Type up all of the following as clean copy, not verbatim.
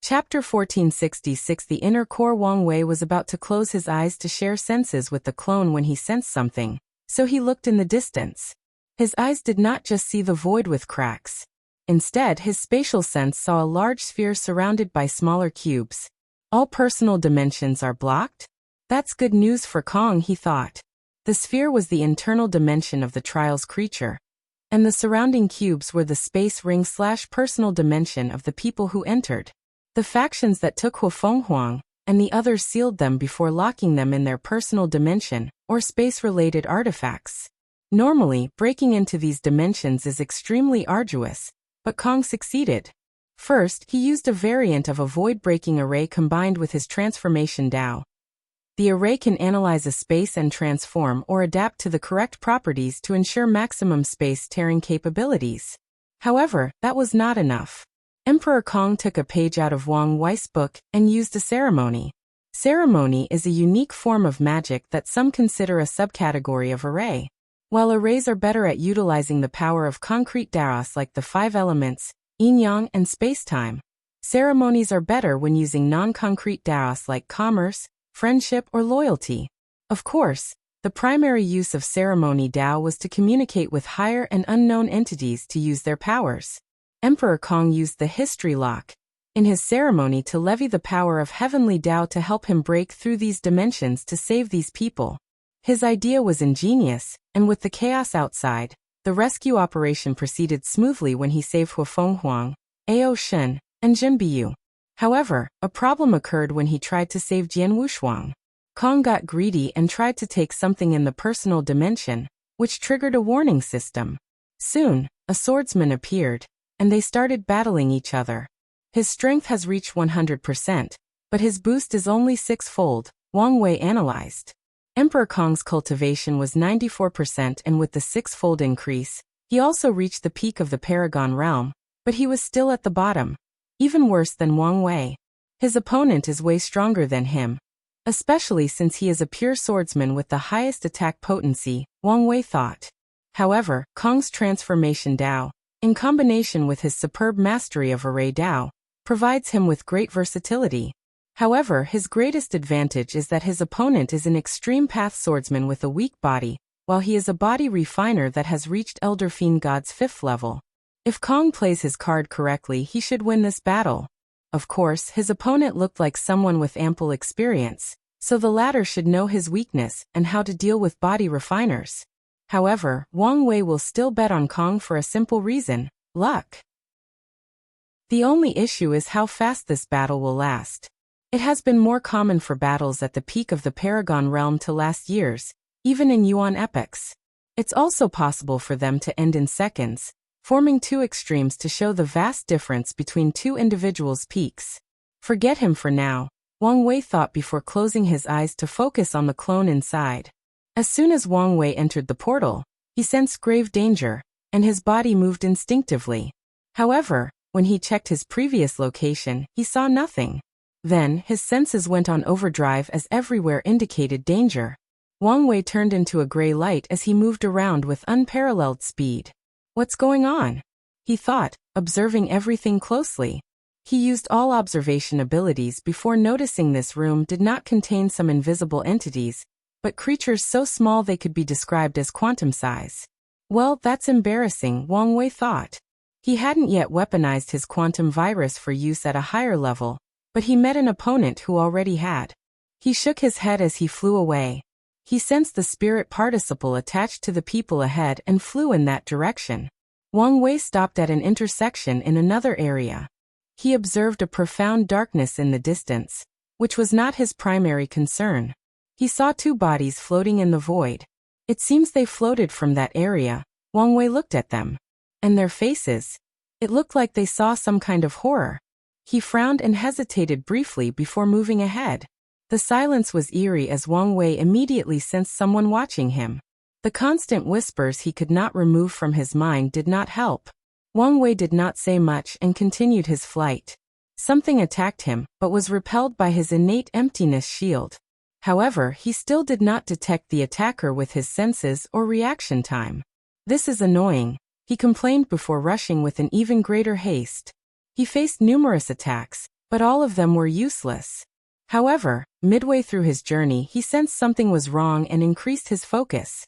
Chapter 1466. The inner core. Wang Wei was about to close his eyes to share senses with the clone when he sensed something, so he looked in the distance. His eyes did not just see the void with cracks. Instead, his spatial sense saw a large sphere surrounded by smaller cubes. All personal dimensions are blocked? That's good news for Cong, he thought. The sphere was the internal dimension of the trial's creature, and the surrounding cubes were the space ring/personal dimension of the people who entered. The factions that took Huofenghuang and the others sealed them before locking them in their personal dimension or space-related artifacts. Normally, breaking into these dimensions is extremely arduous, but Cong succeeded. First, he used a variant of a void-breaking array combined with his transformation Dao. The array can analyze a space and transform or adapt to the correct properties to ensure maximum space-tearing capabilities. However, that was not enough. Emperor Cong took a page out of Wang Wei's book and used a ceremony. Ceremony is a unique form of magic that some consider a subcategory of array. While arrays are better at utilizing the power of concrete Daos like the 5 elements, yin-yang and space-time, ceremonies are better when using non-concrete Daos like commerce, friendship or loyalty. Of course, the primary use of ceremony Dao was to communicate with higher and unknown entities to use their powers. Emperor Cong used the history lock in his ceremony to levy the power of heavenly Dao to help him break through these dimensions to save these people. His idea was ingenious, and with the chaos outside, the rescue operation proceeded smoothly when he saved Huofenghuang, Ao Shen, and Jinbiyu. However, a problem occurred when he tried to save Jian Wushuang. Cong got greedy and tried to take something in the personal dimension, which triggered a warning system. Soon, a swordsman appeared, and they started battling each other. His strength has reached 100%, but his boost is only 6-fold, Wang Wei analyzed. Emperor Cong's cultivation was 94%, and with the 6-fold increase, he also reached the peak of the Paragon realm, but he was still at the bottom. Even worse than Wang Wei. His opponent is way stronger than him, especially since he is a pure swordsman with the highest attack potency, Wang Wei thought. However, Cong's transformation Dao, in combination with his superb mastery of array Dao, provides him with great versatility. However, his greatest advantage is that his opponent is an extreme path swordsman with a weak body, while he is a body refiner that has reached Elder Fiend God's 5th level. If Cong plays his card correctly, he should win this battle. Of course, his opponent looked like someone with ample experience, so the latter should know his weakness and how to deal with body refiners. However, Wang Wei will still bet on Cong for a simple reason: luck. The only issue is how fast this battle will last. It has been more common for battles at the peak of the Paragon realm to last years, even in Yuan epochs. It's also possible for them to end in seconds, forming two extremes to show the vast difference between two individuals' peaks. Forget him for now, Wang Wei thought before closing his eyes to focus on the clone inside. As soon as Wang Wei entered the portal, he sensed grave danger, and his body moved instinctively. However, when he checked his previous location, he saw nothing. Then, his senses went on overdrive as everywhere indicated danger. Wang Wei turned into a gray light as he moved around with unparalleled speed. What's going on? He thought, observing everything closely. He used all observation abilities before noticing this room did not contain some invisible entities, but creatures so small they could be described as quantum size. Well, that's embarrassing, Wang Wei thought. He hadn't yet weaponized his quantum virus for use at a higher level, but he met an opponent who already had. He shook his head as he flew away. He sensed the spirit participle attached to the people ahead and flew in that direction. Wang Wei stopped at an intersection in another area. He observed a profound darkness in the distance, which was not his primary concern. He saw two bodies floating in the void. It seems they floated from that area. Wang Wei looked at them. And their faces. It looked like they saw some kind of horror. He frowned and hesitated briefly before moving ahead. The silence was eerie as Wang Wei immediately sensed someone watching him. The constant whispers he could not remove from his mind did not help. Wang Wei did not say much and continued his flight. Something attacked him, but was repelled by his innate emptiness shield. However, he still did not detect the attacker with his senses or reaction time. This is annoying, he complained before rushing with an even greater haste. He faced numerous attacks, but all of them were useless. However, midway through his journey he sensed something was wrong and increased his focus.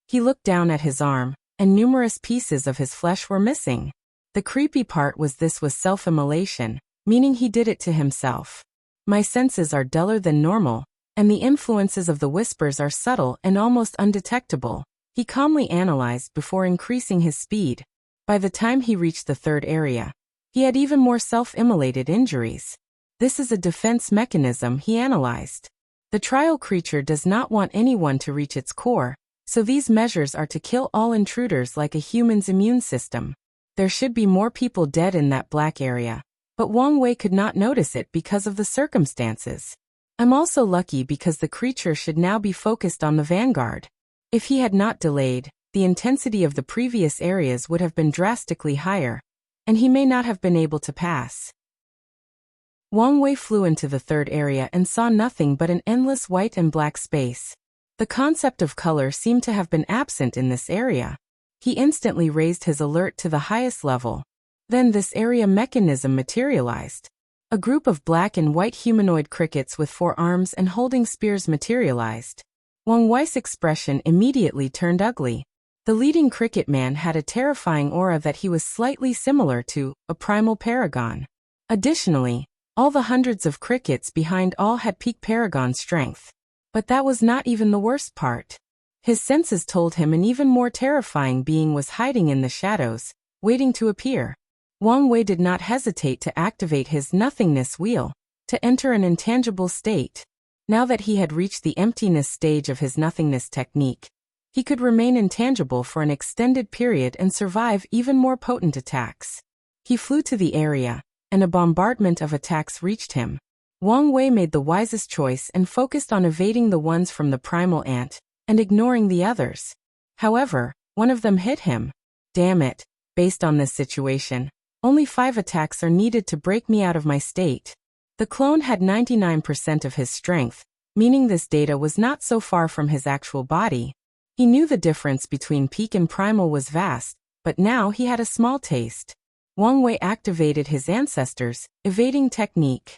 He looked down at his arm, and numerous pieces of his flesh were missing. The creepy part was this was self-immolation, meaning he did it to himself. My senses are duller than normal, and the influences of the whispers are subtle and almost undetectable, he calmly analyzed before increasing his speed. By the time he reached the third area, he had even more self-immolated injuries. This is a defense mechanism, he analyzed. The trial creature does not want anyone to reach its core, so these measures are to kill all intruders like a human's immune system. There should be more people dead in that black area, but Wang Wei could not notice it because of the circumstances. I'm also lucky because the creature should now be focused on the vanguard. If he had not delayed, the intensity of the previous areas would have been drastically higher, and he may not have been able to pass. Wang Wei flew into the third area and saw nothing but an endless white and black space. The concept of color seemed to have been absent in this area. He instantly raised his alert to the highest level. Then this area mechanism materialized. A group of black and white humanoid crickets with 4 arms and holding spears materialized. Wang Wei's expression immediately turned ugly. The leading cricket man had a terrifying aura that he was slightly similar to a primal paragon. Additionally, all the hundreds of crickets behind all had peak paragon strength. But that was not even the worst part. His senses told him an even more terrifying being was hiding in the shadows, waiting to appear. Wang Wei did not hesitate to activate his nothingness wheel, to enter an intangible state. Now that he had reached the emptiness stage of his nothingness technique, he could remain intangible for an extended period and survive even more potent attacks. He flew to the area, and a bombardment of attacks reached him. Wang Wei made the wisest choice and focused on evading the ones from the primal ant, and ignoring the others. However, one of them hit him. Damn it, based on this situation, only 5 attacks are needed to break me out of my state. The clone had 99% of his strength, meaning this data was not so far from his actual body. He knew the difference between peak and primal was vast, but now he had a small taste. Wang Wei activated his ancestors' evading technique.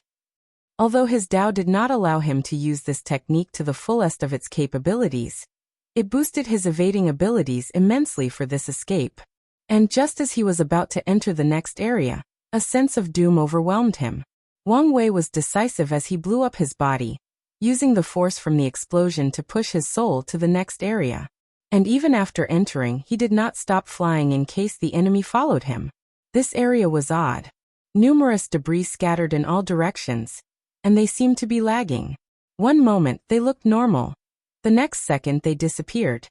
Although his Tao did not allow him to use this technique to the fullest of its capabilities, it boosted his evading abilities immensely for this escape. And just as he was about to enter the next area, a sense of doom overwhelmed him. Wang Wei was decisive as he blew up his body, using the force from the explosion to push his soul to the next area. And even after entering, he did not stop flying in case the enemy followed him. This area was odd. Numerous debris scattered in all directions, and they seemed to be lagging. One moment they looked normal. The next second they disappeared.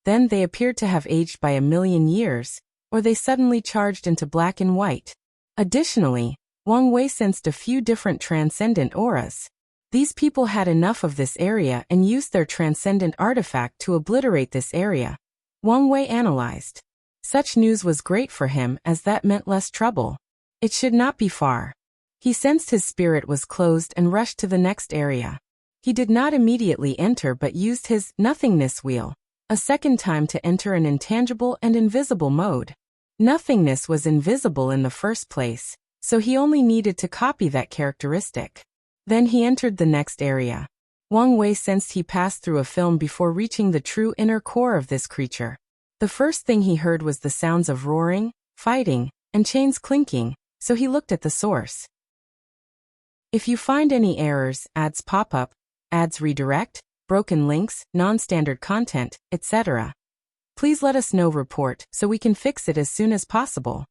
Then they appeared to have aged by 1,000,000 years, or they suddenly charged into black and white. Additionally, Wang Wei sensed a few different transcendent auras. These people had enough of this area and used their transcendent artifact to obliterate this area. Wang Wei analyzed. Such news was great for him as that meant less trouble. It should not be far. He sensed his spirit was closed and rushed to the next area. He did not immediately enter but used his nothingness wheel a second time to enter an intangible and invisible mode. Nothingness was invisible in the first place, so he only needed to copy that characteristic. Then he entered the next area. Wang Wei sensed he passed through a film before reaching the true inner core of this creature. The first thing he heard was the sounds of roaring, fighting, and chains clinking, so he looked at the source. If you find any errors, ads pop up, ads redirect, broken links, non-standard content, etc., please let us know. Report so we can fix it as soon as possible.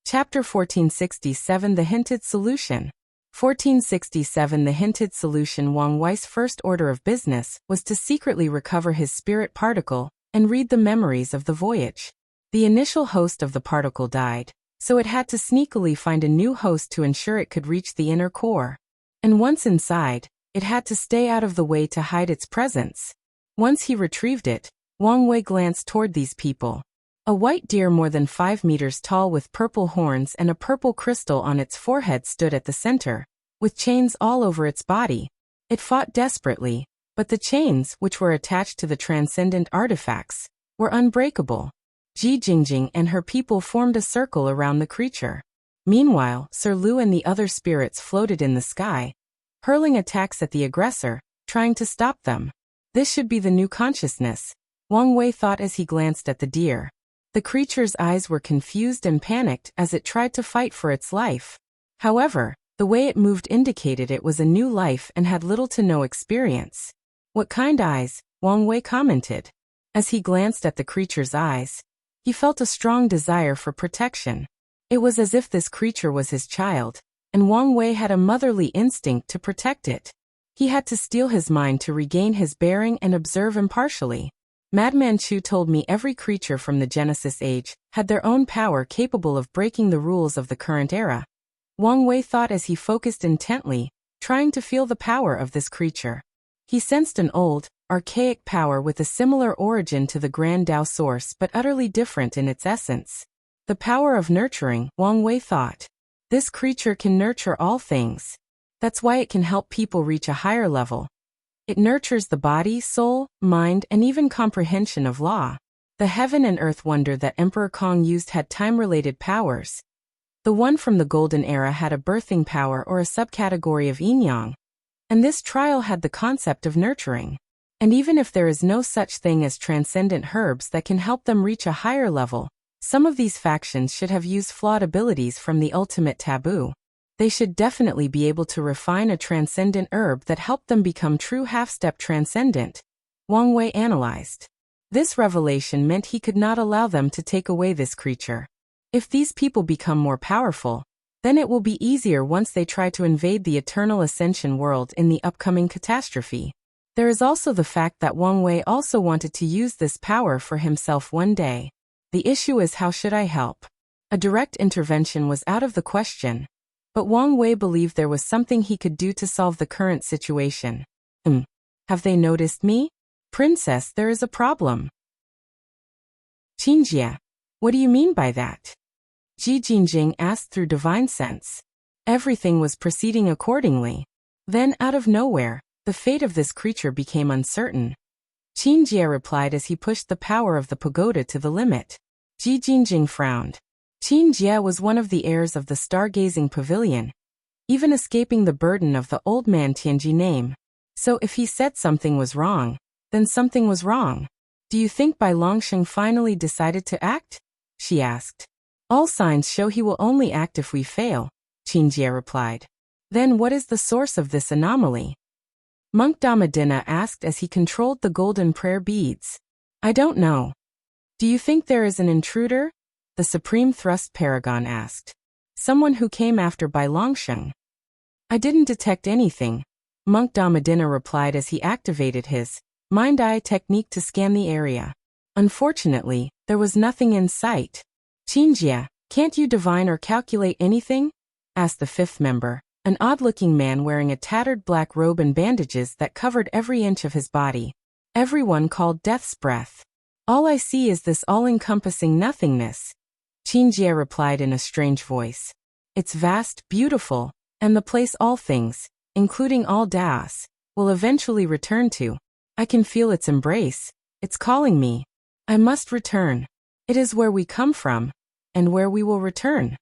Chapter 1467 The Hinted Solution. 1467 The Hinted Solution. Wang Wei's first order of business was to secretly recover his spirit particle and read the memories of the voyage. The initial host of the particle died, so it had to sneakily find a new host to ensure it could reach the inner core. And once inside, it had to stay out of the way to hide its presence. Once he retrieved it, Wang Wei glanced toward these people. A white deer more than 5 meters tall with purple horns and a purple crystal on its forehead stood at the center, with chains all over its body. It fought desperately, but the chains, which were attached to the transcendent artifacts, were unbreakable. Ji Jingjing and her people formed a circle around the creature. Meanwhile, Sir Lu and the other spirits floated in the sky, hurling attacks at the aggressor, trying to stop them. This should be the new consciousness, Wang Wei thought as he glanced at the deer. The creature's eyes were confused and panicked as it tried to fight for its life. However, the way it moved indicated it was a new life and had little to no experience. What kind eyes? Wang Wei commented. As he glanced at the creature's eyes, he felt a strong desire for protection. It was as if this creature was his child, and Wang Wei had a motherly instinct to protect it. He had to steel his mind to regain his bearing and observe impartially. Madman Chu told me every creature from the Genesis Age had their own power capable of breaking the rules of the current era. Wang Wei thought as he focused intently, trying to feel the power of this creature. He sensed an old, archaic power with a similar origin to the Grand Tao source but utterly different in its essence. The power of nurturing, Wang Wei thought. This creature can nurture all things. That's why it can help people reach a higher level. It nurtures the body, soul, mind, and even comprehension of law. The heaven and earth wonder that Emperor Cong used had time-related powers. The one from the Golden Era had a birthing power or a subcategory of yin-yang. And this trial had the concept of nurturing. And even if there is no such thing as transcendent herbs that can help them reach a higher level, some of these factions should have used flawed abilities from the ultimate taboo. They should definitely be able to refine a transcendent herb that helped them become true half-step transcendent, Wang Wei analyzed. This revelation meant he could not allow them to take away this creature. If these people become more powerful, then it will be easier once they try to invade the Eternal Ascension world in the upcoming catastrophe. There is also the fact that Wang Wei also wanted to use this power for himself one day. The issue is how should I help? A direct intervention was out of the question. But Wang Wei believed there was something he could do to solve the current situation. Have they noticed me? Princess, there is a problem. Qingjie, what do you mean by that? Ji Jingjing asked through divine sense. Everything was proceeding accordingly. Then, out of nowhere, the fate of this creature became uncertain. Qingjie replied as he pushed the power of the pagoda to the limit. Ji Jingjing frowned. Qingjie was one of the heirs of the stargazing pavilion, even escaping the burden of the old man Tianji name. So if he said something was wrong, then something was wrong. Do you think Bai Longsheng finally decided to act? She asked. All signs show he will only act if we fail, Qingjie replied. Then what is the source of this anomaly? Monk Damadina asked as he controlled the golden prayer beads. I don't know. Do you think there is an intruder? The Supreme Thrust Paragon asked. Someone who came after Bai Longsheng. I didn't detect anything, Monk Damadina replied as he activated his mind-eye technique to scan the area. Unfortunately, there was nothing in sight. Qingjie, can't you divine or calculate anything? Asked the fifth member, an odd-looking man wearing a tattered black robe and bandages that covered every inch of his body. Everyone called Death's Breath. All I see is this all-encompassing nothingness. Qingjie replied in a strange voice. It's vast, beautiful, and the place all things, including all Daos, will eventually return to. I can feel its embrace. It's calling me. I must return. It is where we come from, and where we will return.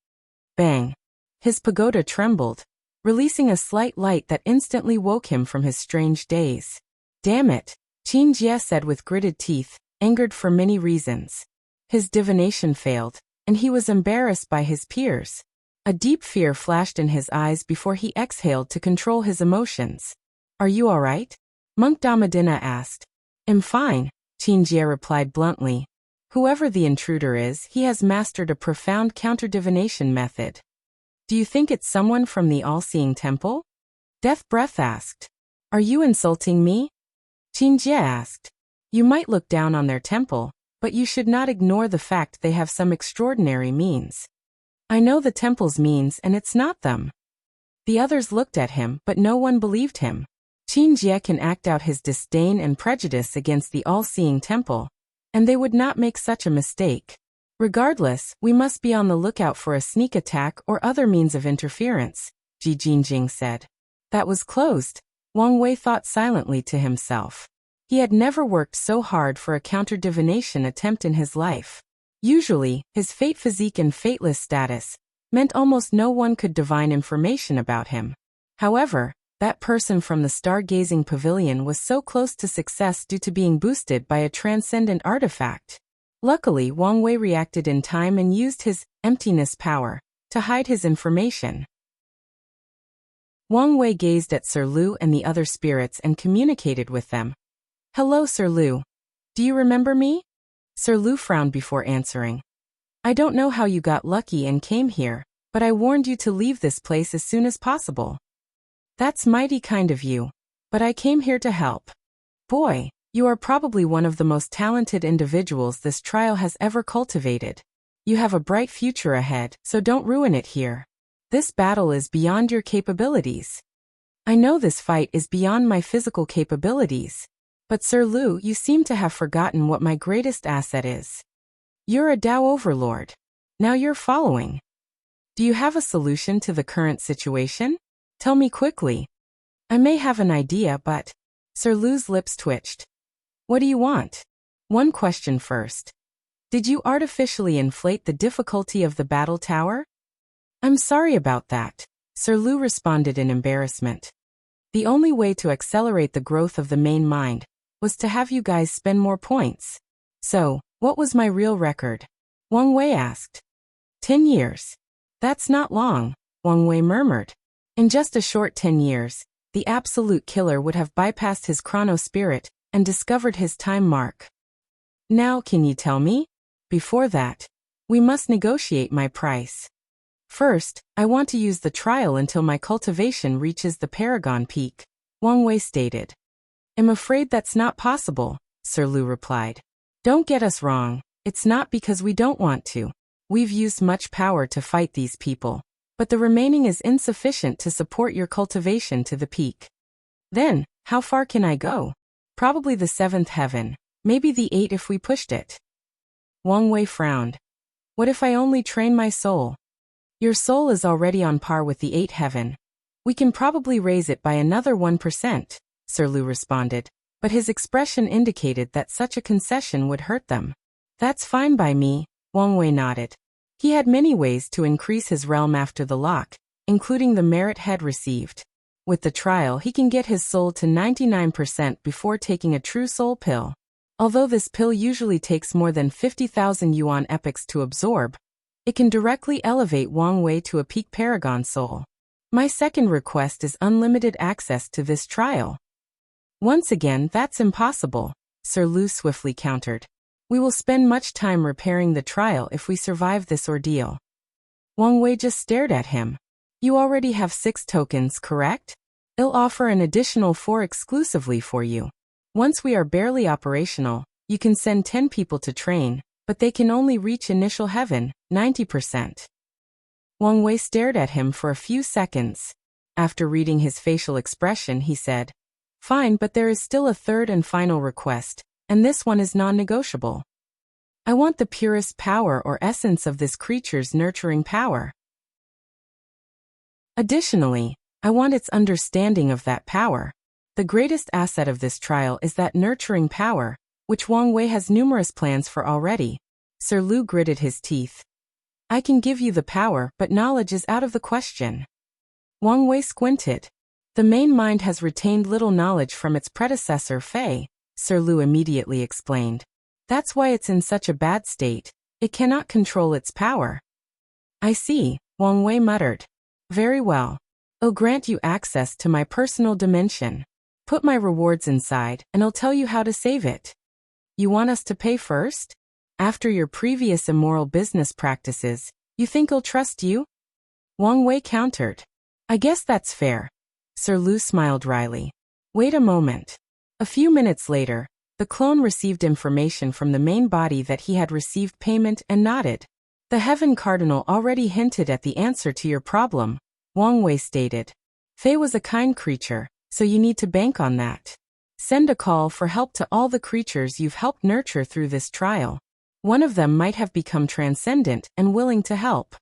Bang. His pagoda trembled, releasing a slight light that instantly woke him from his strange daze. Damn it, Qingjie said with gritted teeth, angered for many reasons. His divination failed, and he was embarrassed by his peers. A deep fear flashed in his eyes before he exhaled to control his emotions. Are you all right? Monk Damadina asked. I'm fine, Qingjie replied bluntly. Whoever the intruder is, he has mastered a profound counter-divination method. Do you think it's someone from the all-seeing temple? Death Breath asked. Are you insulting me? Qingjie asked. You might look down on their temple, but you should not ignore the fact they have some extraordinary means. I know the temple's means and it's not them. The others looked at him, but no one believed him. Qingjie can act out his disdain and prejudice against the all-seeing temple, and they would not make such a mistake. Regardless, we must be on the lookout for a sneak attack or other means of interference, Ji Jingjing said. That was closed, Wang Wei thought silently to himself. He had never worked so hard for a counter-divination attempt in his life. Usually, his fate physique and fateless status meant almost no one could divine information about him. However, that person from the stargazing pavilion was so close to success due to being boosted by a transcendent artifact. Luckily, Wang Wei reacted in time and used his emptiness power to hide his information. Wang Wei gazed at Sir Lu and the other spirits and communicated with them. "Hello, Sir Lu. Do you remember me?" Sir Lu frowned before answering. "I don't know how you got lucky and came here, but I warned you to leave this place as soon as possible." "That's mighty kind of you, but I came here to help." "Boy, you are probably one of the most talented individuals this trial has ever cultivated. You have a bright future ahead, so don't ruin it here. This battle is beyond your capabilities." "I know this fight is beyond my physical capabilities. But Sir Lu, you seem to have forgotten what my greatest asset is. You're a Tao overlord. Now you're following. Do you have a solution to the current situation? Tell me quickly." "I may have an idea, but..." Sir Lu's lips twitched. "What do you want?" "One question first. Did you artificially inflate the difficulty of the battle tower?" "I'm sorry about that," Sir Lu responded in embarrassment. "The only way to accelerate the growth of the main mind was to have you guys spend more points. So, what was my real record?" Wang Wei asked. 10 years. "That's not long," Wang Wei murmured. "In just a short 10 years, the absolute killer would have bypassed his chrono spirit and discovered his time mark. Now can you tell me? Before that, we must negotiate my price. First, I want to use the trial until my cultivation reaches the Paragon Peak," Wang Wei stated. "I'm afraid that's not possible," Sir Lu replied. "Don't get us wrong, it's not because we don't want to. We've used much power to fight these people, but the remaining is insufficient to support your cultivation to the peak." "Then, how far can I go?" "Probably the 7th heaven, maybe the 8 if we pushed it." Wang Wei frowned. "What if I only train my soul?" "Your soul is already on par with the 8th heaven. We can probably raise it by another 1%, Sir Lu responded, but his expression indicated that such a concession would hurt them. "That's fine by me," Wang Wei nodded. He had many ways to increase his realm after the lock, including the merit head received. With the trial, he can get his soul to 99% before taking a true soul pill. Although this pill usually takes more than 50,000 yuan epics to absorb, it can directly elevate Wang Wei to a peak paragon soul. "My second request is unlimited access to this trial." "Once again, that's impossible," Sir Lu swiftly countered. "We will spend much time repairing the trial if we survive this ordeal." Wang Wei just stared at him. "You already have 6 tokens, correct? I'll offer an additional 4 exclusively for you. Once we are barely operational, you can send 10 people to train, but they can only reach initial heaven, 90%. Wang Wei stared at him for a few seconds. After reading his facial expression, he said, "Fine, but there is still a third and final request, and this one is non-negotiable. I want the purest power or essence of this creature's nurturing power. Additionally, I want its understanding of that power. The greatest asset of this trial is that nurturing power, which Wang Wei has numerous plans for already." Sir Lu gritted his teeth. "I can give you the power, but knowledge is out of the question." Wang Wei squinted. "The main mind has retained little knowledge from its predecessor Fei," Sir Lu immediately explained. "That's why it's in such a bad state. It cannot control its power." "I see," Wang Wei muttered. "Very well. I'll grant you access to my personal dimension. Put my rewards inside, and I'll tell you how to save it." "You want us to pay first? After your previous immoral business practices, you think I'll trust you?" Wang Wei countered. "I guess that's fair." Sir Lu smiled wryly. "Wait a moment." A few minutes later, the clone received information from the main body that he had received payment and nodded. "The Heaven Cardinal already hinted at the answer to your problem," Wang Wei stated. "Fei was a kind creature, so you need to bank on that. Send a call for help to all the creatures you've helped nurture through this trial. One of them might have become transcendent and willing to help.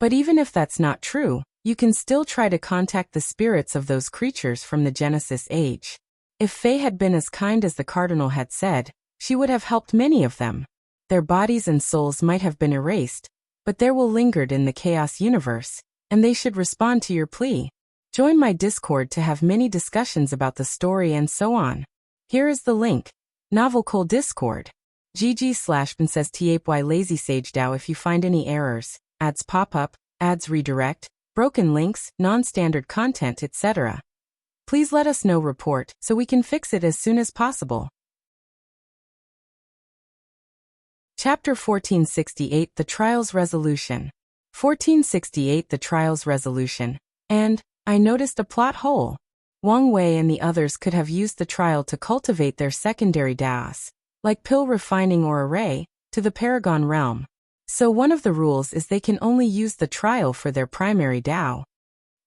But even if that's not true, you can still try to contact the spirits of those creatures from the Genesis age. If Fei had been as kind as the Cardinal had said, she would have helped many of them. Their bodies and souls might have been erased, but there will lingered in the chaos universe, and they should respond to your plea. Join my Discord to have many discussions about the story and so on. Here is the link. Novel Cole Discord. GG/princess/TAPY Lazy Sage DAO. If you find any errors, ads pop up, ads redirect, broken links, non-standard content, etc. Please let us know report so we can fix it as soon as possible. Chapter 1468 The Trial's Resolution. 1468 The Trial's Resolution. And, I noticed a plot hole. Wang Wei and the others could have used the trial to cultivate their secondary daos, like pill refining or array, to the Paragon realm. So one of the rules is they can only use the trial for their primary dao.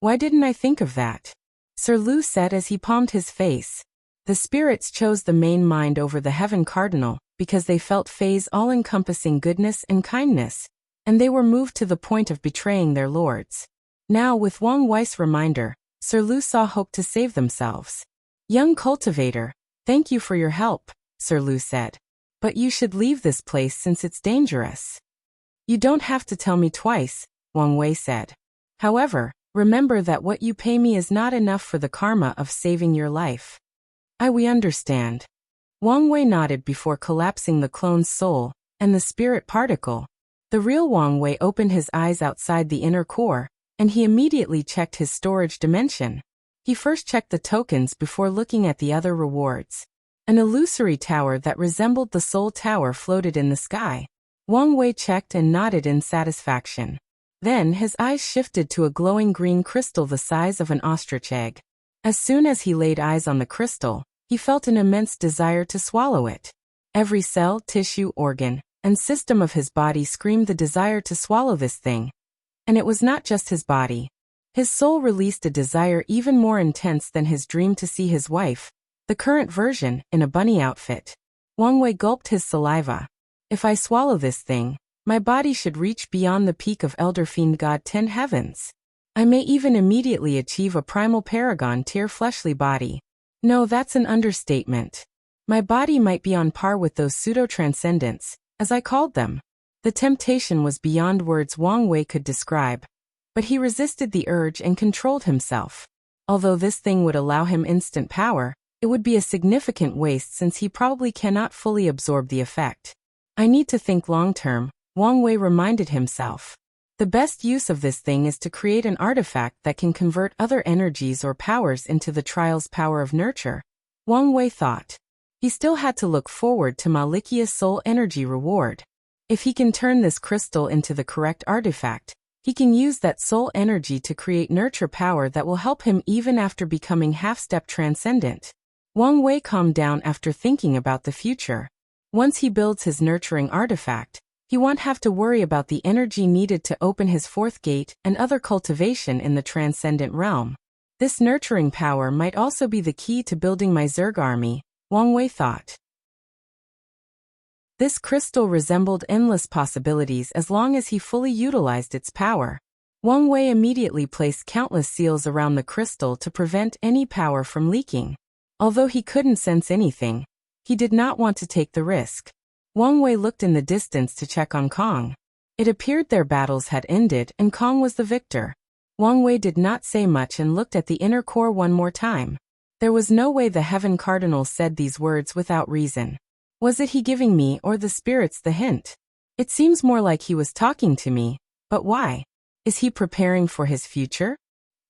Why didn't I think of that? Sir Lu said as he palmed his face. The spirits chose the main mind over the Heaven Cardinal because they felt Fei's all-encompassing goodness and kindness, and they were moved to the point of betraying their lords. Now with Wang Wei's reminder, Sir Lu saw hope to save themselves. Young cultivator, thank you for your help, Sir Lu said. But you should leave this place since it's dangerous. You don't have to tell me twice, Wang Wei said. However, remember that what you pay me is not enough for the karma of saving your life. We understand. Wang Wei nodded before collapsing the clone's soul and the spirit particle. The real Wang Wei opened his eyes outside the inner core, and he immediately checked his storage dimension. He first checked the tokens before looking at the other rewards. An illusory tower that resembled the Soul Tower floated in the sky. Wang Wei checked and nodded in satisfaction. Then his eyes shifted to a glowing green crystal the size of an ostrich egg. As soon as he laid eyes on the crystal, he felt an immense desire to swallow it. Every cell, tissue, organ, and system of his body screamed the desire to swallow this thing. And it was not just his body. His soul released a desire even more intense than his dream to see his wife, the current version, in a bunny outfit. Wang Wei gulped his saliva. If I swallow this thing, my body should reach beyond the peak of Elder Fiend God 10 heavens. I may even immediately achieve a primal paragon tier fleshly body. No, that's an understatement. My body might be on par with those pseudo-transcendents, as I called them. The temptation was beyond words Wang Wei could describe. But he resisted the urge and controlled himself. Although this thing would allow him instant power, it would be a significant waste since he probably cannot fully absorb the effect. I need to think long-term, Wang Wei reminded himself. The best use of this thing is to create an artifact that can convert other energies or powers into the trial's power of nurture. Wang Wei thought. He still had to look forward to Malikia's soul energy reward. If he can turn this crystal into the correct artifact, he can use that soul energy to create nurture power that will help him even after becoming half-step transcendent. Wang Wei calmed down after thinking about the future. Once he builds his nurturing artifact, he won't have to worry about the energy needed to open his fourth gate and other cultivation in the transcendent realm. This nurturing power might also be the key to building my Zerg army, Wang Wei thought. This crystal resembled endless possibilities as long as he fully utilized its power. Wang Wei immediately placed countless seals around the crystal to prevent any power from leaking. Although he couldn't sense anything, he did not want to take the risk. Wang Wei looked in the distance to check on Cong. It appeared their battles had ended and Cong was the victor. Wang Wei did not say much and looked at the inner core one more time. There was no way the Heaven Cardinal said these words without reason. Was it he giving me or the spirits the hint? It seems more like he was talking to me, but why? Is he preparing for his future?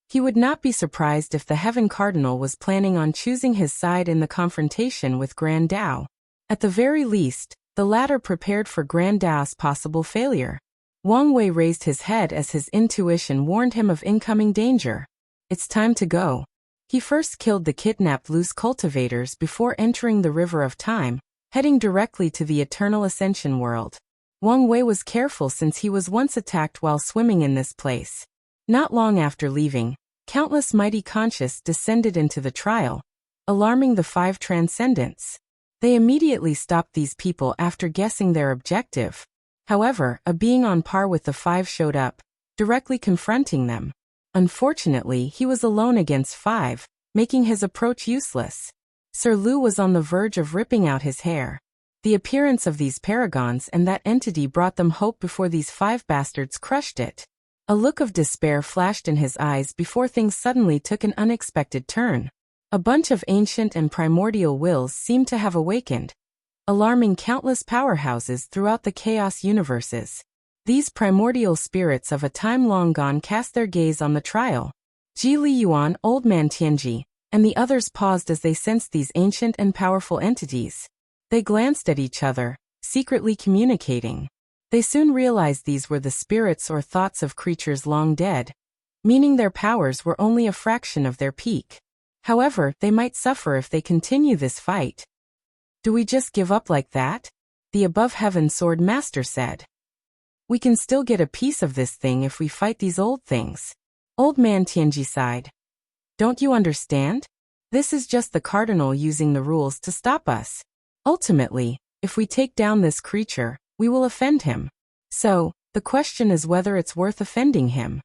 He would not be surprised if the Heaven Cardinal was planning on choosing his side in the confrontation with Grand Dao. At the very least, the latter prepared for Grand Dao's possible failure. Wang Wei raised his head as his intuition warned him of incoming danger. It's time to go. He first killed the kidnapped loose cultivators before entering the River of Time, heading directly to the Eternal Ascension world. Wang Wei was careful since he was once attacked while swimming in this place. Not long after leaving, countless mighty conscious descended into the trial, alarming the 5 transcendents. They immediately stopped these people after guessing their objective. However, a being on par with the 5 showed up, directly confronting them. Unfortunately, he was alone against 5, making his approach useless. Sir Lu was on the verge of ripping out his hair. The appearance of these paragons and that entity brought them hope before these 5 bastards crushed it. A look of despair flashed in his eyes before things suddenly took an unexpected turn. A bunch of ancient and primordial wills seemed to have awakened, alarming countless powerhouses throughout the chaos universes. These primordial spirits of a time long gone cast their gaze on the trial. Ji Li Yuan, Old Man Tianji, and the others paused as they sensed these ancient and powerful entities. They glanced at each other, secretly communicating. They soon realized these were the spirits or thoughts of creatures long dead, meaning their powers were only a fraction of their peak. However, they might suffer if they continue this fight. Do we just give up like that? The above heaven sword master said. We can still get a piece of this thing if we fight these old things. Old Man Tianji sighed. Don't you understand? This is just the cardinal using the rules to stop us. Ultimately, if we take down this creature, we will offend him. So, the question is whether it's worth offending him.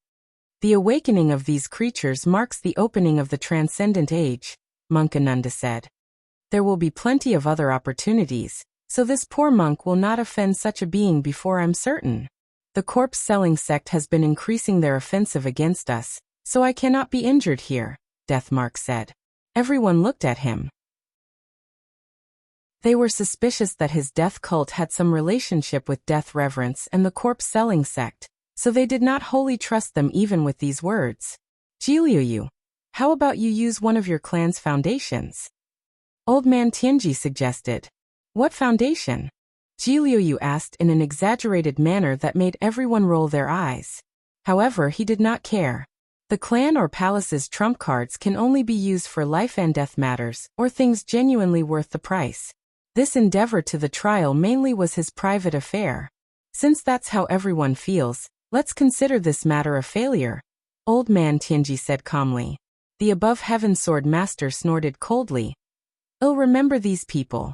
The awakening of these creatures marks the opening of the transcendent age, Monk Ananda said. There will be plenty of other opportunities, so this poor monk will not offend such a being before I'm certain. The corpse-selling sect has been increasing their offensive against us, so I cannot be injured here, Deathmark said. Everyone looked at him. They were suspicious that his death cult had some relationship with death reverence and the corpse-selling sect, so they did not wholly trust them even with these words. Jiliuyu, how about you use one of your clan's foundations? Old Man Tianji suggested. What foundation? Jiliuyu asked in an exaggerated manner that made everyone roll their eyes. However, he did not care. The clan or palace's trump cards can only be used for life and death matters, or things genuinely worth the price. This endeavor to the trial mainly was his private affair. Since that's how everyone feels, let's consider this matter a failure, Old Man Tianji said calmly. The above heaven sword master snorted coldly. I'll remember these people.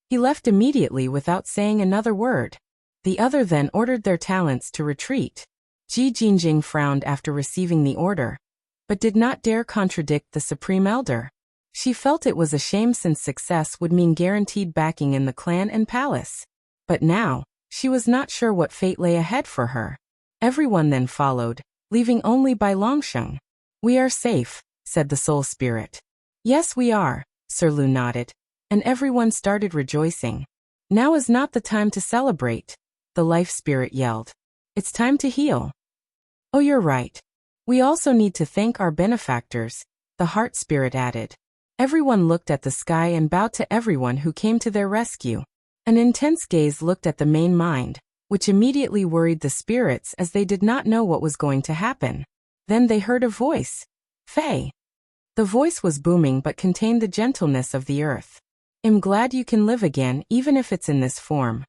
He left immediately without saying another word. The other then ordered their talents to retreat. Ji Jinjing frowned after receiving the order, but did not dare contradict the Supreme Elder. She felt it was a shame since success would mean guaranteed backing in the clan and palace. But now, she was not sure what fate lay ahead for her. Everyone then followed, leaving only Bai Longsheng. We are safe, said the soul spirit. Yes, we are, Sir Lu nodded, and everyone started rejoicing. Now is not the time to celebrate, the life spirit yelled. It's time to heal. Oh, you're right. We also need to thank our benefactors, the heart spirit added. Everyone looked at the sky and bowed to everyone who came to their rescue. An intense gaze looked at the main mind, which immediately worried the spirits as they did not know what was going to happen. Then they heard a voice. Faye. The voice was booming but contained the gentleness of the earth. I'm glad you can live again even if it's in this form.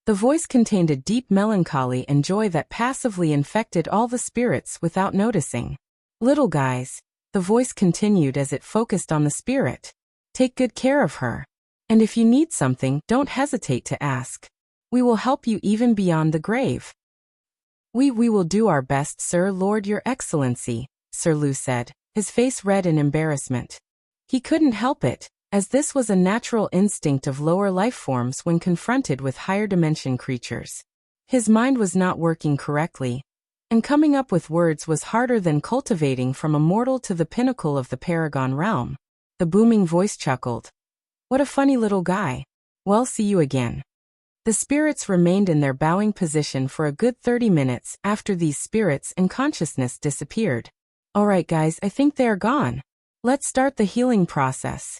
The voice contained a deep melancholy and joy that passively infected all the spirits without noticing. Little guys, the voice continued as it focused on the spirit. Take good care of her. And if you need something, don't hesitate to ask. We will help you even beyond the grave. We will do our best, Sir Lord Your Excellency, Sir Lu said, his face red in embarrassment. He couldn't help it, as this was a natural instinct of lower life forms when confronted with higher dimension creatures. His mind was not working correctly, and coming up with words was harder than cultivating from a mortal to the pinnacle of the Paragon realm. The booming voice chuckled. What a funny little guy. Well, see you again. The spirits remained in their bowing position for a good 30 minutes after these spirits and consciousness disappeared. Alright guys, I think they are gone. Let's start the healing process.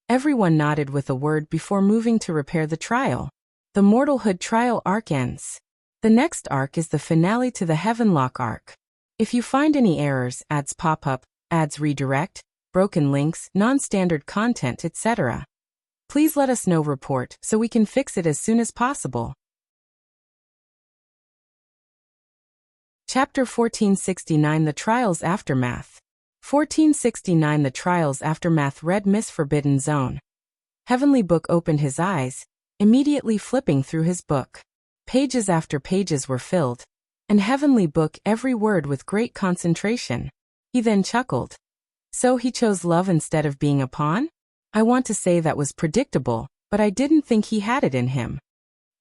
Everyone nodded with a word before moving to repair the trial. The Mortalhood trial arc ends. The next arc is the finale to the Heavenlock arc. If you find any errors, ads pop up, ads redirect, broken links, non-standard content, etc., please let us know report so we can fix it as soon as possible. Chapter 1469 The Trials Aftermath. 1469 The Trials Aftermath. Red Miss Forbidden Zone. Heavenly Book opened his eyes, immediately flipping through his book. Pages after pages were filled, and Heavenly Book every word with great concentration. He then chuckled. So he chose love instead of being a pawn? I want to say that was predictable, but I didn't think he had it in him.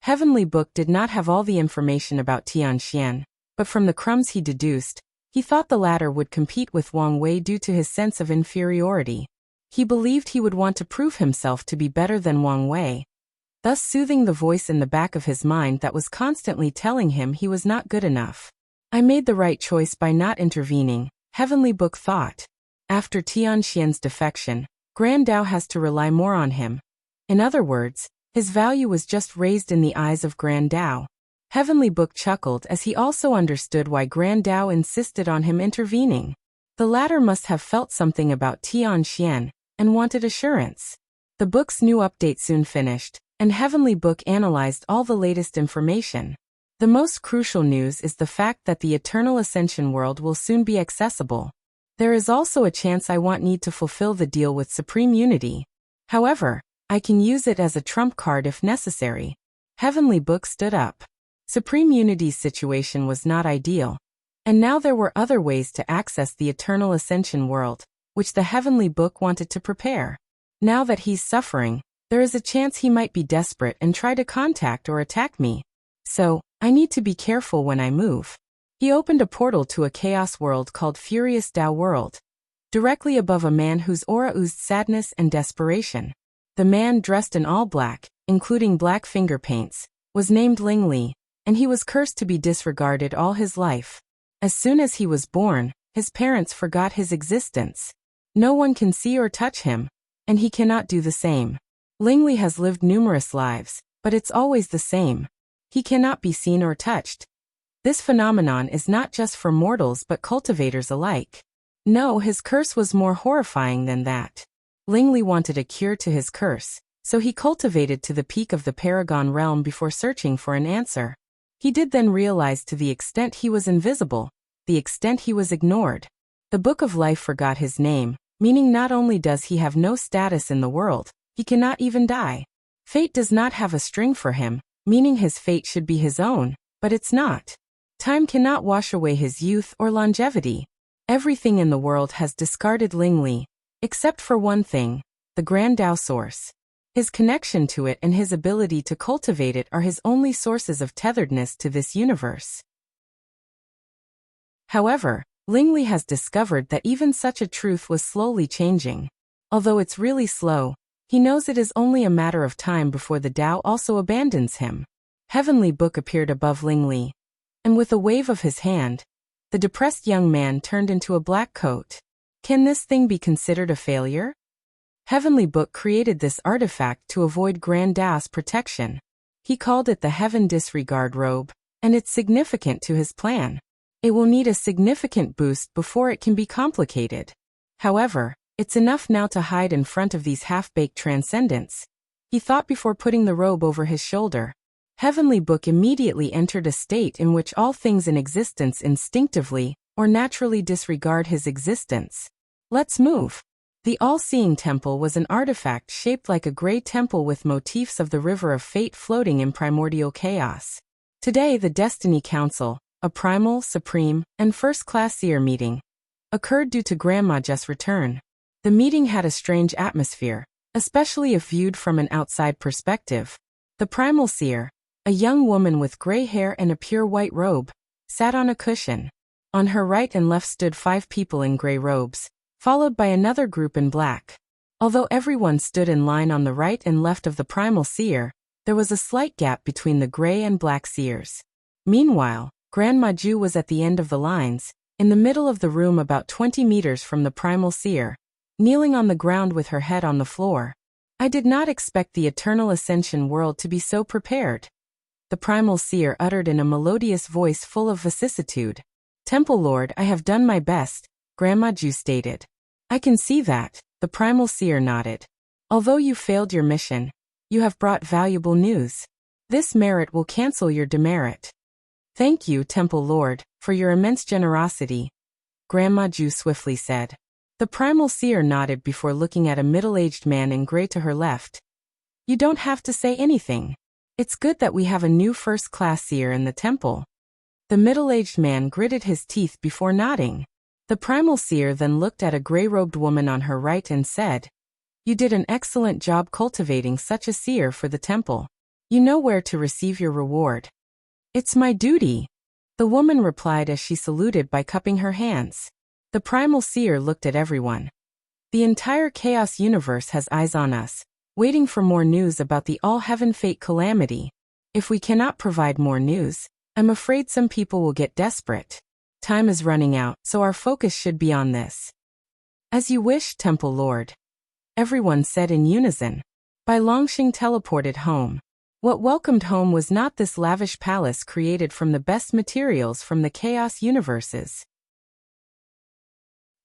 Heavenly Book did not have all the information about Tianxian, but from the crumbs he deduced, he thought the latter would compete with Wang Wei due to his sense of inferiority. He believed he would want to prove himself to be better than Wang Wei, thus soothing the voice in the back of his mind that was constantly telling him he was not good enough. I made the right choice by not intervening, Heavenly Book thought. After Tianxian's defection, Grand Dao has to rely more on him. In other words, his value was just raised in the eyes of Grand Dao. Heavenly Book chuckled as he also understood why Grand Dao insisted on him intervening. The latter must have felt something about Tianxian and wanted assurance. The book's new update soon finished, and Heavenly Book analyzed all the latest information. The most crucial news is the fact that the Eternal Ascension world will soon be accessible. There is also a chance I won't need to fulfill the deal with Supreme Unity. However, I can use it as a trump card if necessary. Heavenly Book stood up. Supreme Unity's situation was not ideal, and now there were other ways to access the Eternal Ascension world, which the Heavenly Book wanted to prepare. Now that he's suffering, there is a chance he might be desperate and try to contact or attack me. So, I need to be careful when I move. He opened a portal to a chaos world called Furious Dao World, directly above a man whose aura oozed sadness and desperation. The man, dressed in all black, including black finger paints, was named Ling Li, and he was cursed to be disregarded all his life. As soon as he was born, his parents forgot his existence. No one can see or touch him, and he cannot do the same. Ling Li has lived numerous lives, but it's always the same. He cannot be seen or touched. This phenomenon is not just for mortals but cultivators alike. No, his curse was more horrifying than that. Ling Li wanted a cure to his curse, so he cultivated to the peak of the Paragon realm before searching for an answer. He did then realize to the extent he was invisible, the extent he was ignored. The Book of Life forgot his name, meaning not only does he have no status in the world, he cannot even die. Fate does not have a string for him, meaning his fate should be his own, but it's not. Time cannot wash away his youth or longevity. Everything in the world has discarded Ling Li, except for one thing, the Grand Dao Source. His connection to it and his ability to cultivate it are his only sources of tetheredness to this universe. However, Ling Li has discovered that even such a truth was slowly changing. Although it's really slow, he knows it is only a matter of time before the Dao also abandons him. Heavenly Book appeared above Ling Li, and with a wave of his hand, the depressed young man turned into a black coat. Can this thing be considered a failure? Heavenly Book created this artifact to avoid Grand Dao's protection. He called it the Heaven Disregard Robe, and it's significant to his plan. It will need a significant boost before it can be complicated. However, it's enough now to hide in front of these half-baked transcendents. He thought before putting the robe over his shoulder. Heavenly Book immediately entered a state in which all things in existence instinctively or naturally disregard his existence. Let's move. The all-seeing temple was an artifact shaped like a gray temple with motifs of the river of fate floating in primordial chaos. Today the Destiny Council, a primal, supreme, and first-class seer meeting, occurred due to Grandma Just' return. The meeting had a strange atmosphere, especially if viewed from an outside perspective. The primal seer, a young woman with gray hair and a pure white robe, sat on a cushion. On her right and left stood 5 people in gray robes, followed by another group in black. Although everyone stood in line on the right and left of the primal seer, there was a slight gap between the gray and black seers. Meanwhile, Grandma Ju was at the end of the lines, in the middle of the room about 20 meters from the primal seer, kneeling on the ground with her head on the floor. I did not expect the Eternal Ascension world to be so prepared. The primal seer uttered in a melodious voice full of vicissitude. Temple Lord, I have done my best, Grandma Ju stated. I can see that, the primal seer nodded. Although you failed your mission, you have brought valuable news. This merit will cancel your demerit. Thank you, Temple Lord, for your immense generosity, Grandma Ju swiftly said. The primal seer nodded before looking at a middle-aged man in gray to her left. You don't have to say anything. It's good that we have a new first-class seer in the temple. The middle-aged man gritted his teeth before nodding. The primal seer then looked at a gray-robed woman on her right and said, You did an excellent job cultivating such a seer for the temple. You know where to receive your reward. It's my duty, the woman replied as she saluted by cupping her hands. The primal seer looked at everyone. The entire chaos universe has eyes on us, waiting for more news about the all-heaven fate calamity. If we cannot provide more news, I'm afraid some people will get desperate. Time is running out, so our focus should be on this. As you wish, Temple Lord, everyone said in unison. Bai Longxing teleported home. What welcomed home was not this lavish palace created from the best materials from the chaos universes.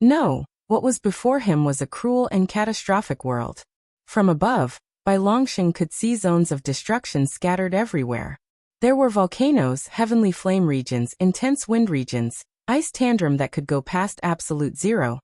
No, what was before him was a cruel and catastrophic world. From above, Bai Longxing could see zones of destruction scattered everywhere. There were volcanoes, heavenly flame regions, intense wind regions, ice tantrum that could go past absolute zero,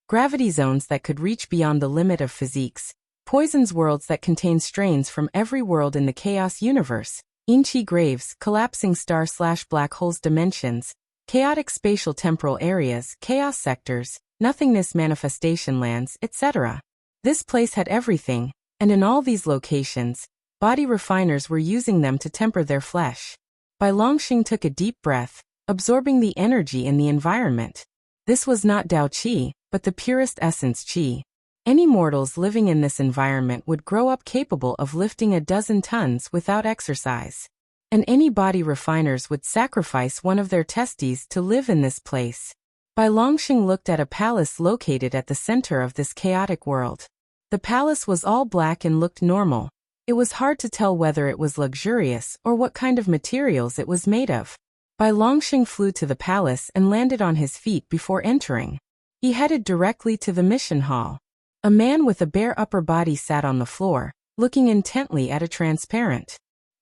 gravity zones that could reach beyond the limit of physiques, poisons worlds that contain strains from every world in the chaos universe, Inchi graves, collapsing star/black holes dimensions, chaotic spatial temporal areas, chaos sectors, nothingness manifestation lands, etc. This place had everything, and in all these locations, body refiners were using them to temper their flesh. Bai Longxing took a deep breath, absorbing the energy in the environment. This was not Dao Qi, but the purest essence Qi. Any mortals living in this environment would grow up capable of lifting a dozen tons without exercise. And any body refiners would sacrifice one of their testes to live in this place. Bai Longxing looked at a palace located at the center of this chaotic world. The palace was all black and looked normal. It was hard to tell whether it was luxurious or what kind of materials it was made of. Bai Longxing flew to the palace and landed on his feet before entering. He headed directly to the mission hall. A man with a bare upper body sat on the floor, looking intently at a transparent.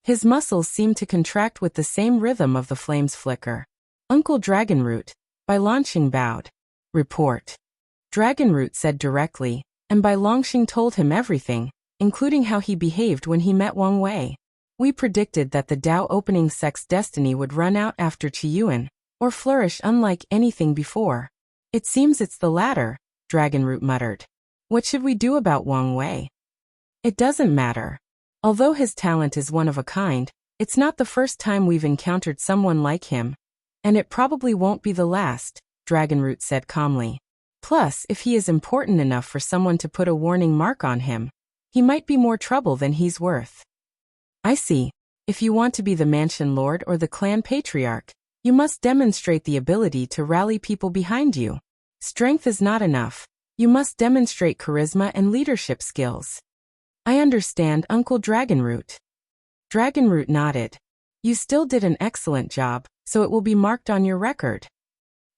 His muscles seemed to contract with the same rhythm of the flame's flicker. Uncle Dragonroot, Bai Longxing bowed. Report. Dragonroot said directly, and Bai Longxing told him everything, including how he behaved when he met Wang Wei. We predicted that the Dao opening sect's destiny would run out after Qiyuan, or flourish unlike anything before. It seems it's the latter, Dragonroot muttered. What should we do about Wang Wei? It doesn't matter. Although his talent is one of a kind, it's not the first time we've encountered someone like him. And it probably won't be the last, Dragonroot said calmly. Plus, if he is important enough for someone to put a warning mark on him, he might be more trouble than he's worth. I see. If you want to be the mansion lord or the clan patriarch, you must demonstrate the ability to rally people behind you. Strength is not enough. You must demonstrate charisma and leadership skills. I understand, Uncle Dragonroot. Dragonroot nodded. You still did an excellent job, so it will be marked on your record.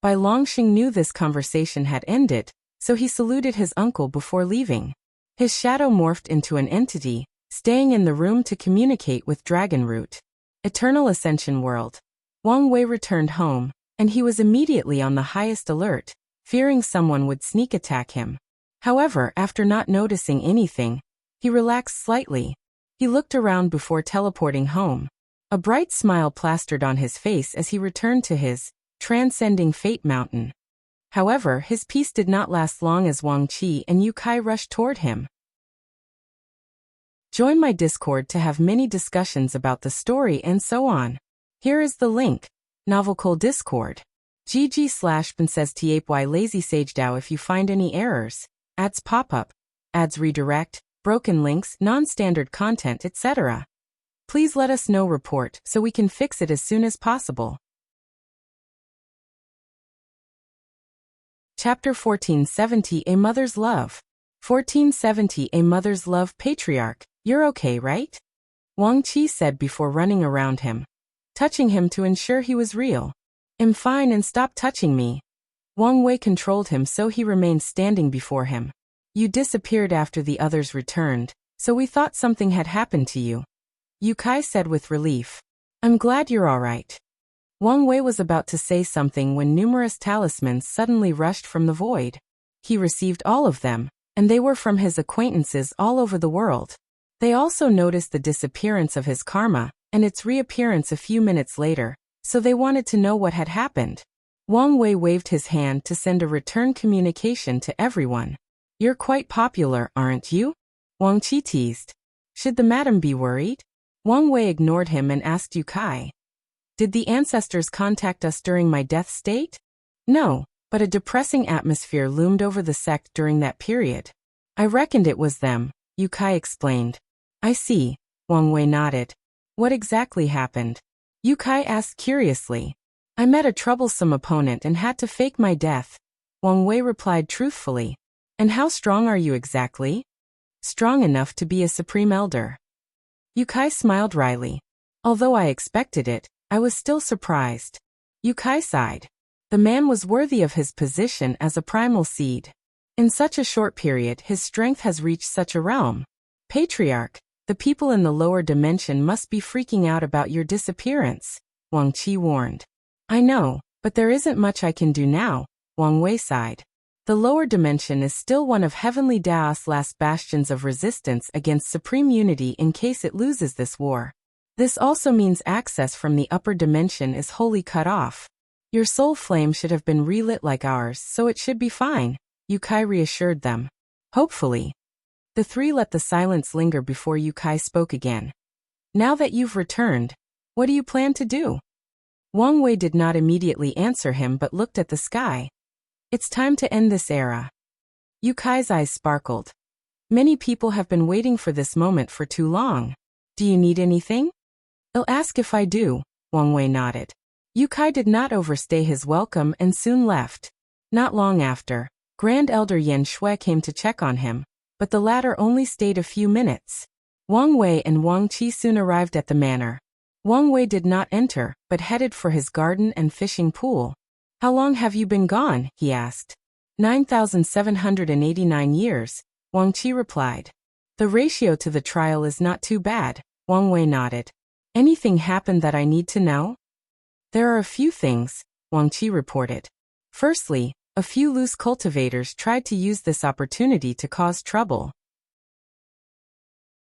Bai Longxing knew this conversation had ended, so he saluted his uncle before leaving. His shadow morphed into an entity, staying in the room to communicate with Dragonroot. Eternal Ascension World. Wang Wei returned home, and he was immediately on the highest alert, fearing someone would sneak attack him. However, after not noticing anything, he relaxed slightly. He looked around before teleporting home. A bright smile plastered on his face as he returned to his transcending fate mountain. However, his peace did not last long as Wang Qi and Yu Kai rushed toward him. Join my Discord to have many discussions about the story and so on. Here is the link. Novelcole Discord. GG/PrincessTapy Lazy Sage Dao. If you find any errors, ads pop up, ads redirect, broken links, non-standard content, etc. Please let us know report so we can fix it as soon as possible. Chapter 1470 A Mother's Love. 1470 A Mother's Love. Patriarch, you're okay, right? Wang Qi said before running around him, touching him to ensure he was real. I'm fine and stop touching me. Wang Wei controlled him so he remained standing before him. You disappeared after the others returned, so we thought something had happened to you. Yu Kai said with relief. I'm glad you're all right. Wang Wei was about to say something when numerous talismans suddenly rushed from the void. He received all of them, and they were from his acquaintances all over the world. They also noticed the disappearance of his karma, and its reappearance a few minutes later, so they wanted to know what had happened. Wang Wei waved his hand to send a return communication to everyone. You're quite popular, aren't you? Wang Qi teased. Should the madam be worried? Wang Wei ignored him and asked Yu Kai. Did the ancestors contact us during my death state? No, but a depressing atmosphere loomed over the sect during that period. I reckoned it was them, Yu Kai explained. I see, Wang Wei nodded. What exactly happened? Yu Kai asked curiously. I met a troublesome opponent and had to fake my death. Wang Wei replied truthfully. And how strong are you exactly? Strong enough to be a supreme elder. Yu Kai smiled wryly. Although I expected it, I was still surprised. Yu Kai sighed. The man was worthy of his position as a primal seed. In such a short period, his strength has reached such a realm. Patriarch, the people in the lower dimension must be freaking out about your disappearance, Wang Qi warned. I know, but there isn't much I can do now, Wang Wei sighed. The lower dimension is still one of Heavenly Daos' last bastions of resistance against supreme unity in case it loses this war. This also means access from the upper dimension is wholly cut off. Your soul flame should have been relit like ours, so it should be fine, Yu Kai reassured them. Hopefully. The three let the silence linger before Yu Kai spoke again. Now that you've returned, what do you plan to do? Wang Wei did not immediately answer him but looked at the sky. It's time to end this era. Yu Kai's eyes sparkled. Many people have been waiting for this moment for too long. Do you need anything? I'll ask if I do, Wang Wei nodded. Yu Kai did not overstay his welcome and soon left. Not long after, Grand Elder Yan Shui came to check on him, but the latter only stayed a few minutes. Wang Wei and Wang Qi soon arrived at the manor. Wang Wei did not enter, but headed for his garden and fishing pool. How long have you been gone? He asked. 9,789 years, Wang Qi replied. The ratio to the trial is not too bad, Wang Wei nodded. Anything happened that I need to know? There are a few things, Wang Qi reported. Firstly, a few loose cultivators tried to use this opportunity to cause trouble.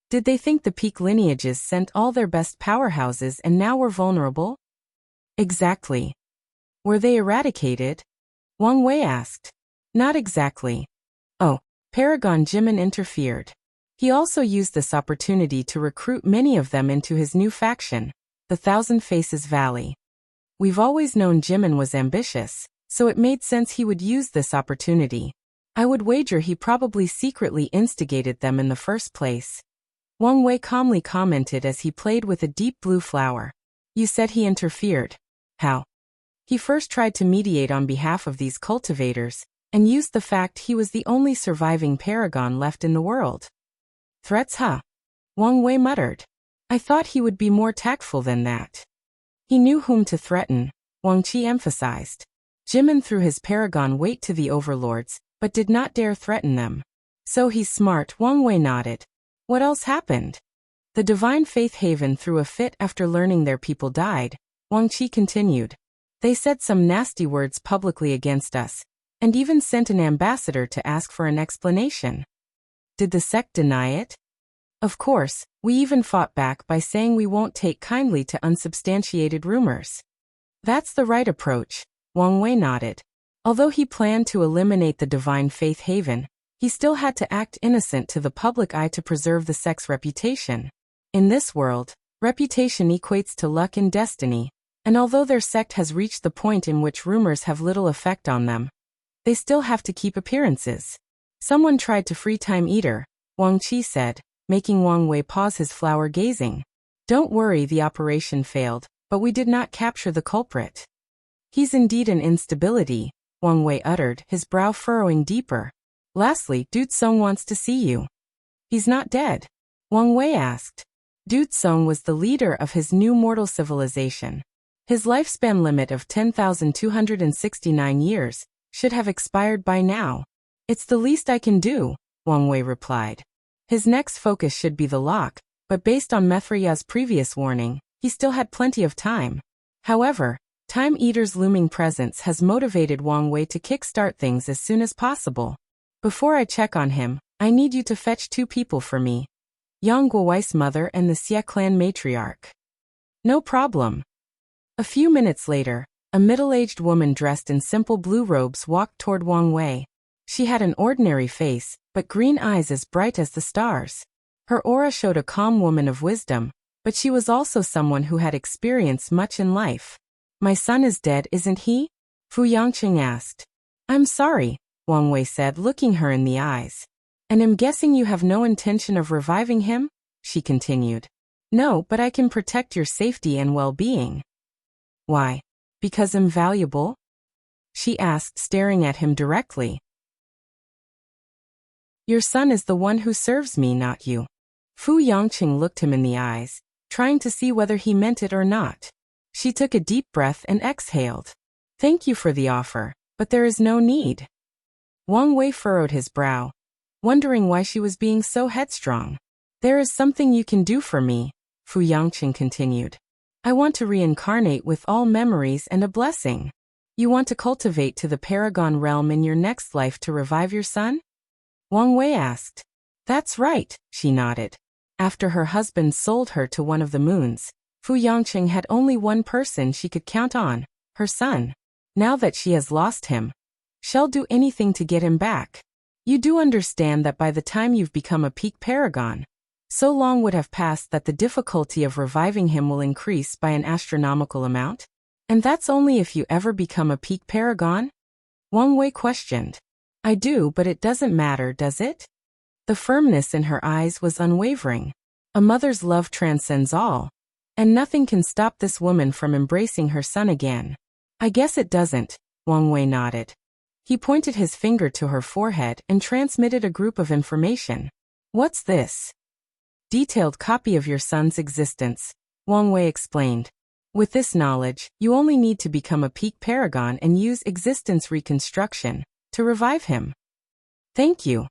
Did they think the peak lineages sent all their best powerhouses and now were vulnerable? Exactly. Were they eradicated? Wang Wei asked. Not exactly. Oh, Paragon Jimin interfered. He also used this opportunity to recruit many of them into his new faction, the Thousand Faces Valley. We've always known Jimin was ambitious, so it made sense he would use this opportunity. I would wager he probably secretly instigated them in the first place. Wang Wei calmly commented as he played with a deep blue flower. You said he interfered. How? He first tried to mediate on behalf of these cultivators, and used the fact he was the only surviving paragon left in the world. Threats, huh? Wang Wei muttered. I thought he would be more tactful than that. He knew whom to threaten, Wang Qi emphasized. Jimin threw his paragon weight to the overlords, but did not dare threaten them. So he's smart, Wang Wei nodded. What else happened? The Divine Faith Haven threw a fit after learning their people died, Wang Qi continued. They said some nasty words publicly against us, and even sent an ambassador to ask for an explanation. Did the sect deny it? Of course, we even fought back by saying we won't take kindly to unsubstantiated rumors. That's the right approach, Wang Wei nodded. Although he planned to eliminate the Divine Faith Haven, he still had to act innocent to the public eye to preserve the sect's reputation. In this world, reputation equates to luck and destiny, and although their sect has reached the point in which rumors have little effect on them, they still have to keep appearances. Someone tried to free Time Eater, Wang Qi said, making Wang Wei pause his flower gazing. Don't worry, the operation failed, but we did not capture the culprit. He's indeed an instability, Wang Wei uttered, his brow furrowing deeper. Lastly, Dude Song wants to see you. He's not dead? Wang Wei asked. Dude Song was the leader of his new mortal civilization. His lifespan limit of 10,269 years should have expired by now. It's the least I can do, Wang Wei replied. His next focus should be the lock, but based on Methraya's previous warning, he still had plenty of time. However, Time Eater's looming presence has motivated Wang Wei to kickstart things as soon as possible. Before I check on him, I need you to fetch 2 people for me. Yang Guowai's mother and the Xie clan matriarch. No problem. A few minutes later, a middle-aged woman dressed in simple blue robes walked toward Wang Wei. She had an ordinary face, but green eyes as bright as the stars. Her aura showed a calm woman of wisdom, but she was also someone who had experienced much in life. My son is dead, isn't he? Fu Yangqing asked. I'm sorry, Wang Wei said, looking her in the eyes. And I'm guessing you have no intention of reviving him? She continued. No, but I can protect your safety and well-being. Why? Because I'm valuable? She asked, staring at him directly. Your son is the one who serves me, not you. Fu Yangqing looked him in the eyes, trying to see whether he meant it or not. She took a deep breath and exhaled. Thank you for the offer, but there is no need. Wang Wei furrowed his brow, wondering why she was being so headstrong. There is something you can do for me, Fu Yangqing continued. I want to reincarnate with all memories and a blessing. You want to cultivate to the Paragon realm in your next life to revive your son? Wang Wei asked. That's right, she nodded. After her husband sold her to one of the moons, Fu Yangqing had only one person she could count on, her son. Now that she has lost him, she'll do anything to get him back. You do understand that by the time you've become a peak paragon, so long would have passed that the difficulty of reviving him will increase by an astronomical amount? And that's only if you ever become a peak paragon? Wang Wei questioned. I do, but it doesn't matter, does it? The firmness in her eyes was unwavering. A mother's love transcends all, and nothing can stop this woman from embracing her son again. I guess it doesn't, Wang Wei nodded. He pointed his finger to her forehead and transmitted a group of information. What's this? Detailed copy of your son's existence, Wang Wei explained. With this knowledge, you only need to become a peak paragon and use existence reconstruction to revive him. Thank you,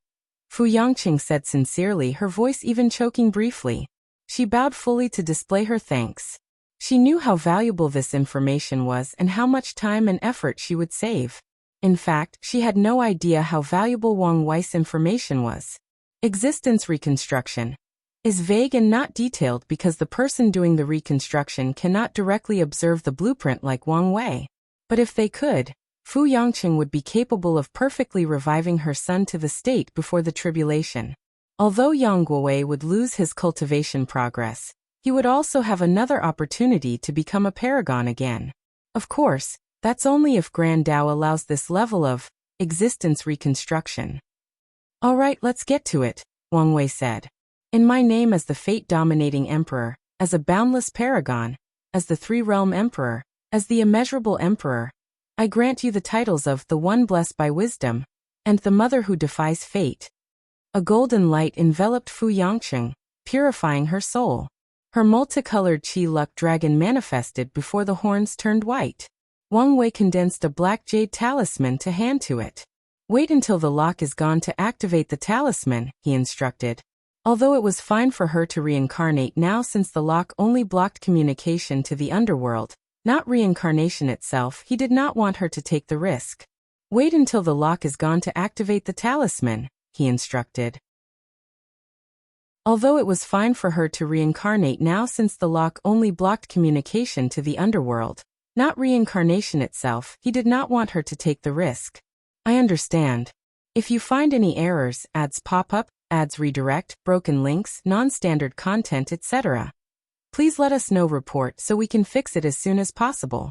Fu Yangqing said sincerely, her voice even choking briefly. She bowed fully to display her thanks. She knew how valuable this information was and how much time and effort she would save. In fact, she had no idea how valuable Wang Wei's information was. Existence reconstruction is vague and not detailed because the person doing the reconstruction cannot directly observe the blueprint like Wang Wei. But if they could, Fu Yangqing would be capable of perfectly reviving her son to the state before the tribulation. Although Yang Guowei would lose his cultivation progress, he would also have another opportunity to become a paragon again. Of course, that's only if Grand Dao allows this level of existence reconstruction. All right, let's get to it, Wang Wei said. In my name as the fate-dominating emperor, as a boundless paragon, as the three-realm emperor, as the immeasurable emperor, I grant you the titles of the one blessed by wisdom, and the mother who defies fate. A golden light enveloped Fu Yangqing, purifying her soul. Her multicolored Qi Luck dragon manifested before the horns turned white. Wang Wei condensed a black jade talisman to hand to it. Wait until the lock is gone to activate the talisman, he instructed. Although it was fine for her to reincarnate now since the lock only blocked communication to the underworld, not reincarnation itself, he did not want her to take the risk. Wait until the lock is gone to activate the talisman, he instructed. Although it was fine for her to reincarnate now since the lock only blocked communication to the underworld, not reincarnation itself, he did not want her to take the risk. I understand. If you find any errors, ads pop up, ads redirect, broken links, non-standard content, etc., please let us know. Report so we can fix it as soon as possible.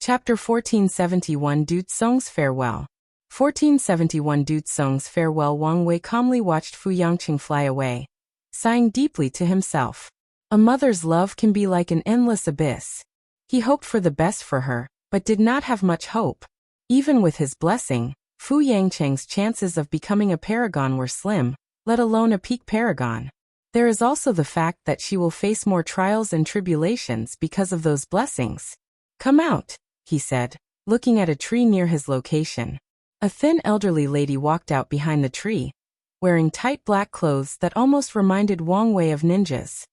Chapter 1471 Du Tsong's Farewell. 1471 Du Tsong's Farewell. Wang Wei calmly watched Fu Yangqing fly away, sighing deeply to himself. A mother's love can be like an endless abyss. He hoped for the best for her, but did not have much hope. Even with his blessing, Fu Yangqing's chances of becoming a paragon were slim, let alone a peak paragon. There is also the fact that she will face more trials and tribulations because of those blessings. Come out, he said, looking at a tree near his location. A thin elderly lady walked out behind the tree, wearing tight black clothes that almost reminded Wang Wei of ninjas.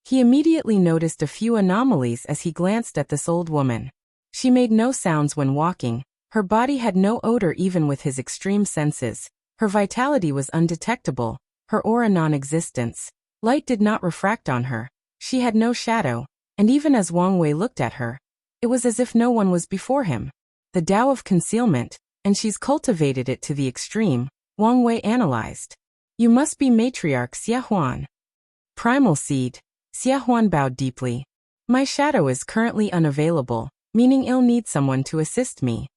He immediately noticed a few anomalies as he glanced at this old woman. She made no sounds when walking, her body had no odor even with his extreme senses, her vitality was undetectable, her aura non-existence. Light did not refract on her, she had no shadow, and even as Wang Wei looked at her, it was as if no one was before him. The Tao of concealment, and she's cultivated it to the extreme, Wang Wei analyzed. You must be matriarch Xia Huan. Primal seed. Xia Huan bowed deeply. My shadow is currently unavailable, meaning I'll need someone to assist me.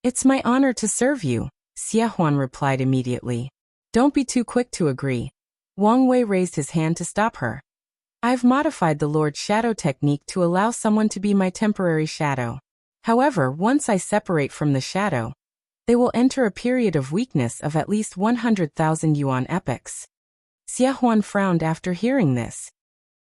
It's my honor to serve you, Xia Huan replied immediately. Don't be too quick to agree. Wang Wei raised his hand to stop her. I've modified the Lord's shadow technique to allow someone to be my temporary shadow. However, once I separate from the shadow, they will enter a period of weakness of at least 100,000 yuan epochs. Xia Huan frowned after hearing this.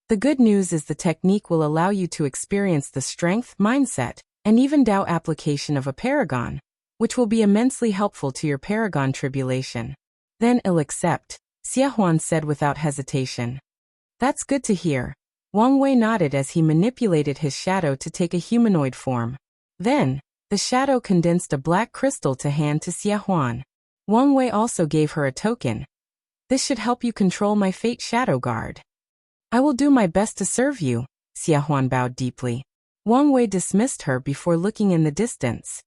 The good news is the technique will allow you to experience the strength, mindset, and even Tao application of a paragon, which will be immensely helpful to your paragon tribulation. Then I'll accept, Xia Huan said without hesitation. That's good to hear. Wang Wei nodded as he manipulated his shadow to take a humanoid form. Then, the shadow condensed a black crystal to hand to Xia Huan. Wang Wei also gave her a token. This should help you control my fate shadow guard. I will do my best to serve you, Xia Huan bowed deeply. Wang Wei dismissed her before looking in the distance.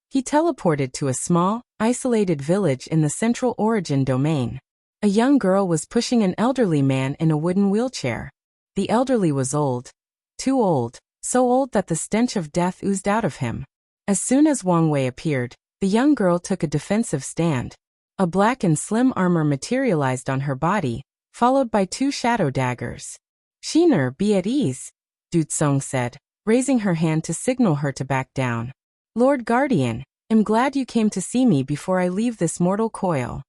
He teleported to a small, isolated village in the Central Origin domain. A young girl was pushing an elderly man in a wooden wheelchair. The elderly was old. Too old, so old that the stench of death oozed out of him. As soon as Wang Wei appeared, the young girl took a defensive stand. A black and slim armor materialized on her body, followed by 2 shadow daggers. Shiner, be at ease, Du Tsong said, raising her hand to signal her to back down. Lord Guardian, I'm glad you came to see me before I leave this mortal coil.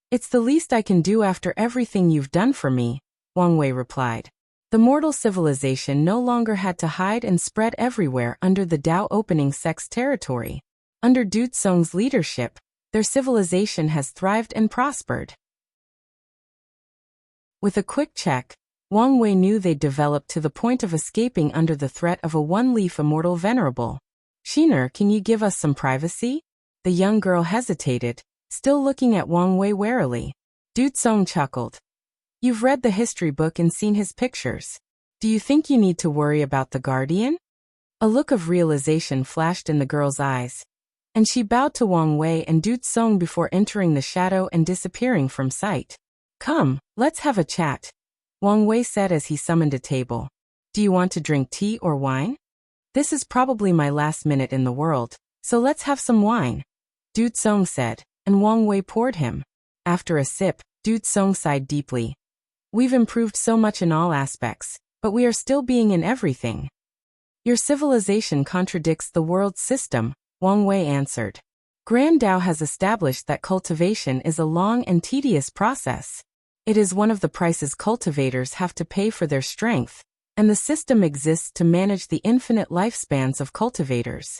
It's the least I can do after everything you've done for me, Wang Wei replied. The mortal civilization no longer had to hide and spread everywhere under the Tao opening sex territory. Under Du Tsong's leadership, their civilization has thrived and prospered. With a quick check, Wang Wei knew they'd developed to the point of escaping under the threat of a one-leaf immortal venerable. Shiner, can you give us some privacy? The young girl hesitated, still looking at Wang Wei warily. Du Tsong chuckled. You've read the history book and seen his pictures. Do you think you need to worry about the Guardian? A look of realization flashed in the girl's eyes, and she bowed to Wang Wei and Du Tsong before entering the shadow and disappearing from sight. Come, let's have a chat, Wang Wei said as he summoned a table. Do you want to drink tea or wine? This is probably my last minute in the world, so let's have some wine, Du Tsong said, and Wang Wei poured him. After a sip, Du Tsong sighed deeply. We've improved so much in all aspects, but we are still being in everything. Your civilization contradicts the world's system, Wang Wei answered. Grand Tao has established that cultivation is a long and tedious process. It is one of the prices cultivators have to pay for their strength, and the system exists to manage the infinite lifespans of cultivators.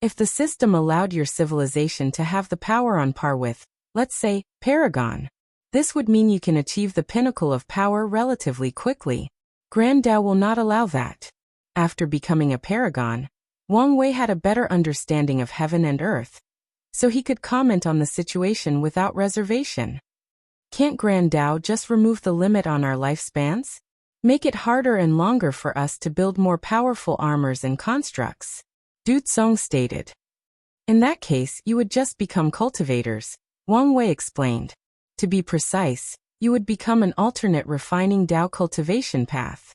If the system allowed your civilization to have the power on par with, let's say, Paragon, this would mean you can achieve the pinnacle of power relatively quickly. Grand Tao will not allow that. After becoming a Paragon, Wang Wei had a better understanding of heaven and earth, so he could comment on the situation without reservation. Can't Grand Tao just remove the limit on our lifespans? Make it harder and longer for us to build more powerful armors and constructs, Du Tsong stated. In that case, you would just become cultivators, Wang Wei explained. To be precise, you would become an alternate refining Tao cultivation path.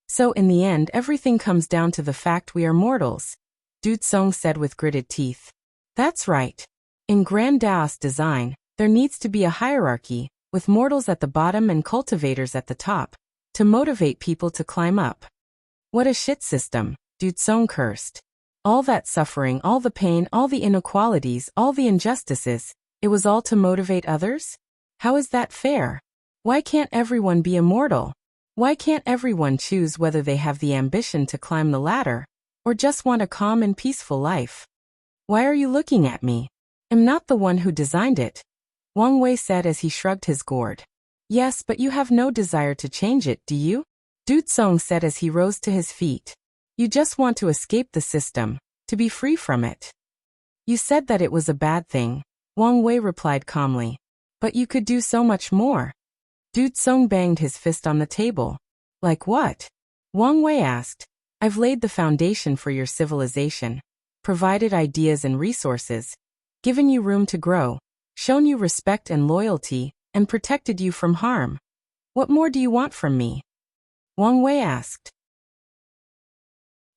So in the end, everything comes down to the fact we are mortals, Du Tsong said with gritted teeth. That's right. In Grand Taoist design, there needs to be a hierarchy, with mortals at the bottom and cultivators at the top, to motivate people to climb up. What a shit system, Du Tsong cursed. All that suffering, all the pain, all the inequalities, all the injustices, it was all to motivate others? How is that fair? Why can't everyone be immortal? Why can't everyone choose whether they have the ambition to climb the ladder, or just want a calm and peaceful life? Why are you looking at me? I'm not the one who designed it, Wang Wei said as he shrugged his gourd. Yes, but you have no desire to change it, do you? Du Tsong said as he rose to his feet. You just want to escape the system, to be free from it. You said that it was a bad thing, Wang Wei replied calmly. But you could do so much more. Du Tsong banged his fist on the table. Like what? Wang Wei asked. I've laid the foundation for your civilization. provided ideas and resources, given you room to grow, shown you respect and loyalty, and protected you from harm. What more do you want from me? Wang Wei asked.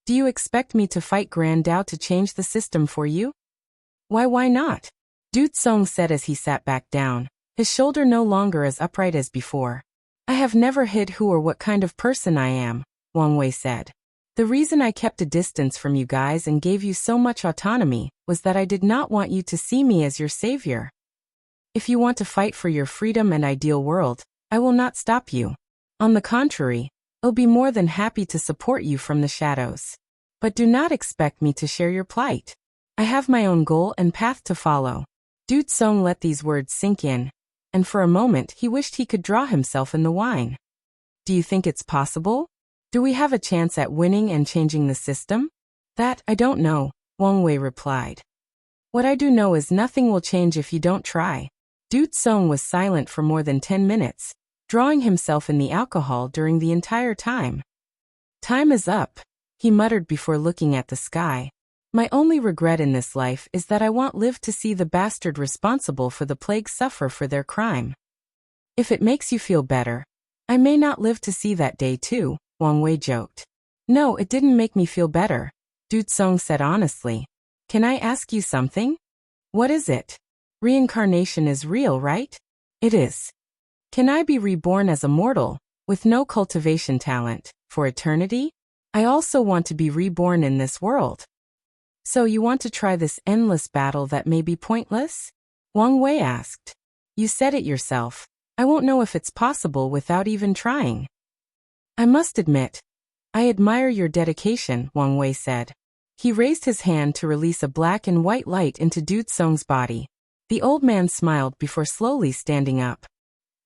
Do you expect me to fight Grand Dao to change the system for you? Why not? Du Song said as he sat back down, his shoulder no longer as upright as before. I have never hid who or what kind of person I am, Wang Wei said. The reason I kept a distance from you guys and gave you so much autonomy was that I did not want you to see me as your savior. If you want to fight for your freedom and ideal world, I will not stop you. On the contrary, I'll be more than happy to support you from the shadows. But do not expect me to share your plight. I have my own goal and path to follow. Du Song let these words sink in, and for a moment he wished he could draw himself in the wine. Do you think it's possible? Do we have a chance at winning and changing the system? That, I don't know, Wang Wei replied. What I do know is nothing will change if you don't try. Du Song was silent for more than 10 minutes, drawing himself in the alcohol during the entire time. Time is up, he muttered before looking at the sky. My only regret in this life is that I won't live to see the bastard responsible for the plague suffer for their crime. If it makes you feel better, I may not live to see that day too, Wang Wei joked. No, it didn't make me feel better, Du Song said honestly. Can I ask you something? What is it? Reincarnation is real, right? It is. Can I be reborn as a mortal, with no cultivation talent, for eternity? I also want to be reborn in this world. So you want to try this endless battle that may be pointless? Wang Wei asked. You said it yourself. I won't know if it's possible without even trying. I must admit, I admire your dedication, Wang Wei said. He raised his hand to release a black and white light into Du Song's body. The old man smiled before slowly standing up.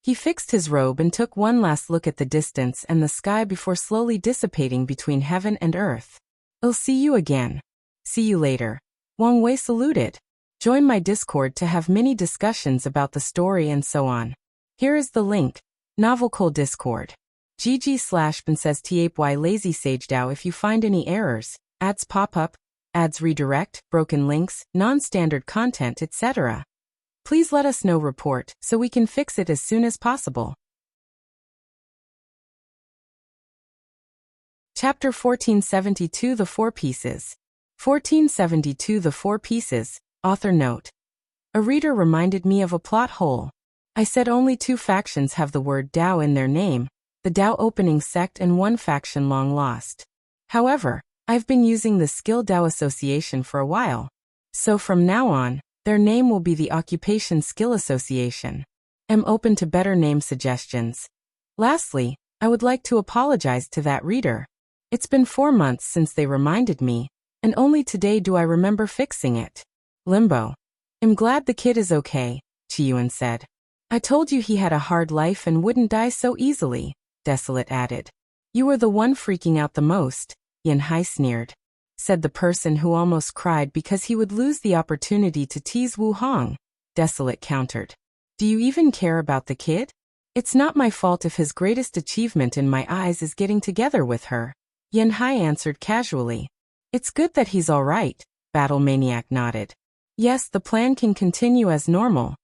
He fixed his robe and took one last look at the distance and the sky before slowly dissipating between heaven and earth. I'll see you again. See you later. Wang Wei saluted. Join my Discord to have many discussions about the story and so on. Here is the link. Novelcole Discord. GG/bin says TAPY Lazy Sage DAO. If you find any errors, ads pop up, ads redirect, broken links, non-standard content, etc. Please let us know report so we can fix it as soon as possible. Chapter 1472 The Four Pieces. 1472 The Four Pieces, author note. A reader reminded me of a plot hole. I said only 2 factions have the word Dao in their name, the Dao opening sect and one faction long lost. However, I've been using the Skill Dao Association for a while. So from now on, their name will be the Occupation Skill Association. I'm open to better name suggestions. Lastly, I would like to apologize to that reader. It's been 4 months since they reminded me, and only today do I remember fixing it. Limbo. I'm glad the kid is okay, Chiyuan said. I told you he had a hard life and wouldn't die so easily, Desolate added. You were the one freaking out the most, Yanhai sneered. Said the person who almost cried because he would lose the opportunity to tease Wu Hong, Desolate countered. Do you even care about the kid? It's not my fault if his greatest achievement in my eyes is getting together with her, Yanhai answered casually. It's good that he's all right, Battle Maniac nodded. Yes, the plan can continue as normal,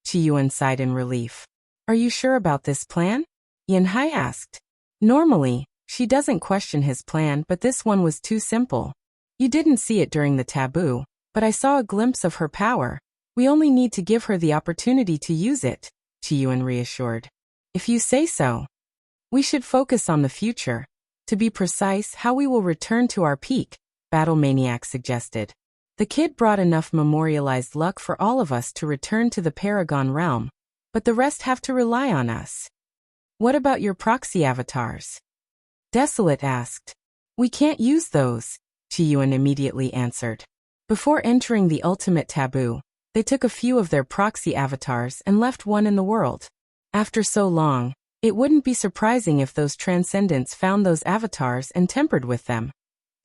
Chiyuan sighed in relief. Are you sure about this plan? Yanhai asked. Normally, she doesn't question his plan, but this one was too simple. You didn't see it during the taboo, but I saw a glimpse of her power. We only need to give her the opportunity to use it, Chiyuan reassured. If you say so. We should focus on the future. To be precise, how we will return to our peak, Battle Maniac suggested. The kid brought enough memorialized luck for all of us to return to the Paragon realm, but the rest have to rely on us. What about your proxy avatars? Desolate asked. We can't use those, Chiyuan immediately answered. Before entering the ultimate taboo, they took a few of their proxy avatars and left one in the world. After so long, it wouldn't be surprising if those transcendents found those avatars and tempered with them.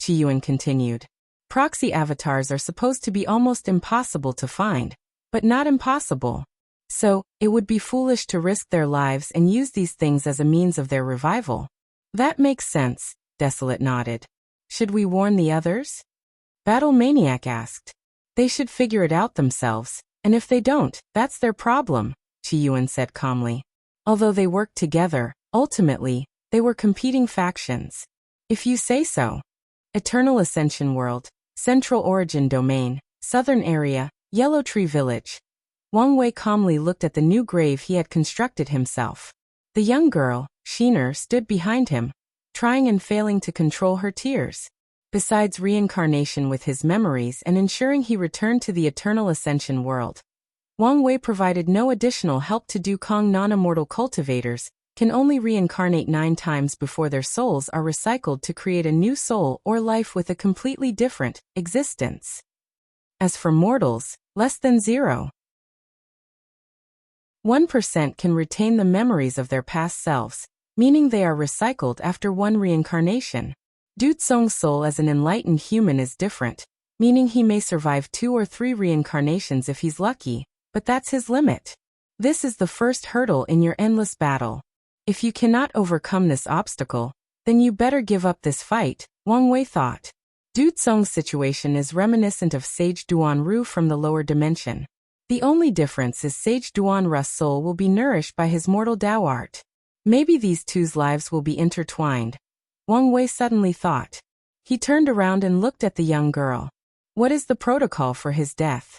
Chiyuan continued. Proxy avatars are supposed to be almost impossible to find, but not impossible. So, it would be foolish to risk their lives and use these things as a means of their revival. That makes sense, Desolate nodded. Should we warn the others? Battle Maniac asked. They should figure it out themselves, and if they don't, that's their problem, Qiyuan said calmly. Although they worked together, ultimately, they were competing factions. If you say so. Eternal Ascension World, Central Origin Domain, Southern Area, Yellow Tree Village. Wang Wei calmly looked at the new grave he had constructed himself. The young girl, Shiner, stood behind him, trying and failing to control her tears. Besides reincarnation with his memories and ensuring he returned to the Eternal Ascension World, Wang Wei provided no additional help to do. Cong non-immortal cultivators can only reincarnate 9 times before their souls are recycled to create a new soul or life with a completely different existence. As for mortals, less than 0.1% can retain the memories of their past selves, meaning they are recycled after 1 reincarnation. Du Tsong's soul as an enlightened human is different, meaning he may survive 2 or 3 reincarnations if he's lucky, but that's his limit. This is the first hurdle in your endless battle. If you cannot overcome this obstacle, then you better give up this fight, Wang Wei thought. Du Tsong's situation is reminiscent of Sage Duanru from the lower dimension. The only difference is Sage Duanru's soul will be nourished by his mortal Dao art. Maybe these two's lives will be intertwined, Wang Wei suddenly thought. He turned around and looked at the young girl. What is the protocol for his death?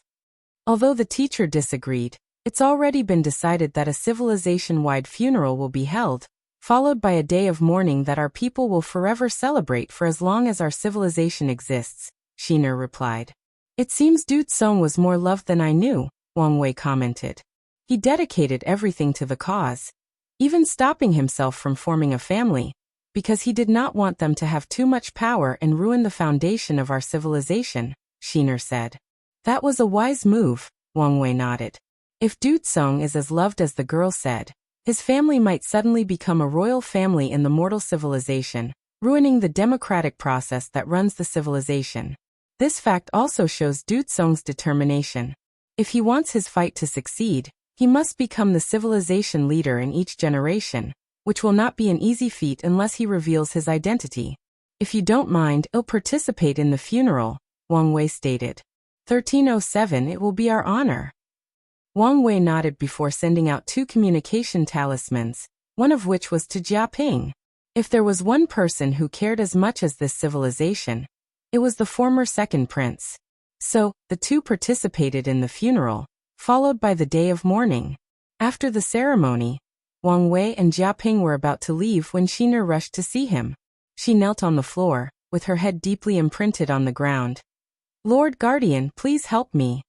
Although the teacher disagreed, it's already been decided that a civilization-wide funeral will be held, followed by a day of mourning that our people will forever celebrate for as long as our civilization exists, Shiner replied. It seems Du Tsong was more loved than I knew, Wang Wei commented. He dedicated everything to the cause, even stopping himself from forming a family, because he did not want them to have too much power and ruin the foundation of our civilization, Shiner said. That was a wise move, Wang Wei nodded. If Du Tsong is as loved as the girl said, his family might suddenly become a royal family in the mortal civilization, ruining the democratic process that runs the civilization. This fact also shows Du Tsong's determination. If he wants his fight to succeed, he must become the civilization leader in each generation, which will not be an easy feat unless he reveals his identity. If you don't mind, I'll participate in the funeral, Wang Wei stated. 1307 It will be our honor. Wang Wei nodded before sending out 2 communication talismans, one of which was to Jiaping. If there was one person who cared as much as this civilization, it was the former second prince. So, the 2 participated in the funeral, followed by the day of mourning. After the ceremony, Wang Wei and Jiaping were about to leave when Shiner rushed to see him. She knelt on the floor, with her head deeply imprinted on the ground. Lord Guardian, please help me.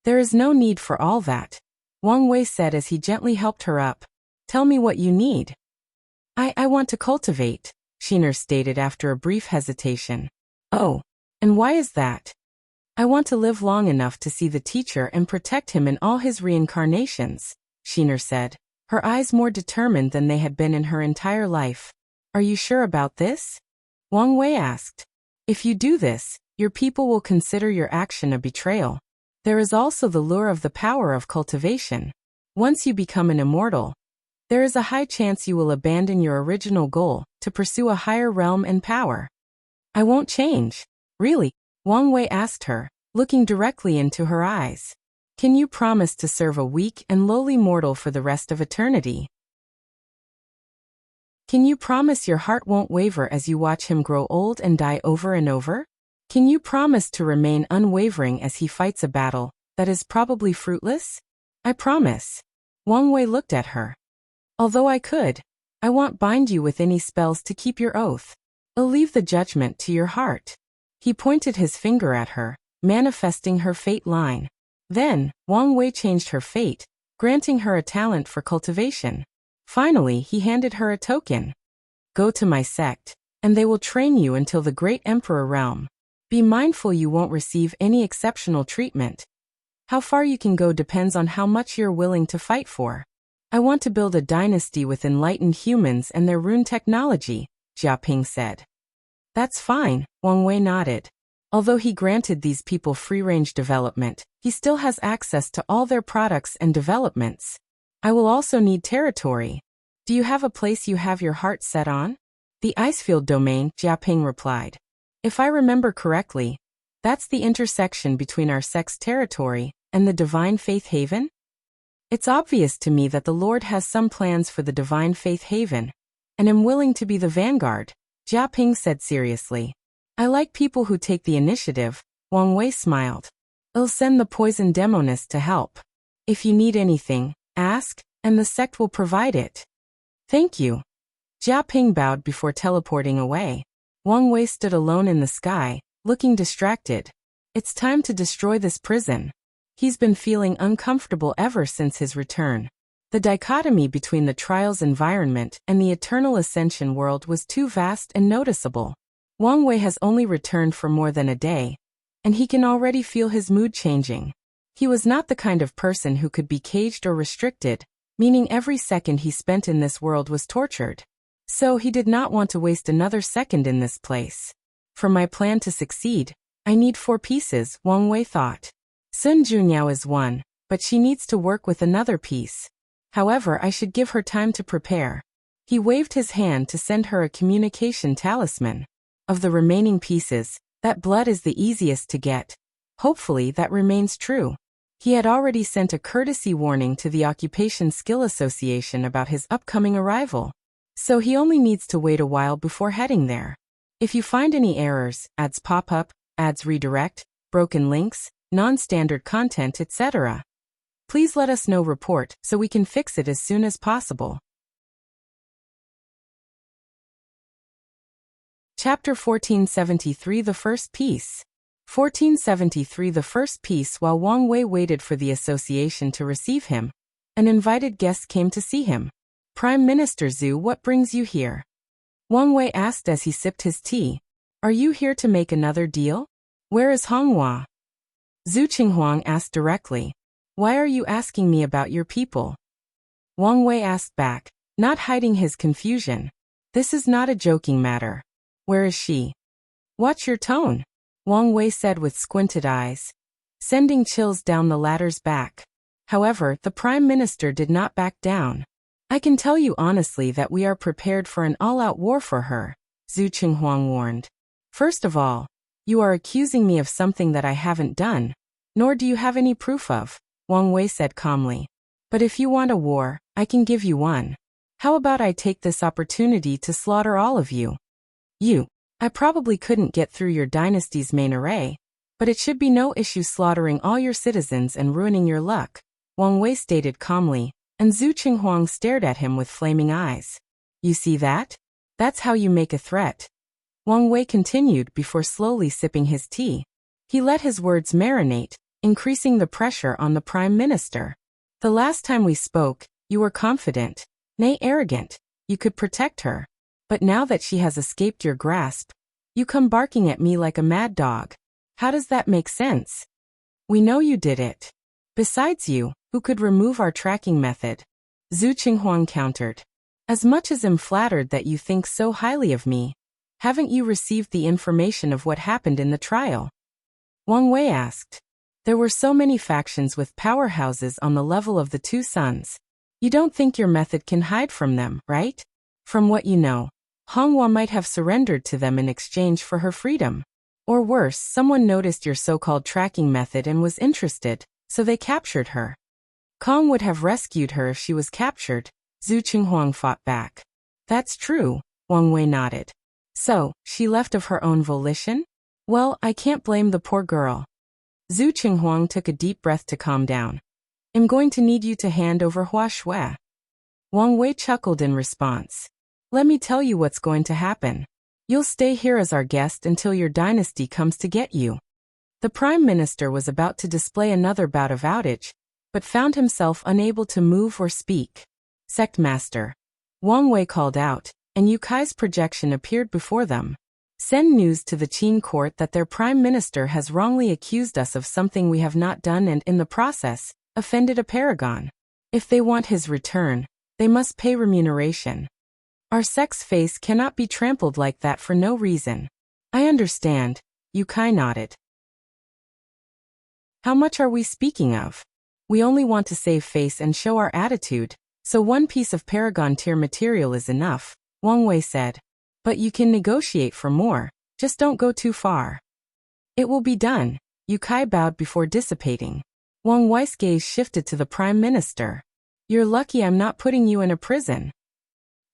There is no need for all that, Wang Wei said as he gently helped her up. Tell me what you need. I want to cultivate, Shiner stated after a brief hesitation. Oh, and why is that? I want to live long enough to see the teacher and protect him in all his reincarnations, Shiner said, her eyes more determined than they had been in her entire life. Are you sure about this? Wang Wei asked. If you do this, your people will consider your action a betrayal. There is also the lure of the power of cultivation. Once you become an immortal, there is a high chance you will abandon your original goal to pursue a higher realm and power. I won't change. Really? Wang Wei asked her, looking directly into her eyes. Can you promise to serve a weak and lowly mortal for the rest of eternity? Can you promise your heart won't waver as you watch him grow old and die over and over? Can you promise to remain unwavering as he fights a battle that is probably fruitless? I promise. Wang Wei looked at her. Although I could, I won't bind you with any spells to keep your oath. I'll leave the judgment to your heart. He pointed his finger at her, manifesting her fate line. Then, Wang Wei changed her fate, granting her a talent for cultivation. Finally, he handed her a token. Go to my sect, and they will train you until the great emperor realm. Be mindful you won't receive any exceptional treatment. How far you can go depends on how much you're willing to fight for. I want to build a dynasty with enlightened humans and their rune technology, Jiaping said. That's fine, Wang Wei nodded. Although he granted these people free-range development, he still has access to all their products and developments. I will also need territory. Do you have a place you have your heart set on? The Icefield domain, Jiaping replied. If I remember correctly, That's the intersection between our sex territory and the divine faith haven? It's obvious to me that the Lord has some plans for the divine faith haven, and am willing to be the vanguard, Jia Ping said seriously. I like people who take the initiative, Wang Wei smiled. I'll send the poison demonist to help. If you need anything, ask, and the sect will provide it. Thank you. Jia Ping bowed before teleporting away. Wang Wei stood alone in the sky, looking distracted. It's time to destroy this prison. He's been feeling uncomfortable ever since his return. The dichotomy between the trial's environment and the eternal ascension world was too vast and noticeable. Wang Wei has only returned for more than a day, and he can already feel his mood changing. He was not the kind of person who could be caged or restricted, meaning every second he spent in this world was tortured. So he did not want to waste another second in this place. For my plan to succeed, I need 4 pieces, Wang Wei thought. Sun Junyao is one, but she needs to work with another piece. However, I should give her time to prepare. He waved his hand to send her a communication talisman. Of the remaining pieces, that blood is the easiest to get. Hopefully that remains true. He had already sent a courtesy warning to the Occupation Skill Association about his upcoming arrival. So he only needs to wait a while before heading there. If you find any errors, ads pop up, ads redirect, broken links, non-standard content, etc., please let us know report so we can fix it as soon as possible. Chapter 1473 The First Piece. 1473 The First Piece. While Wang Wei waited for the association to receive him, an invited guest came to see him. Prime Minister Zhu, what brings you here? Wang Wei asked as he sipped his tea. Are you here to make another deal? Where is Honghua? Zhu Qinghuang asked directly. Why are you asking me about your people? Wang Wei asked back, not hiding his confusion. This is not a joking matter. Where is she? Watch your tone, Wang Wei said with squinted eyes, sending chills down the latter's back. However, the Prime Minister did not back down. I can tell you honestly that we are prepared for an all-out war for her, Zhu Qinghuang warned. First of all, you are accusing me of something that I haven't done, nor do you have any proof of, Wang Wei said calmly. But if you want a war, I can give you one. How about I take this opportunity to slaughter all of you? I probably couldn't get through your dynasty's main array, but it should be no issue slaughtering all your citizens and ruining your luck, Wang Wei stated calmly, and Zhu Qinghuang stared at him with flaming eyes. You see that? That's how you make a threat. Wang Wei continued before slowly sipping his tea. He let his words marinate, increasing the pressure on the Prime Minister. The last time we spoke, you were confident, nay arrogant, you could protect her. But now that she has escaped your grasp, you come barking at me like a mad dog. How does that make sense? We know you did it. Besides you, who could remove our tracking method? Zhu Qinghuang countered. As much as I'm flattered that you think so highly of me, haven't you received the information of what happened in the trial? Wang Wei asked. There were so many factions with powerhouses on the level of the two suns. You don't think your method can hide from them, right? From what you know, Honghua might have surrendered to them in exchange for her freedom. Or worse, someone noticed your so-called tracking method and was interested, so they captured her. Cong would have rescued her if she was captured, Zhu Qinghuang fought back. That's true, Wang Wei nodded. So, she left of her own volition? Well, I can't blame the poor girl. Zhu Qinghuang took a deep breath to calm down. I'm going to need you to hand over Hua Shui. Wang Wei chuckled in response. Let me tell you what's going to happen. You'll stay here as our guest until your dynasty comes to get you. The Prime Minister was about to display another bout of outage, but found himself unable to move or speak. Sect Master. Wang Wei called out, and Yu Kai's projection appeared before them. Send news to the Qin court that their Prime Minister has wrongly accused us of something we have not done and, in the process, offended a paragon. If they want his return, they must pay remuneration. Our sect's face cannot be trampled like that for no reason. I understand, Yu Kai nodded. How much are we speaking of? We only want to save face and show our attitude, so one piece of Paragon tier material is enough, Wang Wei said. But you can negotiate for more, just don't go too far. It will be done. Yu Kai bowed before dissipating. Wang Wei's gaze shifted to the Prime Minister. You're lucky I'm not putting you in a prison.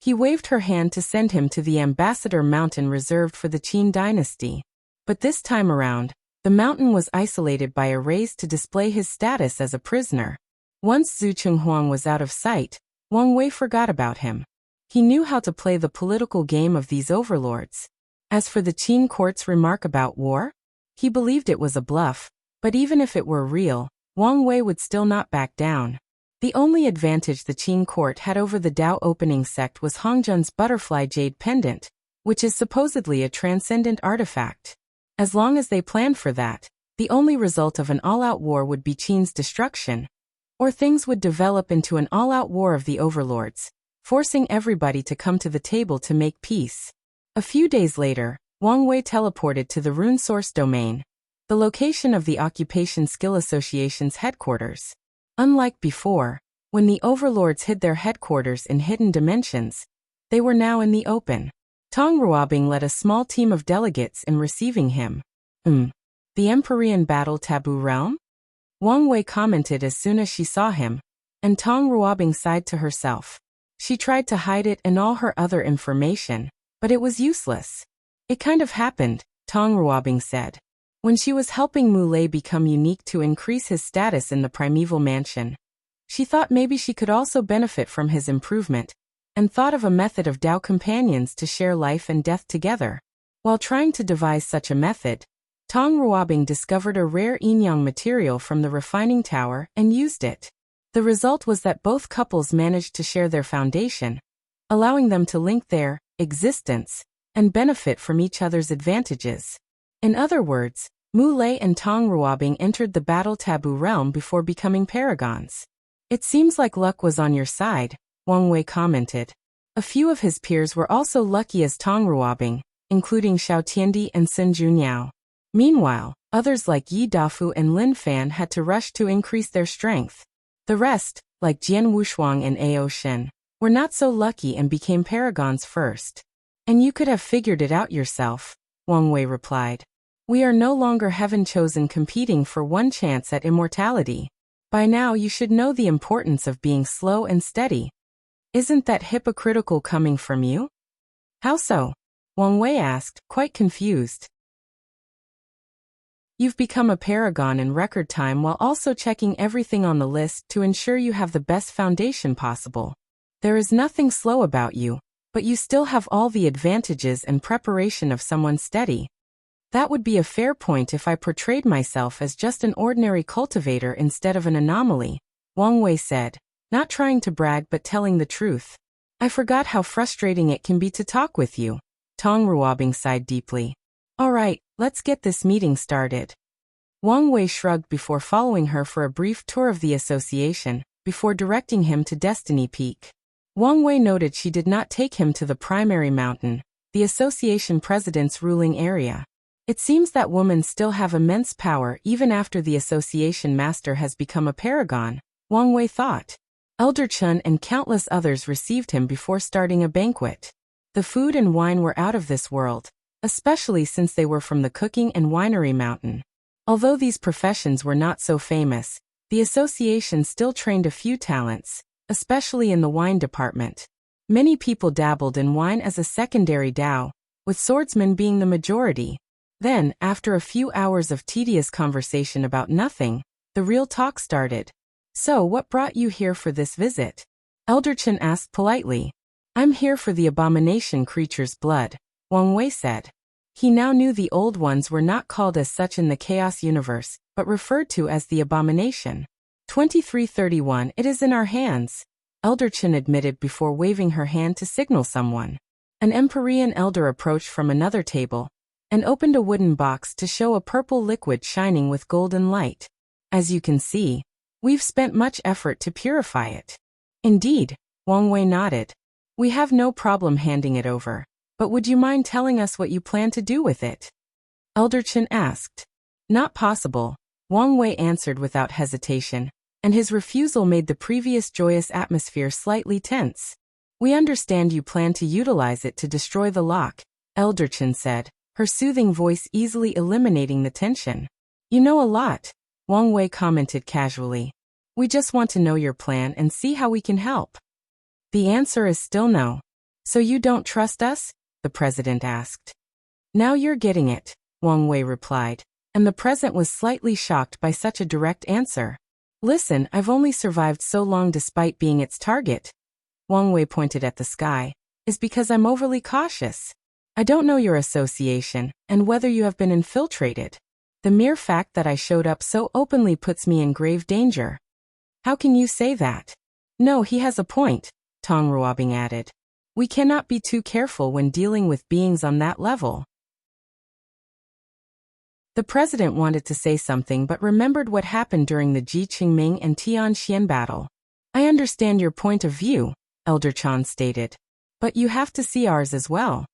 He waved her hand to send him to the Ambassador Mountain reserved for the Qin dynasty. But this time around, the mountain was isolated by a raise to display his status as a prisoner. Once Zhu Chenghuang was out of sight, Wang Wei forgot about him. He knew how to play the political game of these overlords. As for the Qin court's remark about war, he believed it was a bluff, but even if it were real, Wang Wei would still not back down. The only advantage the Qin court had over the Dao opening sect was Hongjun's butterfly jade pendant, which is supposedly a transcendent artifact. As long as they planned for that, the only result of an all-out war would be Qin's destruction. Or things would develop into an all-out war of the overlords, forcing everybody to come to the table to make peace. A few days later, Wang Wei teleported to the Rune source domain, the location of the Occupation Skill Association's headquarters. Unlike before, when the overlords hid their headquarters in hidden dimensions, they were now in the open. Tong Ruobing led a small team of delegates in receiving him. The Empyrean Battle Taboo Realm? Wang Wei commented as soon as she saw him, and Tong Ruobing sighed to herself. She tried to hide it and all her other information, but it was useless. It kind of happened, Tong Ruobing said. When she was helping Mu Lei become unique to increase his status in the primeval mansion, she thought maybe she could also benefit from his improvement, and thought of a method of Dao companions to share life and death together. While trying to devise such a method, Tong Ruobing discovered a rare yin-yang material from the refining tower and used it. The result was that both couples managed to share their foundation, allowing them to link their existence and benefit from each other's advantages. In other words, Mu Lei and Tong Ruobing entered the battle taboo realm before becoming paragons. It seems like luck was on your side, Wang Wei commented. A few of his peers were also lucky as Tong Ruobing, including Xiao Tiandi and Sun Junyao. Meanwhile, others like Yi Dafu and Lin Fan had to rush to increase their strength. The rest, like Jian Wushuang and Ao Shen, were not so lucky and became paragons first. And you could have figured it out yourself, Wang Wei replied. We are no longer heaven-chosen competing for one chance at immortality. By now you should know the importance of being slow and steady. Isn't that hypocritical coming from you? How so? Wang Wei asked, quite confused. You've become a paragon in record time while also checking everything on the list to ensure you have the best foundation possible. There is nothing slow about you, but you still have all the advantages and preparation of someone steady. That would be a fair point if I portrayed myself as just an ordinary cultivator instead of an anomaly, Wang Wei said, not trying to brag but telling the truth. I forgot how frustrating it can be to talk with you. Tong Ruobing sighed deeply. All right, let's get this meeting started. Wang Wei shrugged before following her for a brief tour of the association, before directing him to Destiny Peak. Wang Wei noted she did not take him to the primary mountain, the association president's ruling area. It seems that women still have immense power even after the association master has become a paragon, Wang Wei thought. Elder Chun and countless others received him before starting a banquet. The food and wine were out of this world, especially since they were from the cooking and winery mountain. Although these professions were not so famous, the association still trained a few talents, especially in the wine department. Many people dabbled in wine as a secondary Dao, with swordsmen being the majority. Then, after a few hours of tedious conversation about nothing, the real talk started. So what brought you here for this visit? Elder Chen asked politely. I'm here for the abomination creature's blood, Wang Wei said. He now knew the old ones were not called as such in the Chaos universe, but referred to as the abomination. 2331. It is in our hands, Elder Chen admitted before waving her hand to signal someone. An Empyrean elder approached from another table, and opened a wooden box to show a purple liquid shining with golden light. As you can see, we've spent much effort to purify it. Indeed, Wang Wei nodded. We have no problem handing it over, but would you mind telling us what you plan to do with it? Elder Chen asked. Not possible, Wang Wei answered without hesitation, and his refusal made the previous joyous atmosphere slightly tense. We understand you plan to utilize it to destroy the lock, Elder Chen said, her soothing voice easily eliminating the tension. You know a lot, Wang Wei commented casually. We just want to know your plan and see how we can help. The answer is still no. So you don't trust us? The president asked. Now you're getting it, Wang Wei replied, and the president was slightly shocked by such a direct answer. Listen, I've only survived so long despite being its target. Wang Wei pointed at the sky. Is because I'm overly cautious. I don't know your association, and whether you have been infiltrated. The mere fact that I showed up so openly puts me in grave danger. How can you say that? No, he has a point, Tong Ruobing added. We cannot be too careful when dealing with beings on that level. The president wanted to say something but remembered what happened during the Ji Qingming and Tian Xian battle. I understand your point of view, Elder Chan stated. But you have to see ours as well.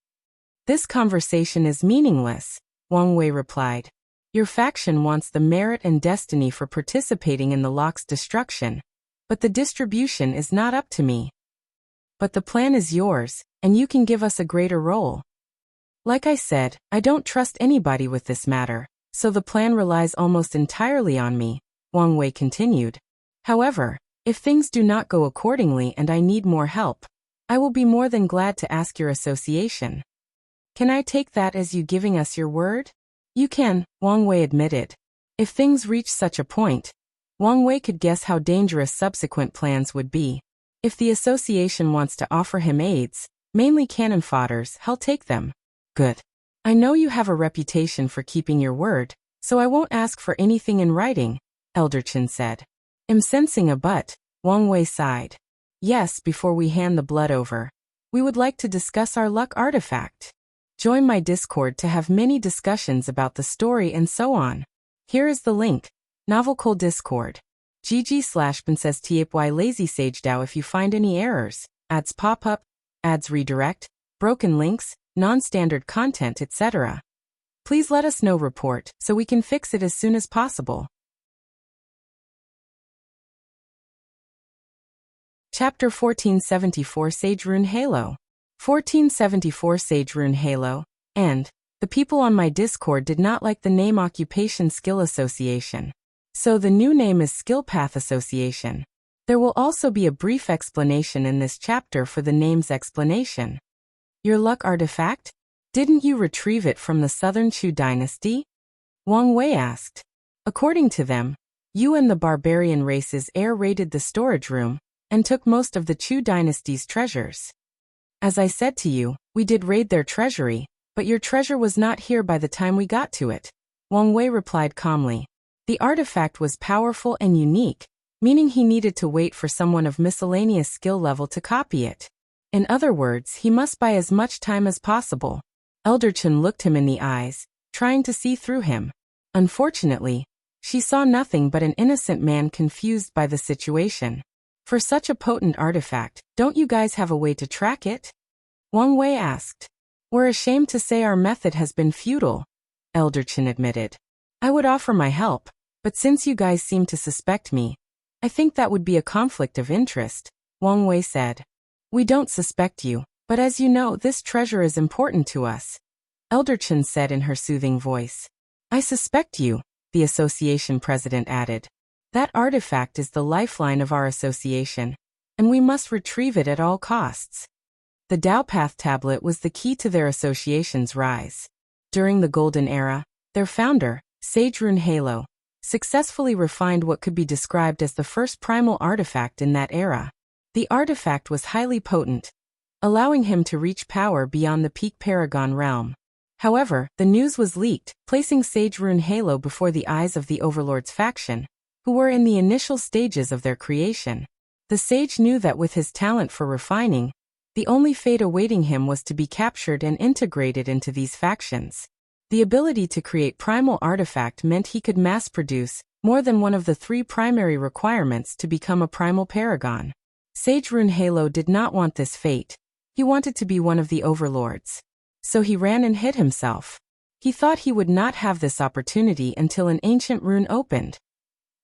This conversation is meaningless, Wang Wei replied. Your faction wants the merit and destiny for participating in the lock's destruction, but the distribution is not up to me. But the plan is yours, and you can give us a greater role. Like I said, I don't trust anybody with this matter, so the plan relies almost entirely on me, Wang Wei continued. However, if things do not go accordingly and I need more help, I will be more than glad to ask your association. Can I take that as you giving us your word? You can, Wang Wei admitted. If things reach such a point, Wang Wei could guess how dangerous subsequent plans would be. If the association wants to offer him aids, mainly cannon fodders, he'll take them. Good. I know you have a reputation for keeping your word, so I won't ask for anything in writing, Elder Chen said. I'm sensing a but, Wang Wei sighed. Yes, before we hand the blood over, we would like to discuss our luck artifact. Join my Discord to have many discussions about the story and so on. Here is the link. Novelcole Discord. GG/PrincessTypy Lazy Sage DAO if you find any errors, ads pop up, ads redirect, broken links, non-standard content, etc. Please let us know report so we can fix it as soon as possible. Chapter 1474 Sage Rune Halo. 1474 Sage Rune Halo, and the people on my Discord did not like the name Occupation Skill Association. So the new name is Skill Path Association. There will also be a brief explanation in this chapter for the name's explanation. Your luck artifact? Didn't you retrieve it from the Southern Chu dynasty? Wang Wei asked. According to them, you and the barbarian races air-raided the storage room and took most of the Chu dynasty's treasures. As I said to you, we did raid their treasury, but your treasure was not here by the time we got to it, Wang Wei replied calmly. The artifact was powerful and unique, meaning he needed to wait for someone of miscellaneous skill level to copy it. In other words, he must buy as much time as possible. Elder Chen looked him in the eyes, trying to see through him. Unfortunately, she saw nothing but an innocent man confused by the situation. For such a potent artifact, don't you guys have a way to track it? Wang Wei asked. We're ashamed to say our method has been futile, Elder Chen admitted. I would offer my help, but since you guys seem to suspect me, I think that would be a conflict of interest, Wang Wei said. We don't suspect you, but as you know, this treasure is important to us, Elder Chen said in her soothing voice. I suspect you, the association president added. That artifact is the lifeline of our association, and we must retrieve it at all costs. The Dao Path tablet was the key to their association's rise. During the Golden Era, their founder, Sage Rune Halo, successfully refined what could be described as the first primal artifact in that era. The artifact was highly potent, allowing him to reach power beyond the peak Paragon realm. However, the news was leaked, placing Sage Rune Halo before the eyes of the Overlord's faction, who were in the initial stages of their creation. The sage knew that with his talent for refining, the only fate awaiting him was to be captured and integrated into these factions. The ability to create primal artifact meant he could mass-produce more than one of the three primary requirements to become a primal paragon. Sage Rune Halo did not want this fate. He wanted to be one of the overlords. So he ran and hid himself. He thought he would not have this opportunity until an ancient rune opened.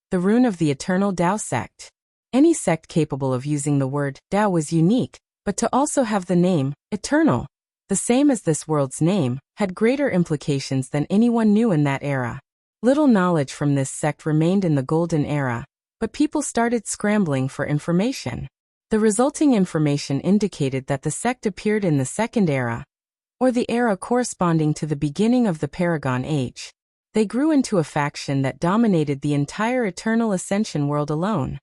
The rune of the Eternal Dao sect. Any sect capable of using the word Dao was unique, but to also have the name Eternal the same as this world's name, had greater implications than anyone knew in that era. Little knowledge from this sect remained in the Golden Era, but people started scrambling for information. The resulting information indicated that the sect appeared in the Second Era, or the era corresponding to the beginning of the Paragon Age. They grew into a faction that dominated the entire Eternal Ascension world alone.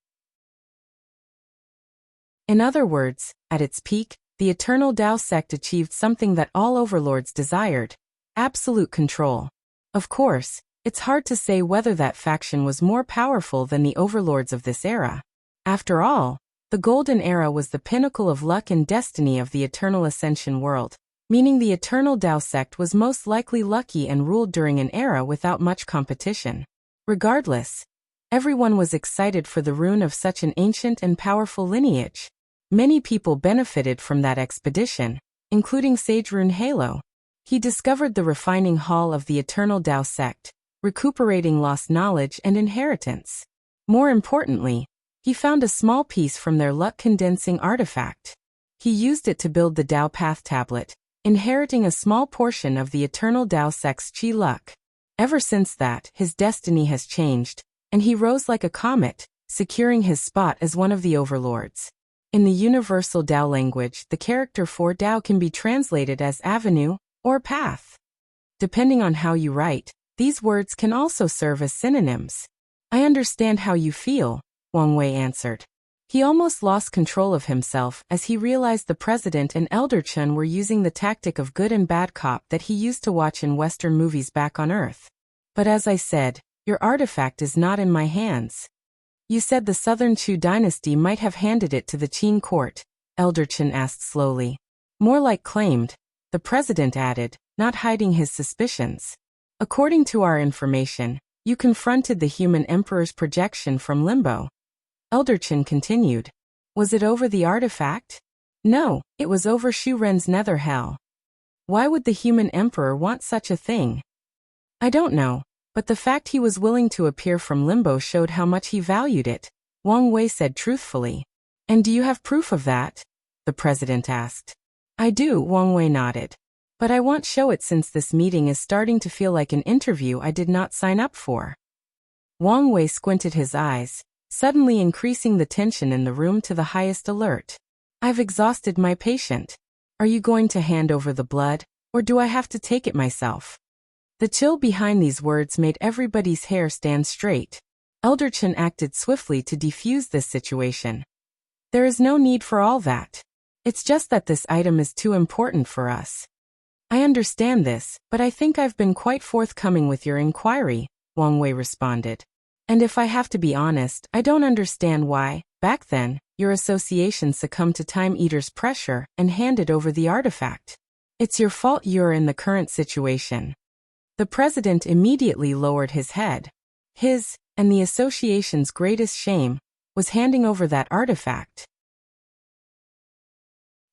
In other words, at its peak, the Eternal Tao sect achieved something that all overlords desired: absolute control. Of course, it's hard to say whether that faction was more powerful than the overlords of this era. After all, the Golden Era was the pinnacle of luck and destiny of the Eternal Ascension world, meaning the Eternal Tao sect was most likely lucky and ruled during an era without much competition. Regardless, everyone was excited for the rune of such an ancient and powerful lineage. Many people benefited from that expedition, including Sage Rune Halo. He discovered the refining hall of the Eternal Tao sect, recuperating lost knowledge and inheritance. More importantly, he found a small piece from their luck-condensing artifact. He used it to build the Tao Path Tablet, inheriting a small portion of the Eternal Tao sect's chi luck. Ever since that, his destiny has changed, and he rose like a comet, securing his spot as one of the overlords. In the universal Tao language, the character for Tao can be translated as avenue or path. Depending on how you write, these words can also serve as synonyms. I understand how you feel, Wang Wei answered. He almost lost control of himself as he realized the president and Elder Chun were using the tactic of good and bad cop that he used to watch in Western movies back on Earth. But as I said, your artifact is not in my hands. You said the Southern Chu dynasty might have handed it to the Qin court, Elder Chun asked slowly. More like claimed, the president added, not hiding his suspicions. According to our information, you confronted the human emperor's projection from limbo. Elder Chun continued. Was it over the artifact? No, it was over Shu Ren's nether hell. Why would the human emperor want such a thing? I don't know, but the fact he was willing to appear from limbo showed how much he valued it, Wang Wei said truthfully. And do you have proof of that? The president asked. I do, Wang Wei nodded. But I won't show it since this meeting is starting to feel like an interview I did not sign up for. Wang Wei squinted his eyes, suddenly increasing the tension in the room to the highest alert. I've exhausted my patient. Are you going to hand over the blood, or do I have to take it myself? The chill behind these words made everybody's hair stand straight. Elder Chun acted swiftly to defuse this situation. There is no need for all that. It's just that this item is too important for us. I understand this, but I think I've been quite forthcoming with your inquiry, Wang Wei responded. And if I have to be honest, I don't understand why, back then, your association succumbed to Time Eater's pressure and handed over the artifact. It's your fault you're in the current situation. The president immediately lowered his head. His, and the association's greatest shame, was handing over that artifact.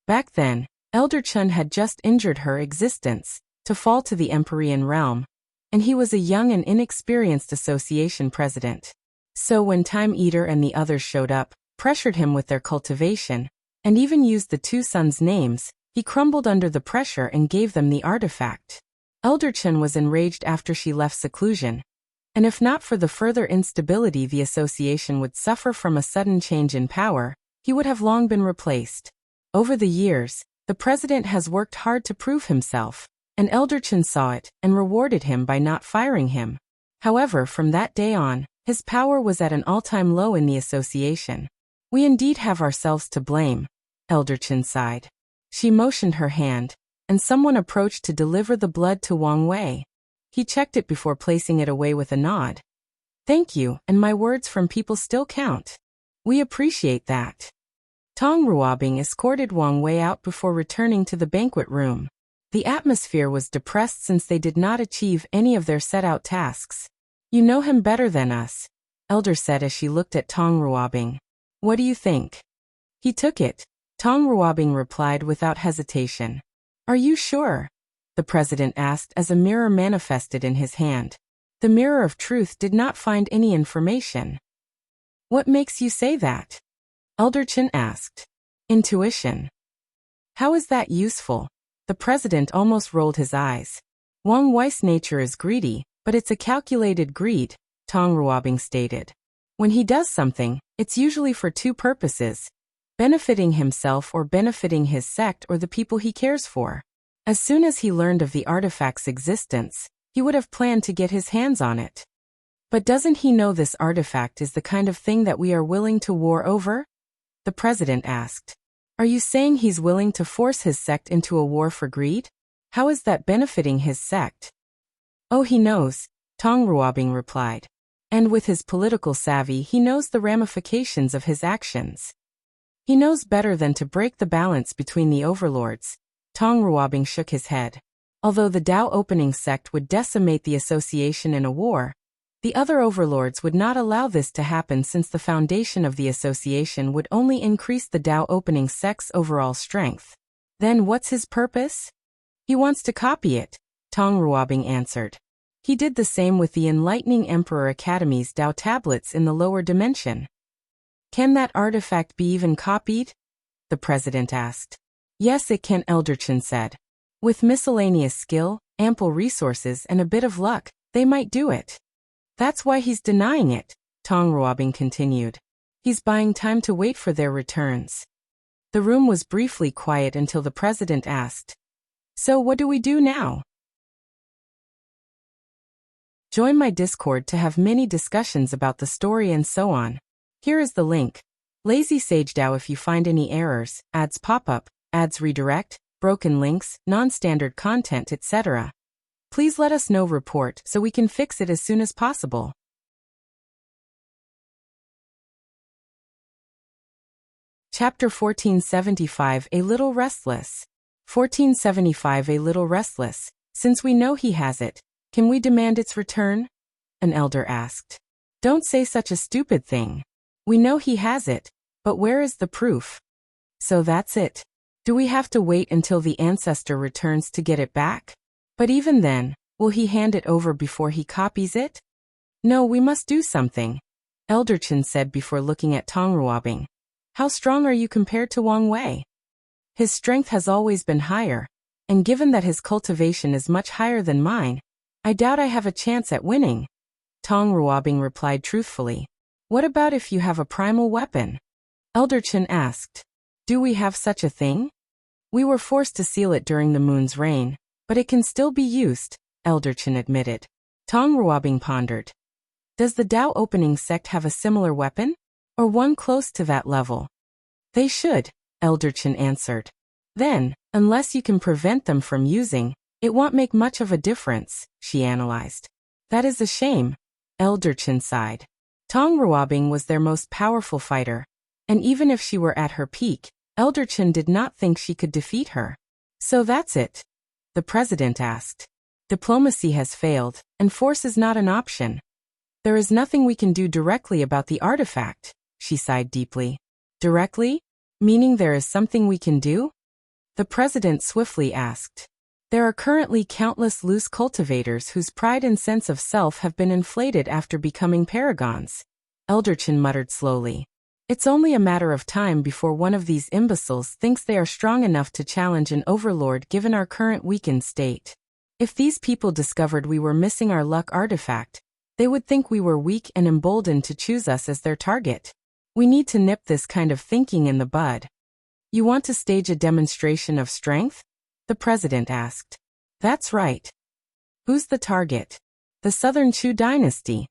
Back then, Elder Chun had just injured her existence, to fall to the Empyrean realm, and he was a young and inexperienced association president. So when Time Eater and the others showed up, pressured him with their cultivation, and even used the two sons' names, he crumbled under the pressure and gave them the artifact. Elder Chun was enraged after she left seclusion, and if not for the further instability the association would suffer from a sudden change in power, he would have long been replaced. Over the years, the president has worked hard to prove himself, and Elder Chun saw it and rewarded him by not firing him. However, from that day on, his power was at an all-time low in the association. We indeed have ourselves to blame, Elder Chun sighed. She motioned her hand, and someone approached to deliver the blood to Wang Wei. He checked it before placing it away with a nod. Thank you, and my words from people still count. We appreciate that. Tong Ruobing escorted Wang Wei out before returning to the banquet room. The atmosphere was depressed since they did not achieve any of their set-out tasks. You know him better than us, Elder said as she looked at Tong Ruobing. What do you think? He took it, Tong Ruobing replied without hesitation. Are you sure? The president asked as a mirror manifested in his hand. The mirror of truth did not find any information. What makes you say that? Elder Chun asked. Intuition. How is that useful? The president almost rolled his eyes. Wang Wei's nature is greedy, but it's a calculated greed, Tong Ruobing stated. When he does something, it's usually for two purposes: benefiting himself or benefiting his sect or the people he cares for. As soon as he learned of the artifact's existence, he would have planned to get his hands on it. But doesn't he know this artifact is the kind of thing that we are willing to war over? The president asked. Are you saying he's willing to force his sect into a war for greed? How is that benefiting his sect? Oh, he knows, Tong Ruobing replied. And with his political savvy, he knows the ramifications of his actions. He knows better than to break the balance between the overlords. Tong Ruobing shook his head. Although the Dao opening sect would decimate the association in a war, the other overlords would not allow this to happen, since the foundation of the association would only increase the Dao opening sect's overall strength. Then what's his purpose? He wants to copy it, Tong Ruobing answered. He did the same with the Enlightening Emperor Academy's Dao tablets in the lower dimension. Can that artifact be even copied? The president asked. Yes, it can, Elder Chen said. With miscellaneous skill, ample resources, and a bit of luck, they might do it. That's why he's denying it, Tong Ruobing continued. He's buying time to wait for their returns. The room was briefly quiet until the president asked, So what do we do now? Join my Discord to have many discussions about the story and so on. Here is the link. Lazy Sage DAO. If you find any errors, ads pop up, ads redirect, broken links, non-standard content, etc., please let us know. Report so we can fix it as soon as possible. Chapter 1475. A Little Restless. 1475. A Little Restless. Since we know he has it, can we demand its return? An elder asked. Don't say such a stupid thing. We know he has it, but where is the proof? So that's it. Do we have to wait until the ancestor returns to get it back? But even then, will he hand it over before he copies it? No, we must do something, Elder Chen said before looking at Tong Ruobing. How strong are you compared to Wang Wei? His strength has always been higher, and given that his cultivation is much higher than mine, I doubt I have a chance at winning. Tong Ruobing replied truthfully. What about if you have a primal weapon? Elder Chen asked. Do we have such a thing? We were forced to seal it during the moon's reign, but it can still be used, Elder Chen admitted. Tong Ruobing pondered. Does the Dao opening sect have a similar weapon? Or one close to that level? They should, Elder Chen answered. Then, unless you can prevent them from using, it won't make much of a difference, she analyzed. That is a shame, Elder Chen sighed. Tong Ruobing was their most powerful fighter, and even if she were at her peak, Elder Chen did not think she could defeat her. So that's it? The president asked. Diplomacy has failed, and force is not an option. There is nothing we can do directly about the artifact, she sighed deeply. Directly? Meaning there is something we can do? The president swiftly asked. There are currently countless loose cultivators whose pride and sense of self have been inflated after becoming paragons, Elder Chen muttered slowly. It's only a matter of time before one of these imbeciles thinks they are strong enough to challenge an overlord given our current weakened state. If these people discovered we were missing our luck artifact, they would think we were weak and emboldened to choose us as their target. We need to nip this kind of thinking in the bud. You want to stage a demonstration of strength? The president asked. That's right. Who's the target? The Southern Chu dynasty.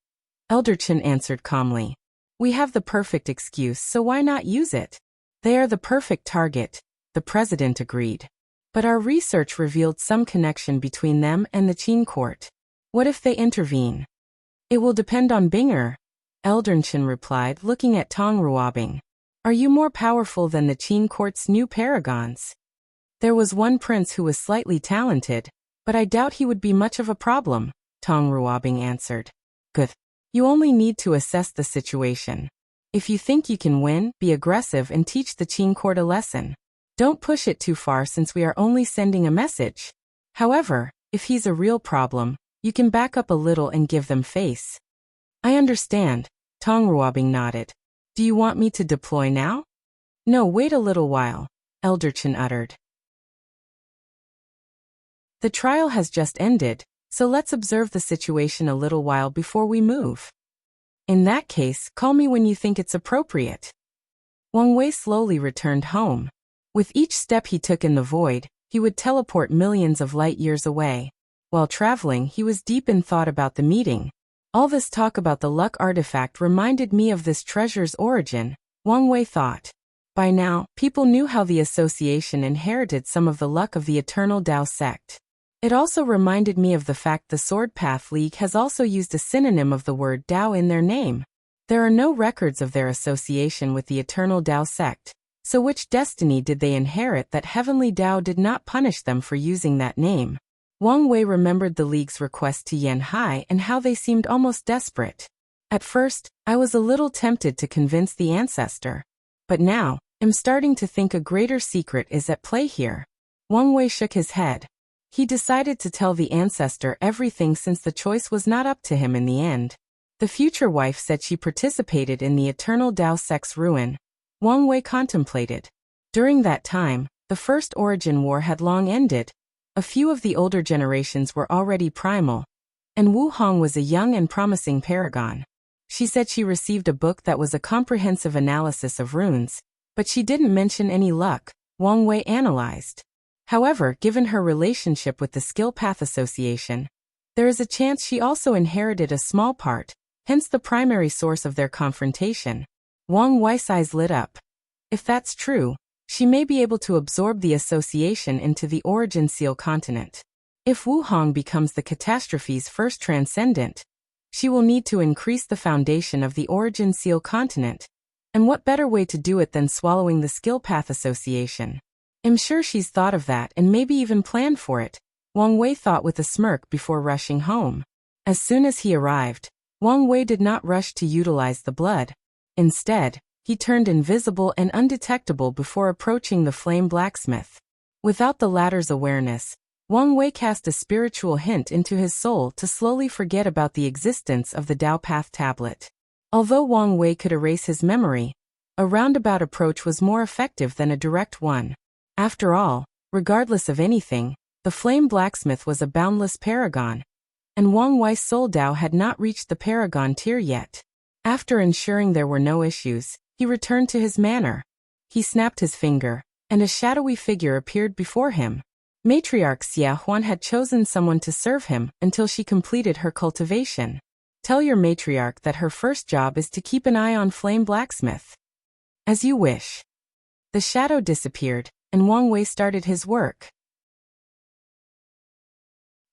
Elder Chen answered calmly. We have the perfect excuse, so why not use it? They are the perfect target, the president agreed. But our research revealed some connection between them and the Qin court. What if they intervene? It will depend on Binger, Elder Chen replied, looking at Tong Ruobing. Are you more powerful than the Qin court's new paragons? There was one prince who was slightly talented, but I doubt he would be much of a problem, Tong Ruobing answered. Good. You only need to assess the situation. If you think you can win, be aggressive and teach the Qin court a lesson. Don't push it too far since we are only sending a message. However, if he's a real problem, you can back up a little and give them face. I understand, Tong Ruobing nodded. Do you want me to deploy now? No, wait a little while, Elder Chen uttered. The trial has just ended, so let's observe the situation a little while before we move. In that case, call me when you think it's appropriate. Wang Wei slowly returned home. With each step he took in the void, he would teleport millions of light years away. While traveling, he was deep in thought about the meeting. All this talk about the luck artifact reminded me of this treasure's origin, Wang Wei thought. By now, people knew how the association inherited some of the luck of the Eternal Tao sect. It also reminded me of the fact the Sword Path League has also used a synonym of the word Tao in their name. There are no records of their association with the Eternal Tao sect, so which destiny did they inherit that Heavenly Tao did not punish them for using that name? Wang Wei remembered the League's request to Yan Hai and how they seemed almost desperate. At first, I was a little tempted to convince the ancestor. But now, I'm starting to think a greater secret is at play here. Wang Wei shook his head. He decided to tell the ancestor everything since the choice was not up to him in the end. The future wife said she participated in the Eternal Tao sect's ruin. Wang Wei contemplated. During that time, the First Origin War had long ended. A few of the older generations were already primal. And Wu Hong was a young and promising paragon. She said she received a book that was a comprehensive analysis of runes, but she didn't mention any luck, Wang Wei analyzed. However, given her relationship with the Skill Path Association, there is a chance she also inherited a small part, hence the primary source of their confrontation. Wang Wei's eyes lit up. If that's true, she may be able to absorb the association into the Origin Seal continent. If Wu Hong becomes the catastrophe's first transcendent, she will need to increase the foundation of the Origin Seal continent. And what better way to do it than swallowing the Skill Path Association? I'm sure she's thought of that and maybe even planned for it, Wang Wei thought with a smirk before rushing home. As soon as he arrived, Wang Wei did not rush to utilize the blood. Instead, he turned invisible and undetectable before approaching the flame blacksmith. Without the latter's awareness, Wang Wei cast a spiritual hint into his soul to slowly forget about the existence of the Tao Path tablet. Although Wang Wei could erase his memory, a roundabout approach was more effective than a direct one. After all, regardless of anything, the flame blacksmith was a boundless paragon, and Wang Wei's soul Tao had not reached the paragon tier yet. After ensuring there were no issues, he returned to his manor. He snapped his finger, and a shadowy figure appeared before him. Matriarch Xia Huan had chosen someone to serve him until she completed her cultivation. Tell your matriarch that her first job is to keep an eye on flame blacksmith. As you wish. The shadow disappeared, and Wang Wei started his work.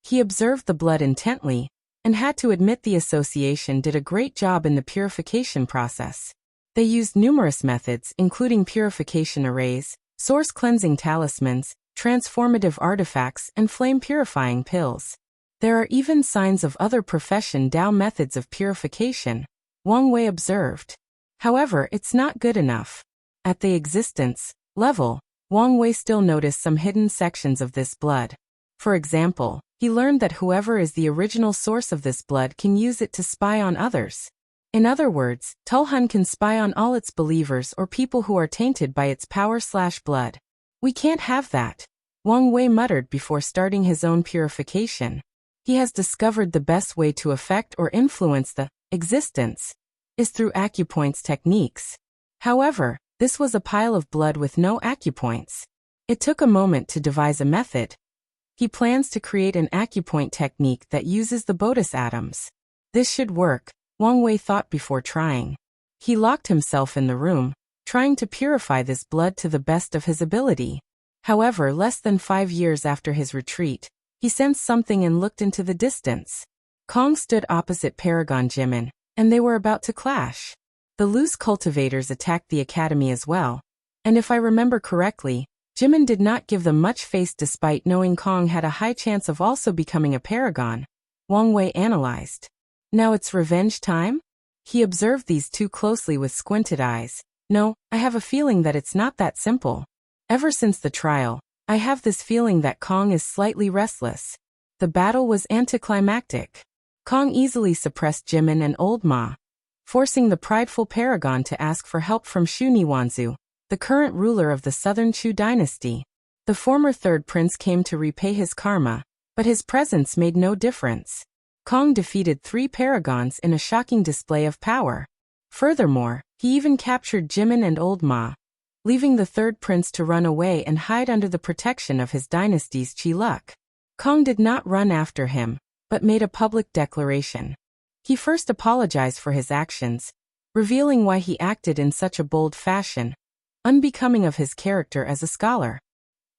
He observed the blood intently, and had to admit the association did a great job in the purification process. They used numerous methods including purification arrays, source cleansing talismans, transformative artifacts, and flame purifying pills. There are even signs of other profession Tao methods of purification, Wang Wei observed. However, it's not good enough. At the existence level, Wang Wei still noticed some hidden sections of this blood. For example, he learned that whoever is the original source of this blood can use it to spy on others. In other words, Tulhun can spy on all its believers or people who are tainted by its power/blood. We can't have that, Wang Wei muttered before starting his own purification. He has discovered the best way to affect or influence the existence is through acupoints techniques. However, this was a pile of blood with no acupoints. It took a moment to devise a method. He plans to create an acupoint technique that uses the Botus atoms. This should work, Wang Wei thought before trying. He locked himself in the room, trying to purify this blood to the best of his ability. However, less than 5 years after his retreat, he sensed something and looked into the distance. Cong stood opposite Paragon Jimin, and they were about to clash. The loose cultivators attacked the academy as well, and if I remember correctly, Jimin did not give them much face despite knowing Cong had a high chance of also becoming a paragon, Wang Wei analyzed. Now it's revenge time? He observed these two closely with squinted eyes. No, I have a feeling that it's not that simple. Ever since the trial, I have this feeling that Cong is slightly restless. The battle was anticlimactic. Cong easily suppressed Jimin and Old Ma, forcing the prideful paragon to ask for help from Shu Niwanzu, the current ruler of the Southern Chu dynasty. The former third prince came to repay his karma, but his presence made no difference. Cong defeated 3 paragons in a shocking display of power. Furthermore, he even captured Jimin and Old Ma, leaving the third prince to run away and hide under the protection of his dynasty's Chi-Luk. Cong did not run after him, but made a public declaration. He first apologized for his actions, revealing why he acted in such a bold fashion, unbecoming of his character as a scholar.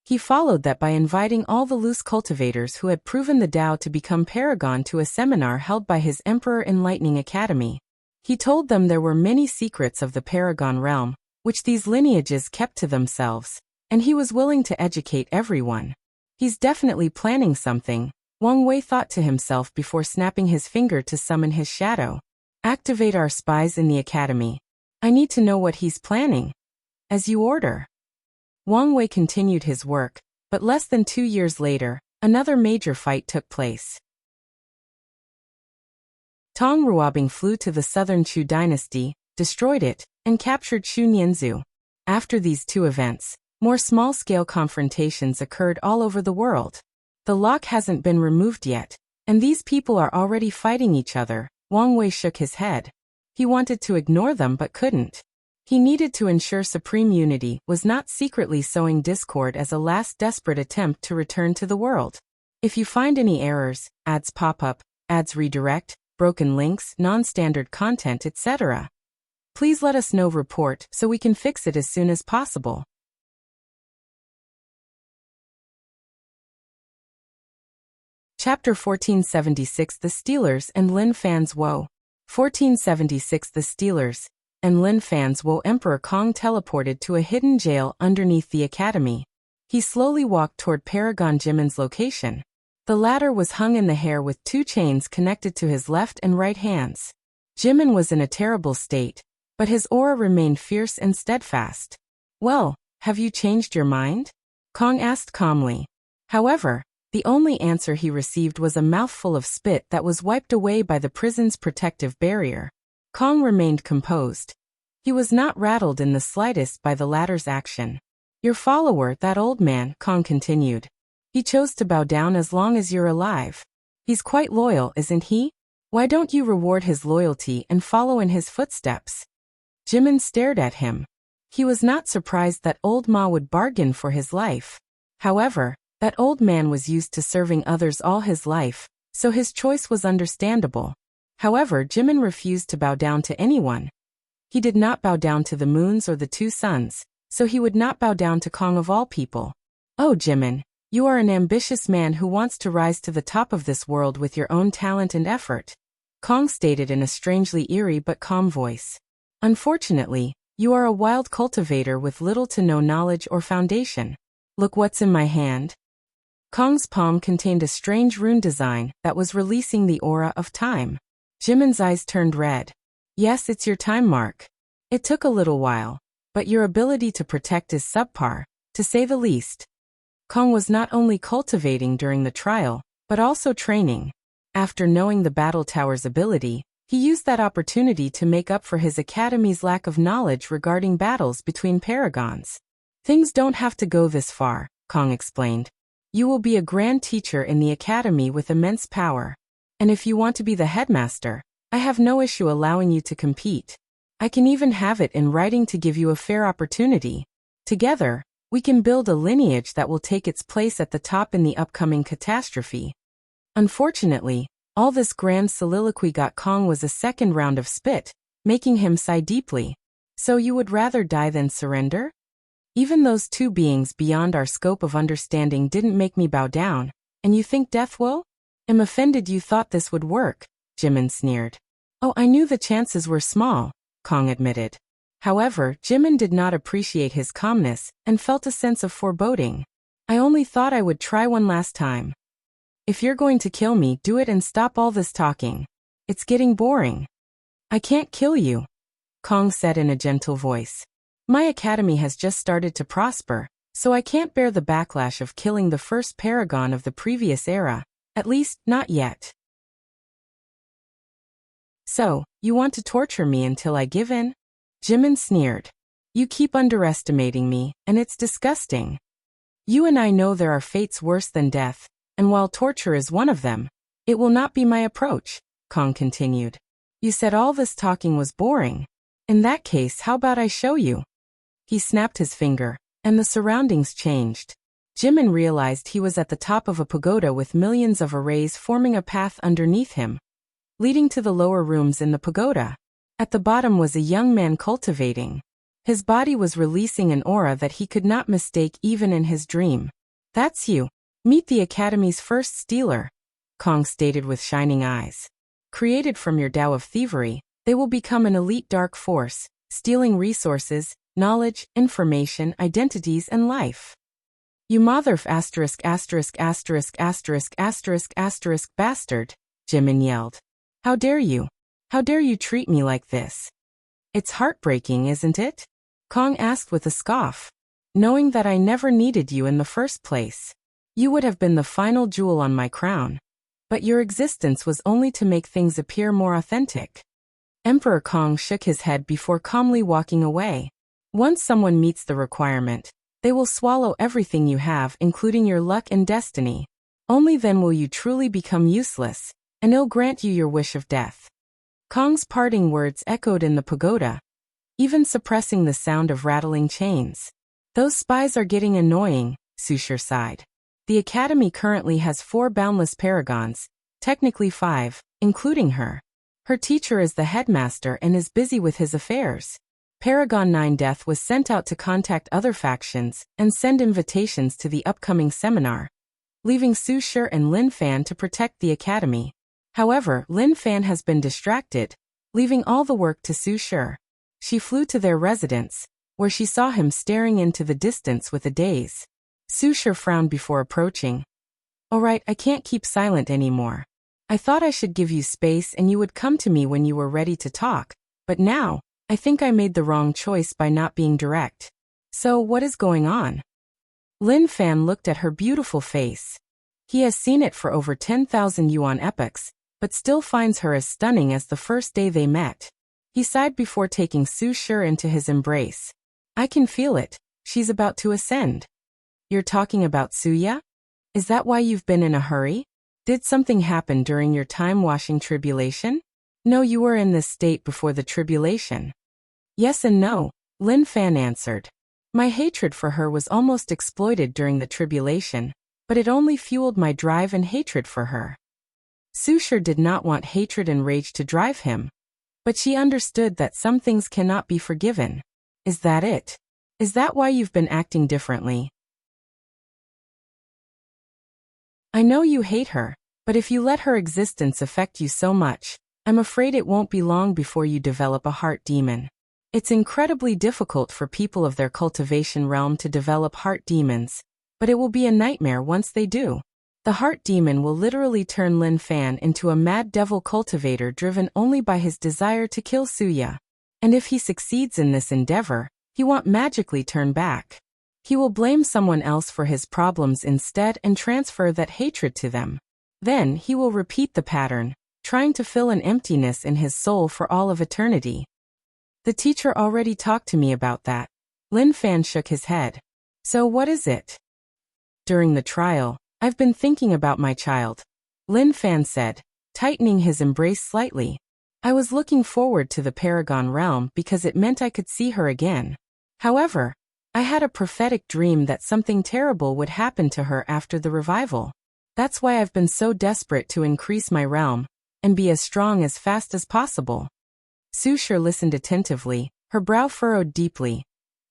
He followed that by inviting all the loose cultivators who had proven the Tao to become paragon to a seminar held by his Emperor Enlightening Academy. He told them there were many secrets of the paragon realm, which these lineages kept to themselves, and he was willing to educate everyone. He's definitely planning something, Wang Wei thought to himself before snapping his finger to summon his shadow. Activate our spies in the academy. I need to know what he's planning. As you order. Wang Wei continued his work, but less than 2 years later, another major fight took place. Tong Ruobing flew to the southern Chu dynasty, destroyed it, and captured Shu Nianzhu. After these 2 events, more small-scale confrontations occurred all over the world. The lock hasn't been removed yet, and these people are already fighting each other. Wang Wei shook his head. He wanted to ignore them but couldn't. He needed to ensure supreme unity was not secretly sowing discord as a last desperate attempt to return to the world. If you find any errors, ads pop up, ads redirect, broken links, non-standard content, etc., please let us know. Report so we can fix it as soon as possible. Chapter 1476 The Steelers and Lin Fan's Woe. 1476 The Steelers and Lin Fan's Woe. Emperor Cong teleported to a hidden jail underneath the academy. He slowly walked toward Paragon Jimin's location. The latter was hung in the hair with 2 chains connected to his left and right hands. Jimin was in a terrible state, but his aura remained fierce and steadfast. Well, have you changed your mind? Cong asked calmly. However, the only answer he received was a mouthful of spit that was wiped away by the prison's protective barrier. Cong remained composed. He was not rattled in the slightest by the latter's action. Your follower, that old man, Cong continued. He chose to bow down as long as you're alive. He's quite loyal, isn't he? Why don't you reward his loyalty and follow in his footsteps? Jimin stared at him. He was not surprised that old Ma would bargain for his life. However, that old man was used to serving others all his life, so his choice was understandable. However, Jimin refused to bow down to anyone. He did not bow down to the moons or the 2 suns, so he would not bow down to Cong of all people. Oh Jimin, you are an ambitious man who wants to rise to the top of this world with your own talent and effort. Cong stated in a strangely eerie but calm voice. Unfortunately, you are a wild cultivator with little to no knowledge or foundation. Look what's in my hand. Cong's palm contained a strange rune design that was releasing the aura of time. Jimin's eyes turned red. Yes, it's your time mark. It took a little while, but your ability to protect is subpar, to say the least. Cong was not only cultivating during the trial, but also training. After knowing the battle tower's ability, he used that opportunity to make up for his academy's lack of knowledge regarding battles between paragons. Things don't have to go this far, Cong explained. You will be a grand teacher in the academy with immense power. And if you want to be the headmaster, I have no issue allowing you to compete. I can even have it in writing to give you a fair opportunity. Together, we can build a lineage that will take its place at the top in the upcoming catastrophe. Unfortunately, all this grand soliloquy got Cong was a second round of spit, making him sigh deeply. So you would rather die than surrender? Even those 2 beings beyond our scope of understanding didn't make me bow down, and you think death will? I'm offended you thought this would work, Jimin sneered. Oh, I knew the chances were small, Cong admitted. However, Jimin did not appreciate his calmness and felt a sense of foreboding. I only thought I would try one last time. If you're going to kill me, do it and stop all this talking. It's getting boring. I can't kill you, Cong said in a gentle voice. My academy has just started to prosper, so I can't bear the backlash of killing the first paragon of the previous era, at least, not yet. So, you want to torture me until I give in? Jimin sneered. You keep underestimating me, and it's disgusting. You and I know there are fates worse than death, and while torture is one of them, it will not be my approach, Cong continued. You said all this talking was boring. In that case, how about I show you? He snapped his finger, and the surroundings changed. Jimin realized he was at the top of a pagoda with millions of arrays forming a path underneath him, leading to the lower rooms in the pagoda. At the bottom was a young man cultivating. His body was releasing an aura that he could not mistake even in his dream. That's you. Meet the Academy's first stealer, Cong stated with shining eyes. Created from your Tao of thievery, they will become an elite dark force, stealing resources, knowledge, information, identities, and life. You motherf ********** bastard, Jimin yelled. How dare you? How dare you treat me like this? It's heartbreaking, isn't it? Cong asked with a scoff. Knowing that I never needed you in the first place. You would have been the final jewel on my crown. But your existence was only to make things appear more authentic. Emperor Cong shook his head before calmly walking away. Once someone meets the requirement, they will swallow everything you have, including your luck and destiny. Only then will you truly become useless, and he'll grant you your wish of death. Cong's parting words echoed in the pagoda, even suppressing the sound of rattling chains. Those spies are getting annoying, Sushir sighed. The Academy currently has 4 boundless paragons, technically 5, including her. Her teacher is the headmaster and is busy with his affairs. Paragon 9 Death was sent out to contact other factions and send invitations to the upcoming seminar, leaving Su Shi and Lin Fan to protect the Academy. However, Lin Fan has been distracted, leaving all the work to Su Shi. She flew to their residence, where she saw him staring into the distance with a daze. Su Shi frowned before approaching. All right, I can't keep silent anymore. I thought I should give you space and you would come to me when you were ready to talk, but now, I think I made the wrong choice by not being direct. So, what is going on? Lin Fan looked at her beautiful face. He has seen it for over 10,000 yuan epochs, but still finds her as stunning as the first day they met. He sighed before taking Su Shi into his embrace. I can feel it. She's about to ascend. You're talking about Suya? Is that why you've been in a hurry? Did something happen during your time-washing tribulation? No, you were in this state before the tribulation. Yes and no, Lin Fan answered. My hatred for her was almost exploited during the tribulation, but it only fueled my drive and hatred for her. Su Shi did not want hatred and rage to drive him, but she understood that some things cannot be forgiven. Is that it? Is that why you've been acting differently? I know you hate her, but if you let her existence affect you so much, I'm afraid it won't be long before you develop a heart demon. It's incredibly difficult for people of their cultivation realm to develop heart demons, but it will be a nightmare once they do. The heart demon will literally turn Lin Fan into a mad devil cultivator driven only by his desire to kill Suya. And if he succeeds in this endeavor, he won't magically turn back. He will blame someone else for his problems instead and transfer that hatred to them. Then he will repeat the pattern, trying to fill an emptiness in his soul for all of eternity. The teacher already talked to me about that. Lin Fan shook his head. So what is it? During the trial, I've been thinking about my child, Lin Fan said, tightening his embrace slightly. I was looking forward to the Paragon realm because it meant I could see her again. However, I had a prophetic dream that something terrible would happen to her after the revival. That's why I've been so desperate to increase my realm and be as strong as fast as possible. Su Shi listened attentively, her brow furrowed deeply.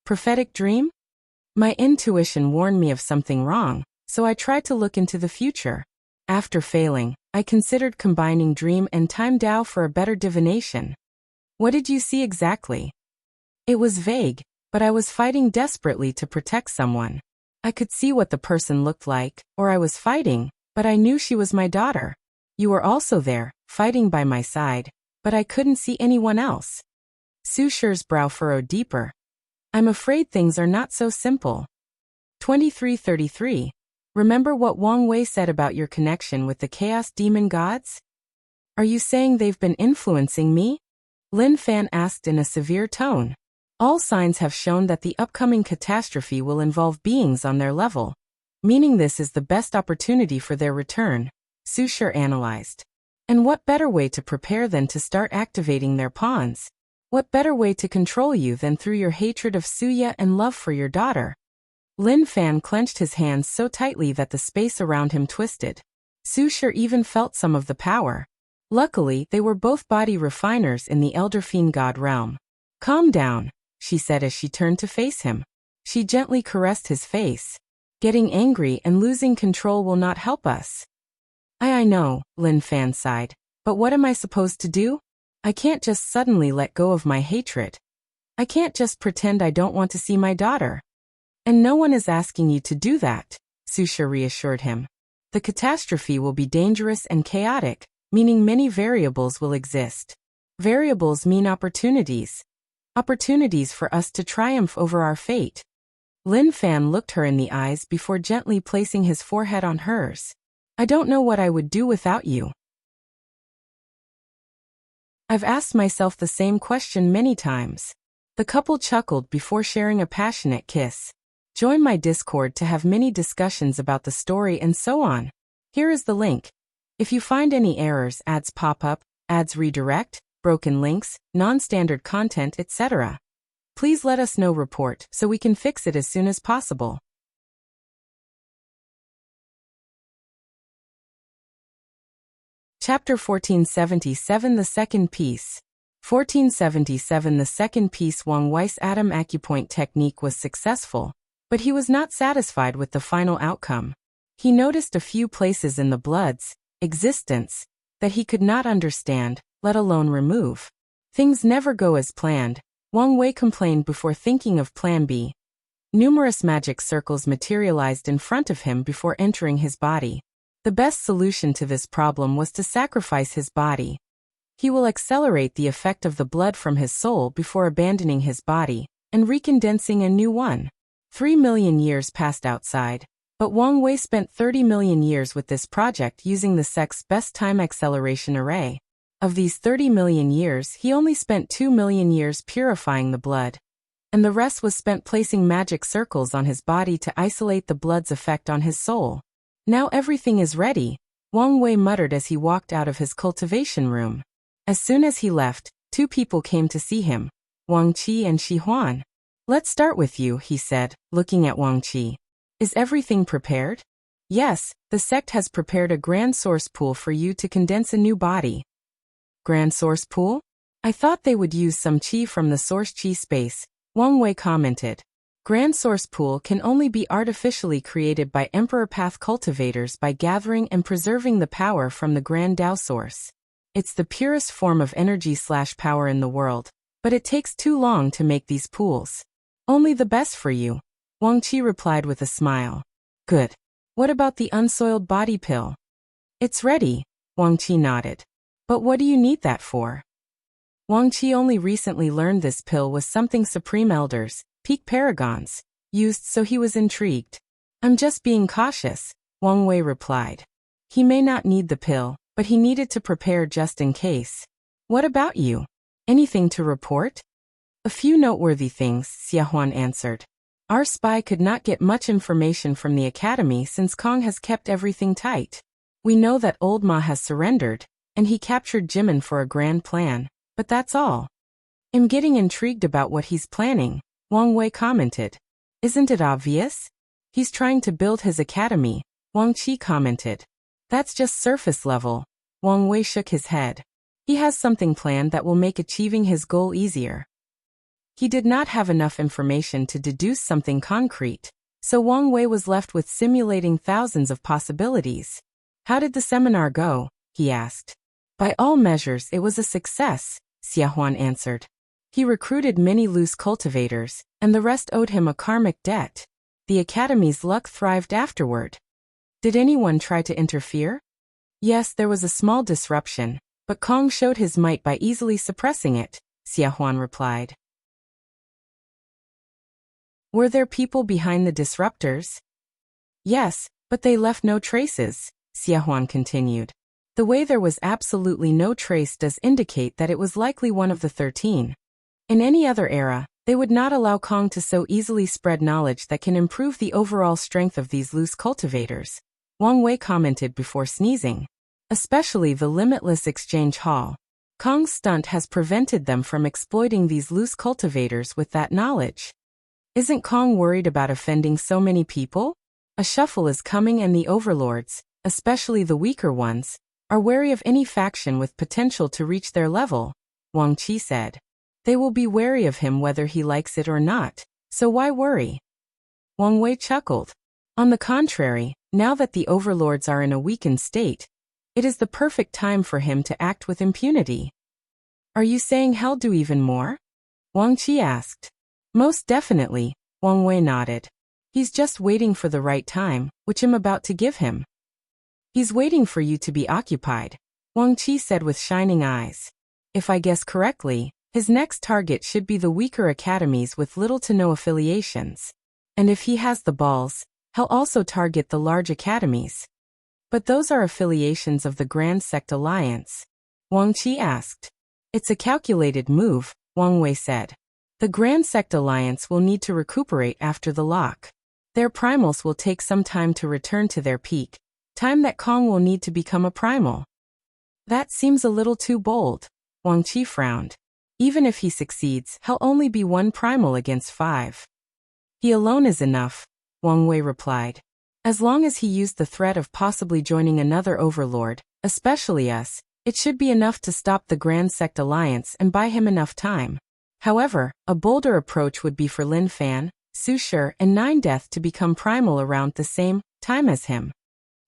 Prophetic dream? My intuition warned me of something wrong, so I tried to look into the future. After failing, I considered combining dream and time Tao for a better divination. What did you see exactly? It was vague, but I was fighting desperately to protect someone. I could see what the person looked like, or I was fighting, but I knew she was my daughter. You were also there, fighting by my side, but I couldn't see anyone else. Su Shi's brow furrowed deeper. I'm afraid things are not so simple. 2333. Remember what Wang Wei said about your connection with the Chaos Demon Gods? Are you saying they've been influencing me? Lin Fan asked in a severe tone. All signs have shown that the upcoming catastrophe will involve beings on their level. meaning this is the best opportunity for their return, Su Shi analyzed. And what better way to prepare than to start activating their pawns? What better way to control you than through your hatred of Suya and love for your daughter? Lin Fan clenched his hands so tightly that the space around him twisted. Su Shi even felt some of the power. Luckily, they were both body refiners in the Elder Fiend God realm. Calm down, she said as she turned to face him. She gently caressed his face. Getting angry and losing control will not help us. I know, Lin Fan sighed. But what am I supposed to do? I can't just suddenly let go of my hatred. I can't just pretend I don't want to see my daughter. And no one is asking you to do that, Su Shi reassured him. The catastrophe will be dangerous and chaotic, meaning many variables will exist. Variables mean opportunities. Opportunities for us to triumph over our fate. Lin Fan looked her in the eyes before gently placing his forehead on hers. I don't know what I would do without you. I've asked myself the same question many times. The couple chuckled before sharing a passionate kiss. Join my Discord to have many discussions about the story and so on. Here is the link. If you find any errors, ads pop up, ads redirect, broken links, non-standard content, etc., please let us know report so we can fix it as soon as possible. Chapter 1477 The Second Piece. 1477 The second piece. Wang Wei's atom acupoint technique was successful, but he was not satisfied with the final outcome. He noticed a few places in the blood's existence that he could not understand, let alone remove. Things never go as planned, Wang Wei complained before thinking of Plan B. Numerous magic circles materialized in front of him before entering his body. The best solution to this problem was to sacrifice his body. He will accelerate the effect of the blood from his soul before abandoning his body and recondensing a new one. 3 million years passed outside, but Wang Wei spent 30 million years with this project using the sect's best time acceleration array. Of these 30 million years, he only spent 2 million years purifying the blood, and the rest was spent placing magic circles on his body to isolate the blood's effect on his soul. Now everything is ready, Wang Wei muttered as he walked out of his cultivation room. As soon as he left, two people came to see him, Wang Qi and Shi Huan. Let's start with you, he said, looking at Wang Qi. Is everything prepared? Yes, the sect has prepared a grand source pool for you to condense a new body. Grand source pool? I thought they would use some qi from the source qi space, Wang Wei commented. Grand source pool can only be artificially created by Emperor Path cultivators by gathering and preserving the power from the Grand Tao source. It's the purest form of energy/power in the world, but it takes too long to make these pools. Only the best for you, Wang Qi replied with a smile. Good. What about the unsoiled body pill? It's ready, Wang Qi nodded. But what do you need that for? Wang Qi only recently learned this pill was something Supreme Elders, Peak Paragons, used, so he was intrigued. I'm just being cautious, Wang Wei replied. He may not need the pill, but he needed to prepare just in case. What about you? Anything to report? A few noteworthy things, Xia Huan answered. Our spy could not get much information from the academy since Cong has kept everything tight. We know that Old Ma has surrendered, and he captured Jimin for a grand plan, but that's all. I'm getting intrigued about what he's planning, Wang Wei commented. Isn't it obvious? He's trying to build his academy, Wang Qi commented. That's just surface level, Wang Wei shook his head. He has something planned that will make achieving his goal easier. He did not have enough information to deduce something concrete, so Wang Wei was left with simulating thousands of possibilities. How did the seminar go? He asked. By all measures it was a success, Xia Huan answered. He recruited many loose cultivators, and the rest owed him a karmic debt. The academy's luck thrived afterward. Did anyone try to interfere? Yes, there was a small disruption, but Cong showed his might by easily suppressing it, Xia Huan replied. Were there people behind the disruptors? Yes, but they left no traces, Xia Huan continued. The way there was absolutely no trace does indicate that it was likely one of the 13. In any other era, They would not allow Cong to so easily spread knowledge that can improve the overall strength of these loose cultivators, Wang Wei commented before sneezing. Especially the limitless exchange hall. Cong's stunt has prevented them from exploiting these loose cultivators with that knowledge. Isn't Cong worried about offending so many people? A shuffle is coming and the overlords, especially the weaker ones, are wary of any faction with potential to reach their level, Wang Qi said. They will be wary of him whether he likes it or not, so why worry? Wang Wei chuckled. On the contrary, now that the overlords are in a weakened state, it is the perfect time for him to act with impunity. Are you saying he'll do even more? Wang Qi asked. Most definitely, Wang Wei nodded. He's just waiting for the right time, which I'm about to give him. He's waiting for you to be occupied, Wang Qi said with shining eyes. If I guess correctly, his next target should be the weaker academies with little to no affiliations. And if he has the balls, he'll also target the large academies. But those are affiliations of the Grand Sect Alliance, Wang Qi asked. It's a calculated move, Wang Wei said. The Grand Sect Alliance will need to recuperate after the lock. Their primals will take some time to return to their peak, time that Cong will need to become a primal. That seems a little too bold, Wang Qi frowned. Even if he succeeds, he'll only be one primal against 5. He alone is enough, Wang Wei replied. As long as he used the threat of possibly joining another overlord, especially us, it should be enough to stop the Grand Sect Alliance and buy him enough time. However, a bolder approach would be for Lin Fan, Su Shi, and Nine Death to become primal around the same time as him.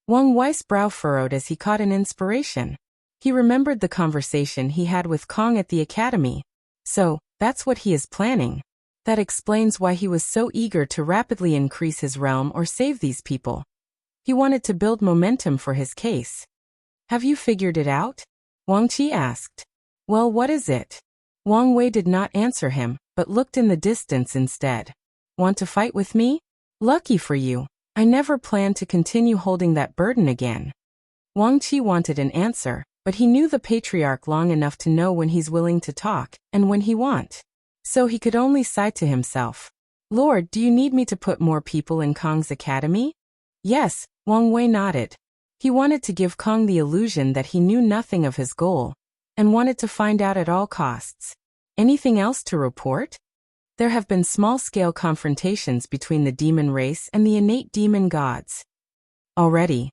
Wang Wei's brow furrowed as he caught an inspiration. He remembered the conversation he had with Cong at the academy. So, that's what he is planning. That explains why he was so eager to rapidly increase his realm or save these people. He wanted to build momentum for his case. Have you figured it out? Wang Qi asked. Well, what is it? Wang Wei did not answer him, but looked in the distance instead. Want to fight with me? Lucky for you. I never planned to continue holding that burden again. Wang Qi wanted an answer, but he knew the patriarch long enough to know when he's willing to talk, and when he won't. So he could only sigh to himself. Lord, do you need me to put more people in Cong's academy? Yes, Wang Wei nodded. He wanted to give Cong the illusion that he knew nothing of his goal, and wanted to find out at all costs. Anything else to report? There have been small-scale confrontations between the demon race and the innate demon gods. Already.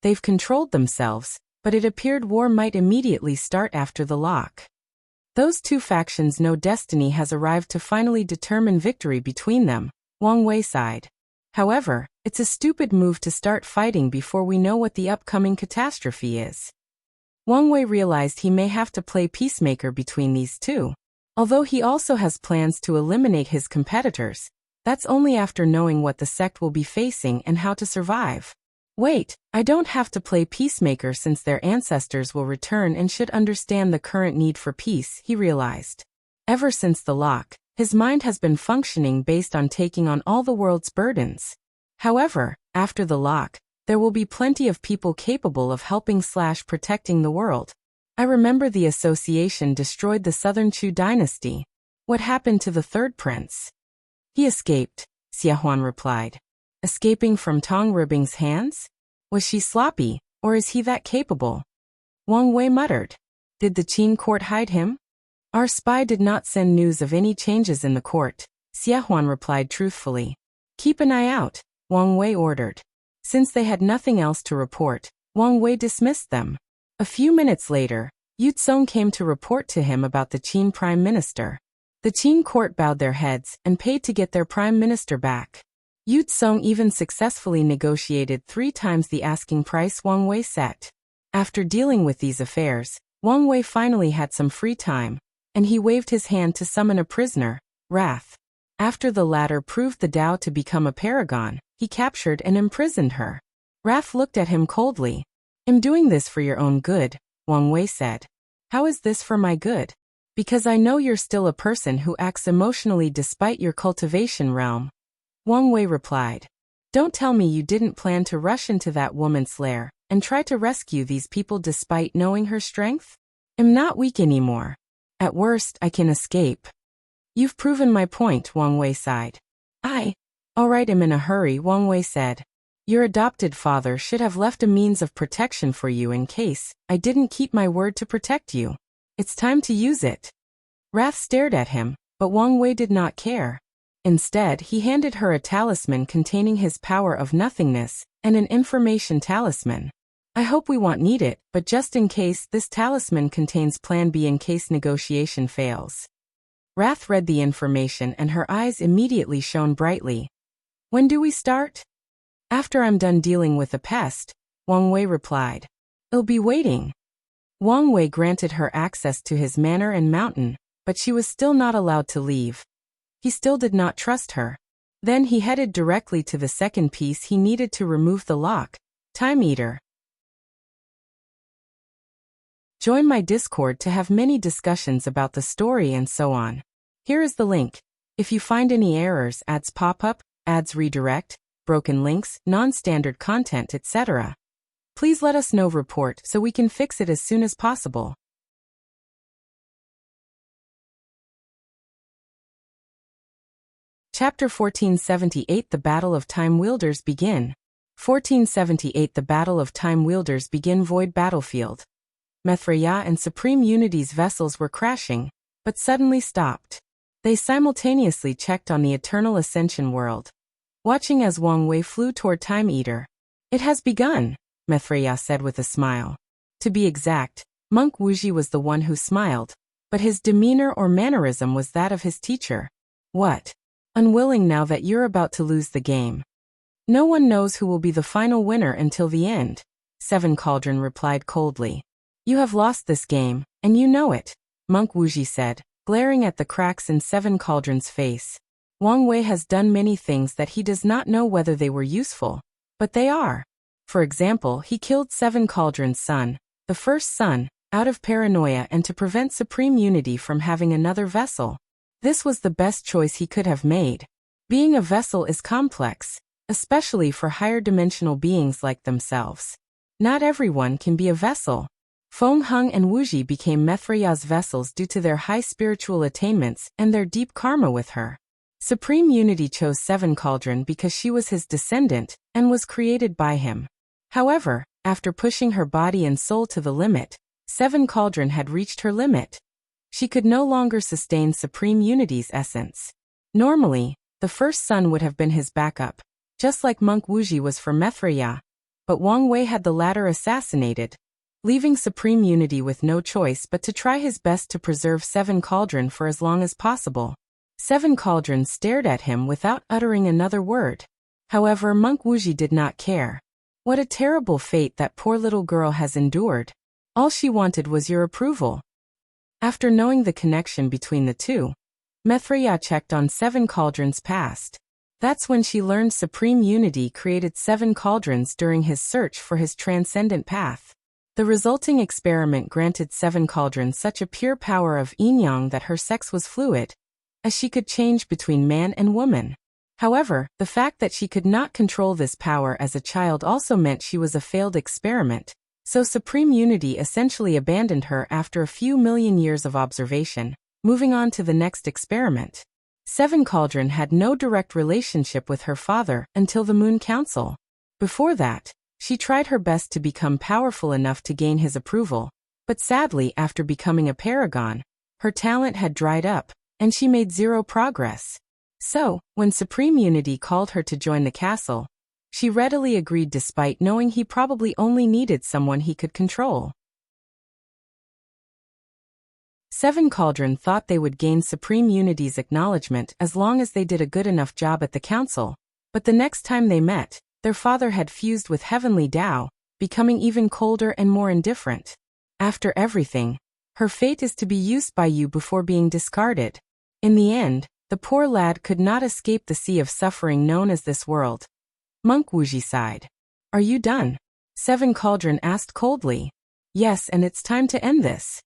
They've controlled themselves, but it appeared war might immediately start after the lock. Those two factions know destiny has arrived to finally determine victory between them, Wang Wei sighed. However, it's a stupid move to start fighting before we know what the upcoming catastrophe is. Wang Wei realized he may have to play peacemaker between these two. Although he also has plans to eliminate his competitors, that's only after knowing what the sect will be facing and how to survive. Wait, I don't have to play peacemaker since their ancestors will return and should understand the current need for peace, he realized. Ever since the lock, his mind has been functioning based on taking on all the world's burdens. However, after the lock, there will be plenty of people capable of helping/protecting the world. I remember the association destroyed the Southern Chu dynasty. What happened to the third prince? He escaped, Xia Huan replied. Escaping from Tong Ribing's hands? Was she sloppy, or is he that capable? Wang Wei muttered. Did the Qin court hide him? Our spy did not send news of any changes in the court, Xia Huan replied truthfully. Keep an eye out, Wang Wei ordered. Since they had nothing else to report, Wang Wei dismissed them. A few minutes later, Yu Tsong came to report to him about the Qin Prime Minister. The Qin court bowed their heads and paid to get their Prime Minister back. Yu Tsong even successfully negotiated 3 times the asking price Wang Wei set. After dealing with these affairs, Wang Wei finally had some free time, and he waved his hand to summon a prisoner, Wrath. After the latter proved the Tao to become a paragon, he captured and imprisoned her. Wrath looked at him coldly. I'm doing this for your own good, Wang Wei said. How is this for my good? Because I know you're still a person who acts emotionally despite your cultivation realm. Wang Wei replied. Don't tell me you didn't plan to rush into that woman's lair and try to rescue these people despite knowing her strength? I'm not weak anymore. At worst, I can escape. You've proven my point, Wang Wei sighed. All right, I'm in a hurry, Wang Wei said. Your adopted father should have left a means of protection for you in case I didn't keep my word to protect you. It's time to use it. Wrath stared at him, but Wang Wei did not care. Instead, he handed her a talisman containing his power of nothingness and an information talisman. I hope we won't need it, but just in case, this talisman contains Plan B in case negotiation fails. Wrath read the information and her eyes immediately shone brightly. When do we start? After I'm done dealing with the pest, Wang Wei replied. I'll be waiting. Wang Wei granted her access to his manor and mountain, but she was still not allowed to leave. He still did not trust her. Then he headed directly to the second piece he needed to remove the lock, Time Eater. Join my Discord to have many discussions about the story and so on. Here is the link. If you find any errors, ads pop up, ads redirect, broken links, non-standard content, etc., please let us know. Report so we can fix it as soon as possible. Chapter 1478 The Battle of Time Wielders begin. 1478 The Battle of Time Wielders begin. Void battlefield. Mithriya and Supreme Unity's vessels were crashing, but suddenly stopped. They simultaneously checked on the Eternal Ascension world, watching as Wang Wei flew toward Time Eater. It has begun, Mithriya said with a smile. To be exact, Monk Wuji was the one who smiled, but his demeanor or mannerism was that of his teacher. What? Unwilling now that you're about to lose the game. No one knows who will be the final winner until the end, Seven Cauldron replied coldly. You have lost this game, and you know it, Monk Wuji said, glaring at the cracks in Seven Cauldron's face. Wang Wei has done many things that he does not know whether they were useful, but they are. For example, he killed Seven Cauldron's son, the first son, out of paranoia and to prevent Supreme Unity from having another vessel. This was the best choice he could have made. Being a vessel is complex, especially for higher dimensional beings like themselves. Not everyone can be a vessel. Feng Heng and Wuji became Mithriya's vessels due to their high spiritual attainments and their deep karma with her. Supreme Unity chose Seven Cauldron because she was his descendant and was created by him. However, after pushing her body and soul to the limit, Seven Cauldron had reached her limit. She could no longer sustain Supreme Unity's essence. Normally, the first son would have been his backup, just like Monk Wuji was for Mithriya, but Wang Wei had the latter assassinated, leaving Supreme Unity with no choice but to try his best to preserve Seven Cauldron for as long as possible. Seven Cauldron stared at him without uttering another word. However, Monk Wuji did not care. What a terrible fate that poor little girl has endured. All she wanted was your approval. After knowing the connection between the two, Mithriya checked on Seven Cauldron's past. That's when she learned Supreme Unity created Seven Cauldrons during his search for his transcendent path. The resulting experiment granted Seven Cauldron such a pure power of yin-yang that her sex was fluid, as she could change between man and woman. However, the fact that she could not control this power as a child also meant she was a failed experiment, so Supreme Unity essentially abandoned her after a few million years of observation, moving on to the next experiment. Seven Cauldron had no direct relationship with her father until the Moon Council. Before that, she tried her best to become powerful enough to gain his approval, but sadly after becoming a paragon, her talent had dried up, and she made zero progress. So, when Supreme Unity called her to join the castle, she readily agreed despite knowing he probably only needed someone he could control. Seven Cauldron thought they would gain Supreme Unity's acknowledgement as long as they did a good enough job at the council, but the next time they met, their father had fused with Heavenly Tao, becoming even colder and more indifferent. After everything, her fate is to be used by you before being discarded. In the end, the poor lad could not escape the sea of suffering known as this world. Monk Wuji sighed. Are you done? Seven Cauldron asked coldly. Yes, and it's time to end this.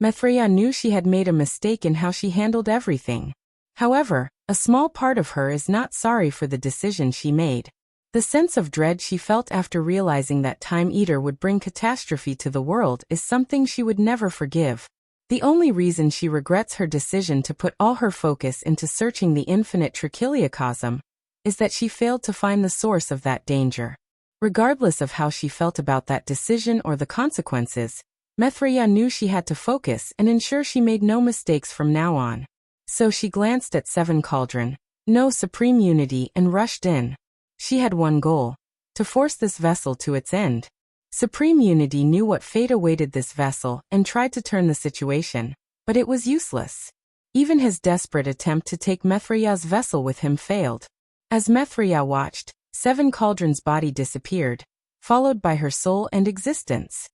Mithriya knew she had made a mistake in how she handled everything. However, a small part of her is not sorry for the decision she made. The sense of dread she felt after realizing that Time Eater would bring catastrophe to the world is something she would never forgive. The only reason she regrets her decision to put all her focus into searching the infinite trichiliocosm is that she failed to find the source of that danger. Regardless of how she felt about that decision or the consequences, Mithriya knew she had to focus and ensure she made no mistakes from now on. So she glanced at Seven Cauldron, no supreme unity, and rushed in. She had one goal: to force this vessel to its end. Supreme Unity knew what fate awaited this vessel and tried to turn the situation, but it was useless. Even his desperate attempt to take Mithriya's vessel with him failed. As Mithriya watched, Seven Cauldron's body disappeared, followed by her soul and existence.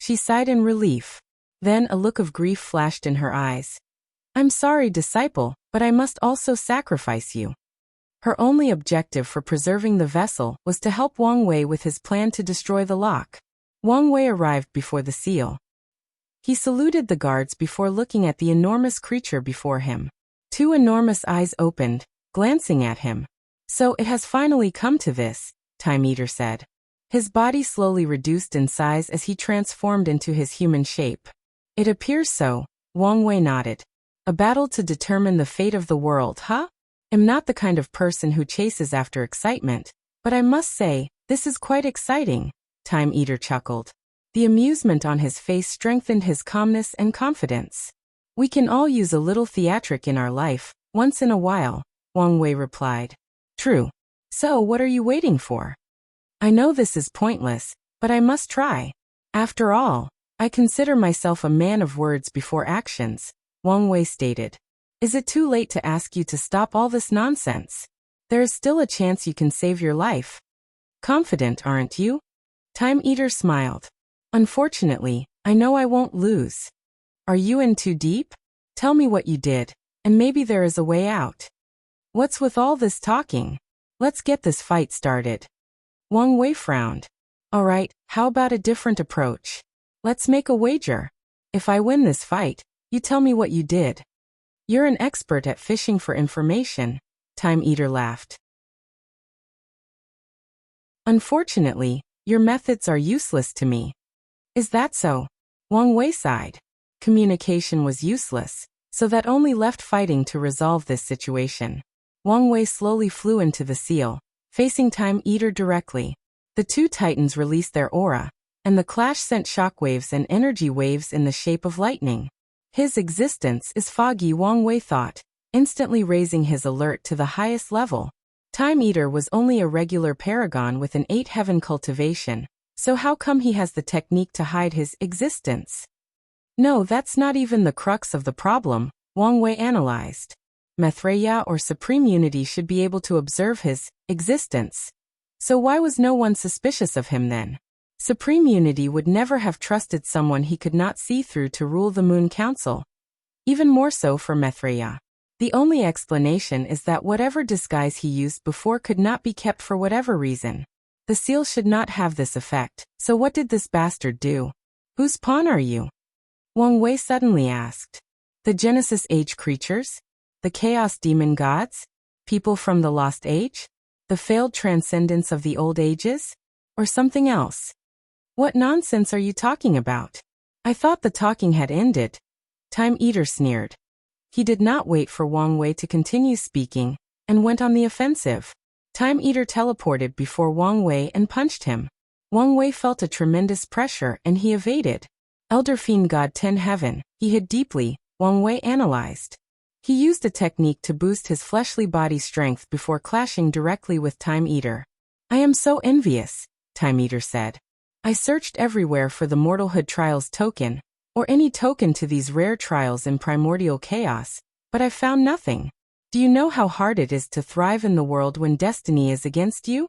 She sighed in relief. Then a look of grief flashed in her eyes. "I'm sorry, disciple, but I must also sacrifice you." Her only objective for preserving the vessel was to help Wang Wei with his plan to destroy the lock. Wang Wei arrived before the seal. He saluted the guards before looking at the enormous creature before him. Two enormous eyes opened, glancing at him. "So it has finally come to this," Time Eater said. His body slowly reduced in size as he transformed into his human shape. "It appears so," Wang Wei nodded. "A battle to determine the fate of the world, huh? I'm not the kind of person who chases after excitement, but I must say, this is quite exciting," Time Eater chuckled. The amusement on his face strengthened his calmness and confidence. "We can all use a little theatric in our life, once in a while," Wang Wei replied. "True. So what are you waiting for?" "I know this is pointless, but I must try. After all, I consider myself a man of words before actions," Wang Wei stated. "Is it too late to ask you to stop all this nonsense? There is still a chance you can save your life. Confident, aren't you?" Time Eater smiled. "Unfortunately, I know I won't lose." "Are you in too deep? Tell me what you did, and maybe there is a way out." "What's with all this talking? Let's get this fight started." Wang Wei frowned. "All right, how about a different approach? Let's make a wager. If I win this fight, you tell me what you did." "You're an expert at fishing for information," Time Eater laughed. "Unfortunately, your methods are useless to me." "Is that so?" Wang Wei sighed. Communication was useless, so that only left fighting to resolve this situation. Wang Wei slowly flew into the seal, facing Time Eater directly. The two titans released their aura, and the clash sent shockwaves and energy waves in the shape of lightning. His existence is foggy, Wang Wei thought, instantly raising his alert to the highest level. Time Eater was only a regular paragon with an 8-heaven cultivation, so how come he has the technique to hide his existence? "No, that's not even the crux of the problem," Wang Wei analyzed. Mithriya or Supreme Unity should be able to observe his existence. So why was no one suspicious of him then? Supreme Unity would never have trusted someone he could not see through to rule the Moon Council. Even more so for Mithriya. The only explanation is that whatever disguise he used before could not be kept for whatever reason. The seal should not have this effect, so what did this bastard do? "Whose pawn are you?" Wang Wei suddenly asked. "The Genesis Age creatures? The Chaos Demon gods? People from the Lost Age? The failed transcendence of the Old Ages? Or something else? What nonsense are you talking about? I thought the talking had ended." Time Eater sneered. He did not wait for Wang Wei to continue speaking, and went on the offensive. Time Eater teleported before Wang Wei and punched him. Wang Wei felt a tremendous pressure and he evaded. Elder Fiend God 10 Heaven, he hid deeply, Wang Wei analyzed. He used a technique to boost his fleshly body strength before clashing directly with Time Eater. "I am so envious," Time Eater said. "I searched everywhere for the Mortalhood Trials token, or any token to these rare trials in primordial chaos, but I found nothing. Do you know how hard it is to thrive in the world when destiny is against you?"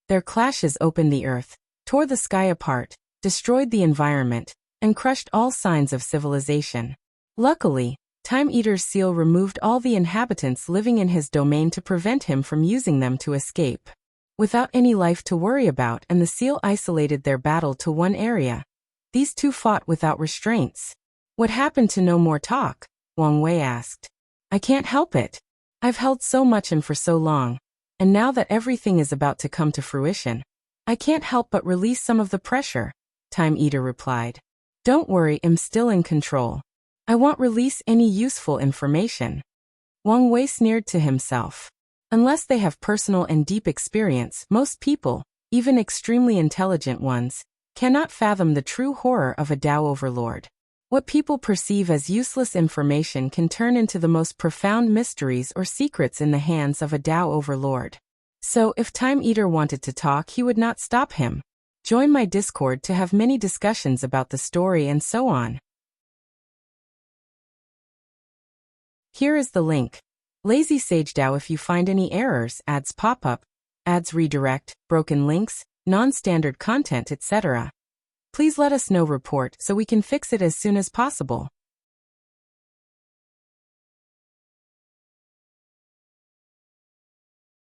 Their clashes opened the earth, tore the sky apart, destroyed the environment, and crushed all signs of civilization. Luckily, Time Eater's seal removed all the inhabitants living in his domain to prevent him from using them to escape. Without any life to worry about, and the seal isolated their battle to one area. These two fought without restraints. "What happened to no more talk?" Wang Wei asked. "I can't help it. I've held so much in for so long, and now that everything is about to come to fruition, I can't help but release some of the pressure," Time Eater replied. "Don't worry, I'm still in control. I won't release any useful information. Wang Wei sneered to himself. Unless they have personal and deep experience, most people, even extremely intelligent ones, cannot fathom the true horror of a Tao overlord. What people perceive as useless information can turn into the most profound mysteries or secrets in the hands of a Tao overlord. So, if Time Eater wanted to talk, he would not stop him. Join my Discord to have many discussions about the story and so on. Here is the link. Lazy Sage Dao. If you find any errors, ads pop up, ads redirect, broken links, non-standard content, etc., please let us know. Report so we can fix it as soon as possible.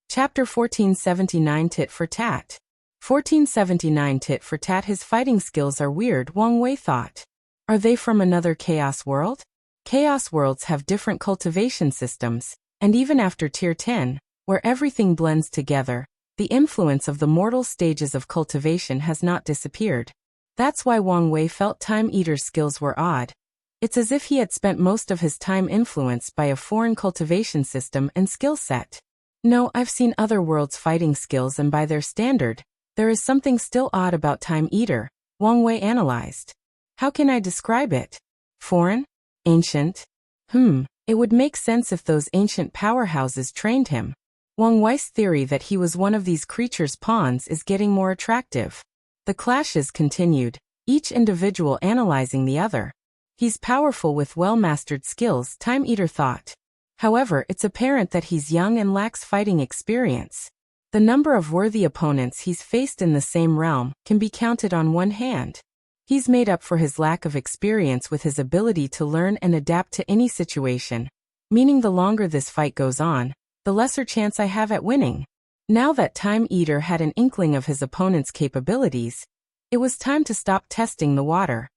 Chapter 1479 Tit For Tat. 1479 Tit For Tat. His fighting skills are weird, Wang Wei thought. Are they from another chaos world? Chaos worlds have different cultivation systems, and even after Tier 10, where everything blends together, the influence of the mortal stages of cultivation has not disappeared. That's why Wang Wei felt Time Eater's skills were odd. It's as if he had spent most of his time influenced by a foreign cultivation system and skill set. No, I've seen other worlds' fighting skills, and by their standard, there is something still odd about Time Eater, Wang Wei analyzed. How can I describe it? Foreign? Ancient? It would make sense if those ancient powerhouses trained him. Wang Wei's theory that he was one of these creatures' pawns is getting more attractive. The clashes continued, each individual analyzing the other. He's powerful with well-mastered skills, Time Eater thought. However, it's apparent that he's young and lacks fighting experience. The number of worthy opponents he's faced in the same realm can be counted on one hand. He's made up for his lack of experience with his ability to learn and adapt to any situation, meaning the longer this fight goes on, the lesser chance I have at winning. Now that Time Eater had an inkling of his opponent's capabilities, it was time to stop testing the water.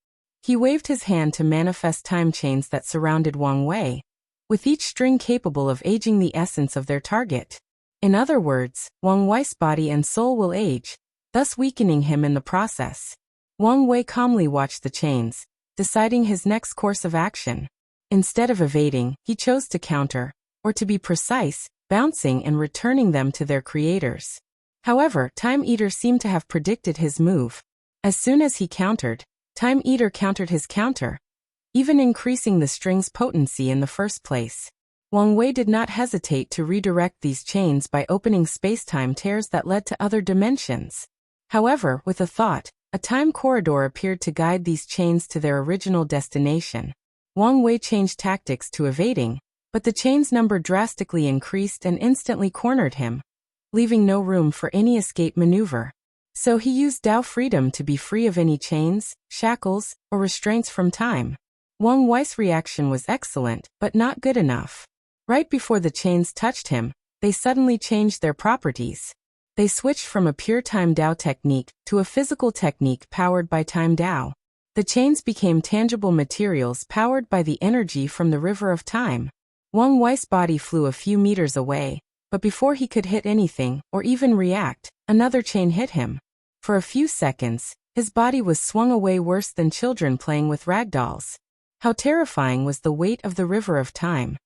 He waved his hand to manifest time chains that surrounded Wang Wei, with each string capable of aging the essence of their target. In other words, Wang Wei's body and soul will age, thus weakening him in the process. Wang Wei calmly watched the chains, deciding his next course of action. Instead of evading, he chose to counter, or to be precise, bouncing and returning them to their creators. However, Time Eater seemed to have predicted his move. As soon as he countered, Time Eater countered his counter, even increasing the string's potency in the first place. Wang Wei did not hesitate to redirect these chains by opening space-time tears that led to other dimensions. However, with a thought, a time corridor appeared to guide these chains to their original destination. Wang Wei changed tactics to evading, but the chain's number drastically increased and instantly cornered him, leaving no room for any escape maneuver. So he used Tao freedom to be free of any chains, shackles, or restraints from time. Wang Wei's reaction was excellent, but not good enough. Right before the chains touched him, they suddenly changed their properties. They switched from a pure time Tao technique to a physical technique powered by time Tao. The chains became tangible materials powered by the energy from the river of time. Wang Wei's body flew a few meters away, but before he could hit anything or even react, another chain hit him. For a few seconds, his body was swung away worse than children playing with ragdolls. How terrifying was the weight of the river of time.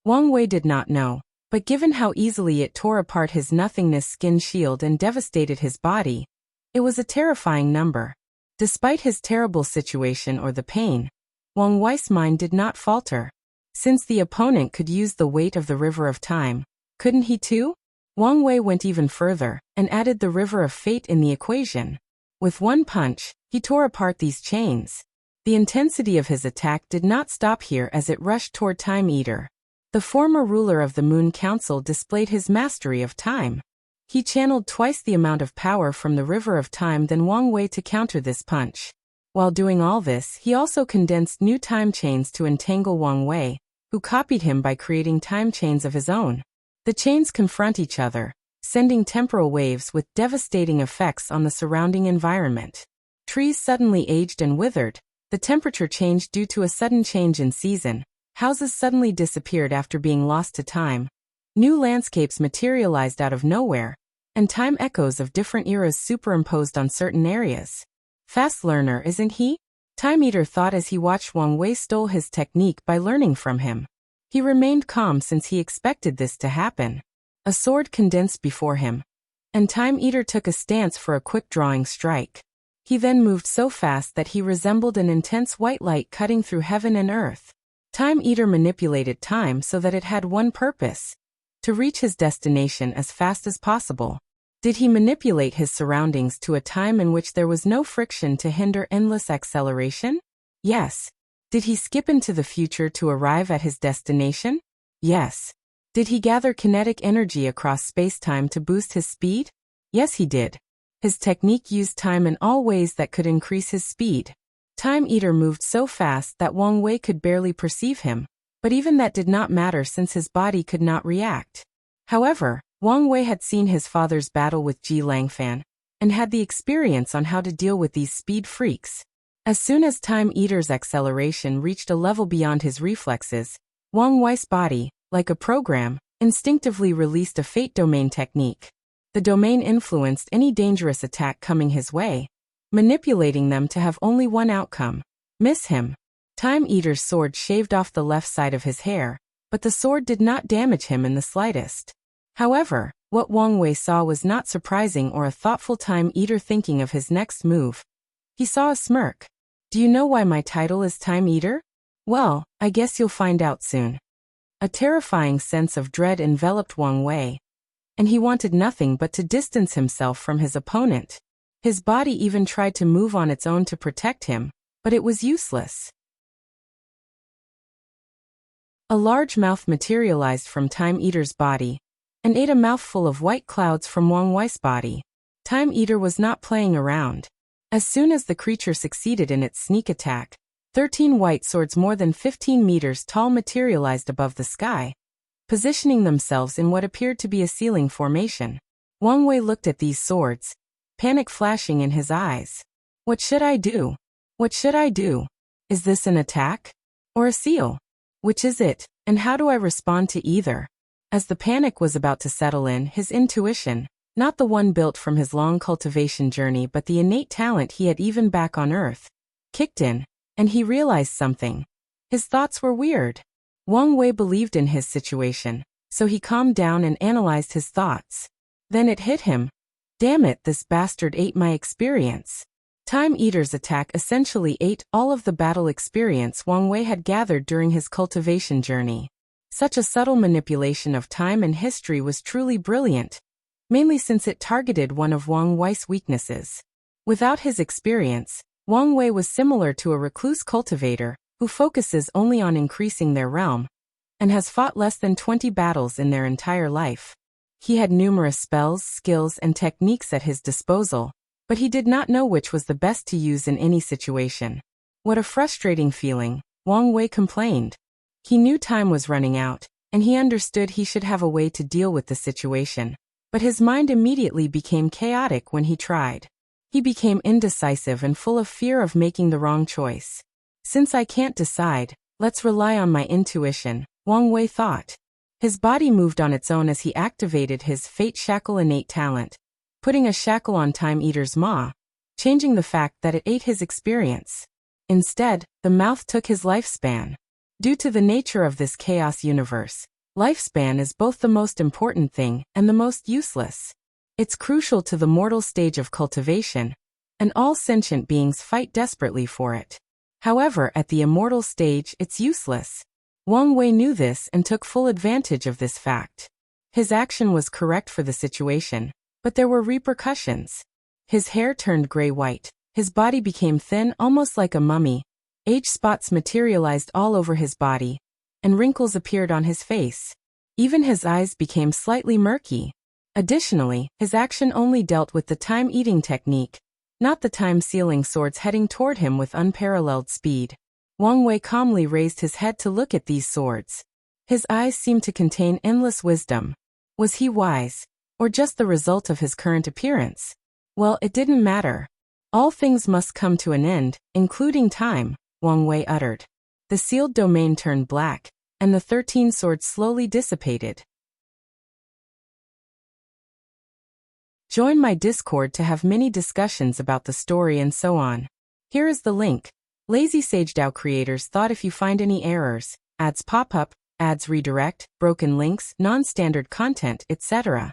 Wang Wei did not know, but given how easily it tore apart his nothingness skin shield and devastated his body, it was a terrifying number. Despite his terrible situation or the pain, Wang Wei's mind did not falter. Since the opponent could use the weight of the river of time, couldn't he too? Wang Wei went even further and added the river of fate in the equation. With one punch, he tore apart these chains. The intensity of his attack did not stop here as it rushed toward Time Eater. The former ruler of the Moon Council displayed his mastery of time. He channeled twice the amount of power from the river of time than Wang Wei to counter this punch. While doing all this, he also condensed new time chains to entangle Wang Wei, who copied him by creating time chains of his own. The chains confront each other, sending temporal waves with devastating effects on the surrounding environment. Trees suddenly aged and withered, the temperature changed due to a sudden change in season, houses suddenly disappeared after being lost to time, new landscapes materialized out of nowhere, and time echoes of different eras superimposed on certain areas. Fast learner, isn't he? Time Eater thought as he watched Wang Wei stole his technique by learning from him. He remained calm since he expected this to happen. A sword condensed before him, and Time Eater took a stance for a quick drawing strike. He then moved so fast that he resembled an intense white light cutting through heaven and earth. Time Eater manipulated time so that it had one purpose: to reach his destination as fast as possible. Did he manipulate his surroundings to a time in which there was no friction to hinder endless acceleration? Yes. Did he skip into the future to arrive at his destination? Yes. Did he gather kinetic energy across space-time to boost his speed? Yes, he did. His technique used time in all ways that could increase his speed. Time Eater moved so fast that Wang Wei could barely perceive him, but even that did not matter since his body could not react. However, Wang Wei had seen his father's battle with Ji Langfan, and had the experience on how to deal with these speed freaks. As soon as Time Eater's acceleration reached a level beyond his reflexes, Wang Wei's body, like a program, instinctively released a Fate Domain technique. The domain influenced any dangerous attack coming his way, manipulating them to have only one outcome: miss him. Time Eater's sword shaved off the left side of his hair, but the sword did not damage him in the slightest. However, what Wang Wei saw was not surprising or a thoughtful Time Eater thinking of his next move. He saw a smirk. Do you know why my title is Time Eater? Well, I guess you'll find out soon. A terrifying sense of dread enveloped Wang Wei, and he wanted nothing but to distance himself from his opponent. His body even tried to move on its own to protect him, but it was useless. A large mouth materialized from Time Eater's body, and ate a mouthful of white clouds from Wang Wei's body. Time Eater was not playing around. As soon as the creature succeeded in its sneak attack, 13 white swords more than 15 meters tall materialized above the sky, positioning themselves in what appeared to be a ceiling formation. Wang Wei looked at these swords, panic flashing in his eyes. What should I do? What should I do? Is this an attack? Or a seal? Which is it, and how do I respond to either? As the panic was about to settle in, his intuition, not the one built from his long cultivation journey but the innate talent he had even back on Earth, kicked in, and he realized something. His thoughts were weird. Wang Wei believed in his situation, so he calmed down and analyzed his thoughts. Then it hit him. Damn it, this bastard ate my experience. Time Eater's attack essentially ate all of the battle experience Wang Wei had gathered during his cultivation journey. Such a subtle manipulation of time and history was truly brilliant, mainly since it targeted one of Wang Wei's weaknesses. Without his experience, Wang Wei was similar to a recluse cultivator who focuses only on increasing their realm, and has fought less than 20 battles in their entire life. He had numerous spells, skills, and techniques at his disposal, but he did not know which was the best to use in any situation. What a frustrating feeling, Wang Wei complained. He knew time was running out, and he understood he should have a way to deal with the situation, but his mind immediately became chaotic when he tried. He became indecisive and full of fear of making the wrong choice. Since I can't decide, let's rely on my intuition, Wang Wei thought. His body moved on its own as he activated his Fate Shackle innate talent, putting a shackle on Time Eater's maw, changing the fact that it ate his experience. Instead, the mouth took his lifespan. Due to the nature of this chaos universe, lifespan is both the most important thing and the most useless. It's crucial to the mortal stage of cultivation, and all sentient beings fight desperately for it. However, at the immortal stage, it's useless. Wang Wei knew this and took full advantage of this fact. His action was correct for the situation, but there were repercussions. His hair turned gray-white, his body became thin almost like a mummy, age spots materialized all over his body, and wrinkles appeared on his face. Even his eyes became slightly murky. Additionally, his action only dealt with the time-eating technique, not the time-sealing swords heading toward him with unparalleled speed. Wang Wei calmly raised his head to look at these swords. His eyes seemed to contain endless wisdom. Was he wise, or just the result of his current appearance? Well, it didn't matter. All things must come to an end, including time, Wang Wei uttered. The sealed domain turned black, and the 13 swords slowly dissipated. Join my Discord to have many discussions about the story and so on. Here is the link. Lazy SageDAO creators thought if you find any errors, ads pop up, ads redirect, broken links, non-standard content, etc.,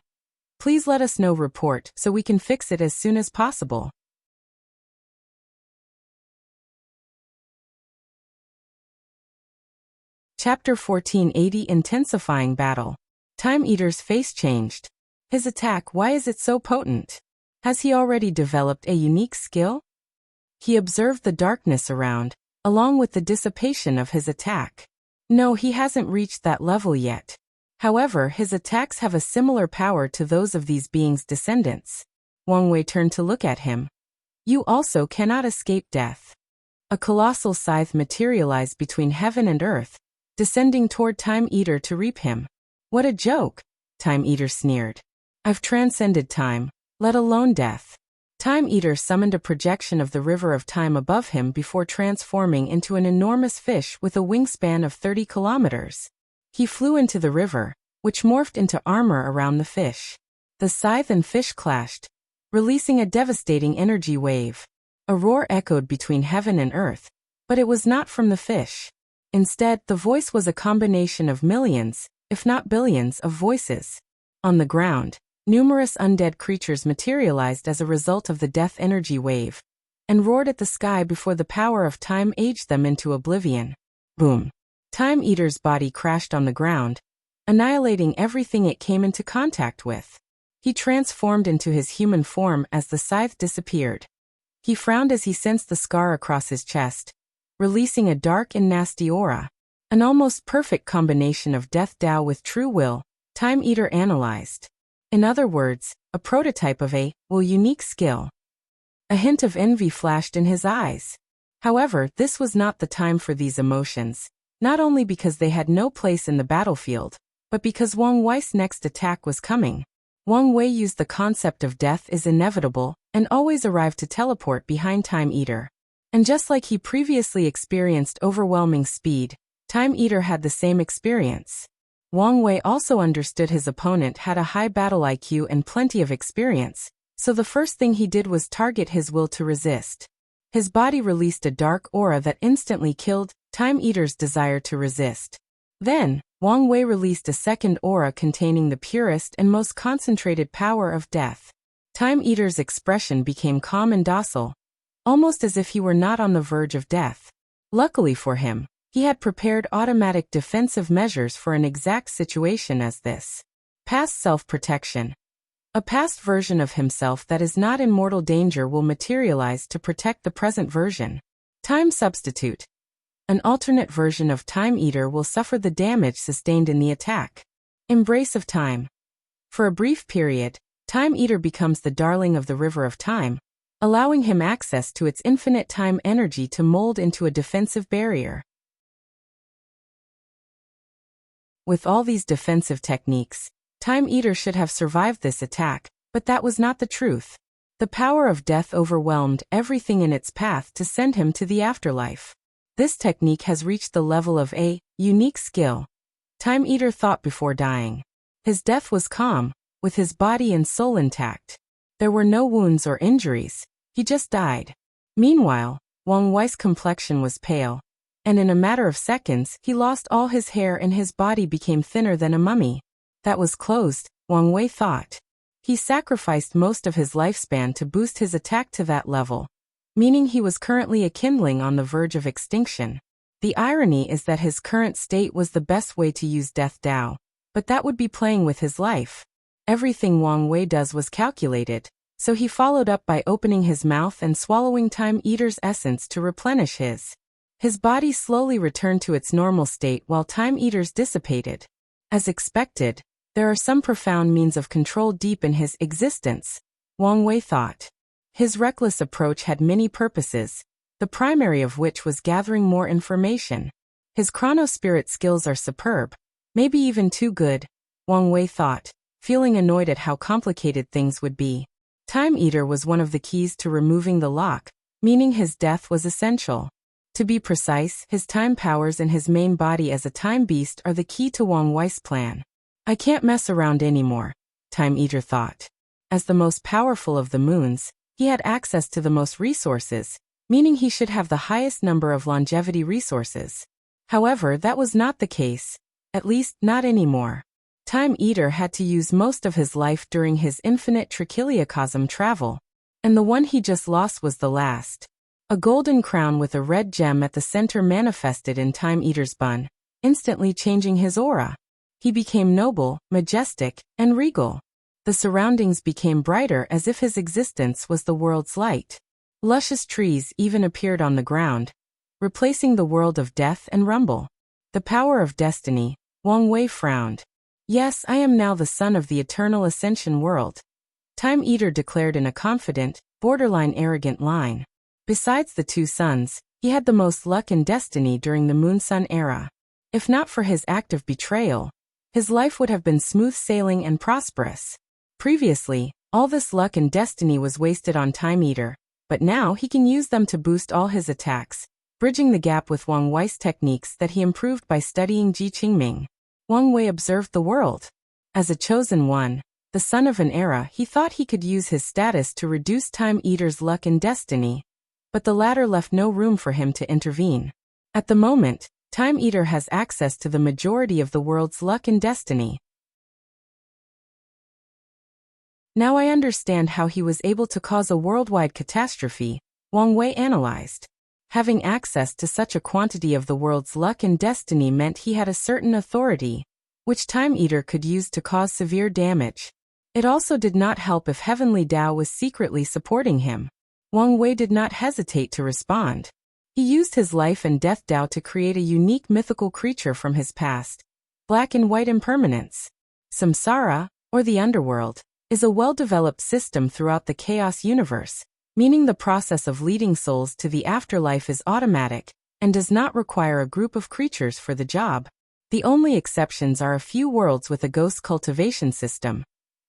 please let us know report so we can fix it as soon as possible. Chapter 1480 Intensifying Battle. Time Eater's face changed. His attack, why is it so potent? Has he already developed a unique skill? He observed the darkness around, along with the dissipation of his attack. No, he hasn't reached that level yet. However, his attacks have a similar power to those of these beings' descendants. Wang Wei turned to look at him. You also cannot escape death. A colossal scythe materialized between heaven and earth, descending toward Time Eater to reap him. What a joke, Time Eater sneered. I've transcended time, let alone death. Time Eater summoned a projection of the river of time above him before transforming into an enormous fish with a wingspan of 30 kilometers. He flew into the river, which morphed into armor around the fish. The scythe and fish clashed, releasing a devastating energy wave. A roar echoed between heaven and earth, but it was not from the fish. Instead, the voice was a combination of millions, if not billions, of voices. On the ground, numerous undead creatures materialized as a result of the death energy wave, and roared at the sky before the power of time aged them into oblivion. Boom. Time Eater's body crashed on the ground, annihilating everything it came into contact with. He transformed into his human form as the scythe disappeared. He frowned as he sensed the scar across his chest, releasing a dark and nasty aura. An almost perfect combination of Death Dao with true will, Time Eater analyzed. In other words, a prototype of a unique skill. A hint of envy flashed in his eyes. However, this was not the time for these emotions, not only because they had no place in the battlefield, but because Wang Wei's next attack was coming. Wang Wei used the concept of death is inevitable, and always arrived to teleport behind Time Eater. And just like he previously experienced overwhelming speed, Time Eater had the same experience. Wang Wei also understood his opponent had a high battle IQ and plenty of experience, so the first thing he did was target his will to resist. His body released a dark aura that instantly killed Time Eater's desire to resist. Then, Wang Wei released a second aura containing the purest and most concentrated power of death. Time Eater's expression became calm and docile, almost as if he were not on the verge of death. Luckily for him, he had prepared automatic defensive measures for an exact situation as this. Past self-protection. A past version of himself that is not in mortal danger will materialize to protect the present version. Time substitute. An alternate version of Time Eater will suffer the damage sustained in the attack. Embrace of time. For a brief period, Time Eater becomes the darling of the river of time, allowing him access to its infinite time energy to mold into a defensive barrier. With all these defensive techniques, Time Eater should have survived this attack, but that was not the truth. The power of death overwhelmed everything in its path to send him to the afterlife. This technique has reached the level of a unique skill. Time Eater thought before dying. His death was calm, with his body and soul intact. There were no wounds or injuries, he just died. Meanwhile, Wang Wei's complexion was pale, and in a matter of seconds he lost all his hair and his body became thinner than a mummy. That was closed, Wang Wei thought. He sacrificed most of his lifespan to boost his attack to that level, meaning he was currently a kindling on the verge of extinction. The irony is that his current state was the best way to use Death Dao, but that would be playing with his life. Everything Wang Wei does was calculated, so he followed up by opening his mouth and swallowing Time Eater's essence to replenish his. His body slowly returned to its normal state while Time Eater's dissipated. As expected, there are some profound means of control deep in his existence, Wang Wei thought. His reckless approach had many purposes, the primary of which was gathering more information. His chronospirit skills are superb, maybe even too good, Wang Wei thought, feeling annoyed at how complicated things would be. Time Eater was one of the keys to removing the lock, meaning his death was essential. To be precise, his time powers and his main body as a time beast are the key to Wang Wei's plan. I can't mess around anymore, Time Eater thought. As the most powerful of the moons, he had access to the most resources, meaning he should have the highest number of longevity resources. However, that was not the case, at least not anymore. Time Eater had to use most of his life during his infinite trichiliocosm travel, and the one he just lost was the last. A golden crown with a red gem at the center manifested in Time Eater's bun, instantly changing his aura. He became noble, majestic, and regal. The surroundings became brighter as if his existence was the world's light. Luscious trees even appeared on the ground, replacing the world of death and rumble. The power of destiny, Wang Wei frowned. Yes, I am now the son of the eternal ascension world, Time Eater declared in a confident, borderline arrogant line. Besides the two sons, he had the most luck and destiny during the Moon-Sun era. If not for his act of betrayal, his life would have been smooth sailing and prosperous. Previously, all this luck and destiny was wasted on Time Eater, but now he can use them to boost all his attacks, bridging the gap with Wang Wei's techniques that he improved by studying Ji Qingming. Wang Wei observed the world. As a chosen one, the son of an era, he thought he could use his status to reduce Time Eater's luck and destiny, but the latter left no room for him to intervene. At the moment, Time Eater has access to the majority of the world's luck and destiny. Now I understand how he was able to cause a worldwide catastrophe, Wang Wei analyzed. Having access to such a quantity of the world's luck and destiny meant he had a certain authority, which Time Eater could use to cause severe damage. It also did not help if Heavenly Tao was secretly supporting him. Wang Wei did not hesitate to respond. He used his life and death Tao to create a unique mythical creature from his past. Black and white impermanence. Samsara, or the underworld, is a well-developed system throughout the chaos universe, meaning the process of leading souls to the afterlife is automatic, and does not require a group of creatures for the job. The only exceptions are a few worlds with a ghost cultivation system.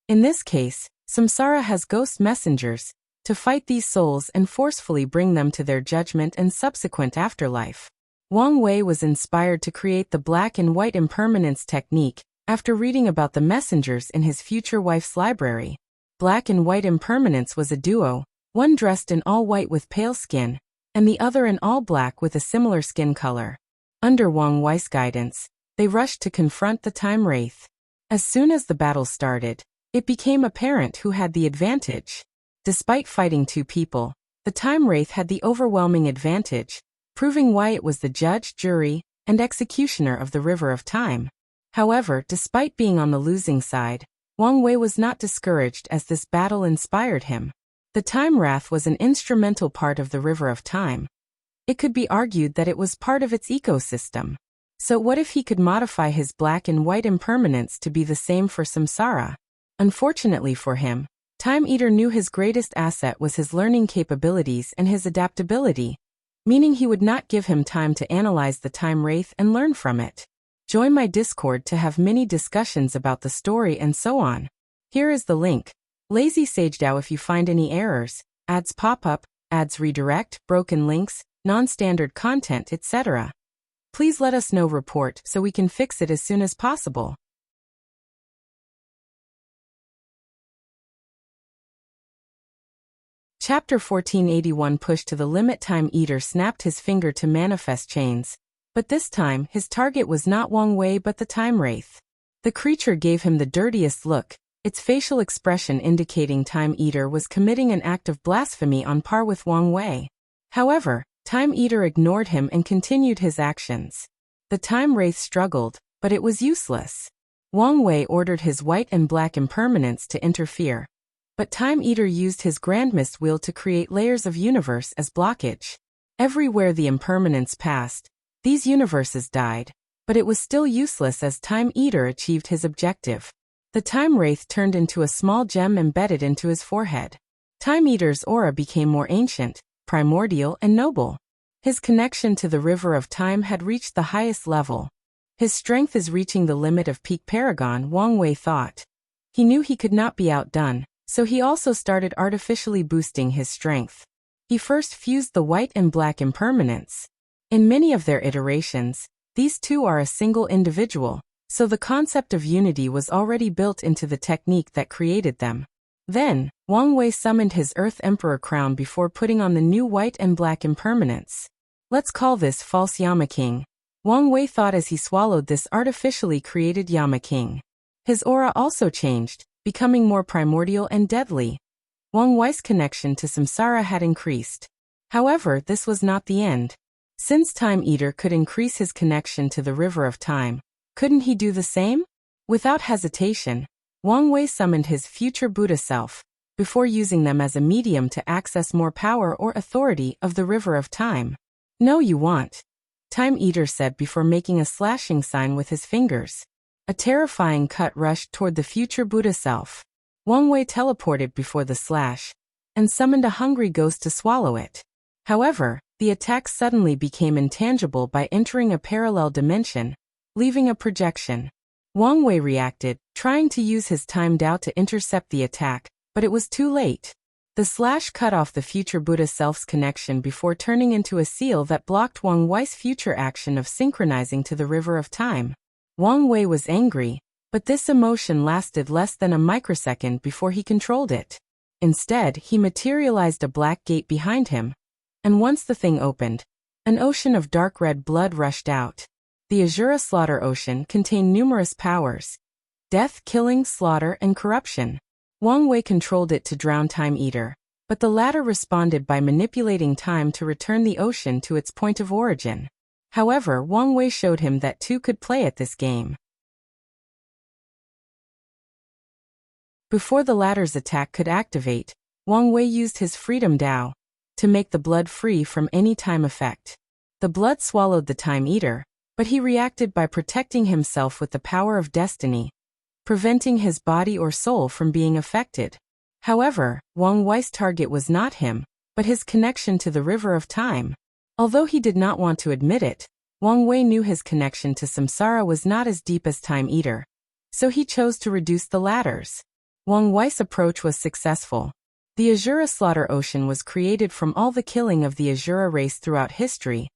In this case, Samsara has ghost messengers, to fight these souls and forcefully bring them to their judgment and subsequent afterlife. Wang Wei was inspired to create the black and white impermanence technique, after reading about the messengers in his future wife's library. Black and white impermanence was a duo, one dressed in all white with pale skin, and the other in all black with a similar skin color. Under Wang Wei's guidance, they rushed to confront the Time Wraith. As soon as the battle started, it became apparent who had the advantage. Despite fighting two people, the Time Wraith had the overwhelming advantage, proving why it was the judge, jury, and executioner of the River of Time. However, despite being on the losing side, Wang Wei was not discouraged as this battle inspired him. The Time Wrath was an instrumental part of the River of Time. It could be argued that it was part of its ecosystem. So what if he could modify his black and white impermanence to be the same for Samsara? Unfortunately for him, Time Eater knew his greatest asset was his learning capabilities and his adaptability, meaning he would not give him time to analyze the Time Wraith and learn from it. Join my Discord to have many discussions about the story and so on. Here is the link. Lazy SageDAO if you find any errors, ads pop up, ads redirect, broken links, non-standard content, etc. Please let us know report so we can fix it as soon as possible. Chapter 1481 Push to the limit. Time Eater snapped his finger to manifest chains, but this time his target was not Wang Wei but the Time Wraith. The creature gave him the dirtiest look, its facial expression indicating Time Eater was committing an act of blasphemy on par with Wang Wei. However, Time Eater ignored him and continued his actions. The Time Wraith struggled, but it was useless. Wang Wei ordered his white and black impermanence to interfere, but Time Eater used his Grand Mist Wheel to create layers of universe as blockage. Everywhere the impermanence passed, these universes died, but it was still useless as Time Eater achieved his objective. The Time Wraith turned into a small gem embedded into his forehead. Time Eater's aura became more ancient, primordial, and noble. His connection to the River of Time had reached the highest level. His strength is reaching the limit of peak paragon, Wang Wei thought. He knew he could not be outdone, so he also started artificially boosting his strength. He first fused the white and black impermanence. In many of their iterations, these two are a single individual, so the concept of unity was already built into the technique that created them. Then, Wang Wei summoned his Earth Emperor crown before putting on the new white and black impermanence. Let's call this false Yama King, Wang Wei thought as he swallowed this artificially created Yama King. His aura also changed, becoming more primordial and deadly. Wang Wei's connection to samsara had increased. However, this was not the end. Since Time Eater could increase his connection to the river of time, couldn't he do the same? Without hesitation, Wang Wei summoned his future Buddha self, before using them as a medium to access more power or authority of the river of time. No, you won't, Time Eater said before making a slashing sign with his fingers. A terrifying cut rushed toward the future Buddha self. Wang Wei teleported before the slash, and summoned a hungry ghost to swallow it. However, the attack suddenly became intangible by entering a parallel dimension, leaving a projection. Wang Wei reacted, trying to use his time Dao to intercept the attack, but it was too late. The slash cut off the future Buddha self's connection before turning into a seal that blocked Wang Wei's future action of synchronizing to the river of time. Wang Wei was angry, but this emotion lasted less than a microsecond before he controlled it. Instead, he materialized a black gate behind him, and once the thing opened, an ocean of dark red blood rushed out. The Azura Slaughter Ocean contained numerous powers: death, killing, slaughter, and corruption. Wang Wei controlled it to drown Time Eater, but the latter responded by manipulating time to return the ocean to its point of origin. However, Wang Wei showed him that two could play at this game. Before the latter's attack could activate, Wang Wei used his Freedom Dao to make the blood free from any time effect. The blood swallowed the Time Eater, but he reacted by protecting himself with the power of destiny, preventing his body or soul from being affected. However, Wang Wei's target was not him, but his connection to the river of time. Although he did not want to admit it, Wang Wei knew his connection to samsara was not as deep as Time Eater, so he chose to reduce the latter's. Wang Wei's approach was successful. The Azura Slaughter Ocean was created from all the killing of the Azura race throughout history,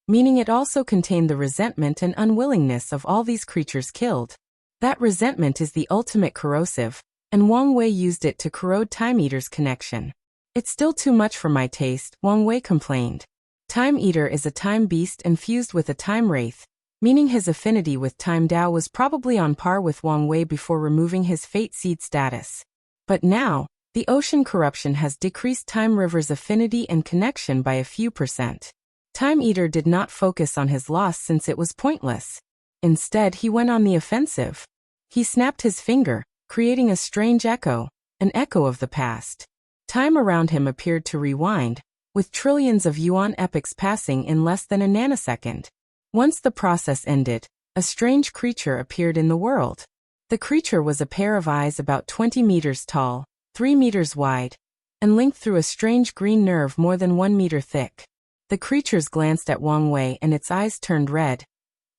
meaning it also contained the resentment and unwillingness of all these creatures killed. That resentment is the ultimate corrosive, and Wang Wei used it to corrode Time Eater's connection. It's still too much for my taste, Wang Wei complained. Time Eater is a time beast infused with a time wraith, meaning his affinity with Time Dao was probably on par with Wang Wei before removing his Fate Seed status. But now, the ocean corruption has decreased Time River's affinity and connection by a few %. Time Eater did not focus on his loss since it was pointless. Instead, he went on the offensive. He snapped his finger, creating a strange echo, an echo of the past. Time around him appeared to rewind, with trillions of yuan epochs passing in less than a nanosecond. Once the process ended, a strange creature appeared in the world. The creature was a pair of eyes about 20 meters tall, 3 meters wide, and linked through a strange green nerve more than 1 meter thick. The creatures glanced at Wang Wei and its eyes turned red.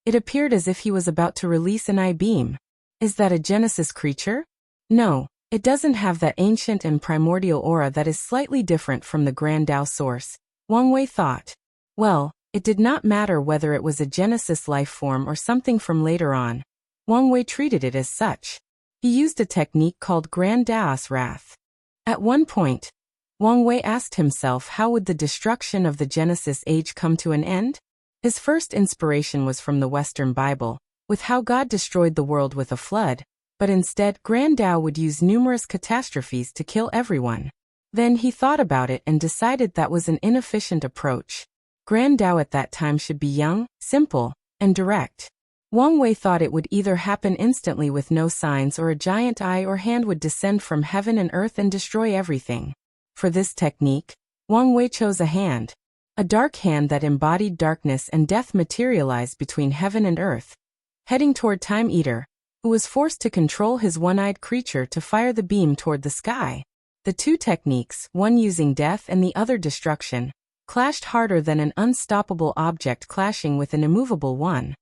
It appeared as if he was about to release an eye beam. Is that a Genesis creature? No, it doesn't have that ancient and primordial aura that is slightly different from the Grand Dao source, Wang Wei thought. Well, it did not matter whether it was a Genesis life form or something from later on. Wang Wei treated it as such. He used a technique called Grand Daos Wrath. At one point, Wang Wei asked himself how would the destruction of the Genesis age come to an end? His first inspiration was from the Western Bible, with how God destroyed the world with a flood, but instead Grand Dao would use numerous catastrophes to kill everyone. Then he thought about it and decided that was an inefficient approach. Grand Dao at that time should be young, simple, and direct. Wang Wei thought it would either happen instantly with no signs or a giant eye or hand would descend from heaven and earth and destroy everything. For this technique, Wang Wei chose a hand. A dark hand that embodied darkness and death materialized between heaven and earth, heading toward Time Eater, who was forced to control his one-eyed creature to fire the beam toward the sky. The two techniques, one using death and the other destruction, clashed harder than an unstoppable object clashing with an immovable one.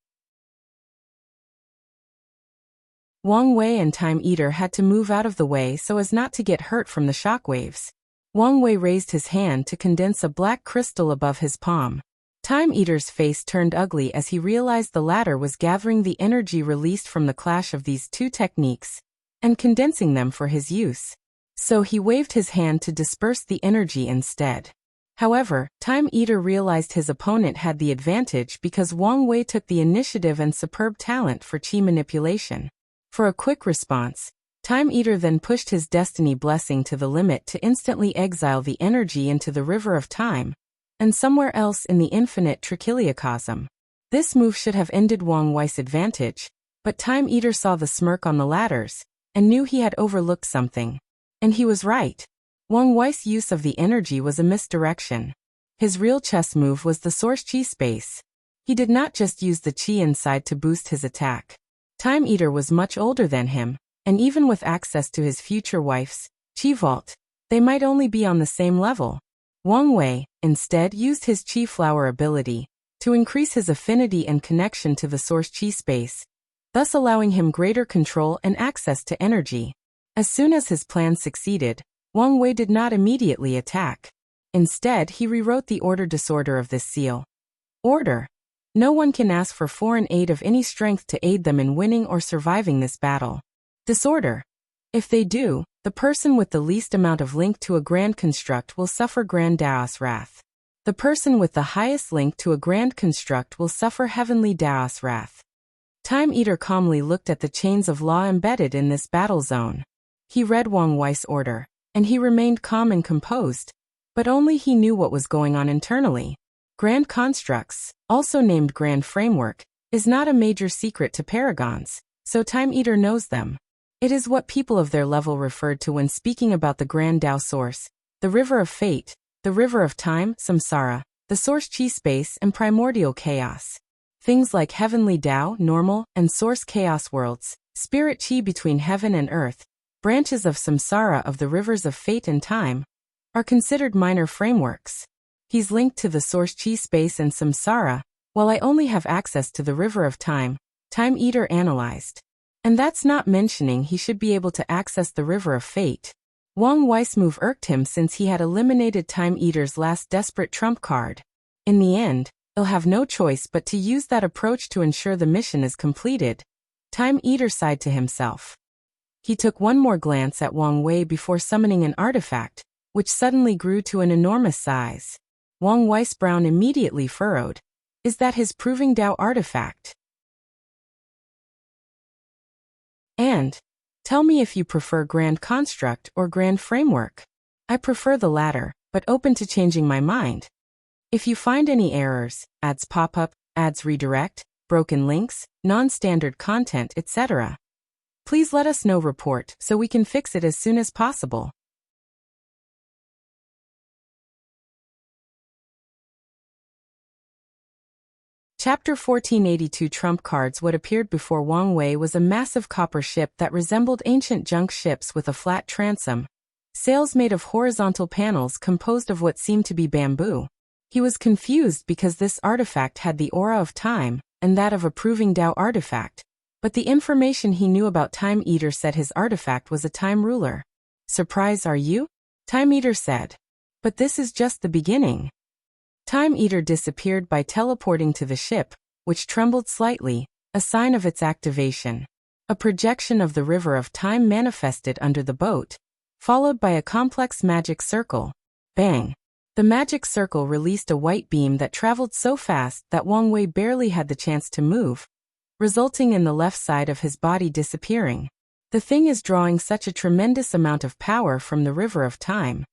Wang Wei and Time Eater had to move out of the way so as not to get hurt from the shockwaves. Wang Wei raised his hand to condense a black crystal above his palm. Time Eater's face turned ugly as he realized the latter was gathering the energy released from the clash of these two techniques and condensing them for his use. So he waved his hand to disperse the energy instead. However, Time Eater realized his opponent had the advantage because Wang Wei took the initiative and superb talent for chi manipulation. For a quick response, Time Eater then pushed his destiny blessing to the limit to instantly exile the energy into the river of time, and somewhere else in the infinite trichiliocosm. This move should have ended Wang Wei's advantage, but Time Eater saw the smirk on the ladders, and knew he had overlooked something. And he was right. Wang Wei's use of the energy was a misdirection. His real chess move was the source chi space. He did not just use the chi inside to boost his attack. Time Eater was much older than him, and even with access to his future wife's chi vault, they might only be on the same level. Wang Wei, instead, used his chi flower ability to increase his affinity and connection to the source chi space, thus allowing him greater control and access to energy. As soon as his plan succeeded, Wang Wei did not immediately attack. Instead, he rewrote the order disorder of this seal. Order. No one can ask for foreign aid of any strength to aid them in winning or surviving this battle. Disorder. If they do, the person with the least amount of link to a grand construct will suffer grand Daos wrath. The person with the highest link to a grand construct will suffer heavenly Daos wrath. Time Eater calmly looked at the chains of law embedded in this battle zone. He read Wang Wei's order, and he remained calm and composed, but only he knew what was going on internally. Grand constructs, also named grand framework, is not a major secret to paragons, so Time Eater knows them. It is what people of their level referred to when speaking about the grand Tao source, the river of fate, the river of time, samsara, the source chi space, and primordial chaos. Things like heavenly Tao, normal, and source chaos worlds, spirit chi between heaven and earth, branches of samsara of the rivers of fate and time, are considered minor frameworks. He's linked to the source chi space and samsara, while I only have access to the river of time, Time Eater analyzed. And that's not mentioning he should be able to access the river of fate. Wang Wei's move irked him since he had eliminated Time Eater's last desperate trump card. In the end, he'll have no choice but to use that approach to ensure the mission is completed. Time Eater sighed to himself. He took one more glance at Wang Wei before summoning an artifact, which suddenly grew to an enormous size. Wang Wei's brow immediately furrowed. Is that his Proving Tao artifact? And, tell me if you prefer Grand Construct or Grand Framework. I prefer the latter, but open to changing my mind. If you find any errors, ads pop up, ads redirect, broken links, non-standard content, etc., please let us know. Report so we can fix it as soon as possible. Chapter 1482 Trump cards. What appeared before Wang Wei was a massive copper ship that resembled ancient junk ships with a flat transom, sails made of horizontal panels composed of what seemed to be bamboo. He was confused because this artifact had the aura of time, and that of a Proving Tao artifact, but the information he knew about Time Eater said his artifact was a time ruler. Surprised, are you? Time Eater said. But this is just the beginning. Time Eater disappeared by teleporting to the ship, which trembled slightly, a sign of its activation. A projection of the river of time manifested under the boat, followed by a complex magic circle. Bang! The magic circle released a white beam that traveled so fast that Wang Wei barely had the chance to move, resulting in the left side of his body disappearing. The thing is drawing such a tremendous amount of power from the river of time.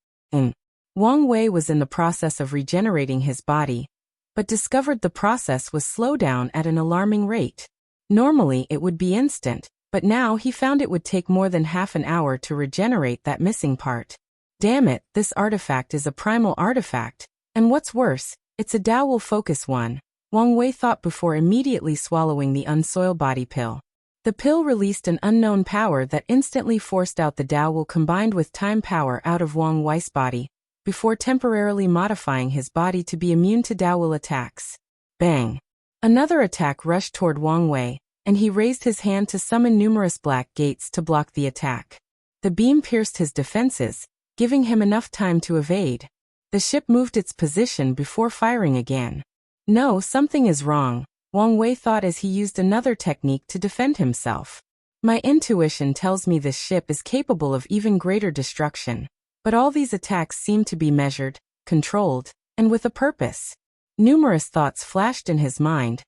Wang Wei was in the process of regenerating his body, but discovered the process was slow down at an alarming rate. Normally it would be instant, but now he found it would take more than half an hour to regenerate that missing part. Damn it, this artifact is a primal artifact, and what's worse, it's a Tao will focus one, Wang Wei thought before immediately swallowing the unsoiled body pill. The pill released an unknown power that instantly forced out the Tao will combined with time power out of Wang Wei's body, before temporarily modifying his body to be immune to Tao will attacks. Bang! Another attack rushed toward Wang Wei, and he raised his hand to summon numerous black gates to block the attack. The beam pierced his defenses, giving him enough time to evade. The ship moved its position before firing again. No, something is wrong, Wang Wei thought as he used another technique to defend himself. My intuition tells me this ship is capable of even greater destruction, but all these attacks seem to be measured, controlled, and with a purpose. Numerous thoughts flashed in his mind,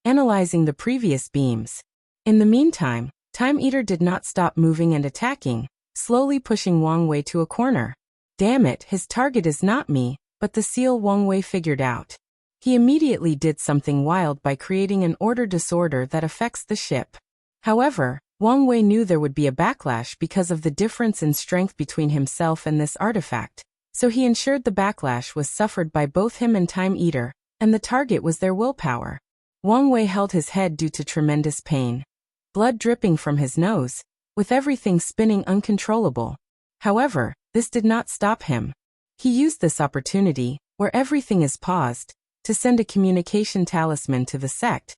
analyzing the previous beams. In the meantime, Time Eater did not stop moving and attacking, slowly pushing Wang Wei to a corner. Damn it, his target is not me, but the seal, Wang Wei figured out. He immediately did something wild by creating an order disorder that affects the ship. However, Wang Wei knew there would be a backlash because of the difference in strength between himself and this artifact, so he ensured the backlash was suffered by both him and Time Eater, and the target was their willpower. Wang Wei held his head due to tremendous pain. Blood dripping from his nose, with everything spinning uncontrollable. However, this did not stop him. He used this opportunity, where everything is paused, to send a communication talisman to the sect,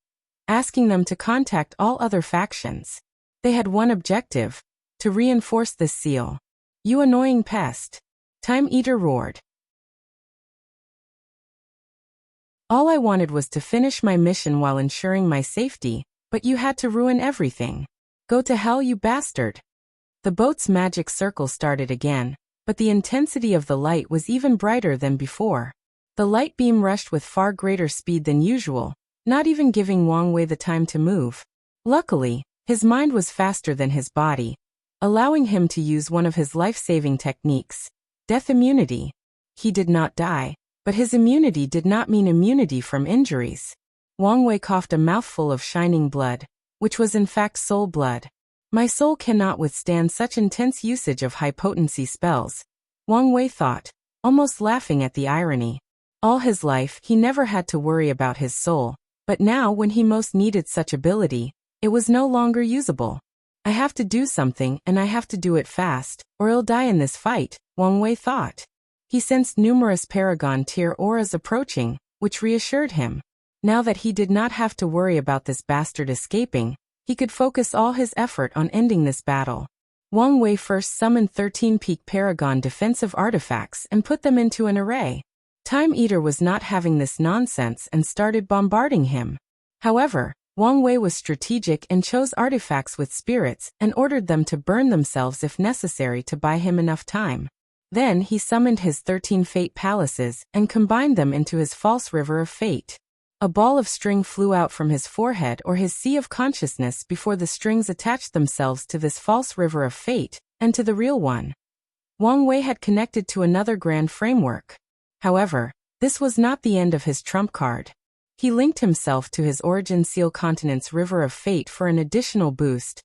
asking them to contact all other factions. They had one objective: to reinforce this seal. You annoying pest! Time Eater roared. All I wanted was to finish my mission while ensuring my safety, but you had to ruin everything. Go to hell, you bastard! The boat's magic circle started again, but the intensity of the light was even brighter than before. The light beam rushed with far greater speed than usual, not even giving Wang Wei the time to move. Luckily, his mind was faster than his body, allowing him to use one of his life-saving techniques, death immunity. He did not die, but his immunity did not mean immunity from injuries. Wang Wei coughed a mouthful of shining blood, which was in fact soul blood. My soul cannot withstand such intense usage of high-potency spells, Wang Wei thought, almost laughing at the irony. All his life he never had to worry about his soul, but now when he most needed such ability, it was no longer usable. I have to do something, and I have to do it fast, or I'll die in this fight, Wang Wei thought. He sensed numerous Paragon tier auras approaching, which reassured him. Now that he did not have to worry about this bastard escaping, he could focus all his effort on ending this battle. Wang Wei first summoned 13 peak Paragon defensive artifacts and put them into an array. Time Eater was not having this nonsense and started bombarding him. However, Wang Wei was strategic and chose artifacts with spirits and ordered them to burn themselves if necessary to buy him enough time. Then he summoned his 13 Fate Palaces and combined them into his false river of fate. A ball of string flew out from his forehead or his sea of consciousness before the strings attached themselves to this false river of fate, and to the real one. Wang Wei had connected to another grand framework. However, this was not the end of his trump card. He linked himself to his Origin Seal Continent's River of Fate for an additional boost,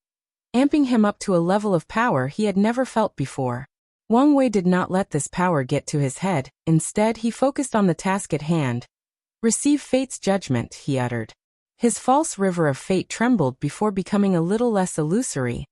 amping him up to a level of power he had never felt before. Wang Wei did not let this power get to his head, instead he focused on the task at hand. Receive fate's judgment, he uttered. His false river of fate trembled before becoming a little less illusory.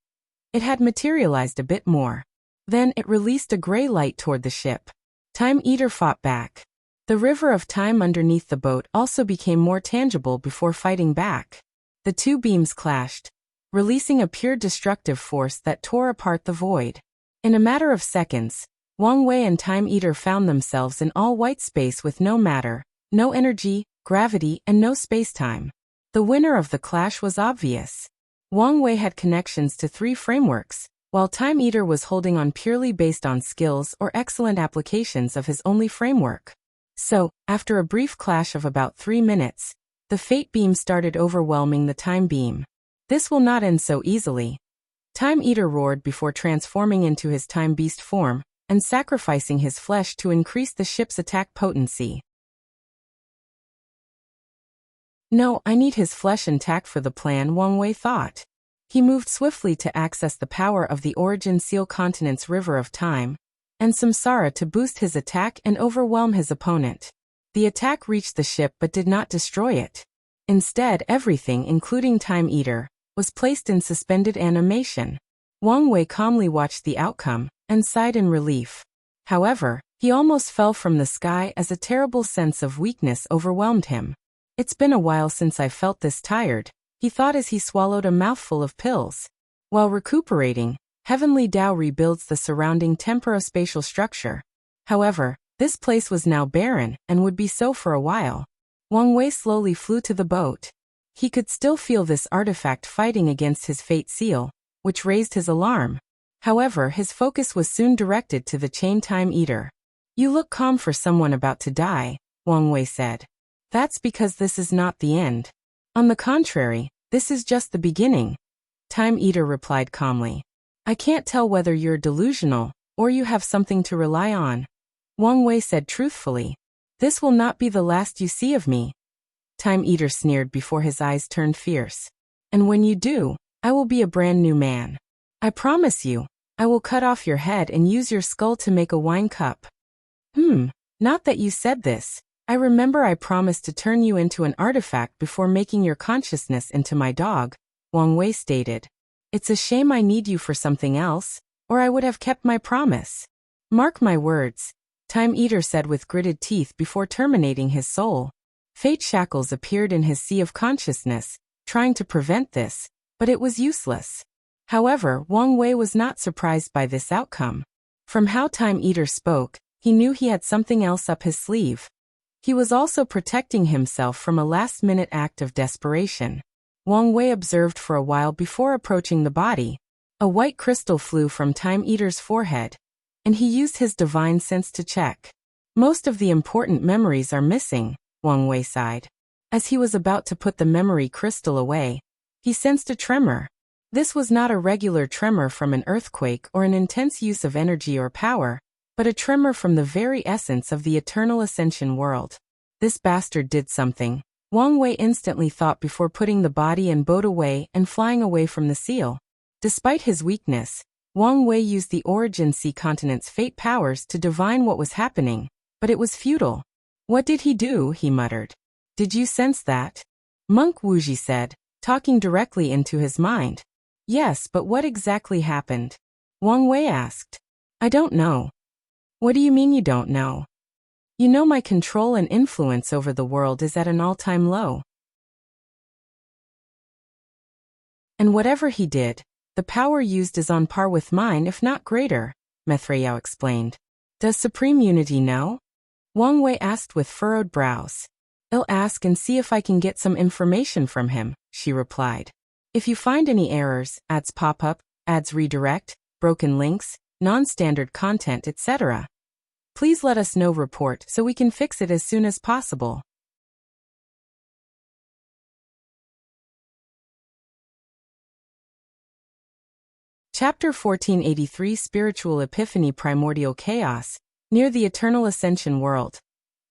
It had materialized a bit more. Then it released a gray light toward the ship. Time Eater fought back. The river of time underneath the boat also became more tangible before fighting back. The two beams clashed, releasing a pure destructive force that tore apart the void. In a matter of seconds, Wang Wei and Time Eater found themselves in all white space with no matter, no energy, gravity, and no space-time. The winner of the clash was obvious. Wang Wei had connections to 3 frameworks, while Time Eater was holding on purely based on skills or excellent applications of his only framework. So, after a brief clash of about 3 minutes, the fate beam started overwhelming the time beam. This will not end so easily. Time Eater roared before transforming into his time beast form, and sacrificing his flesh to increase the ship's attack potency. No, I need his flesh intact for the plan, Wang Wei thought. He moved swiftly to access the power of the Origin Seal Continent's River of Time, and Samsara to boost his attack and overwhelm his opponent. The attack reached the ship but did not destroy it. Instead, everything, including Time Eater, was placed in suspended animation. Wang Wei calmly watched the outcome, and sighed in relief. However, he almost fell from the sky as a terrible sense of weakness overwhelmed him. It's been a while since I felt this tired, he thought as he swallowed a mouthful of pills. While recuperating, Heavenly Tao rebuilds the surrounding temporospatial structure. However, this place was now barren, and would be so for a while. Wang Wei slowly flew to the boat. He could still feel this artifact fighting against his fate seal, which raised his alarm. However, his focus was soon directed to the chain Time Eater. "You look calm for someone about to die," Wang Wei said. "That's because this is not the end. On the contrary, this is just the beginning," Time Eater replied calmly. "I can't tell whether you're delusional, or you have something to rely on," Wang Wei said truthfully. "This will not be the last you see of me," Time Eater sneered before his eyes turned fierce. "And when you do, I will be a brand new man. I promise you, I will cut off your head and use your skull to make a wine cup." Not that you said this. I remember I promised to turn you into an artifact before making your consciousness into my dog," Wang Wei stated. "It's a shame I need you for something else, or I would have kept my promise. Mark my words," Time Eater said with gritted teeth before terminating his soul. Fate shackles appeared in his sea of consciousness, trying to prevent this, but it was useless. However, Wang Wei was not surprised by this outcome. From how Time Eater spoke, he knew he had something else up his sleeve. He was also protecting himself from a last-minute act of desperation. Wang Wei observed for a while before approaching the body. A white crystal flew from Time Eater's forehead, and he used his divine sense to check. "Most of the important memories are missing," Wang Wei sighed. As he was about to put the memory crystal away, he sensed a tremor. This was not a regular tremor from an earthquake or an intense use of energy or power, but a tremor from the very essence of the eternal ascension world. "This bastard did something," Wang Wei instantly thought before putting the body and boat away and flying away from the seal. Despite his weakness, Wang Wei used the Origin Sea Continent's fate powers to divine what was happening, but it was futile. "What did he do?" he muttered. "Did you sense that?" Monk Wuji said, talking directly into his mind. "Yes, but what exactly happened?" Wang Wei asked. "I don't know." "What do you mean you don't know?" "You know my control and influence over the world is at an all-time low. And whatever he did, the power used is on par with mine if not greater," Methrael explained. "Does Supreme Unity know?" Wang Wei asked with furrowed brows. "I'll ask and see if I can get some information from him," she replied. "If you find any errors, ads pop up, ads redirect, broken links, non-standard content, etc., please let us know. Report so we can fix it as soon as possible." Chapter 1483 Spiritual Epiphany Primordial Chaos. Near the Eternal Ascension World,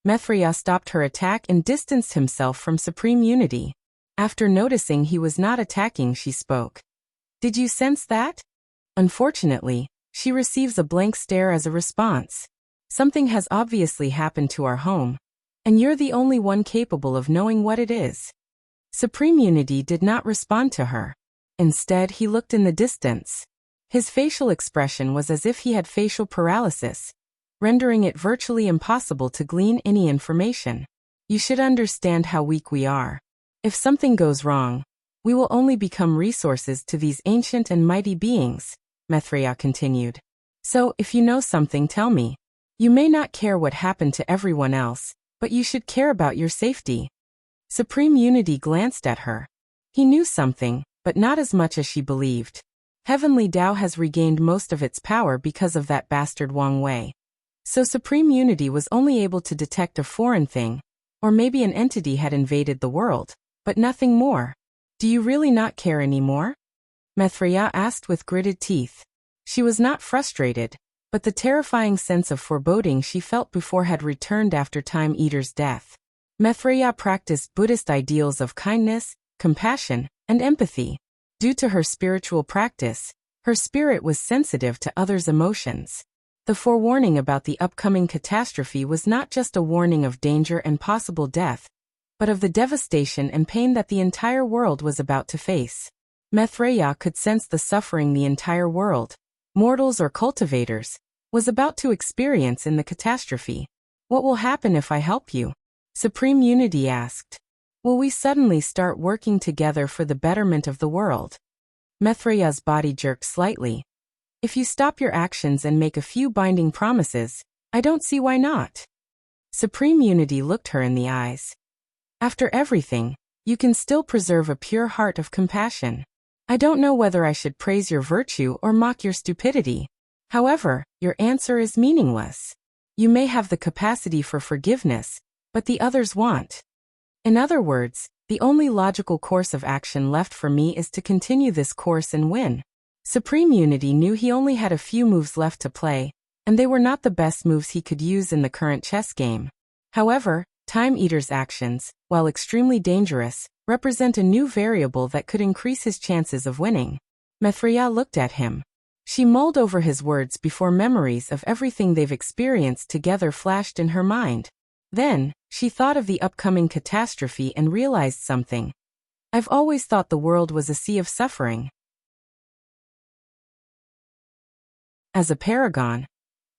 Methrael stopped her attack and distanced himself from Supreme Unity. After noticing he was not attacking, she spoke. "Did you sense that?" Unfortunately, she receives a blank stare as a response. "Something has obviously happened to our home, and you're the only one capable of knowing what it is." Supreme Unity did not respond to her. Instead, he looked in the distance. His facial expression was as if he had facial paralysis, rendering it virtually impossible to glean any information. "You should understand how weak we are. If something goes wrong, we will only become resources to these ancient and mighty beings," Methrael continued. "So, if you know something, tell me. You may not care what happened to everyone else, but you should care about your safety." Supreme Unity glanced at her. He knew something, but not as much as she believed. Heavenly Tao has regained most of its power because of that bastard Wang Wei. So Supreme Unity was only able to detect a foreign thing, or maybe an entity had invaded the world, but nothing more. "Do you really not care anymore?" Methrael asked with gritted teeth. She was not frustrated, but the terrifying sense of foreboding she felt before had returned after Time Eater's death. Methrael practiced Buddhist ideals of kindness, compassion, and empathy. Due to her spiritual practice, her spirit was sensitive to others' emotions. The forewarning about the upcoming catastrophe was not just a warning of danger and possible death, but of the devastation and pain that the entire world was about to face. Methrael could sense the suffering the entire world, mortals or cultivators, was about to experience in the catastrophe. "What will happen if I help you?" Supreme Unity asked. "Will we suddenly start working together for the betterment of the world?" Methrael's body jerked slightly. "If you stop your actions and make a few binding promises, I don't see why not." Supreme Unity looked her in the eyes. "After everything, you can still preserve a pure heart of compassion. I don't know whether I should praise your virtue or mock your stupidity. However, your answer is meaningless. You may have the capacity for forgiveness, but the others won't. In other words, the only logical course of action left for me is to continue this course and win. Supreme Unity knew he only had a few moves left to play, and they were not the best moves he could use in the current chess game. However, Time Eater's actions, while extremely dangerous, represent a new variable that could increase his chances of winning. Mithria looked at him. She mulled over his words before memories of everything they've experienced together flashed in her mind. Then, she thought of the upcoming catastrophe and realized something. I've always thought the world was a sea of suffering. As a paragon,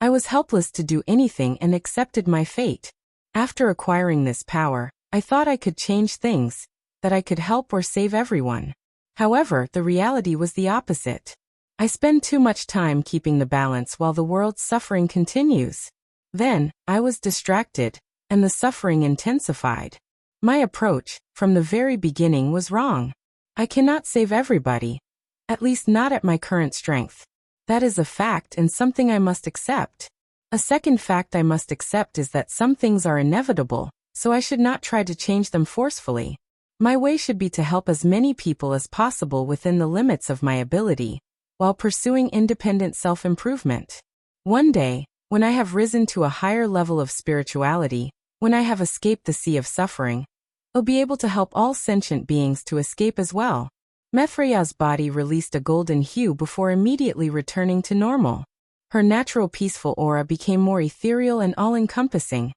I was helpless to do anything and accepted my fate. After acquiring this power, I thought I could change things, that I could help or save everyone. However, the reality was the opposite. I spend too much time keeping the balance while the world's suffering continues. Then, I was distracted, and the suffering intensified. My approach, from the very beginning, was wrong. I cannot save everybody. At least not at my current strength. That is a fact and something I must accept. A second fact I must accept is that some things are inevitable, so I should not try to change them forcefully. My way should be to help as many people as possible within the limits of my ability, while pursuing independent self-improvement. One day, when I have risen to a higher level of spirituality, when I have escaped the sea of suffering, I'll be able to help all sentient beings to escape as well. Mithria's body released a golden hue before immediately returning to normal. Her natural peaceful aura became more ethereal and all-encompassing,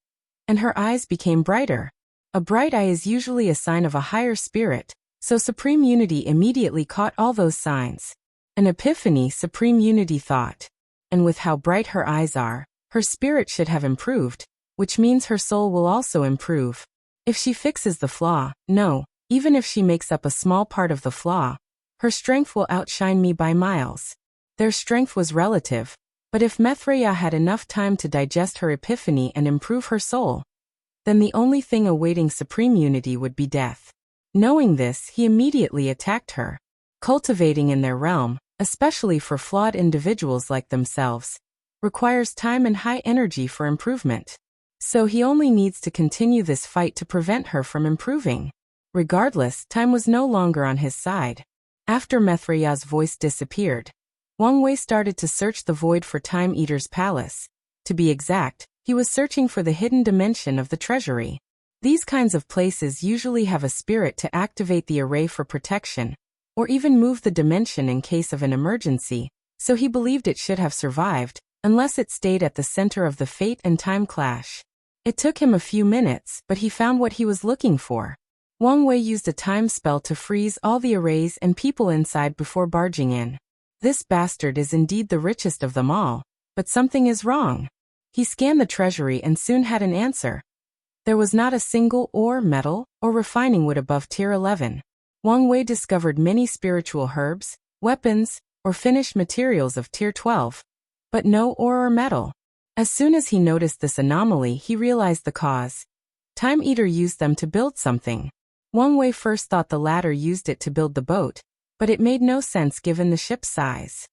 and her eyes became brighter. A bright eye is usually a sign of a higher spirit, so Supreme Unity immediately caught all those signs. An epiphany, Supreme Unity thought. And with how bright her eyes are, her spirit should have improved, which means her soul will also improve. If she fixes the flaw, no, even if she makes up a small part of the flaw, her strength will outshine me by miles. Their strength was relative, but if Mithria had enough time to digest her epiphany and improve her soul, then the only thing awaiting Supreme Unity would be death. Knowing this, he immediately attacked her. Cultivating in their realm, especially for flawed individuals like themselves, requires time and high energy for improvement. So he only needs to continue this fight to prevent her from improving. Regardless, time was no longer on his side. After Mithria's voice disappeared, Wang Wei started to search the void for Time Eater's palace. To be exact, he was searching for the hidden dimension of the treasury. These kinds of places usually have a spirit to activate the array for protection, or even move the dimension in case of an emergency, so he believed it should have survived, unless it stayed at the center of the fate and time clash. It took him a few minutes, but he found what he was looking for. Wang Wei used a time spell to freeze all the arrays and people inside before barging in. This bastard is indeed the richest of them all, but something is wrong. He scanned the treasury and soon had an answer. There was not a single ore, metal, or refining wood above tier 11. Wang Wei discovered many spiritual herbs, weapons, or finished materials of tier 12, but no ore or metal. As soon as he noticed this anomaly, he realized the cause. Time Eater used them to build something. Wang Wei first thought the latter used it to build the boat, but it made no sense given the ship's size.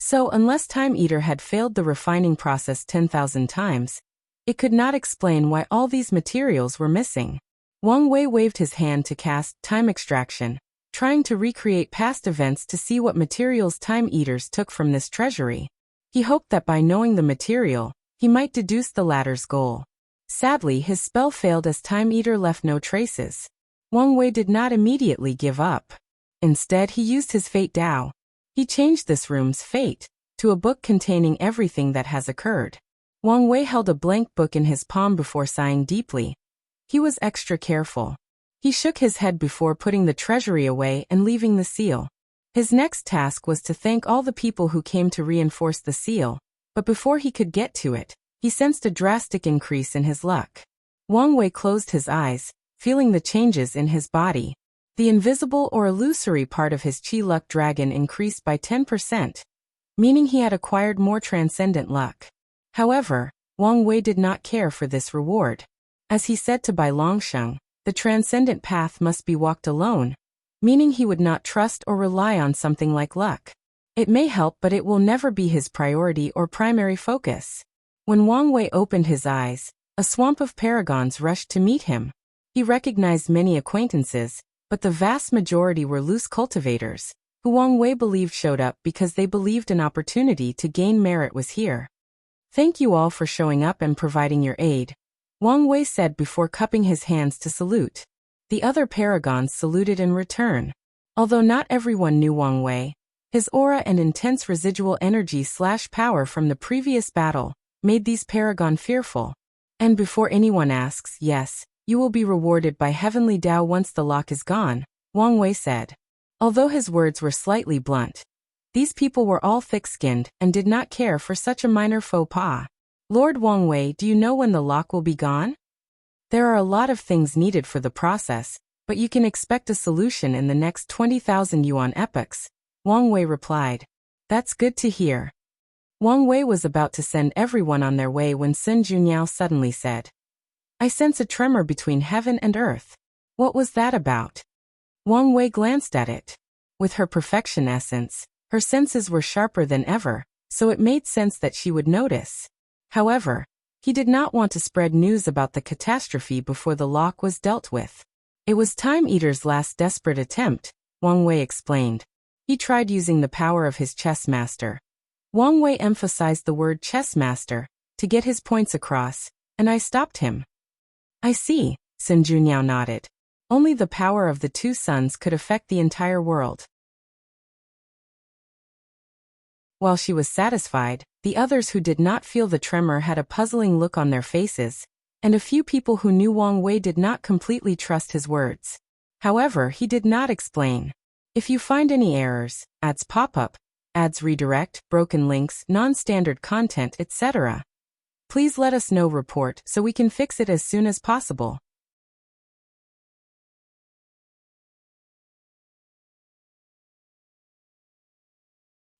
So unless Time Eater had failed the refining process 10,000 times, it could not explain why all these materials were missing. Wang Wei waved his hand to cast Time Extraction, trying to recreate past events to see what materials Time Eaters took from this treasury. He hoped that by knowing the material, he might deduce the latter's goal. Sadly, his spell failed as Time Eater left no traces. Wang Wei did not immediately give up. Instead, he used his Fate Dao. He changed this room's fate to a book containing everything that has occurred. Wang Wei held a blank book in his palm before sighing deeply. He was extra careful. He shook his head before putting the treasury away and leaving the seal. His next task was to thank all the people who came to reinforce the seal, but before he could get to it, he sensed a drastic increase in his luck. Wang Wei closed his eyes, feeling the changes in his body. The invisible or illusory part of his Chi Luck Dragon increased by 10%, meaning he had acquired more transcendent luck. However, Wang Wei did not care for this reward. As he said to Bai Longsheng, The transcendent path must be walked alone, meaning he would not trust or rely on something like luck. It may help, but it will never be his priority or primary focus. When Wang Wei opened his eyes, a swamp of paragons rushed to meet him. He recognized many acquaintances, but the vast majority were loose cultivators, who Wang Wei believed showed up because they believed an opportunity to gain merit was here. Thank you all for showing up and providing your aid, Wang Wei said before cupping his hands to salute. The other paragons saluted in return. Although not everyone knew Wang Wei, his aura and intense residual energy/power from the previous battle made these paragon fearful. And before anyone asks, yes, you will be rewarded by heavenly Tao once the lock is gone, Wang Wei said. Although his words were slightly blunt, these people were all thick-skinned and did not care for such a minor faux pas. Lord Wang Wei, do you know when the lock will be gone? There are a lot of things needed for the process, but you can expect a solution in the next 20,000 yuan epochs, Wang Wei replied. That's good to hear. Wang Wei was about to send everyone on their way when Sun Junyao suddenly said, I sense a tremor between heaven and earth. What was that about? Wang Wei glanced at it. With her perfection essence, her senses were sharper than ever, so it made sense that she would notice. However, he did not want to spread news about the catastrophe before the lock was dealt with. It was Time Eater's last desperate attempt, Wang Wei explained. He tried using the power of his chess master. Wang Wei emphasized the word chess master to get his points across, and I stopped him. I see, Sun Junyao nodded. Only the power of the two suns could affect the entire world. While she was satisfied, the others who did not feel the tremor had a puzzling look on their faces, and a few people who knew Wang Wei did not completely trust his words. However, he did not explain. If you find any errors, ads pop up, ads redirect, broken links, non-standard content, etc., please let us know. Report so we can fix it as soon as possible.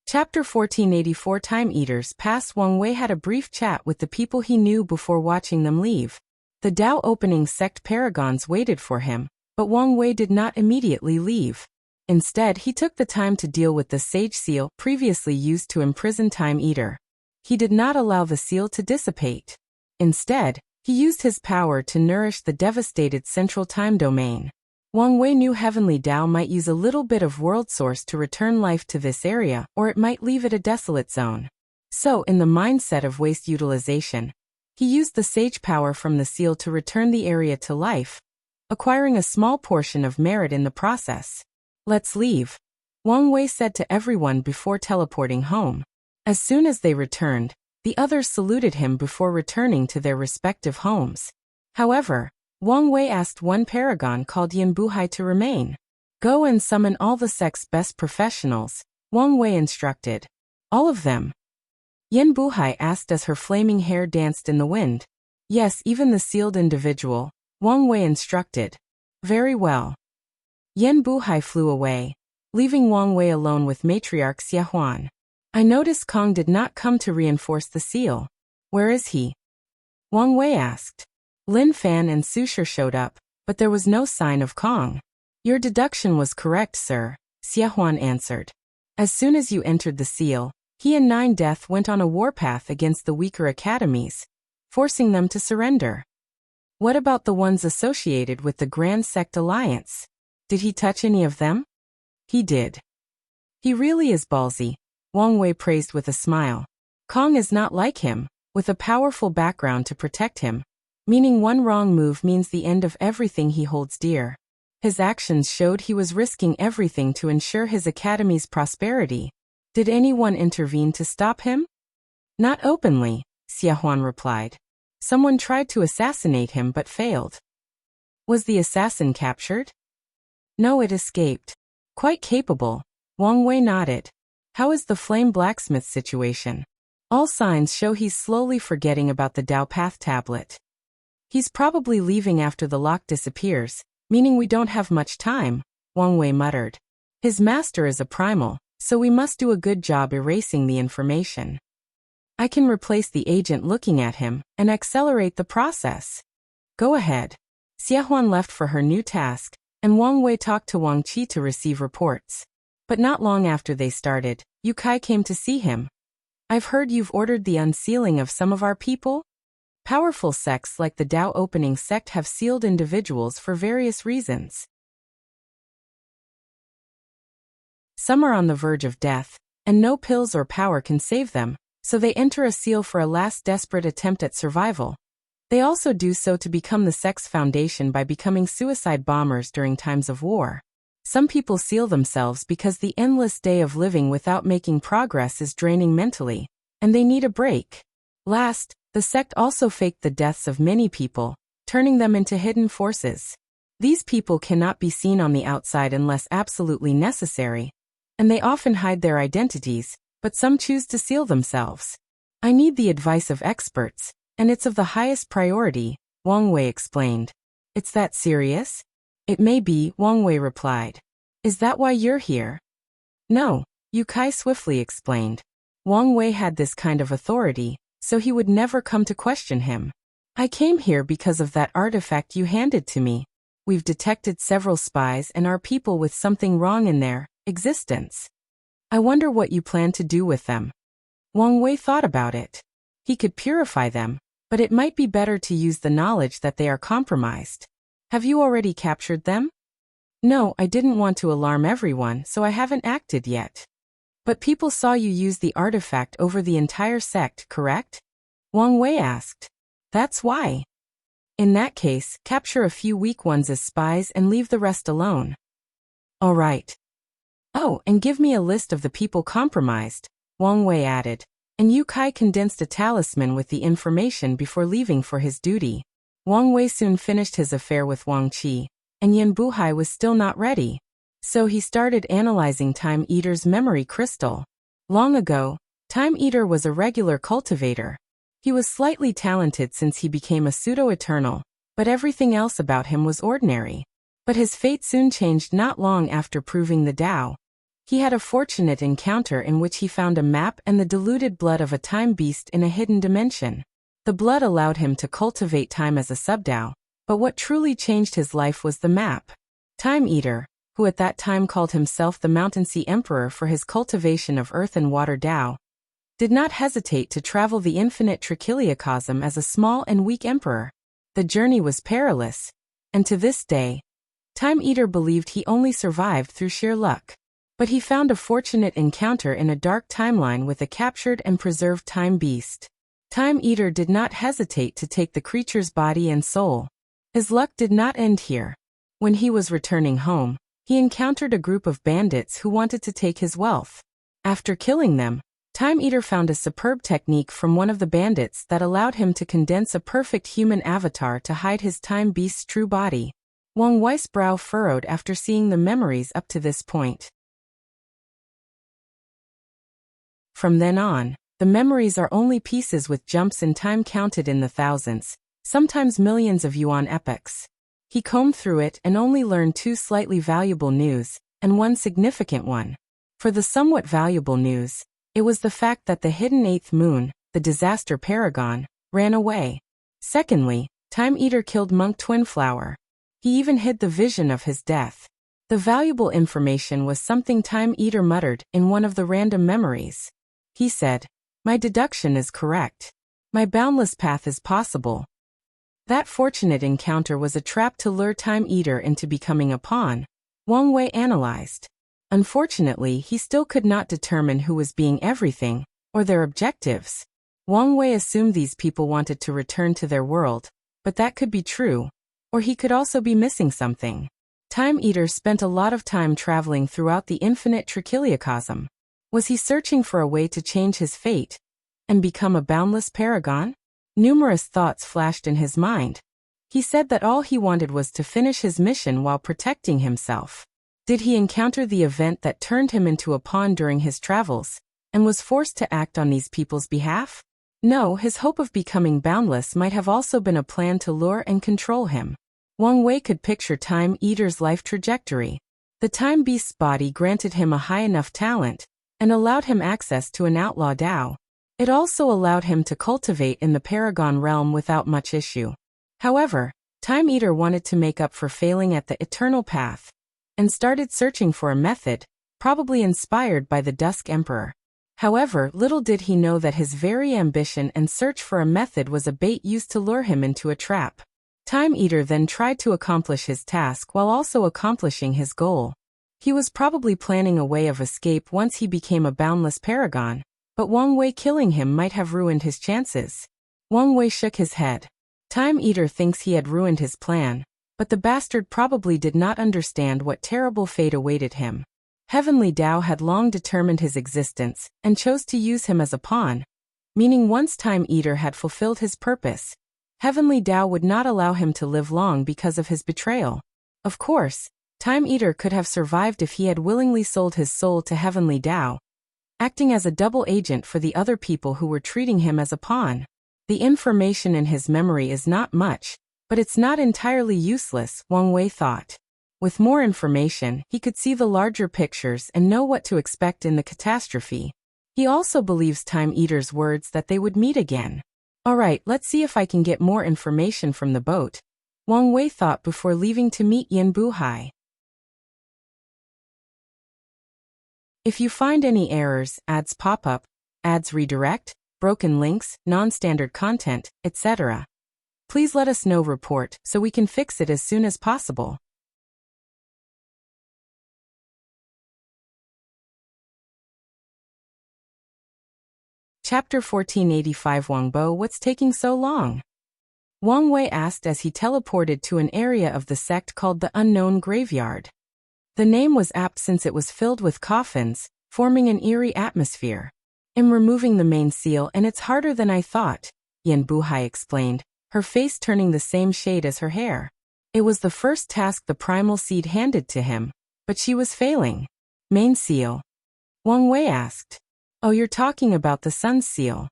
Chapter 1484 Time Eaters Pass. Wang Wei had a brief chat with the people he knew before watching them leave. The Tao opening sect paragons waited for him, but Wang Wei did not immediately leave. Instead, he took the time to deal with the Sage Seal previously used to imprison Time Eater. He did not allow the seal to dissipate. Instead, he used his power to nourish the devastated central time domain. Wang Wei knew Heavenly Tao might use a little bit of world source to return life to this area, or it might leave it a desolate zone. So, in the mindset of waste utilization, he used the sage power from the seal to return the area to life, acquiring a small portion of merit in the process. Let's leave, Wang Wei said to everyone before teleporting home. As soon as they returned, the others saluted him before returning to their respective homes. However, Wang Wei asked one paragon called Yan Buhai to remain. Go and summon all the sect's best professionals, Wang Wei instructed. All of them? Yan Buhai asked as her flaming hair danced in the wind. Yes, even the sealed individual, Wang Wei instructed. Very well. Yan Buhai flew away, leaving Wang Wei alone with matriarch Xia Huan. I noticed Cong did not come to reinforce the seal. Where is he? Wang Wei asked. Lin Fan and Sushir showed up, but there was no sign of Cong. Your deduction was correct, sir, Xia Huan answered. As soon as you entered the seal, he and Nine Death went on a warpath against the weaker academies, forcing them to surrender. What about the ones associated with the Grand Sect Alliance? Did he touch any of them? He did. He really is ballsy, Wang Wei praised with a smile. Cong is not like him, with a powerful background to protect him, meaning one wrong move means the end of everything he holds dear. His actions showed he was risking everything to ensure his academy's prosperity. Did anyone intervene to stop him? Not openly, Xia Huan replied. Someone tried to assassinate him but failed. Was the assassin captured? No, it escaped. Quite capable, Wang Wei nodded. How is the Flame Blacksmith situation? All signs show he's slowly forgetting about the Tao Path tablet. He's probably leaving after the lock disappears, meaning we don't have much time, Wang Wei muttered. His master is a primal, so we must do a good job erasing the information. I can replace the agent looking at him and accelerate the process. Go ahead. Xiehuan left for her new task, and Wang Wei talked to Wang Qi to receive reports. But not long after they started, Yu Kai came to see him. "I've heard you've ordered the unsealing of some of our people?" Powerful sects like the Tao Opening sect have sealed individuals for various reasons. Some are on the verge of death, and no pills or power can save them, so they enter a seal for a last desperate attempt at survival. They also do so to become the sect's foundation by becoming suicide bombers during times of war. Some people seal themselves because the endless day of living without making progress is draining mentally, and they need a break. Last, the sect also faked the deaths of many people, turning them into hidden forces. These people cannot be seen on the outside unless absolutely necessary, and they often hide their identities, but some choose to seal themselves. "I need the advice of experts, and it's of the highest priority," Wang Wei explained. "It's that serious?" "It may be," Wang Wei replied. "Is that why you're here?" "No," Yu Kai swiftly explained. Wang Wei had this kind of authority, so he would never come to question him. "I came here because of that artifact you handed to me. We've detected several spies and our people with something wrong in their existence. I wonder what you plan to do with them." Wang Wei thought about it. He could purify them, but it might be better to use the knowledge that they are compromised. "Have you already captured them?" "No, I didn't want to alarm everyone, so I haven't acted yet." "But people saw you use the artifact over the entire sect, correct?" Wang Wei asked. "That's why." "In that case, capture a few weak ones as spies and leave the rest alone." "All right." "Oh, and give me a list of the people compromised," Wang Wei added, and Yu Kai condensed a talisman with the information before leaving for his duty. Wang Wei soon finished his affair with Wang Qi, and Yan Buhai was still not ready. So he started analyzing Time Eater's memory crystal. Long ago, Time Eater was a regular cultivator. He was slightly talented since he became a pseudo-eternal, but everything else about him was ordinary. But his fate soon changed not long after proving the Tao. He had a fortunate encounter in which he found a map and the diluted blood of a time beast in a hidden dimension. The blood allowed him to cultivate time as a sub-Tao, but what truly changed his life was the map. Time Eater, who at that time called himself the Mountain Sea Emperor for his cultivation of earth and water Tao, did not hesitate to travel the infinite trichiliocosm as a small and weak emperor. The journey was perilous, and to this day, Time Eater believed he only survived through sheer luck. But he found a fortunate encounter in a dark timeline with a captured and preserved time beast. Time Eater did not hesitate to take the creature's body and soul. His luck did not end here. When he was returning home, he encountered a group of bandits who wanted to take his wealth. After killing them, Time Eater found a superb technique from one of the bandits that allowed him to condense a perfect human avatar to hide his time beast's true body. Wang Wei's brow furrowed after seeing the memories up to this point. From then on, the memories are only pieces with jumps in time counted in the thousands, sometimes millions of yuan epochs. He combed through it and only learned 2 slightly valuable news, and 1 significant one. For the somewhat valuable news, it was the fact that the hidden 8th moon, the disaster paragon, ran away. Secondly, Time Eater killed Monk Twinflower. He even hid the vision of his death. The valuable information was something Time Eater muttered in one of the random memories. He said, "My deduction is correct. My boundless path is possible." That fortunate encounter was a trap to lure Time Eater into becoming a pawn, Wang Wei analyzed. Unfortunately, he still could not determine who was being everything, or their objectives. Wang Wei assumed these people wanted to return to their world, but that could be true, or he could also be missing something. Time Eater spent a lot of time traveling throughout the infinite trichiliocosm. Was he searching for a way to change his fate and become a boundless paragon? Numerous thoughts flashed in his mind. He said that all he wanted was to finish his mission while protecting himself. Did he encounter the event that turned him into a pawn during his travels, and was forced to act on these people's behalf? No, his hope of becoming boundless might have also been a plan to lure and control him. Wang Wei could picture Time Eater's life trajectory. The time beast's body granted him a high enough talent, and allowed him access to an outlaw Tao. It also allowed him to cultivate in the Paragon realm without much issue. However, Time Eater wanted to make up for failing at the eternal path, and started searching for a method, probably inspired by the Dusk Emperor. However, little did he know that his very ambition and search for a method was a bait used to lure him into a trap. Time Eater then tried to accomplish his task while also accomplishing his goal. He was probably planning a way of escape once he became a boundless paragon, but Wang Wei killing him might have ruined his chances. Wang Wei shook his head. Time Eater thinks he had ruined his plan, but the bastard probably did not understand what terrible fate awaited him. Heavenly Tao had long determined his existence and chose to use him as a pawn, meaning once Time Eater had fulfilled his purpose, Heavenly Tao would not allow him to live long because of his betrayal. Of course, Time Eater could have survived if he had willingly sold his soul to Heavenly Tao, acting as a double agent for the other people who were treating him as a pawn. The information in his memory is not much, but it's not entirely useless, Wang Wei thought. With more information, he could see the larger pictures and know what to expect in the catastrophe. He also believes Time Eater's words that they would meet again. Alright, let's see if I can get more information from the boat, Wang Wei thought before leaving to meet Yan Buhai. If you find any errors, ads pop up, ads redirect, broken links, non-standard content, etc., please let us know report so we can fix it as soon as possible. Chapter 1485 Wang Bo, what's taking so long? Wang Wei asked as he teleported to an area of the sect called the Unknown Graveyard. The name was apt since it was filled with coffins, forming an eerie atmosphere. I'm removing the main seal and it's harder than I thought, Yan Buhai explained, her face turning the same shade as her hair. It was the first task the primal seed handed to him, but she was failing. Main seal? Wang Wei asked. Oh, you're talking about the Sun's seal.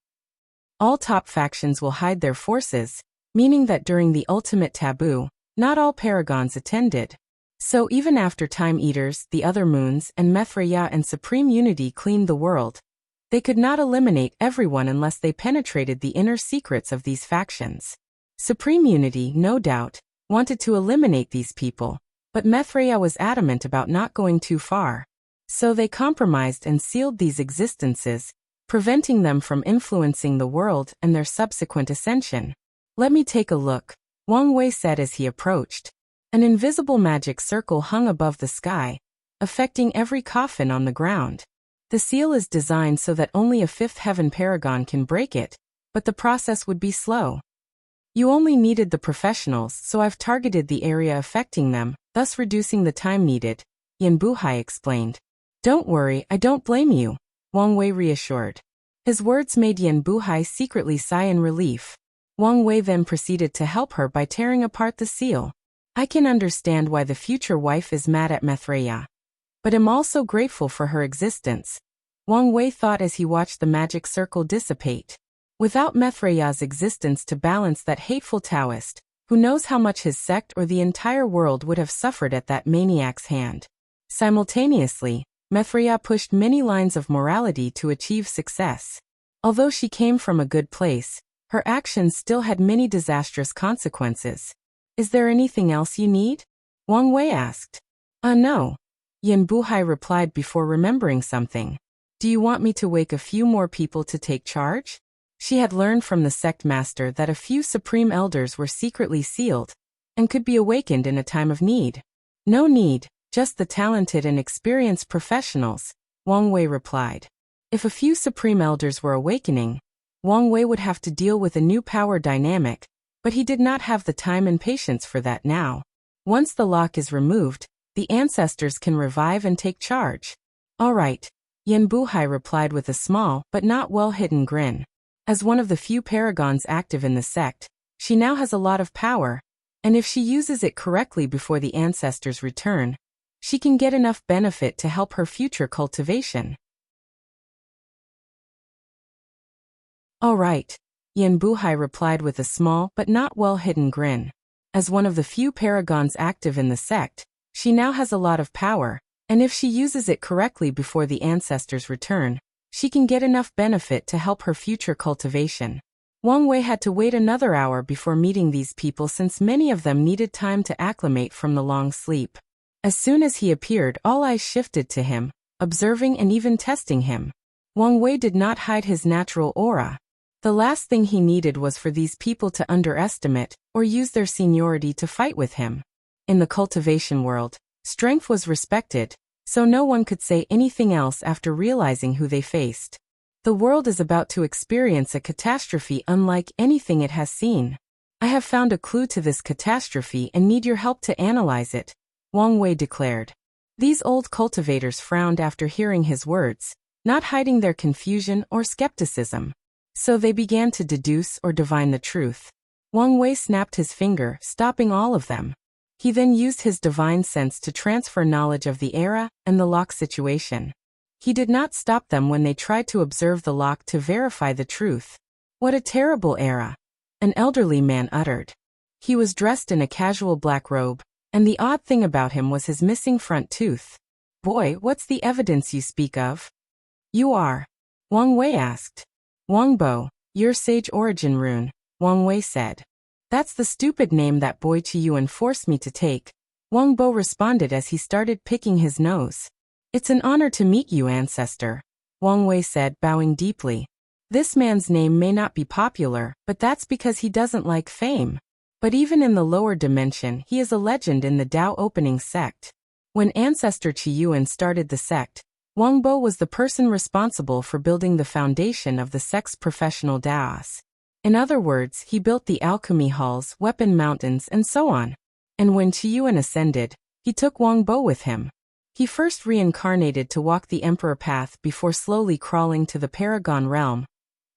All top factions will hide their forces, meaning that during the ultimate taboo, not all paragons attended. So even after Time Eaters, the other moons, and Mithriya and Supreme Unity cleaned the world, they could not eliminate everyone unless they penetrated the inner secrets of these factions. Supreme Unity, no doubt, wanted to eliminate these people, but Mithriya was adamant about not going too far. So they compromised and sealed these existences, preventing them from influencing the world and their subsequent ascension. Let me take a look, Wang Wei said as he approached. An invisible magic circle hung above the sky, affecting every coffin on the ground. The seal is designed so that only a fifth heaven paragon can break it, but the process would be slow. You only needed the professionals, so I've targeted the area affecting them, thus reducing the time needed, Yan Buhai explained. Don't worry, I don't blame you, Wang Wei reassured. His words made Yan Buhai secretly sigh in relief. Wang Wei then proceeded to help her by tearing apart the seal. I can understand why the future wife is mad at Mithriya, but am also grateful for her existence, Wang Wei thought as he watched the magic circle dissipate. Without Mithriya's existence to balance that hateful Taoist, who knows how much his sect or the entire world would have suffered at that maniac's hand. Simultaneously, Mithriya pushed many lines of morality to achieve success. Although she came from a good place, her actions still had many disastrous consequences. Is there anything else you need? Wang Wei asked. No. Yan Buhai replied before remembering something. Do you want me to wake a few more people to take charge? She had learned from the sect master that a few supreme elders were secretly sealed and could be awakened in a time of need. No need, just the talented and experienced professionals, Wang Wei replied. If a few supreme elders were awakening, Wang Wei would have to deal with a new power dynamic, but he did not have the time and patience for that now. Once the lock is removed, the ancestors can revive and take charge. All right, Yan Buhai replied with a small but not well-hidden grin. As one of the few paragons active in the sect, she now has a lot of power, and if she uses it correctly before the ancestors return, she can get enough benefit to help her future cultivation. All right, Yan Buhai replied with a small but not well-hidden grin. As one of the few paragons active in the sect, she now has a lot of power, and if she uses it correctly before the ancestors return, she can get enough benefit to help her future cultivation. Wang Wei had to wait another hour before meeting these people since many of them needed time to acclimate from the long sleep. As soon as he appeared, all eyes shifted to him, observing and even testing him. Wang Wei did not hide his natural aura. The last thing he needed was for these people to underestimate or use their seniority to fight with him. In the cultivation world, strength was respected, so no one could say anything else after realizing who they faced. The world is about to experience a catastrophe unlike anything it has seen. I have found a clue to this catastrophe and need your help to analyze it, Wang Wei declared. These old cultivators frowned after hearing his words, not hiding their confusion or skepticism. So they began to deduce or divine the truth. Wang Wei snapped his finger, stopping all of them. He then used his divine sense to transfer knowledge of the era and the lock situation. He did not stop them when they tried to observe the lock to verify the truth. What a terrible era, an elderly man uttered. He was dressed in a casual black robe, and the odd thing about him was his missing front tooth. Boy, what's the evidence you speak of? You are? Wang Wei asked. Wang Bo, your sage origin rune, Wang Wei said. That's the stupid name that boy Qiyuan forced me to take, Wang Bo responded as he started picking his nose. It's an honor to meet you, ancestor, Wang Wei said, bowing deeply. This man's name may not be popular, but that's because he doesn't like fame. But even in the lower dimension, he is a legend in the Tao opening sect. When ancestor Qiyuan started the sect, Wang Bo was the person responsible for building the foundation of the sect's professional Daos. In other words, he built the alchemy halls, weapon mountains, and so on. And when Qiyuan ascended, he took Wang Bo with him. He first reincarnated to walk the Emperor path before slowly crawling to the Paragon realm,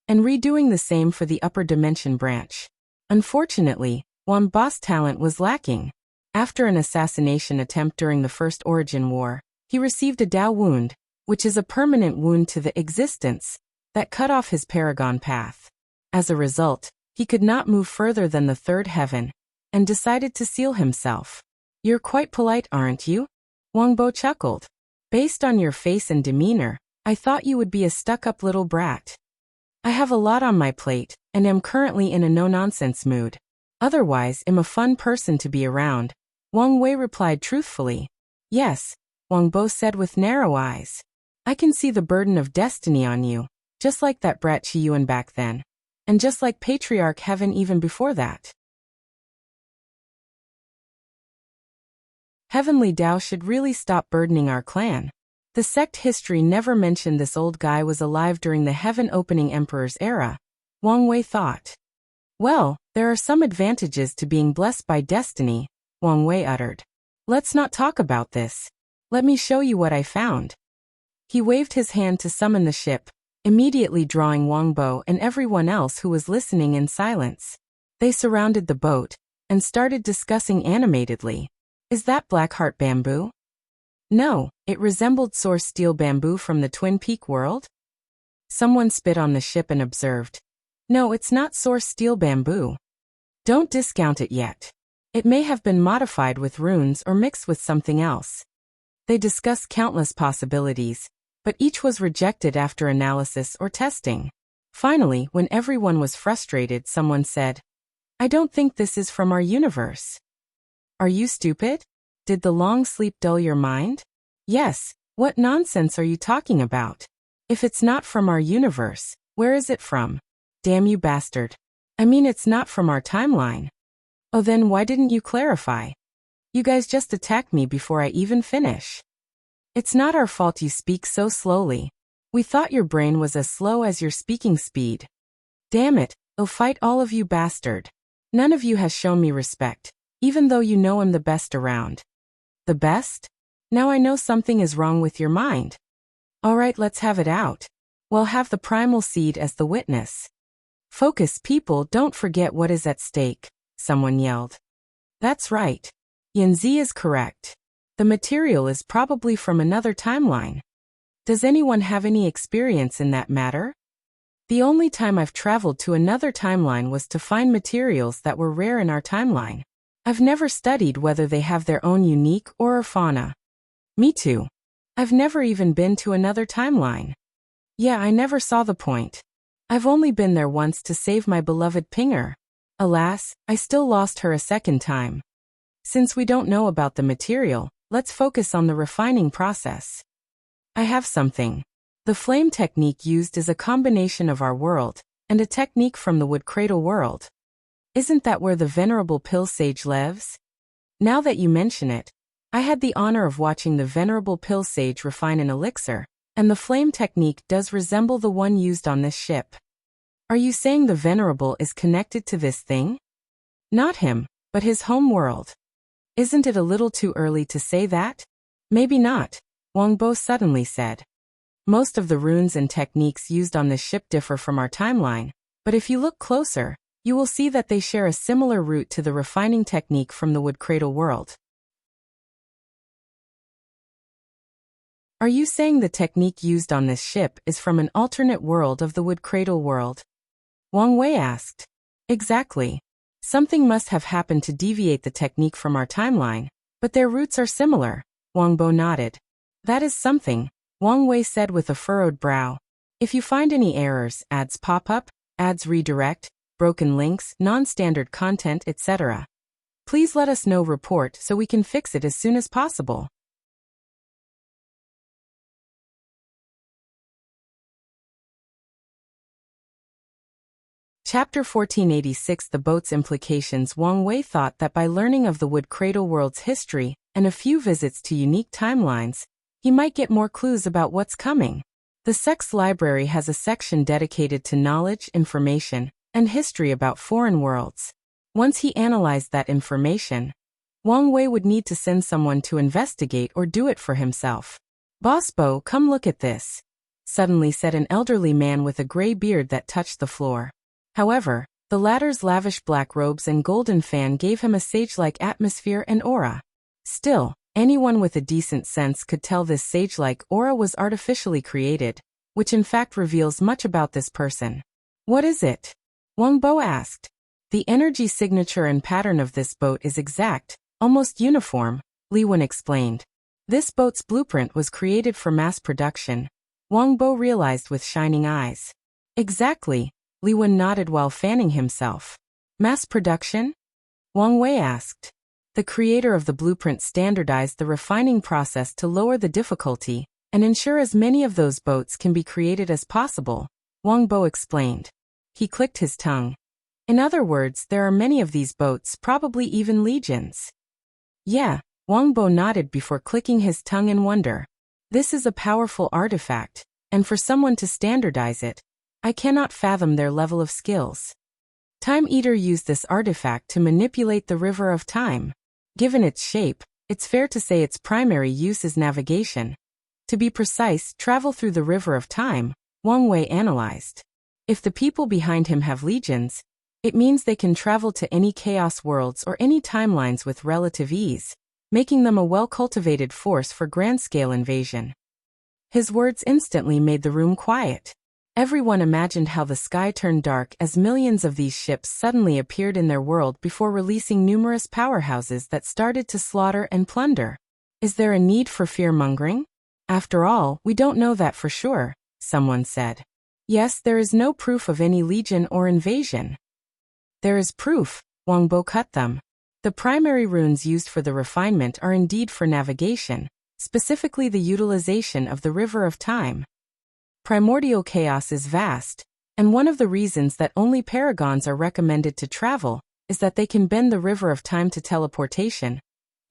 and redoing the same for the upper dimension branch. Unfortunately, Wang Bo's talent was lacking. After an assassination attempt during the First Origin War, he received a Tao wound, which is a permanent wound to the existence, that cut off his Paragon path. As a result, he could not move further than the third heaven, and decided to seal himself. You're quite polite, aren't you? Wang Bo chuckled. Based on your face and demeanor, I thought you would be a stuck-up little brat. I have a lot on my plate, and am currently in a no-nonsense mood. Otherwise, I'm a fun person to be around, Wang Wei replied truthfully. Yes, Wang Bo said with narrow eyes. I can see the burden of destiny on you, just like that brat Qiyuan back then. And just like Patriarch Heaven even before that. Heavenly Tao should really stop burdening our clan. The sect history never mentioned this old guy was alive during the heaven-opening emperor's era, Wang Wei thought. Well, there are some advantages to being blessed by destiny, Wang Wei uttered. Let's not talk about this. Let me show you what I found. He waved his hand to summon the ship, immediately drawing Wang Bo and everyone else who was listening in silence. They surrounded the boat and started discussing animatedly. Is that Blackheart bamboo? No, it resembled source steel bamboo from the Twin Peak world. Someone spit on the ship and observed. No, it's not source steel bamboo. Don't discount it yet. It may have been modified with runes or mixed with something else. They discussed countless possibilities, but each was rejected after analysis or testing. Finally, when everyone was frustrated, someone said, I don't think this is from our universe. Are you stupid? Did the long sleep dull your mind? Yes, what nonsense are you talking about? If it's not from our universe, where is it from? Damn you bastard. I mean, it's not from our timeline. Oh, then why didn't you clarify? You guys just attacked me before I even finish. It's not our fault you speak so slowly. We thought your brain was as slow as your speaking speed. Damn it, I'll fight all of you, bastard. None of you has shown me respect, even though you know I'm the best around. The best? Now I know something is wrong with your mind. Alright, let's have it out. We'll have the primal seed as the witness. Focus, people, don't forget what is at stake, someone yelled. That's right. Yanzi is correct. The material is probably from another timeline. Does anyone have any experience in that matter? The only time I've traveled to another timeline was to find materials that were rare in our timeline. I've never studied whether they have their own unique or fauna. Me too. I've never even been to another timeline. Yeah, I never saw the point. I've only been there once to save my beloved Pinger. Alas, I still lost her a second time. Since we don't know about the material, let's focus on the refining process. I have something. The flame technique used is a combination of our world and a technique from the wood cradle world. Isn't that where the venerable pill sage lives? Now that you mention it, I had the honor of watching the venerable pill sage refine an elixir, and the flame technique does resemble the one used on this ship. Are you saying the venerable is connected to this thing? Not him, but his home world. Isn't it a little too early to say that? Maybe not, Wang Bo suddenly said. Most of the runes and techniques used on this ship differ from our timeline, but if you look closer, you will see that they share a similar root to the refining technique from the wood cradle world. Are you saying the technique used on this ship is from an alternate world of the wood cradle world? Wang Wei asked. Exactly. Something must have happened to deviate the technique from our timeline, but their roots are similar, Wang Bo nodded. That is something, Wang Wei said with a furrowed brow. If you find any errors, ads pop up, ads redirect, broken links, non-standard content, etc., please let us know report so we can fix it as soon as possible. Chapter 1486 The Boat's Implications. Wang Wei thought that by learning of the wood cradle world's history and a few visits to unique timelines, he might get more clues about what's coming. The Sex Library has a section dedicated to knowledge, information, and history about foreign worlds. Once he analyzed that information, Wang Wei would need to send someone to investigate or do it for himself. Boss Bo, come look at this, suddenly said an elderly man with a gray beard that touched the floor. However, the latter's lavish black robes and golden fan gave him a sage-like atmosphere and aura. Still, anyone with a decent sense could tell this sage-like aura was artificially created, which in fact reveals much about this person. What is it? Wang Bo asked. The energy signature and pattern of this boat is exact, almost uniform, Rune explained. This boat's blueprint was created for mass production, Wang Bo realized with shining eyes. Exactly, Rune nodded while fanning himself. Mass production? Wang Wei asked. The creator of the blueprint standardized the refining process to lower the difficulty and ensure as many of those boats can be created as possible, Wang Bo explained. He clicked his tongue. In other words, there are many of these boats, probably even legions. Yeah, Wang Bo nodded before clicking his tongue in wonder. This is a powerful artifact, and for someone to standardize it, I cannot fathom their level of skills. Time Eater used this artifact to manipulate the river of time. Given its shape, it's fair to say its primary use is navigation. To be precise, travel through the river of time, Wang Wei analyzed. If the people behind him have legions, it means they can travel to any chaos worlds or any timelines with relative ease, making them a well-cultivated force for grand-scale invasion. His words instantly made the room quiet. Everyone imagined how the sky turned dark as millions of these ships suddenly appeared in their world before releasing numerous powerhouses that started to slaughter and plunder. Is there a need for fear-mongering? After all, we don't know that for sure, someone said. Yes, there is no proof of any legion or invasion. There is proof, Wang Bo cut them. The primary runes used for the refinement are indeed for navigation, specifically the utilization of the river of time. Primordial chaos is vast, and one of the reasons that only paragons are recommended to travel is that they can bend the river of time to teleportation,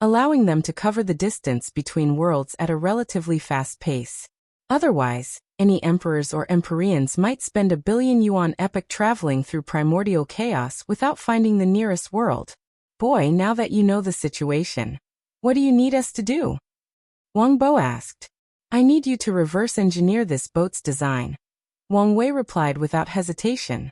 allowing them to cover the distance between worlds at a relatively fast pace. Otherwise, any emperors or empyreans might spend 1 billion yuan epic traveling through primordial chaos without finding the nearest world. Boy, now that you know the situation, what do you need us to do? Wang Bo asked. I need you to reverse engineer this boat's design, Wang Wei replied without hesitation.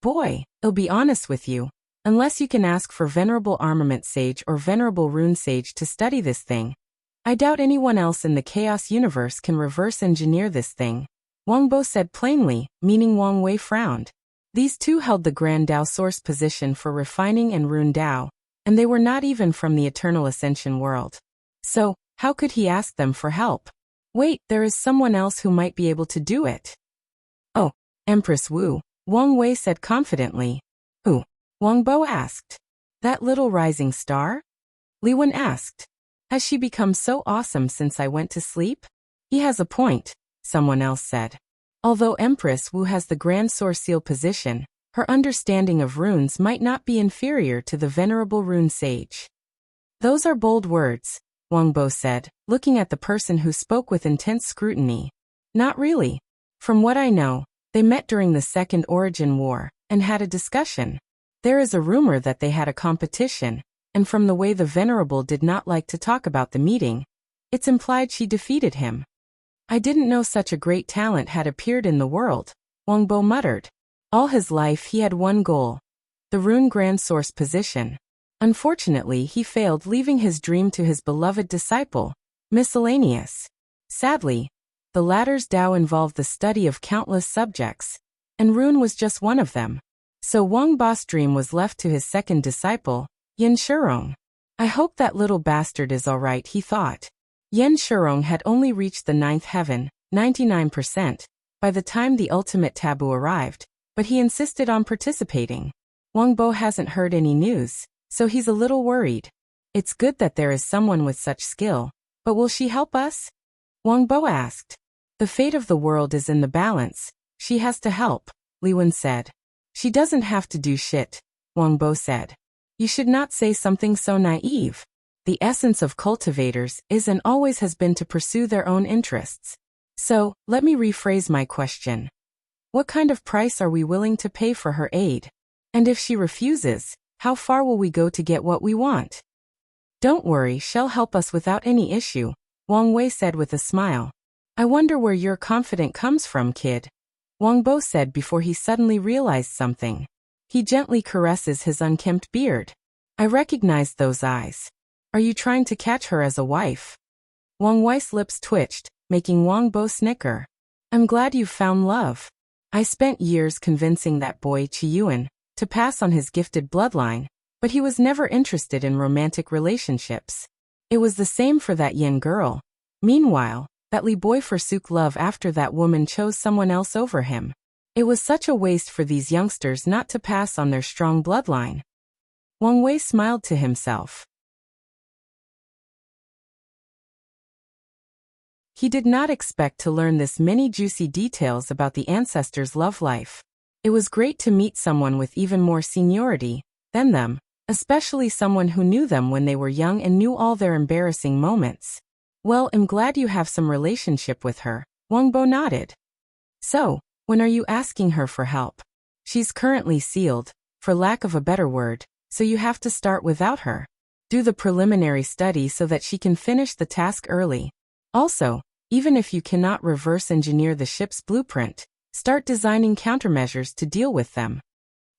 Boy, I'll be honest with you, unless you can ask for Venerable Armament Sage or Venerable Rune Sage to study this thing, I doubt anyone else in the Chaos Universe can reverse engineer this thing, Wang Bo said plainly, meaning Wang Wei frowned. These two held the Grand Dao source position for refining and Rune Dao, and they were not even from the Eternal Ascension world. So, how could he ask them for help? Wait, there is someone else who might be able to do it. Oh, Empress Wu, Wang Wei said confidently. Who? Wang Bo asked. That little rising star? Li Wen asked. Has she become so awesome since I went to sleep? He has a point, someone else said. Although Empress Wu has the Grand Sorcier position, her understanding of runes might not be inferior to the venerable rune sage. Those are bold words, Wang Bo said, looking at the person who spoke with intense scrutiny. Not really. From what I know, they met during the Second Origin War and had a discussion. There is a rumor that they had a competition, and from the way the Venerable did not like to talk about the meeting, it's implied she defeated him. I didn't know such a great talent had appeared in the world, Wang Bo muttered. All his life he had one goal, the Rune Grand Source position. Unfortunately, he failed, leaving his dream to his beloved disciple, Miscellaneous. Sadly, the latter's Tao involved the study of countless subjects, and Rune was just one of them. So Wang Bo's dream was left to his second disciple, Yin Shurong. I hope that little bastard is all right, he thought. Yin Shurong had only reached the 9th heaven, 99%, by the time the ultimate taboo arrived, but he insisted on participating. Wang Bo hasn't heard any news, so he's a little worried. It's good that there is someone with such skill, but will she help us? Wang Bo asked. The fate of the world is in the balance. She has to help, Li Wen said. She doesn't have to do shit, Wang Bo said. You should not say something so naive. The essence of cultivators is and always has been to pursue their own interests. So, let me rephrase my question. What kind of price are we willing to pay for her aid? And if she refuses, how far will we go to get what we want? Don't worry, she'll help us without any issue, Wang Wei said with a smile. I wonder where your confidence comes from, kid. Wang Bo said before he suddenly realized something. He gently caresses his unkempt beard. I recognized those eyes. Are you trying to catch her as a wife? Wang Wei's lips twitched, making Wang Bo snicker. I'm glad you've found love. I spent years convincing that boy Qiyuan to pass on his gifted bloodline, but he was never interested in romantic relationships. It was the same for that Yin girl. Meanwhile, that Li boy forsook love after that woman chose someone else over him. It was such a waste for these youngsters not to pass on their strong bloodline. Wang Wei smiled to himself. He did not expect to learn this many juicy details about the ancestors' love life. It was great to meet someone with even more seniority than them, especially someone who knew them when they were young and knew all their embarrassing moments. Well, I'm glad you have some relationship with her, Wang Bo nodded. So, when are you asking her for help? She's currently sealed, for lack of a better word, so you have to start without her. Do the preliminary study so that she can finish the task early. Also, even if you cannot reverse engineer the ship's blueprint, start designing countermeasures to deal with them.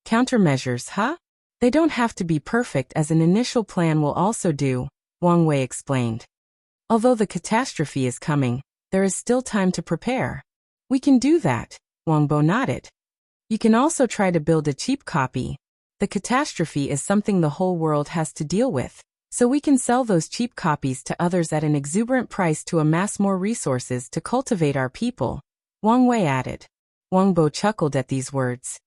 Countermeasures, huh? They don't have to be perfect, as an initial plan will also do, Wang Wei explained. Although the catastrophe is coming, there is still time to prepare. We can do that, Wang Bo nodded. You can also try to build a cheap copy. The catastrophe is something the whole world has to deal with, so we can sell those cheap copies to others at an exuberant price to amass more resources to cultivate our people, Wang Wei added. Wang Bo chuckled at these words.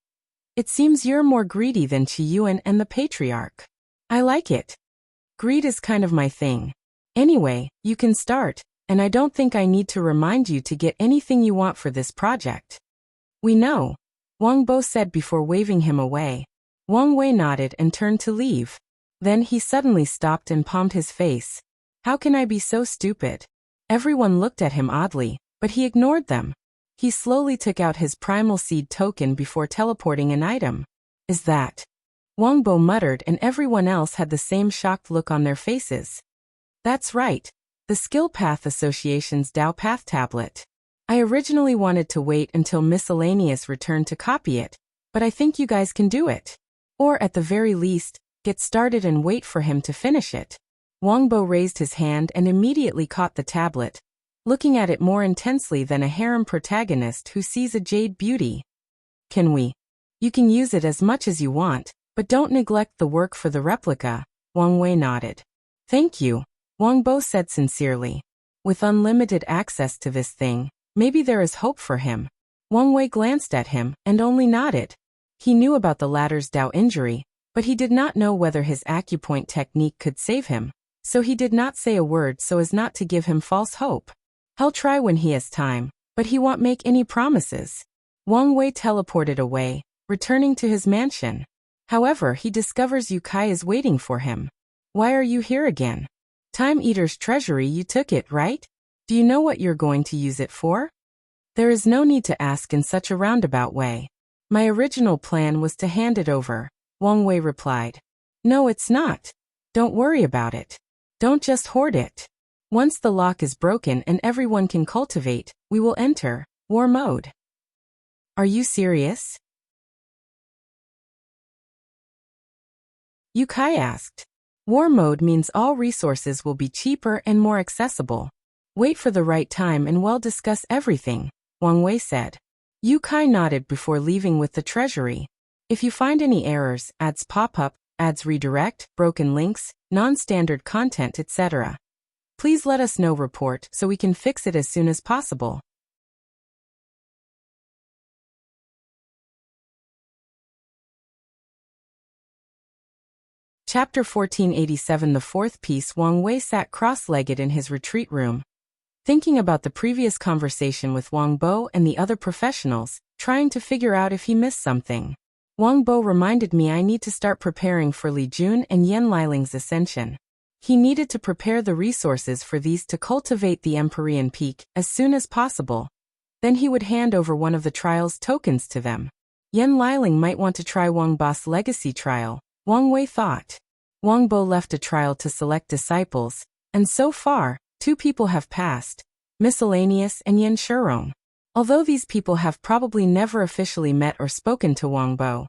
It seems you're more greedy than Qiyuan and the Patriarch. I like it. Greed is kind of my thing. Anyway, you can start, and I don't think I need to remind you to get anything you want for this project. We know, Wang Bo said before waving him away. Wang Wei nodded and turned to leave. Then he suddenly stopped and palmed his face. How can I be so stupid? Everyone looked at him oddly, but he ignored them. He slowly took out his primal seed token before teleporting an item. Is that? Wang Bo muttered, and everyone else had the same shocked look on their faces. That's right. The Skill Path Association's Tao Path tablet. I originally wanted to wait until Miscellaneous returned to copy it, but I think you guys can do it. Or at the very least, get started and wait for him to finish it. Wang Bo raised his hand and immediately caught the tablet, looking at it more intensely than a harem protagonist who sees a jade beauty. Can we? You can use it as much as you want, but don't neglect the work for the replica, Wang Wei nodded. Thank you, Wang Bo said sincerely. With unlimited access to this thing, maybe there is hope for him. Wang Wei glanced at him and only nodded. He knew about the latter's Dao injury, but he did not know whether his acupoint technique could save him, so he did not say a word so as not to give him false hope. He'll try when he has time, but he won't make any promises. Wang Wei teleported away, returning to his mansion. However, he discovers Yu Kai is waiting for him. Why are you here again? Time Eater's treasury, you took it, right? Do you know what you're going to use it for? There is no need to ask in such a roundabout way. My original plan was to hand it over, Wang Wei replied. No, it's not. Don't worry about it. Don't just hoard it. Once the lock is broken and everyone can cultivate, we will enter war mode. Are you serious? Yu Kai asked. War mode means all resources will be cheaper and more accessible. Wait for the right time and we'll discuss everything, Wang Wei said. Yu Kai nodded before leaving with the treasury. If you find any errors, ads pop up, ads redirect, broken links, non-standard content, etc., please let us know report so we can fix it as soon as possible. Chapter 1487. The fourth piece. Wang Wei sat cross-legged in his retreat room, thinking about the previous conversation with Wang Bo and the other professionals, trying to figure out if he missed something. Wang Bo reminded me I need to start preparing for Li Jun and Yan Liling's ascension. He needed to prepare the resources for these to cultivate the Empyrean Peak as soon as possible. Then he would hand over one of the trial's tokens to them. Yan Liling might want to try Wang Bo's legacy trial, Wang Wei thought. Wang Bo left a trial to select disciples, and so far, 2 people have passed, Miscellaneous and Yan Shurong. Although these people have probably never officially met or spoken to Wang Bo,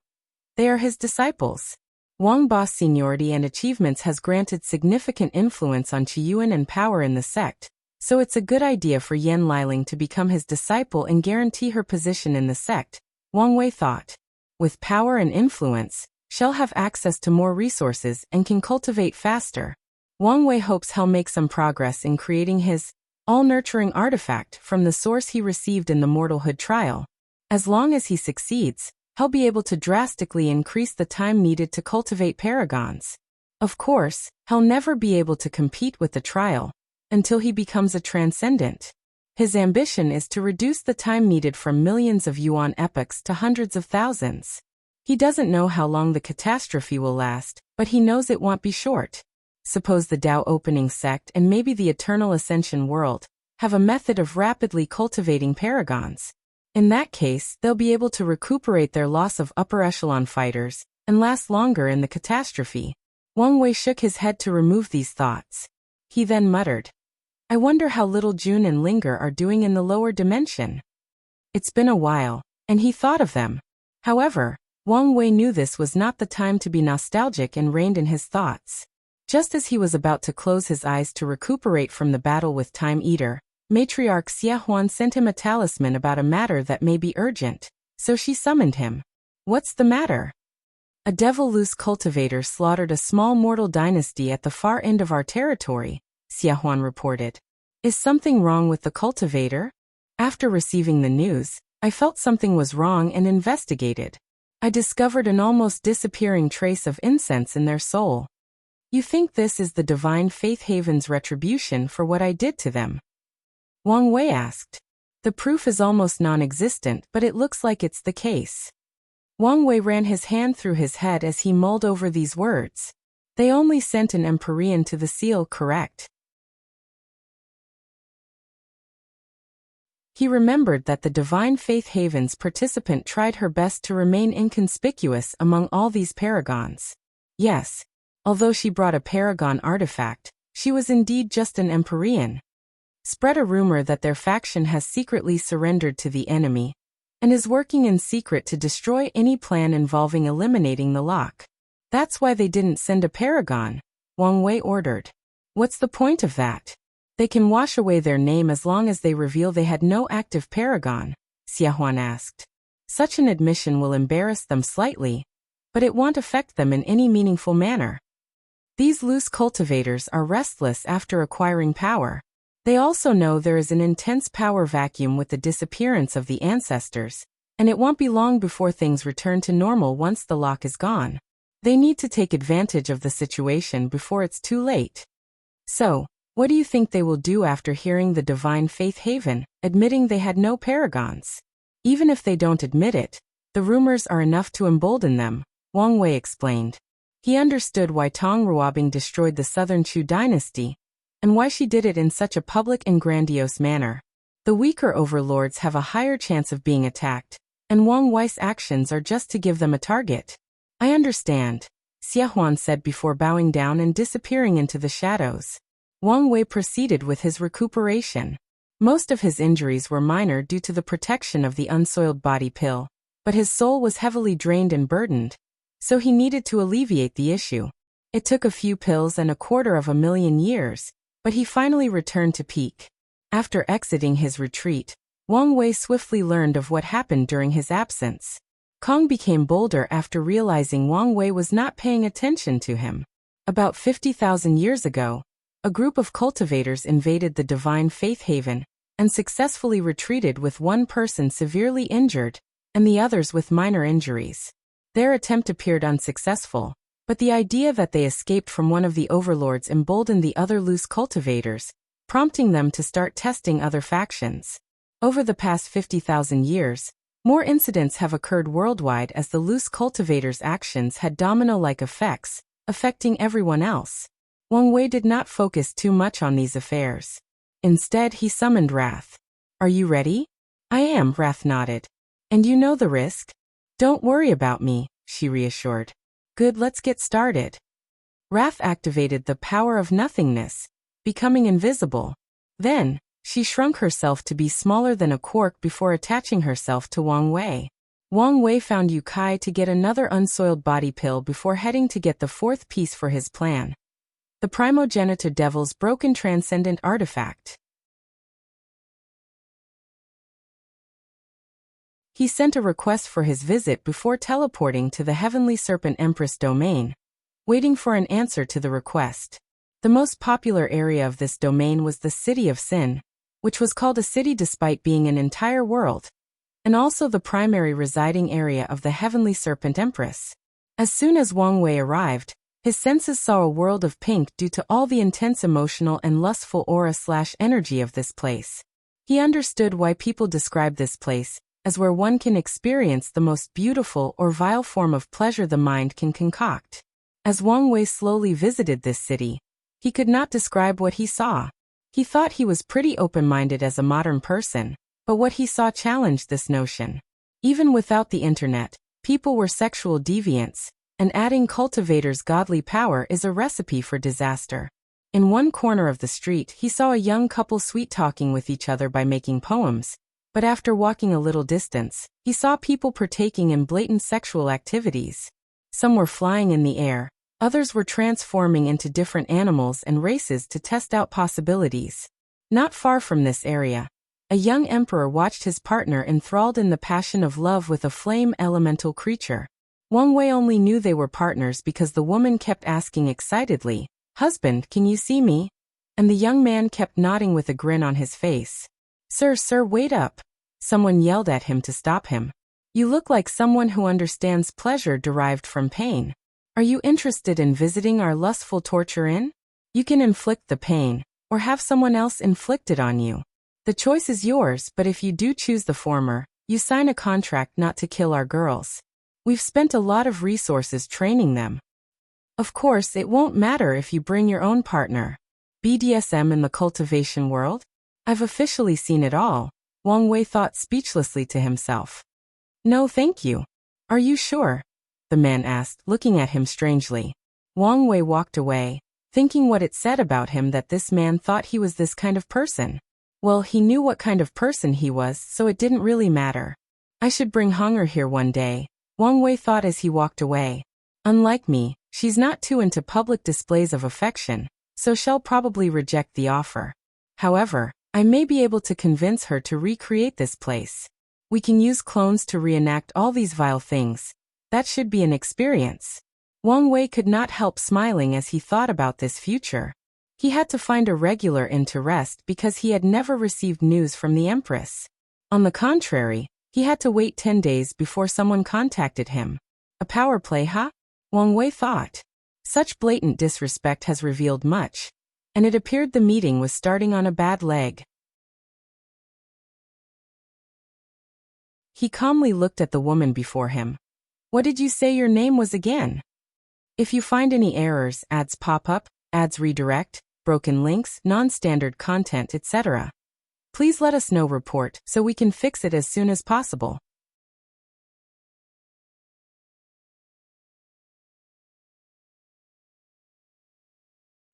they are his disciples. Wang Bo's seniority and achievements has granted significant influence on Qiyuan and power in the sect, so it's a good idea for Yan Liling to become his disciple and guarantee her position in the sect, Wang Wei thought. With power and influence, she'll have access to more resources and can cultivate faster. Wang Wei hopes he'll make some progress in creating his all-nurturing artifact from the source he received in the mortalhood trial. As long as he succeeds, he'll be able to drastically increase the time needed to cultivate paragons. Of course, he'll never be able to compete with the trial until he becomes a transcendent. His ambition is to reduce the time needed from millions of yuan epochs to hundreds of thousands. He doesn't know how long the catastrophe will last, but he knows it won't be short. Suppose the Dao opening sect and maybe the Eternal Ascension world have a method of rapidly cultivating paragons. In that case, they'll be able to recuperate their loss of upper echelon fighters and last longer in the catastrophe. Wang Wei shook his head to remove these thoughts. He then muttered, I wonder how little Jun and Linger are doing in the lower dimension. It's been a while, and he thought of them. However, Wang Wei knew this was not the time to be nostalgic and reined in his thoughts. Just as he was about to close his eyes to recuperate from the battle with Time Eater, Matriarch Xia Huan sent him a talisman about a matter that may be urgent, so she summoned him. What's the matter? A devil loose cultivator slaughtered a small mortal dynasty at the far end of our territory, Xia Huan reported. Is something wrong with the cultivator? After receiving the news, I felt something was wrong and investigated. I discovered an almost disappearing trace of incense in their soul. You think this is the Divine Faith Haven's retribution for what I did to them? Wang Wei asked. The proof is almost non-existent, but it looks like it's the case. Wang Wei ran his hand through his head as he mulled over these words. They only sent an Empyrean to the seal, correct? He remembered that the Divine Faith Haven's participant tried her best to remain inconspicuous among all these paragons. Yes, although she brought a paragon artifact, she was indeed just an Empyrean. Spread a rumor that their faction has secretly surrendered to the enemy and is working in secret to destroy any plan involving eliminating the lock. That's why they didn't send a paragon, Wang Wei ordered. What's the point of that? They can wash away their name as long as they reveal they had no active paragon, Xia Huan asked. Such an admission will embarrass them slightly, but it won't affect them in any meaningful manner. These loose cultivators are restless after acquiring power. They also know there is an intense power vacuum with the disappearance of the ancestors, and it won't be long before things return to normal once the lock is gone. They need to take advantage of the situation before it's too late. So, what do you think they will do after hearing the divine Faith Haven, admitting they had no paragons? Even if they don't admit it, the rumors are enough to embolden them, Wang Wei explained. He understood why Tong Ruobing destroyed the Southern Chu dynasty, and why she did it in such a public and grandiose manner. The weaker overlords have a higher chance of being attacked, and Wang Wei's actions are just to give them a target. I understand, Xie Huan said before bowing down and disappearing into the shadows. Wang Wei proceeded with his recuperation. Most of his injuries were minor due to the protection of the unsoiled body pill, but his soul was heavily drained and burdened, so he needed to alleviate the issue. It took a few pills and 250,000 years, but he finally returned to peak. After exiting his retreat, Wang Wei swiftly learned of what happened during his absence. Cong became bolder after realizing Wang Wei was not paying attention to him. About 50,000 years ago, a group of cultivators invaded the Divine Faith Haven and successfully retreated with one person severely injured and the others with minor injuries. Their attempt appeared unsuccessful, but the idea that they escaped from one of the overlords emboldened the other loose cultivators, prompting them to start testing other factions. Over the past 50,000 years, more incidents have occurred worldwide as the loose cultivators' actions had domino-like effects, affecting everyone else. Wang Wei did not focus too much on these affairs. Instead, he summoned Wrath. Are you ready? I am, Wrath nodded. And you know the risk? Don't worry about me, she reassured. Good, let's get started. Wrath activated the power of nothingness, becoming invisible. Then, she shrunk herself to be smaller than a quark before attaching herself to Wang Wei. Wang Wei found Yu Kai to get another unsoiled body pill before heading to get the fourth piece for his plan. The Primogenitor Devil's broken transcendent artifact. He sent a request for his visit before teleporting to the Heavenly Serpent Empress domain, waiting for an answer to the request. The most popular area of this domain was the City of Sin, which was called a city despite being an entire world, and also the primary residing area of the Heavenly Serpent Empress. As soon as Wang Wei arrived, his senses saw a world of pink due to all the intense emotional and lustful aura/energy of this place. He understood why people describe this place as where one can experience the most beautiful or vile form of pleasure the mind can concoct. As Wang Wei slowly visited this city, he could not describe what he saw. He thought he was pretty open-minded as a modern person, but what he saw challenged this notion. Even without the internet, people were sexual deviants, and adding cultivators' godly power is a recipe for disaster. In one corner of the street, he saw a young couple sweet-talking with each other by making poems, but after walking a little distance, he saw people partaking in blatant sexual activities. Some were flying in the air, others were transforming into different animals and races to test out possibilities. Not far from this area, a young emperor watched his partner enthralled in the passion of love with a flame elemental creature. Wang Wei only knew they were partners because the woman kept asking excitedly, "Husband, can you see me?" And the young man kept nodding with a grin on his face. Sir, wait up." Someone yelled at him to stop him. "You look like someone who understands pleasure derived from pain. Are you interested in visiting our lustful torture inn? You can inflict the pain, or have someone else inflict it on you. The choice is yours, but if you do choose the former, you sign a contract not to kill our girls. We've spent a lot of resources training them. Of course, it won't matter if you bring your own partner. BDSM in the cultivation world? I've officially seen it all," Wang Wei thought speechlessly to himself. "No, thank you. Are you sure?" the man asked, looking at him strangely. Wang Wei walked away, thinking what it said about him that this man thought he was this kind of person. Well, he knew what kind of person he was, so it didn't really matter. I should bring Hunger here one day, Wang Wei thought as he walked away. Unlike me, she's not too into public displays of affection, so she'll probably reject the offer. However, I may be able to convince her to recreate this place. We can use clones to reenact all these vile things. That should be an experience. Wang Wei could not help smiling as he thought about this future. He had to find a regular inn to rest because he had never received news from the Empress. On the contrary, he had to wait 10 days before someone contacted him. A power play, huh? Wang Wei thought. Such blatant disrespect has revealed much, and it appeared the meeting was starting on a bad leg. He calmly looked at the woman before him. What did you say your name was again? If you find any errors, ads pop up, ads redirect, broken links, non-standard content, etc., please let us know. Report so we can fix it as soon as possible.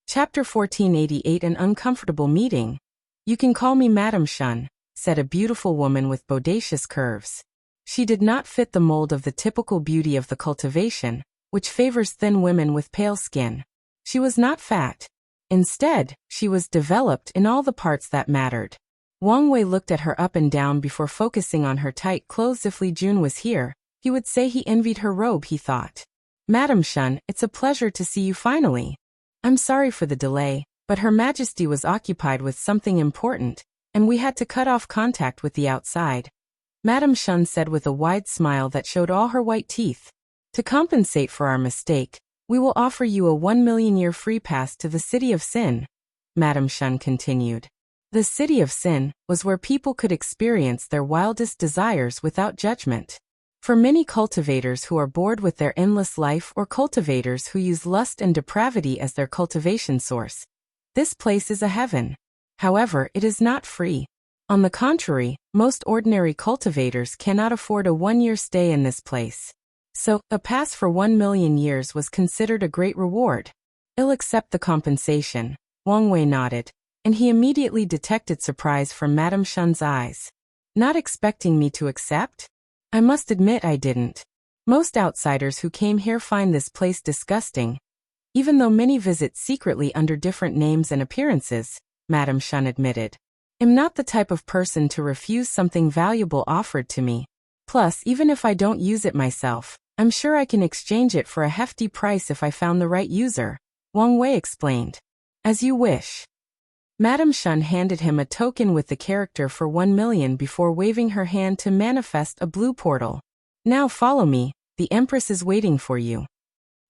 Chapter 1488. An uncomfortable meeting. You can call me Madam Shun, said a beautiful woman with bodacious curves. She did not fit the mold of the typical beauty of the cultivation, which favors thin women with pale skin. She was not fat. Instead, she was developed in all the parts that mattered. Wang Wei looked at her up and down before focusing on her tight clothes. If Li Jun was here, he would say he envied her robe, he thought. Madam Shun, it's a pleasure to see you finally. I'm sorry for the delay, but Her Majesty was occupied with something important, and we had to cut off contact with the outside. Madam Shun said with a wide smile that showed all her white teeth. To compensate for our mistake, we will offer you a 1 million year free pass to the City of Sin. Madam Shun continued. The City of Sin was where people could experience their wildest desires without judgment. For many cultivators who are bored with their endless life or cultivators who use lust and depravity as their cultivation source, this place is a heaven. However, it is not free. On the contrary, most ordinary cultivators cannot afford a 1-year stay in this place. So, a pass for 1 million years was considered a great reward. I'll accept the compensation. Wang Wei nodded, and he immediately detected surprise from Madam Shun's eyes. Not expecting me to accept? I must admit I didn't. Most outsiders who came here find this place disgusting. Even though many visit secretly under different names and appearances, Madam Shun admitted. I'm not the type of person to refuse something valuable offered to me. Plus, even if I don't use it myself, I'm sure I can exchange it for a hefty price if I found the right user, Wang Wei explained. As you wish. Madam Shun handed him a token with the character for 1 million before waving her hand to manifest a blue portal. Now follow me, the Empress is waiting for you.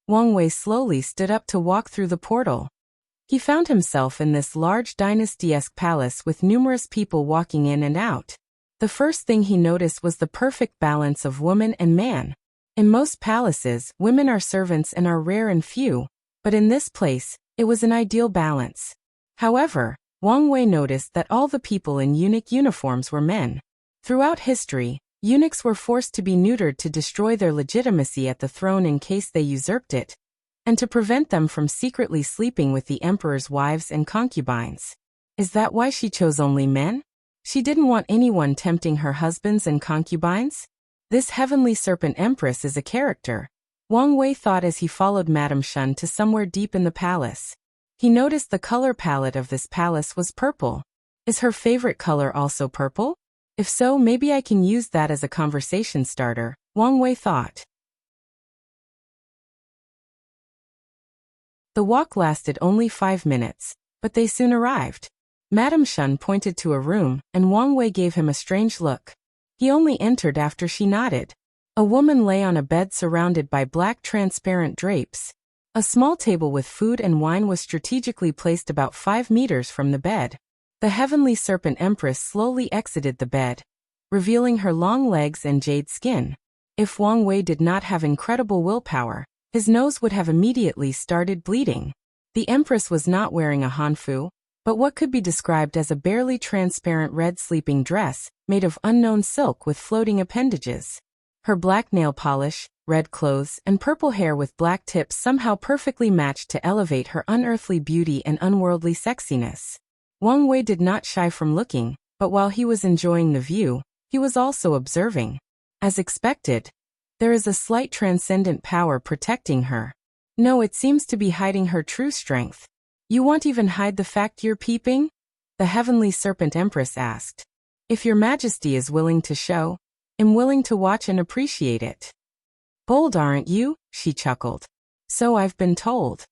Wang Wei slowly stood up to walk through the portal. He found himself in this large dynasty-esque palace with numerous people walking in and out. The first thing he noticed was the perfect balance of woman and man. In most palaces, women are servants and are rare and few, but in this place, it was an ideal balance. However, Wang Wei noticed that all the people in eunuch uniforms were men. Throughout history, eunuchs were forced to be neutered to destroy their legitimacy at the throne in case they usurped it, and to prevent them from secretly sleeping with the emperor's wives and concubines. Is that why she chose only men? She didn't want anyone tempting her husbands and concubines? This heavenly serpent empress is a character, Wang Wei thought as he followed Madam Shun to somewhere deep in the palace. He noticed the color palette of this palace was purple. Is her favorite color also purple? If so, maybe I can use that as a conversation starter, Wang Wei thought. The walk lasted only 5 minutes, but they soon arrived. Madam Shun pointed to a room, and Wang Wei gave him a strange look. He only entered after she nodded. A woman lay on a bed surrounded by black transparent drapes. A small table with food and wine was strategically placed about 5 meters from the bed. The heavenly serpent empress slowly exited the bed, revealing her long legs and jade skin. If Wang Wei did not have incredible willpower, his nose would have immediately started bleeding. The empress was not wearing a hanfu, but what could be described as a barely transparent red sleeping dress, made of unknown silk with floating appendages. Her black nail polish, red clothes, and purple hair with black tips somehow perfectly matched to elevate her unearthly beauty and unworldly sexiness. Wang Wei did not shy from looking, but while he was enjoying the view, he was also observing. As expected, there is a slight transcendent power protecting her. No, it seems to be hiding her true strength. You won't even hide the fact you're peeping? The heavenly serpent empress asked. If your majesty is willing to show, I'm willing to watch and appreciate it. Bold, aren't you? She chuckled. So I've been told.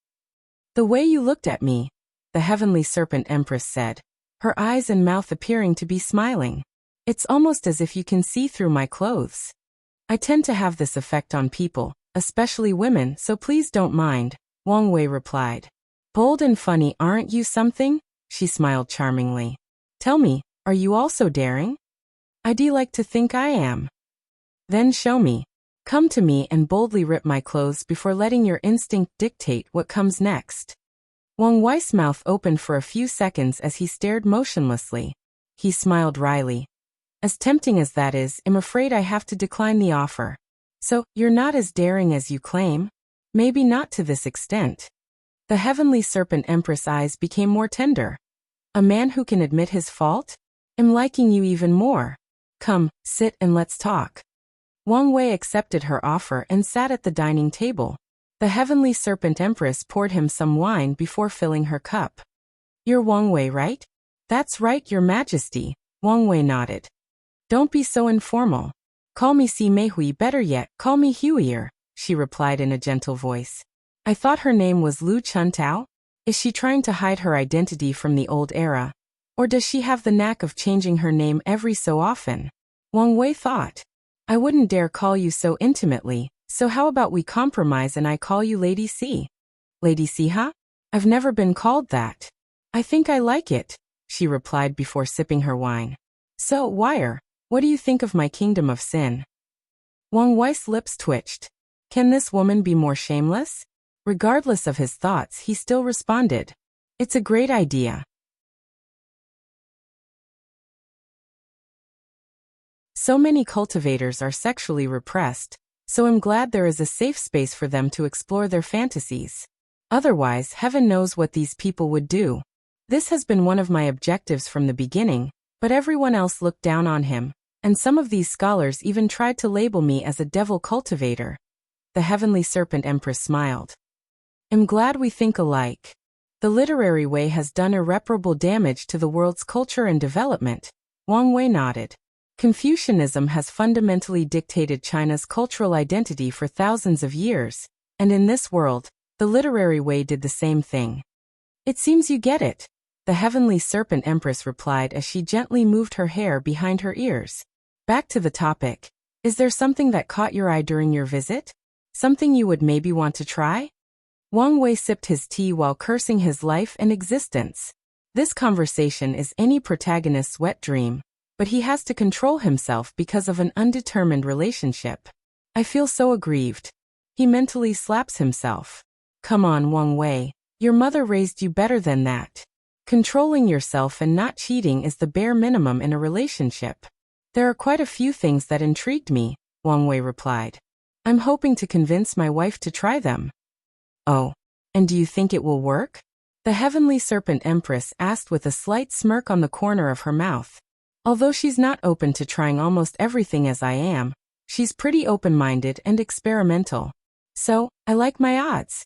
The way you looked at me, the Heavenly Serpent Empress said, her eyes and mouth appearing to be smiling. It's almost as if you can see through my clothes. I tend to have this effect on people, especially women, so please don't mind, Wang Wei replied. Bold and funny, aren't you something? She smiled charmingly. Tell me, are you also daring? I'd like to think I am. Then show me. Come to me and boldly rip my clothes before letting your instinct dictate what comes next. Wang Wei's mouth opened for a few seconds as he stared motionlessly. He smiled wryly. As tempting as that is, I'm afraid I have to decline the offer. So, you're not as daring as you claim? Maybe not to this extent. The Heavenly Serpent Empress' eyes became more tender. A man who can admit his fault? I'm liking you even more. Come, sit and let's talk. Wang Wei accepted her offer and sat at the dining table. The Heavenly Serpent Empress poured him some wine before filling her cup. You're Wang Wei, right? That's right, Your Majesty, Wang Wei nodded. Don't be so informal. Call me Si Meihui, better yet, call me Huier, she replied in a gentle voice. I thought her name was Lu Chuntao? Is she trying to hide her identity from the old era? Or does she have the knack of changing her name every so often? Wang Wei thought. I wouldn't dare call you so intimately, so how about we compromise and I call you Lady C? Lady C, huh? I've never been called that. I think I like it, she replied before sipping her wine. So, Wire, what do you think of my kingdom of sin? Wang Wei's lips twitched. Can this woman be more shameless? Regardless of his thoughts, he still responded. It's a great idea. So many cultivators are sexually repressed, so I'm glad there is a safe space for them to explore their fantasies. Otherwise, heaven knows what these people would do. This has been one of my objectives from the beginning, but everyone else looked down on him, and some of these scholars even tried to label me as a devil cultivator. The Heavenly Serpent Empress smiled. I'm glad we think alike. The literary way has done irreparable damage to the world's culture and development. Wang Wei nodded. Confucianism has fundamentally dictated China's cultural identity for thousands of years, and in this world, the literary way did the same thing. It seems you get it, the Heavenly Serpent Empress replied as she gently moved her hair behind her ears. Back to the topic. Is there something that caught your eye during your visit? Something you would maybe want to try? Wang Wei sipped his tea while cursing his life and existence. This conversation is any protagonist's wet dream, but he has to control himself because of an undetermined relationship. I feel so aggrieved. He mentally slaps himself. Come on, Wang Wei. Your mother raised you better than that. Controlling yourself and not cheating is the bare minimum in a relationship. There are quite a few things that intrigued me, Wang Wei replied. I'm hoping to convince my wife to try them. Oh, and do you think it will work? The Heavenly Serpent Empress asked with a slight smirk on the corner of her mouth. Although she's not open to trying almost everything as I am, she's pretty open-minded and experimental. So, I like my odds.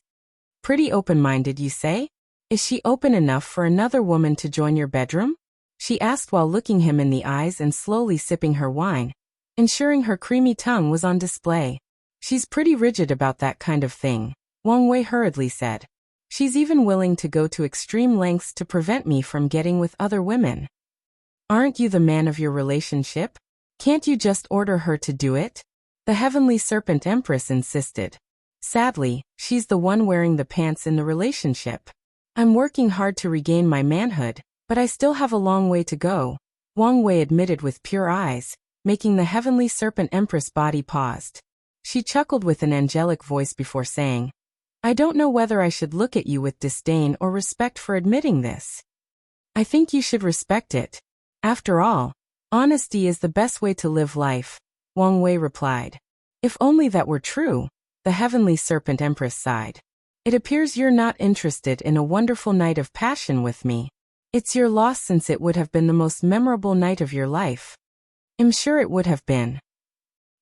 Pretty open-minded, you say? Is she open enough for another woman to join your bedroom? She asked while looking him in the eyes and slowly sipping her wine, ensuring her creamy tongue was on display. She's pretty rigid about that kind of thing, Wang Wei hurriedly said. She's even willing to go to extreme lengths to prevent me from getting with other women. Aren't you the man of your relationship? Can't you just order her to do it? The Heavenly Serpent Empress insisted. Sadly, she's the one wearing the pants in the relationship. I'm working hard to regain my manhood, but I still have a long way to go, Wang Wei admitted with pure eyes, making the Heavenly Serpent Empress body paused. She chuckled with an angelic voice before saying, I don't know whether I should look at you with disdain or respect for admitting this. I think you should respect it. After all, honesty is the best way to live life, Wang Wei replied. If only that were true, the Heavenly Serpent Empress sighed. It appears you're not interested in a wonderful night of passion with me. It's your loss since it would have been the most memorable night of your life. I'm sure it would have been.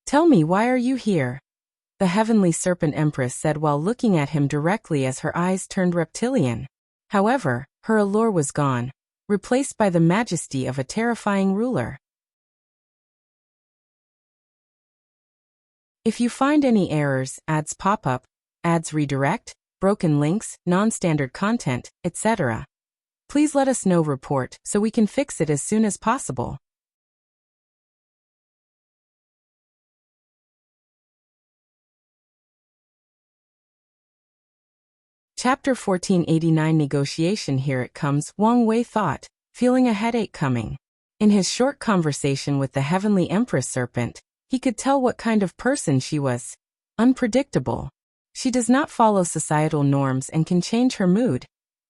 Tell me, why are you here? The Heavenly Serpent Empress said while looking at him directly as her eyes turned reptilian. However, her allure was gone, replaced by the majesty of a terrifying ruler. If you find any errors, ads pop up, ads redirect, broken links, non-standard content, etc., Please let us know report so we can fix it as soon as possible. Chapter 1489 Negotiation. Here it comes, Wang Wei thought, feeling a headache coming. In his short conversation with the Heavenly Empress Serpent, he could tell what kind of person she was. Unpredictable. She does not follow societal norms and can change her mood,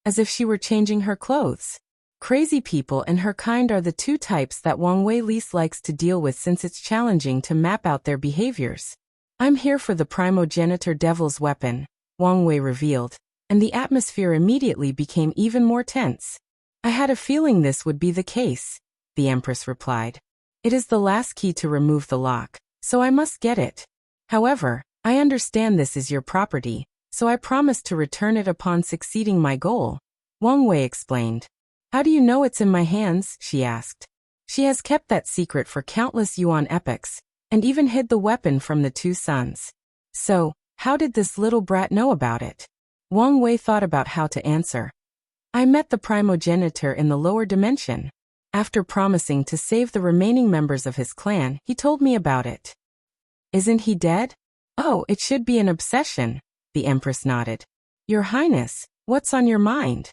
as if she were changing her clothes. Crazy people and her kind are the two types that Wang Wei least likes to deal with since it's challenging to map out their behaviors. I'm here for the primogenitor devil's weapon, Wang Wei revealed, and the atmosphere immediately became even more tense. I had a feeling this would be the case, the Empress replied. It is the last key to remove the lock, so I must get it. However, I understand this is your property, so I promise to return it upon succeeding my goal, Wang Wei explained. How do you know it's in my hands? She asked. She has kept that secret for countless yuan epochs, and even hid the weapon from the two sons. So, how did this little brat know about it? Wang Wei thought about how to answer. I met the primogenitor in the lower dimension. After promising to save the remaining members of his clan, he told me about it. Isn't he dead? Oh, it should be an obsession, the Empress nodded. Your Highness, what's on your mind?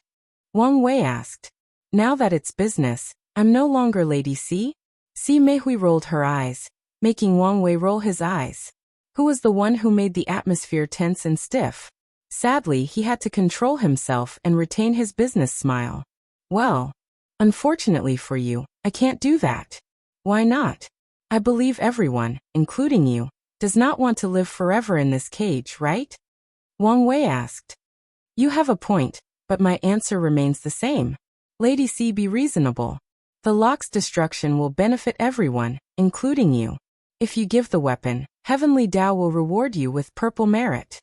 Wang Wei asked. Now that it's business, I'm no longer Lady C. Si Meihui rolled her eyes, making Wang Wei roll his eyes. Who was the one who made the atmosphere tense and stiff? Sadly, he had to control himself and retain his business smile. Well, unfortunately for you, I can't do that. Why not? I believe everyone, including you, does not want to live forever in this cage, right? Wang Wei asked. You have a point, but my answer remains the same. Lady C, be reasonable. The lock's destruction will benefit everyone, including you. If you give the weapon, Heavenly Tao will reward you with purple merit.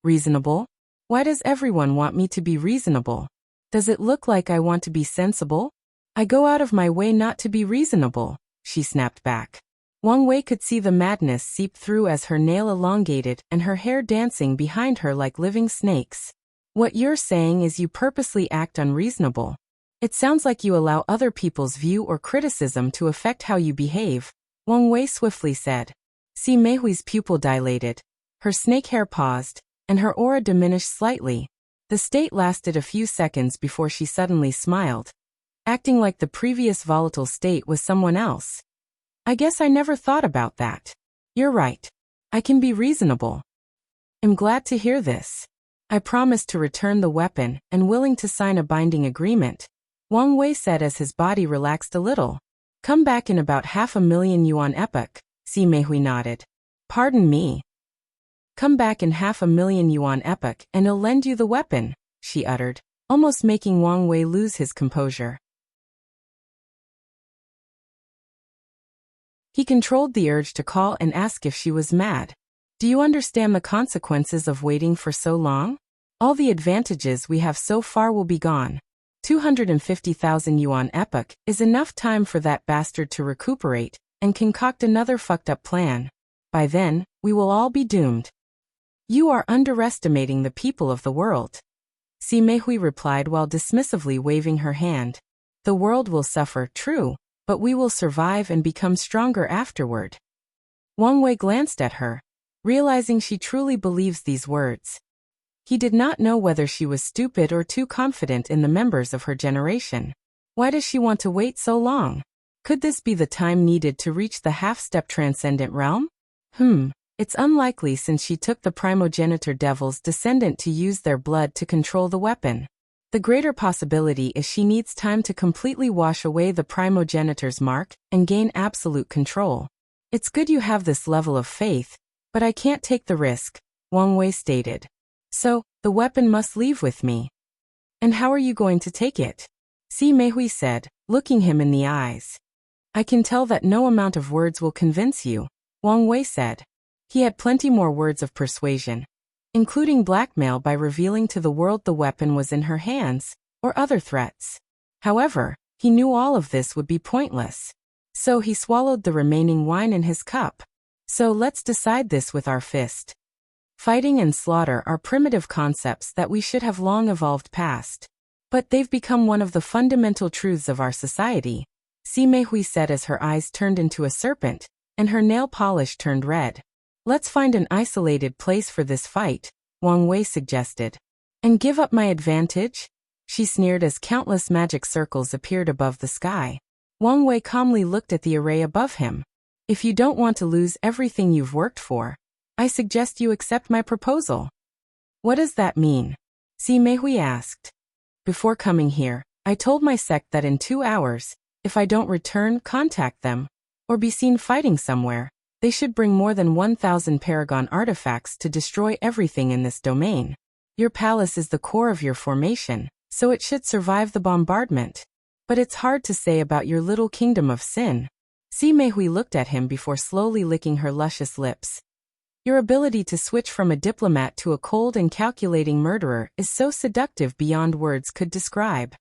Reasonable? Why does everyone want me to be reasonable? Does it look like I want to be sensible? I go out of my way not to be reasonable, she snapped back. Wang Wei could see the madness seep through as her nail elongated and her hair dancing behind her like living snakes. What you're saying is you purposely act unreasonable. It sounds like you allow other people's view or criticism to affect how you behave, Wang Wei swiftly said. Si Meihui's pupil dilated. Her snake hair paused, and her aura diminished slightly. The state lasted a few seconds before she suddenly smiled, acting like the previous volatile state was someone else. I guess I never thought about that. You're right. I can be reasonable. I'm glad to hear this. I promise to return the weapon and willing to sign a binding agreement, Wang Wei said as his body relaxed a little. Come back in about 500,000 yuan epoch, Si Meihui nodded. Pardon me. Come back in 500,000 yuan epoch and I'll lend you the weapon, she uttered, almost making Wang Wei lose his composure. He controlled the urge to call and ask if she was mad. Do you understand the consequences of waiting for so long? All the advantages we have so far will be gone. 250,000 yuan epoch is enough time for that bastard to recuperate and concoct another fucked up plan. By then, we will all be doomed. You are underestimating the people of the world, Si Meihui replied while dismissively waving her hand. The world will suffer, true, but we will survive and become stronger afterward. Wang Wei glanced at her, realizing she truly believes these words. He did not know whether she was stupid or too confident in the members of her generation. Why does she want to wait so long? Could this be the time needed to reach the half-step transcendent realm? It's unlikely since she took the primogenitor devil's descendant to use their blood to control the weapon. The greater possibility is she needs time to completely wash away the primogenitor's mark and gain absolute control. It's good you have this level of faith, but I can't take the risk, Wang Wei stated. So, the weapon must leave with me. And how are you going to take it? Si Meihui said, looking him in the eyes. I can tell that no amount of words will convince you, Wang Wei said. He had plenty more words of persuasion, including blackmail by revealing to the world the weapon was in her hands, or other threats. However, he knew all of this would be pointless. So he swallowed the remaining wine in his cup. So let's decide this with our fist. Fighting and slaughter are primitive concepts that we should have long evolved past. But they've become one of the fundamental truths of our society, Si Meihui said as her eyes turned into a serpent, and her nail polish turned red. Let's find an isolated place for this fight, Wang Wei suggested. And give up my advantage? She sneered as countless magic circles appeared above the sky. Wang Wei calmly looked at the array above him. If you don't want to lose everything you've worked for, I suggest you accept my proposal. What does that mean? Si Meihui asked. Before coming here, I told my sect that in 2 hours, if I don't return, contact them, or be seen fighting somewhere, they should bring more than 1,000 Paragon artifacts to destroy everything in this domain. Your palace is the core of your formation, so it should survive the bombardment. But it's hard to say about your little kingdom of sin. Si Meihui looked at him before slowly licking her luscious lips. Your ability to switch from a diplomat to a cold and calculating murderer is so seductive beyond words could describe.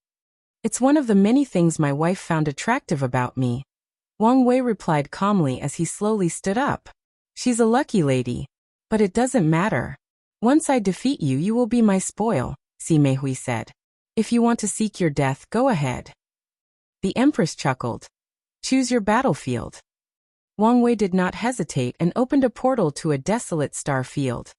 It's one of the many things my wife found attractive about me. Wang Wei replied calmly as he slowly stood up. She's a lucky lady. But it doesn't matter. Once I defeat you, you will be my spoil, Si Meihui said. If you want to seek your death, go ahead. The Empress chuckled. Choose your battlefield. Wang Wei did not hesitate and opened a portal to a desolate star field.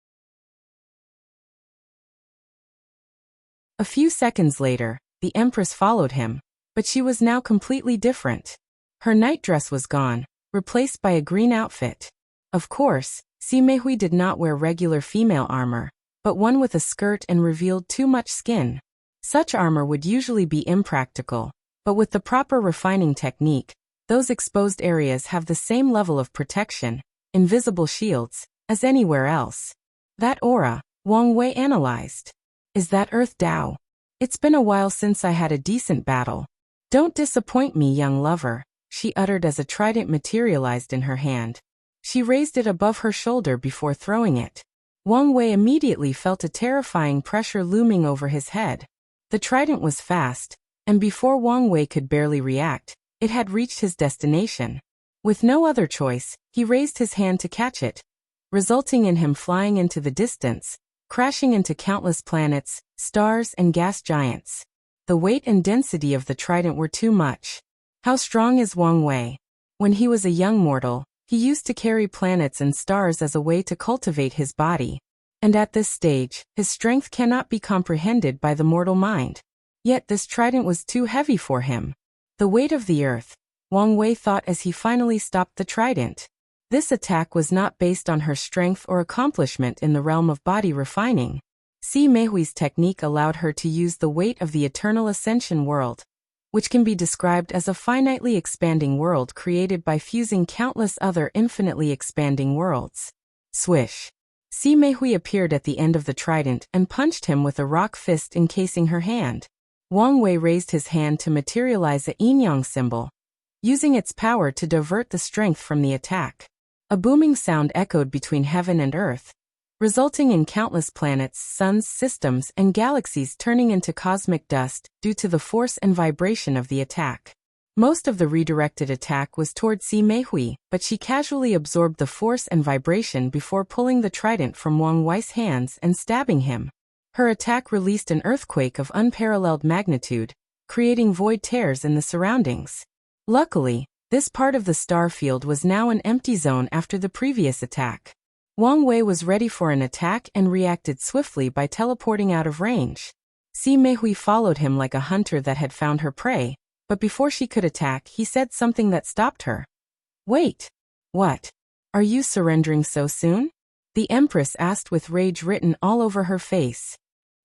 A few seconds later, the Empress followed him, but she was now completely different. Her nightdress was gone, replaced by a green outfit. Of course, Si Meihui did not wear regular female armor, but one with a skirt and revealed too much skin. Such armor would usually be impractical, but with the proper refining technique, those exposed areas have the same level of protection, invisible shields, as anywhere else. That aura, Wang Wei analyzed. Is that Earth Tao? It's been a while since I had a decent battle. Don't disappoint me, young lover, she uttered as a trident materialized in her hand. She raised it above her shoulder before throwing it. Wang Wei immediately felt a terrifying pressure looming over his head. The trident was fast, and before Wang Wei could barely react, it had reached his destination. With no other choice, he raised his hand to catch it, resulting in him flying into the distance, crashing into countless planets, stars, and gas giants. The weight and density of the trident were too much. How strong is Wang Wei? When he was a young mortal, he used to carry planets and stars as a way to cultivate his body. And at this stage, his strength cannot be comprehended by the mortal mind. Yet this trident was too heavy for him. The weight of the earth, Wang Wei thought as he finally stopped the trident. This attack was not based on her strength or accomplishment in the realm of body refining. Si Meihui's technique allowed her to use the weight of the eternal ascension world, which can be described as a finitely expanding world created by fusing countless other infinitely expanding worlds. Swish. Si Meihui appeared at the end of the trident and punched him with a rock fist encasing her hand. Wang Wei raised his hand to materialize a yin-yang symbol, using its power to divert the strength from the attack. A booming sound echoed between heaven and earth, resulting in countless planets, suns, systems, and galaxies turning into cosmic dust due to the force and vibration of the attack. Most of the redirected attack was toward Si Meihui, but she casually absorbed the force and vibration before pulling the trident from Wang Wei's hands and stabbing him. Her attack released an earthquake of unparalleled magnitude, creating void tears in the surroundings. Luckily, this part of the star field was now an empty zone after the previous attack. Wang Wei was ready for an attack and reacted swiftly by teleporting out of range. Si Meihui followed him like a hunter that had found her prey, but before she could attack, he said something that stopped her. Wait! What? Are you surrendering so soon? The Empress asked with rage written all over her face.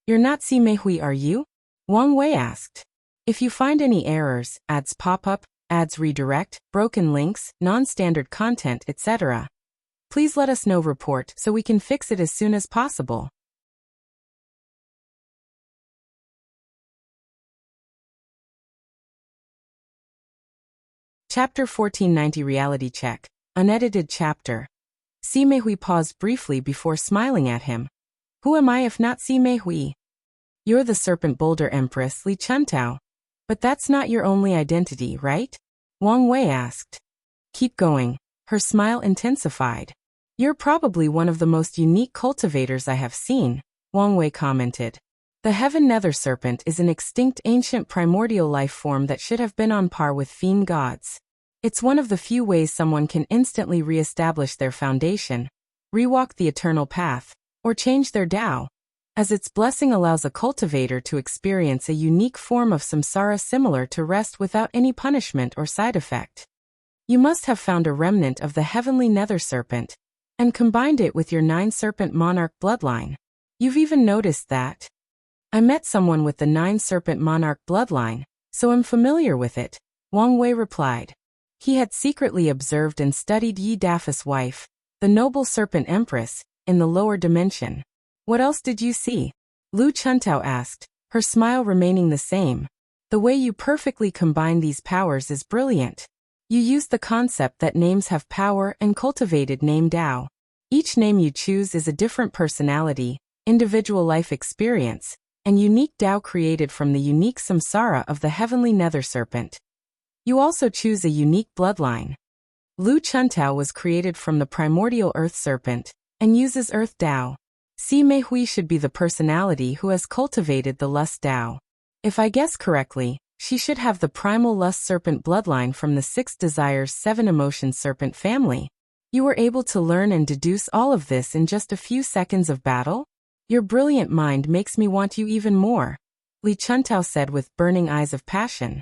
You're not Si Meihui, are you? Wang Wei asked. If you find any errors, ads pop up, ads redirect, broken links, non-standard content, etc., please let us know. Report so we can fix it as soon as possible. Chapter 1490 Reality Check. Unedited chapter. Si Meihui paused briefly before smiling at him. Who am I if not Si Meihui? You're the Serpent Boulder Empress Li Chuntao. But that's not your only identity, right? Wang Wei asked. Keep going. Her smile intensified. You're probably one of the most unique cultivators I have seen, Wang Wei commented. The Heaven Nether Serpent is an extinct ancient primordial life form that should have been on par with fiend gods. It's one of the few ways someone can instantly re-establish their foundation, rewalk the eternal path, or change their Tao, as its blessing allows a cultivator to experience a unique form of samsara similar to rest without any punishment or side effect. You must have found a remnant of the heavenly nether serpent, and combined it with your 9-serpent monarch bloodline. You've even noticed that. I met someone with the 9-serpent monarch bloodline, so I'm familiar with it, Wang Wei replied. He had secretly observed and studied Yi Dafa's wife, the noble serpent empress, in the lower dimension. What else did you see? Lu Chuntao asked, her smile remaining the same. The way you perfectly combine these powers is brilliant. You used the concept that names have power and cultivated name Tao. Each name you choose is a different personality, individual life experience, and unique Tao created from the unique samsara of the heavenly nether serpent. You also choose a unique bloodline. Lu Chuntao was created from the primordial earth serpent, and uses earth Tao. Si Mei Hui should be the personality who has cultivated the lust Tao. If I guess correctly, she should have the primal lust serpent bloodline from the 6 desires 7 emotions serpent family. You were able to learn and deduce all of this in just a few seconds of battle? Your brilliant mind makes me want you even more, Li Chuntao said with burning eyes of passion.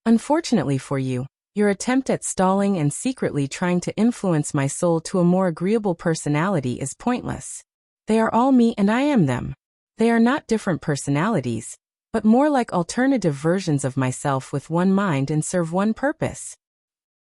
Unfortunately for you, your attempt at stalling and secretly trying to influence my soul to a more agreeable personality is pointless. They are all me and I am them. They are not different personalities, but more like alternative versions of myself with one mind and serve one purpose.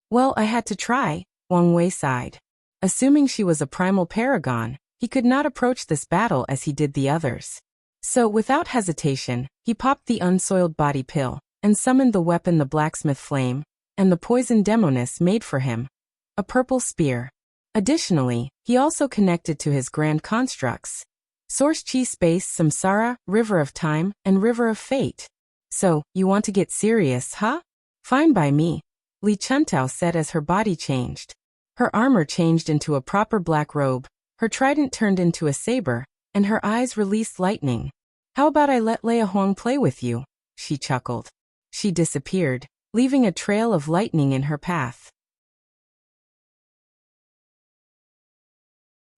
Well, I had to try, Wang Wei sighed. Assuming she was a primal paragon, he could not approach this battle as he did the others. So, without hesitation, he popped the unsoiled body pill, and summoned the weapon the blacksmith flame, and the poison demoness made for him. A purple spear. Additionally, he also connected to his grand constructs. Source Chi Space, Samsara, River of Time, and River of Fate. So, you want to get serious, huh? Fine by me, Li Chuntao said as her body changed. Her armor changed into a proper black robe, her trident turned into a saber, and her eyes released lightning. How about I let Leia Huang play with you? She chuckled. She disappeared, leaving a trail of lightning in her path.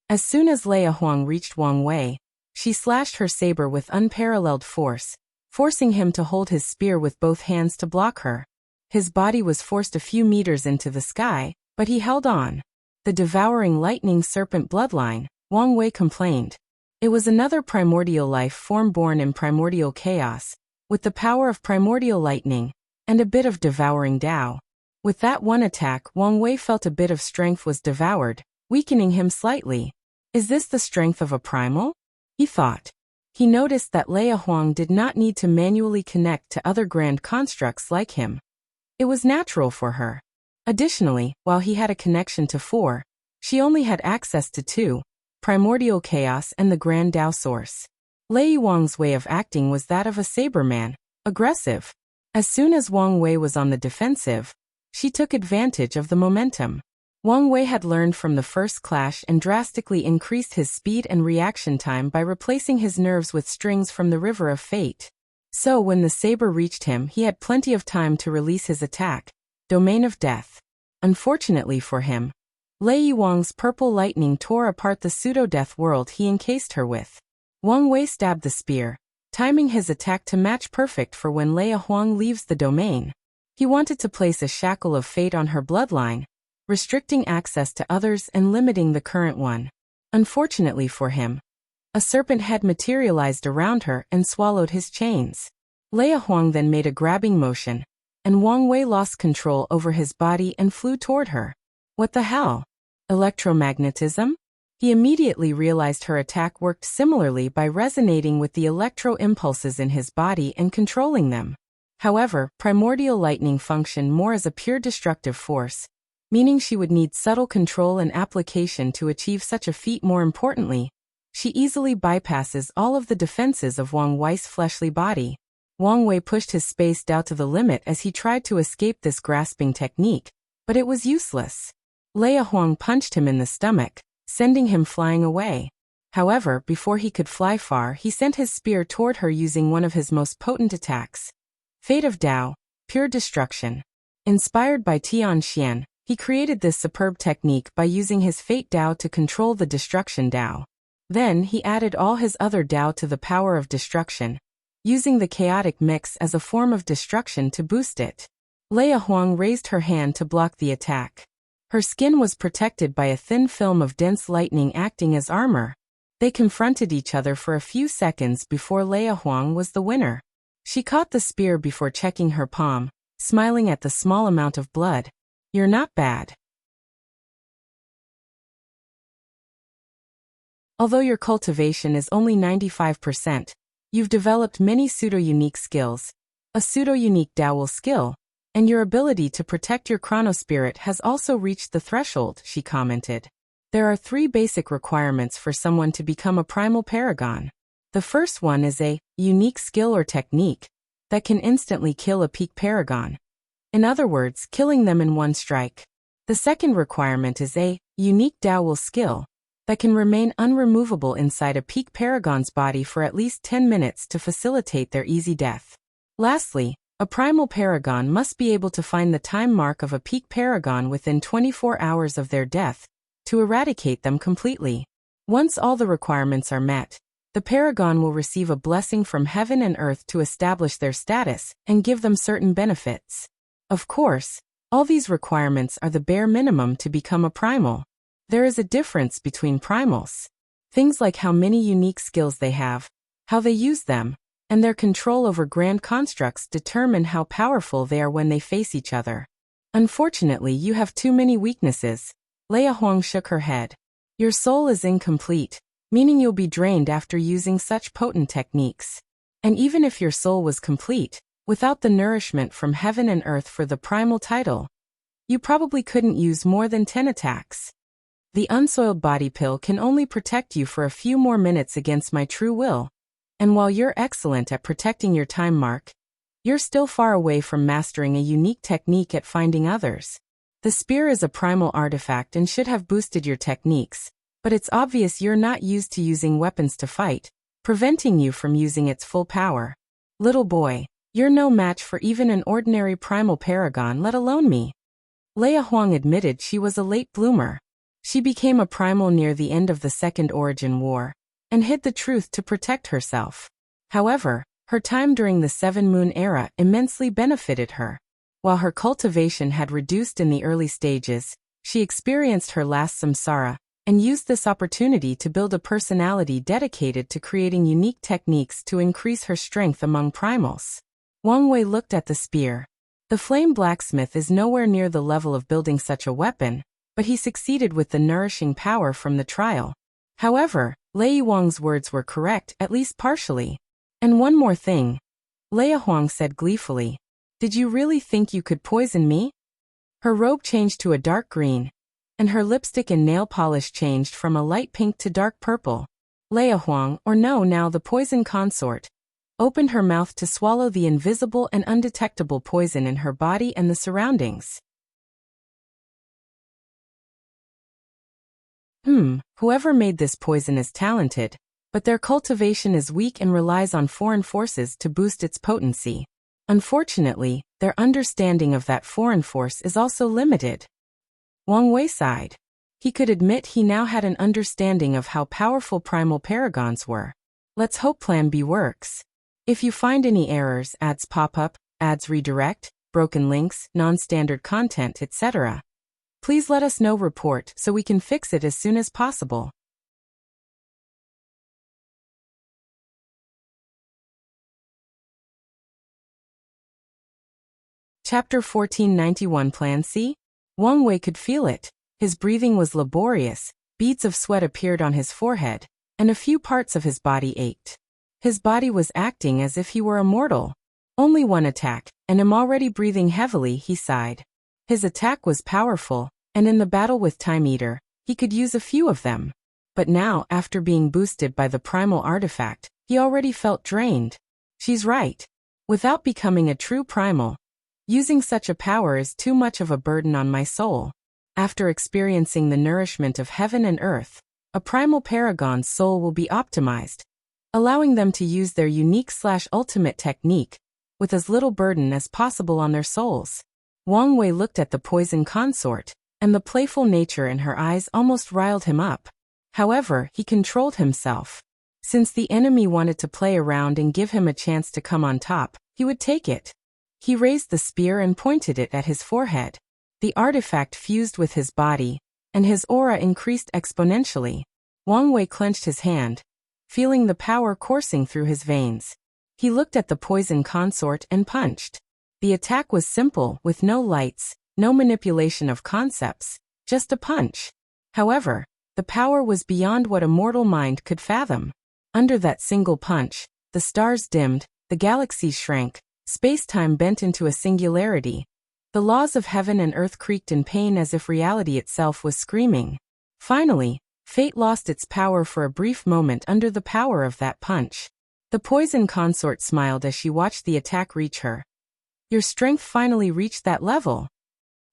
As soon as Leia Huang reached Wang Wei, she slashed her saber with unparalleled force, forcing him to hold his spear with both hands to block her. His body was forced a few meters into the sky, but he held on. The devouring lightning serpent bloodline, Wang Wei complained. It was another primordial life form born in primordial chaos, with the power of primordial lightning, and a bit of devouring Tao. With that one attack, Wang Wei felt a bit of strength was devoured, weakening him slightly. Is this the strength of a primal? He thought. He noticed that Leia Huang did not need to manually connect to other grand constructs like him. It was natural for her. Additionally, while he had a connection to 4, she only had access to 2, primordial chaos and the grand Tao source. Lei Wang's way of acting was that of a saberman, aggressive. As soon as Wang Wei was on the defensive, she took advantage of the momentum. Wang Wei had learned from the first clash and drastically increased his speed and reaction time by replacing his nerves with strings from the River of Fate. So when the saber reached him, he had plenty of time to release his attack, Domain of Death. Unfortunately for him, Lei Wang's purple lightning tore apart the pseudo-death world he encased her with. Wang Wei stabbed the spear, timing his attack to match perfect for when Leia Huang leaves the domain. He wanted to place a shackle of fate on her bloodline, restricting access to others and limiting the current one. Unfortunately for him, a serpent head materialized around her and swallowed his chains. Leia Huang then made a grabbing motion, and Wang Wei lost control over his body and flew toward her. What the hell? Electromagnetism? He immediately realized her attack worked similarly by resonating with the electro impulses in his body and controlling them. However, primordial lightning functioned more as a pure destructive force, meaning she would need subtle control and application to achieve such a feat. More importantly, she easily bypasses all of the defenses of Wang Wei's fleshly body. Wang Wei pushed his space Tao to the limit as he tried to escape this grasping technique, but it was useless. Leia Huang punched him in the stomach, sending him flying away. However, before he could fly far, he sent his spear toward her using one of his most potent attacks. Fate of Tao, pure destruction. Inspired by Tian Xian, he created this superb technique by using his Fate Tao to control the destruction Tao. Then he added all his other Tao to the power of destruction, using the chaotic mix as a form of destruction to boost it. Leia Huang raised her hand to block the attack. Her skin was protected by a thin film of dense lightning acting as armor. They confronted each other for a few seconds before Leia Huang was the winner. She caught the spear before checking her palm, smiling at the small amount of blood. You're not bad. Although your cultivation is only 95%, you've developed many pseudo-unique skills, a pseudo-unique Dowel skill, and your ability to protect your chronospirit has also reached the threshold, she commented. There are 3 basic requirements for someone to become a primal paragon. The first one is a unique skill or technique that can instantly kill a peak paragon. In other words, killing them in one strike. The second requirement is a unique Dowel skill that can remain unremovable inside a peak paragon's body for at least 10 minutes to facilitate their easy death. Lastly, a primal paragon must be able to find the time mark of a peak paragon within 24 hours of their death to eradicate them completely. Once all the requirements are met, the paragon will receive a blessing from heaven and earth to establish their status and give them certain benefits. Of course, all these requirements are the bare minimum to become a primal. There is a difference between primals. Things like how many unique skills they have, how they use them, and their control over grand constructs determine how powerful they are when they face each other. Unfortunately, you have too many weaknesses. Leia Huang shook her head. Your soul is incomplete, meaning you'll be drained after using such potent techniques. And even if your soul was complete, without the nourishment from heaven and earth for the primal title, you probably couldn't use more than 10 attacks. The unsoiled body pill can only protect you for a few more minutes against my true will. And while you're excellent at protecting your time mark, you're still far away from mastering a unique technique at finding others. The spear is a primal artifact and should have boosted your techniques, but it's obvious you're not used to using weapons to fight, preventing you from using its full power. Little boy, you're no match for even an ordinary primal paragon, let alone me. Leia Huang admitted she was a late bloomer. She became a primal near the end of the Second Origin War, and hid the truth to protect herself. However, her time during the Seven Moon era immensely benefited her. While her cultivation had reduced in the early stages, she experienced her last samsara, and used this opportunity to build a personality dedicated to creating unique techniques to increase her strength among primals. Wang Wei looked at the spear. The flame blacksmith is nowhere near the level of building such a weapon, but he succeeded with the nourishing power from the trial. However, Lei Wang's words were correct, at least partially. And one more thing. Leia Huang said gleefully. Did you really think you could poison me? Her robe changed to a dark green, and her lipstick and nail polish changed from a light pink to dark purple. Leia Huang, or no, now the poison consort, opened her mouth to swallow the invisible and undetectable poison in her body and the surroundings. Whoever made this poison is talented, but their cultivation is weak and relies on foreign forces to boost its potency. Unfortunately, their understanding of that foreign force is also limited. Wang Wei sighed. He could admit he now had an understanding of how powerful primal paragons were. Let's hope Plan B works. If you find any errors, ads pop up, ads redirect, broken links, non-standard content, etc., please let us know. Report so we can fix it as soon as possible. Chapter 1491 Plan C? Wang Wei could feel it. His breathing was laborious, beads of sweat appeared on his forehead, and a few parts of his body ached. His body was acting as if he were immortal. Only one attack, and I'm already breathing heavily, he sighed. His attack was powerful, and in the battle with Time Eater, he could use a few of them. But now, after being boosted by the primal artifact, he already felt drained. She's right. Without becoming a true primal, using such a power is too much of a burden on my soul. After experiencing the nourishment of heaven and earth, a primal paragon's soul will be optimized, allowing them to use their unique/ultimate technique with as little burden as possible on their souls. Wang Wei looked at the poison consort, and the playful nature in her eyes almost riled him up. However, he controlled himself. Since the enemy wanted to play around and give him a chance to come on top, he would take it. He raised the spear and pointed it at his forehead. The artifact fused with his body, and his aura increased exponentially. Wang Wei clenched his hand, feeling the power coursing through his veins. He looked at the poison consort and punched. The attack was simple, with no lights, no manipulation of concepts, just a punch. However, the power was beyond what a mortal mind could fathom. Under that single punch, the stars dimmed, the galaxies shrank, space-time bent into a singularity. The laws of heaven and earth creaked in pain as if reality itself was screaming. Finally, fate lost its power for a brief moment under the power of that punch. The poison consort smiled as she watched the attack reach her. Your strength finally reached that level.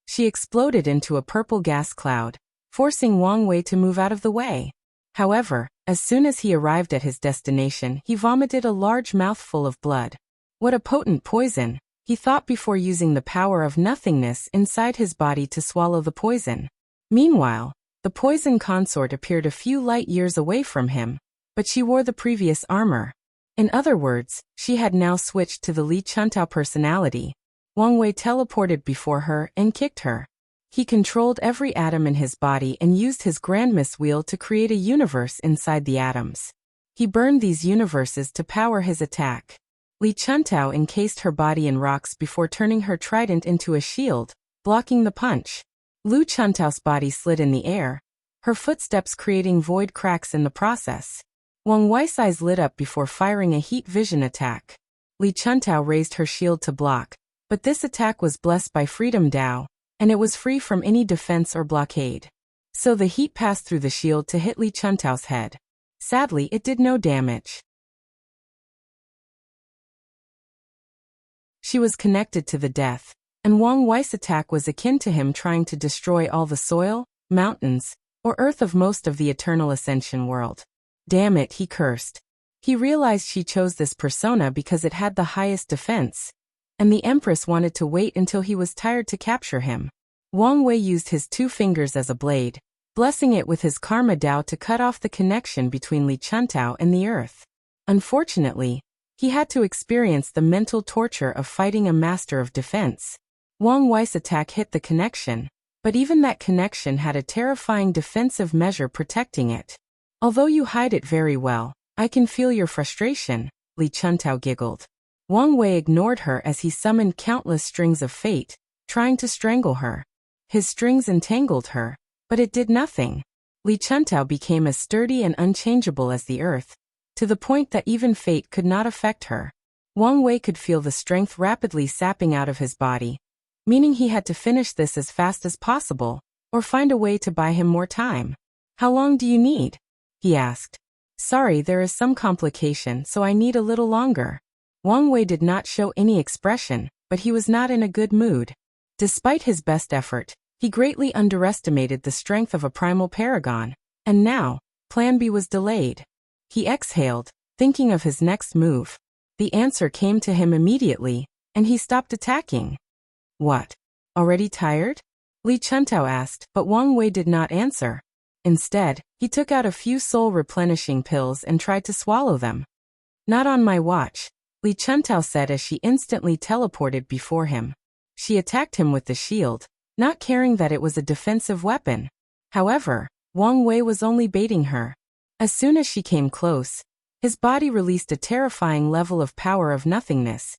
She exploded into a purple gas cloud, forcing Wang Wei to move out of the way. However, as soon as he arrived at his destination, he vomited a large mouthful of blood. What a potent poison, he thought before using the power of nothingness inside his body to swallow the poison. Meanwhile, the poison consort appeared a few light years away from him, but she wore the previous armor. In other words, she had now switched to the Li Chuntao personality. Wang Wei teleported before her and kicked her. He controlled every atom in his body and used his grandmass wheel to create a universe inside the atoms. He burned these universes to power his attack. Li Chuntao encased her body in rocks before turning her trident into a shield, blocking the punch. Lu Chuntao's body slid in the air, her footsteps creating void cracks in the process. Wang Wei's eyes lit up before firing a heat vision attack. Li Chuntao raised her shield to block, but this attack was blessed by Freedom Dao, and it was free from any defense or blockade. So the heat passed through the shield to hit Li Chuntao's head. Sadly, it did no damage. She was connected to the death, and Wang Wei's attack was akin to him trying to destroy all the soil, mountains, or earth of most of the Eternal Ascension world. Damn it, he cursed. He realized she chose this persona because it had the highest defense, and the Empress wanted to wait until he was tired to capture him. Wang Wei used his 2 fingers as a blade, blessing it with his Karma Dao to cut off the connection between Li Chuntao and the earth. Unfortunately, he had to experience the mental torture of fighting a master of defense. Wang Wei's attack hit the connection, but even that connection had a terrifying defensive measure protecting it. Although you hide it very well, I can feel your frustration, Li Chuntao giggled. Wang Wei ignored her as he summoned countless strings of fate, trying to strangle her. His strings entangled her, but it did nothing. Li Chuntao became as sturdy and unchangeable as the earth, to the point that even fate could not affect her. Wang Wei could feel the strength rapidly sapping out of his body, meaning he had to finish this as fast as possible, or find a way to buy him more time. How long do you need? He asked. Sorry, there is some complication, so I need a little longer. Wang Wei did not show any expression, but he was not in a good mood. Despite his best effort, he greatly underestimated the strength of a primal paragon, and now, Plan B was delayed. He exhaled, thinking of his next move. The answer came to him immediately, and he stopped attacking. What? Already tired? Li Chuntao asked, but Wang Wei did not answer. Instead, he took out a few soul-replenishing pills and tried to swallow them. Not on my watch, Li Chuntao said as she instantly teleported before him. She attacked him with the shield, not caring that it was a defensive weapon. However, Wang Wei was only baiting her. As soon as she came close, his body released a terrifying level of power of nothingness,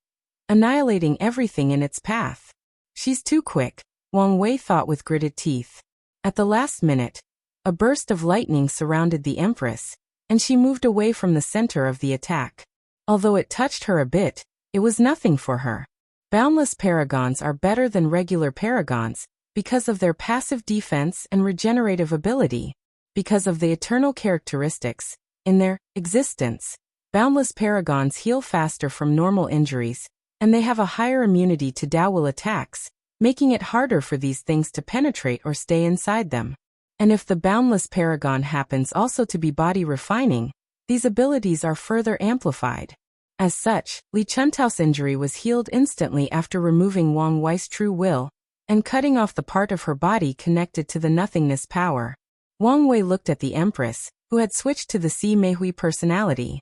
annihilating everything in its path. She's too quick, Wang Wei thought with gritted teeth. At the last minute, a burst of lightning surrounded the Empress, and she moved away from the center of the attack. Although it touched her a bit, it was nothing for her. Boundless paragons are better than regular paragons because of their passive defense and regenerative ability. Because of the eternal characteristics in their existence, boundless paragons heal faster from normal injuries, and they have a higher immunity to Dao will attacks, making it harder for these things to penetrate or stay inside them. And if the boundless paragon happens also to be body refining, these abilities are further amplified. As such, Li Chuntao's injury was healed instantly after removing Wang Wei's true will and cutting off the part of her body connected to the nothingness power. Wang Wei looked at the Empress, who had switched to the Si Meihui personality.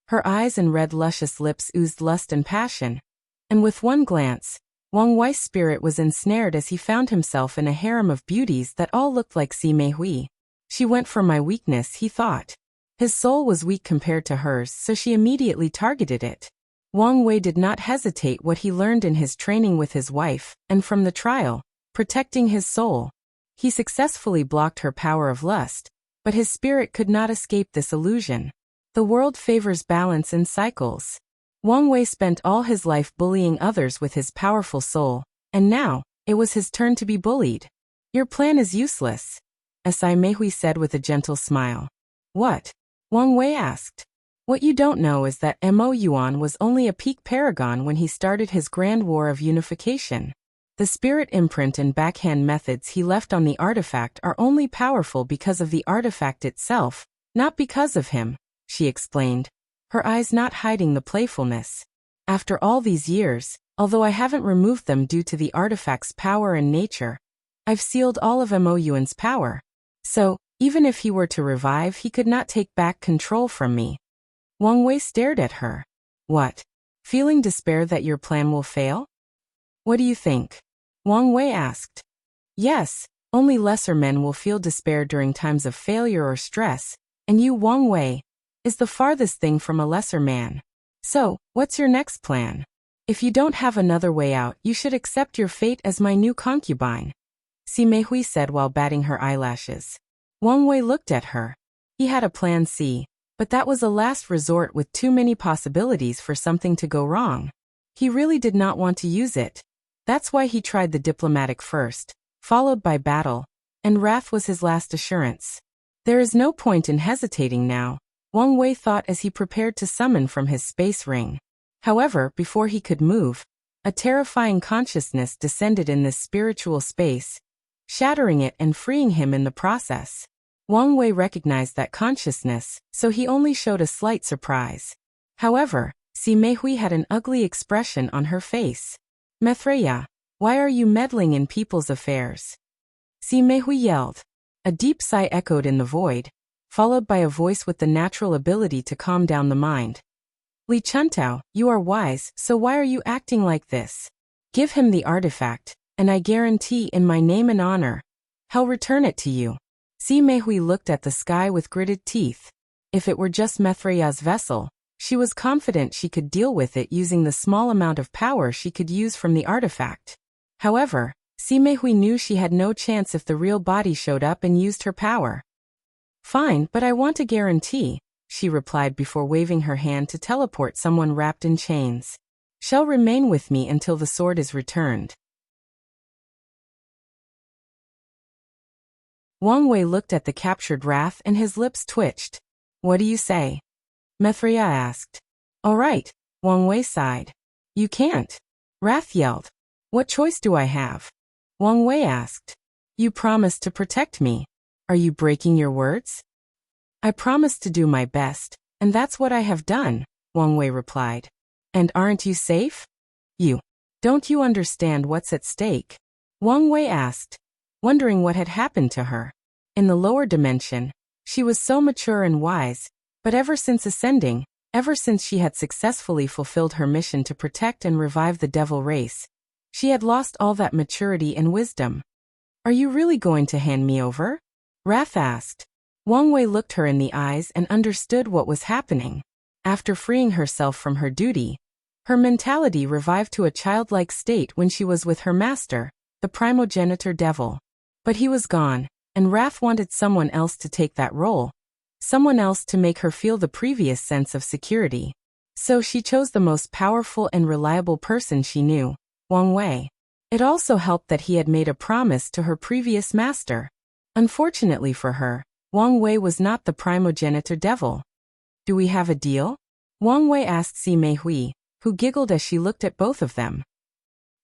Her eyes and red luscious lips oozed lust and passion, and with one glance, Wang Wei's spirit was ensnared as he found himself in a harem of beauties that all looked like Si Meihui. She went for my weakness, he thought. His soul was weak compared to hers, so she immediately targeted it. Wang Wei did not hesitate what he learned in his training with his wife, and from the trial, protecting his soul. He successfully blocked her power of lust, but his spirit could not escape this illusion. The world favors balance and cycles. Wang Wei spent all his life bullying others with his powerful soul, and now, it was his turn to be bullied. Your plan is useless, Si Meihui said with a gentle smile. What? Wang Wei asked. What you don't know is that Mo Yuan was only a peak paragon when he started his grand war of unification. The spirit imprint and backhand methods he left on the artifact are only powerful because of the artifact itself, not because of him, she explained, her eyes not hiding the playfulness. After all these years, although I haven't removed them due to the artifact's power and nature, I've sealed all of Mo Yuan's power. So, even if he were to revive, he could not take back control from me. Wang Wei stared at her. What? Feeling despair that your plan will fail? What do you think? Wang Wei asked. Yes, only lesser men will feel despair during times of failure or stress, and you, Wang Wei, is the farthest thing from a lesser man. So, what's your next plan? If you don't have another way out, you should accept your fate as my new concubine, Si Meihui said while batting her eyelashes. Wang Wei looked at her. He had a plan C, but that was a last resort with too many possibilities for something to go wrong. He really did not want to use it. That's why he tried the diplomatic first, followed by battle, and wrath was his last assurance. There is no point in hesitating now, Wang Wei thought as he prepared to summon from his space ring. However, before he could move, a terrifying consciousness descended in this spiritual space, shattering it and freeing him in the process. Wang Wei recognized that consciousness, so he only showed a slight surprise. However, Si Meihui had an ugly expression on her face. Mithreya, why are you meddling in people's affairs? Si Meihui yelled. A deep sigh echoed in the void, followed by a voice with the natural ability to calm down the mind. Li Chuntao, you are wise, so why are you acting like this? Give him the artifact, and I guarantee in my name and honor, he'll return it to you. Si Meihui looked at the sky with gritted teeth. If it were just Mithreya's vessel, she was confident she could deal with it using the small amount of power she could use from the artifact. However, Si Meihui knew she had no chance if the real body showed up and used her power. Fine, but I want a guarantee, she replied before waving her hand to teleport someone wrapped in chains. Shall remain with me until the sword is returned. Wang Wei looked at the captured wrath and his lips twitched. What do you say? Mithreya asked. All right, Wang Wei sighed. You can't. Wrath yelled. What choice do I have? Wang Wei asked. You promised to protect me. Are you breaking your words? I promised to do my best, and that's what I have done, Wang Wei replied. And aren't you safe? Don't you understand what's at stake? Wang Wei asked, wondering what had happened to her. In the lower dimension, she was so mature and wise, but ever since ascending, ever since she had successfully fulfilled her mission to protect and revive the devil race, she had lost all that maturity and wisdom. Are you really going to hand me over? Wrath asked. Wang Wei looked her in the eyes and understood what was happening. After freeing herself from her duty, her mentality revived to a childlike state when she was with her master, the primogenitor devil. But he was gone, and Wrath wanted someone else to take that role, someone else to make her feel the previous sense of security. So she chose the most powerful and reliable person she knew, Wang Wei. It also helped that he had made a promise to her previous master. Unfortunately for her, Wang Wei was not the primogenitor devil. Do we have a deal? Wang Wei asked Si Meihui, who giggled as she looked at both of them.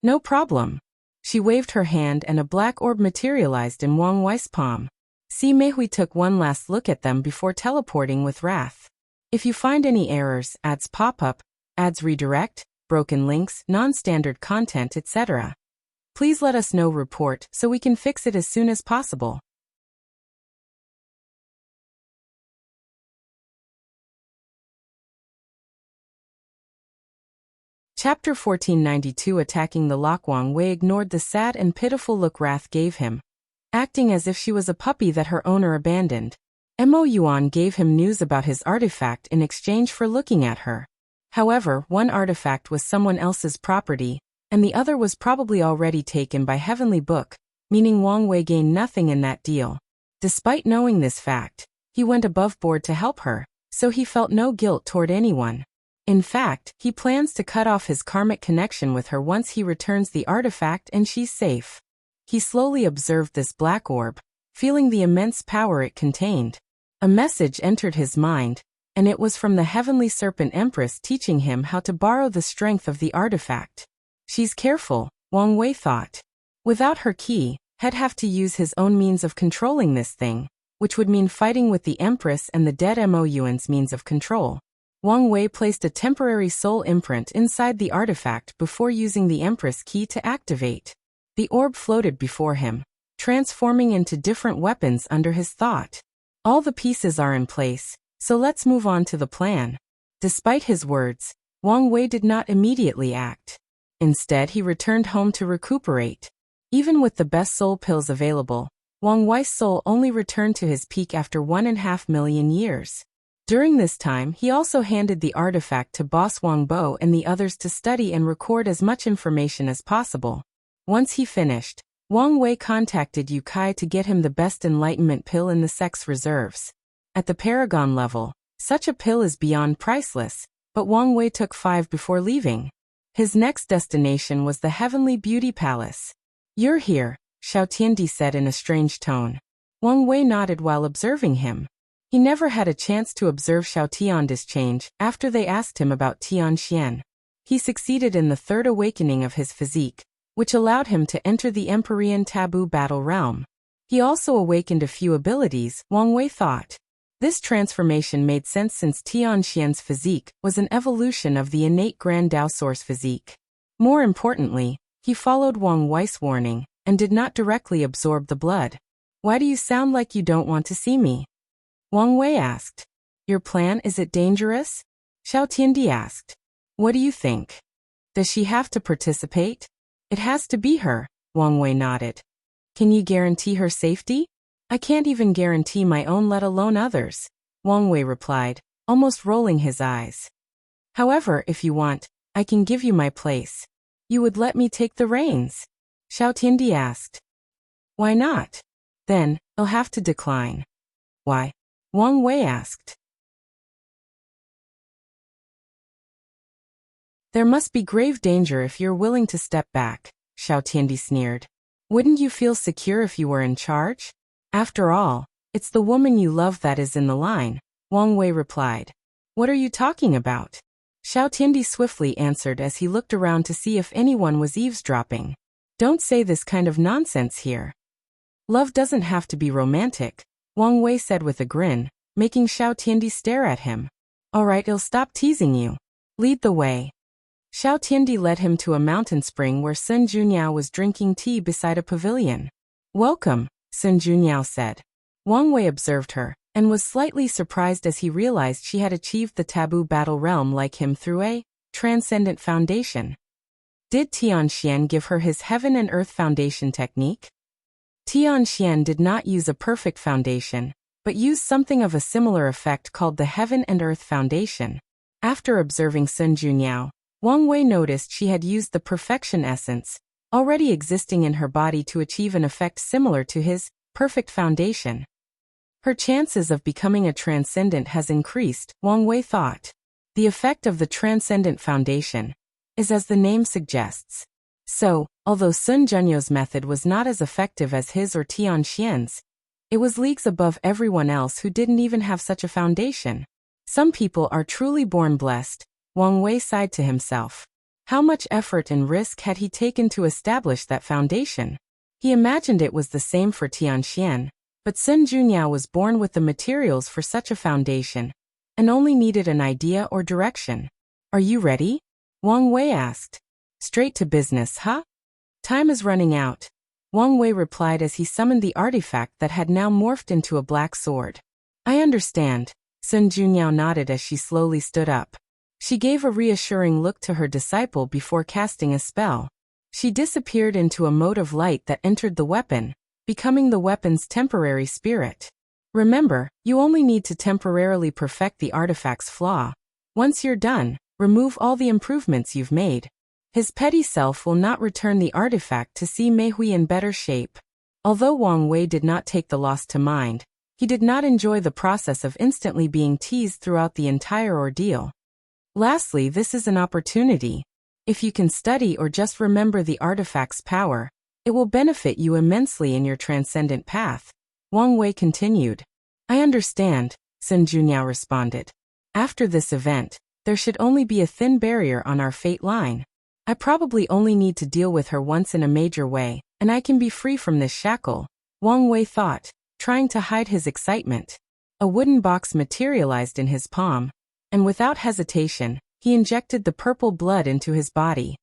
No problem. She waved her hand and a black orb materialized in Wang Wei's palm. Si Meihui took one last look at them before teleporting with wrath. If you find any errors, ads pop up, ads redirect, broken links, non-standard content, etc., please let us know. Report so we can fix it as soon as possible. Chapter 1492. Attacking the lock. Wang Wei ignored the sad and pitiful look Wrath gave him, acting as if she was a puppy that her owner abandoned. Mo Yuan gave him news about his artifact in exchange for looking at her. However, one artifact was someone else's property, and the other was probably already taken by Heavenly Book, meaning Wang Wei gained nothing in that deal. Despite knowing this fact, he went above board to help her, so he felt no guilt toward anyone. In fact, he plans to cut off his karmic connection with her once he returns the artifact and she's safe. He slowly observed this black orb, feeling the immense power it contained. A message entered his mind, and it was from the Heavenly Serpent Empress teaching him how to borrow the strength of the artifact. She's careful, Wang Wei thought. Without her key, he'd have to use his own means of controlling this thing, which would mean fighting with the Empress and the dead Mo Yuan's means of control. Wang Wei placed a temporary soul imprint inside the artifact before using the Empress key to activate. The orb floated before him, transforming into different weapons under his thought. All the pieces are in place, so let's move on to the plan. Despite his words, Wang Wei did not immediately act. Instead, he returned home to recuperate. Even with the best soul pills available, Wang Wei's soul only returned to his peak after 1.5 million years. During this time, he also handed the artifact to boss Wang Bo and the others to study and record as much information as possible. Once he finished, Wang Wei contacted Yu Kai to get him the best enlightenment pill in the sex reserves. At the Paragon level, such a pill is beyond priceless, but Wang Wei took 5 before leaving. His next destination was the Heavenly Beauty Palace. "You're here," Xiao Tiandi said in a strange tone. Wang Wei nodded while observing him. He never had a chance to observe Xiao Tiandi's change after they asked him about Tianxian. He succeeded in the third awakening of his physique, which allowed him to enter the Empyrean Taboo Battle Realm. He also awakened a few abilities, Wang Wei thought. This transformation made sense since Tianxian's physique was an evolution of the innate Grand Dao Source physique. More importantly, he followed Wang Wei's warning and did not directly absorb the blood. "Why do you sound like you don't want to see me?" Wang Wei asked. "Your plan, is it dangerous?" Xiao Tiandi asked. "What do you think? Does she have to participate?" "It has to be her," Wang Wei nodded. "Can you guarantee her safety?" "I can't even guarantee my own, let alone others," Wang Wei replied, almost rolling his eyes. "However, if you want, I can give you my place. You would let me take the reins?" Xiao Tiandi asked. "Why not?" "Then, I'll have to decline." "Why?" Wang Wei asked. "There must be grave danger if you're willing to step back," Xiao Tiandi sneered. "Wouldn't you feel secure if you were in charge? After all, it's the woman you love that is in the line," Wang Wei replied. "What are you talking about?" Xiao Tiandi swiftly answered as he looked around to see if anyone was eavesdropping. "Don't say this kind of nonsense here. Love doesn't have to be romantic," Wang Wei said with a grin, making Xiao Tiandi stare at him. "All right, I'll stop teasing you. Lead the way." Xiao Tiandi led him to a mountain spring where Sun Junyao was drinking tea beside a pavilion. "Welcome," Sun Junyao said. Wang Wei observed her, and was slightly surprised as he realized she had achieved the taboo battle realm like him through a transcendent foundation. Did Tianxian give her his heaven and earth foundation technique? Tianxian did not use a perfect foundation, but used something of a similar effect called the Heaven and Earth Foundation. After observing Sun Junyao, Wang Wei noticed she had used the perfection essence, already existing in her body to achieve an effect similar to his perfect foundation. Her chances of becoming a transcendent has increased, Wang Wei thought. The effect of the transcendent foundation is as the name suggests. So, although Sun Junyo's method was not as effective as his or Tianxian's, it was leagues above everyone else who didn't even have such a foundation. Some people are truly born blessed, Wang Wei sighed to himself. How much effort and risk had he taken to establish that foundation? He imagined it was the same for Tianxian, but Sun Junyao was born with the materials for such a foundation, and only needed an idea or direction. Are you ready? Wang Wei asked. Straight to business, huh? Time is running out, Wang Wei replied as he summoned the artifact that had now morphed into a black sword. I understand, Sun Junyao nodded as she slowly stood up. She gave a reassuring look to her disciple before casting a spell. She disappeared into a mote of light that entered the weapon, becoming the weapon's temporary spirit. Remember, you only need to temporarily perfect the artifact's flaw. Once you're done, remove all the improvements you've made. His petty self will not return the artifact to see Mei Hui in better shape. Although Wang Wei did not take the loss to mind, he did not enjoy the process of instantly being teased throughout the entire ordeal. Lastly, this is an opportunity. If you can study or just remember the artifact's power, it will benefit you immensely in your transcendent path. Wang Wei continued. I understand, Sun Junyao responded. After this event, there should only be a thin barrier on our fate line. I probably only need to deal with her once in a major way, and I can be free from this shackle, Wang Wei thought, trying to hide his excitement. A wooden box materialized in his palm, and without hesitation, he injected the purple blood into his body.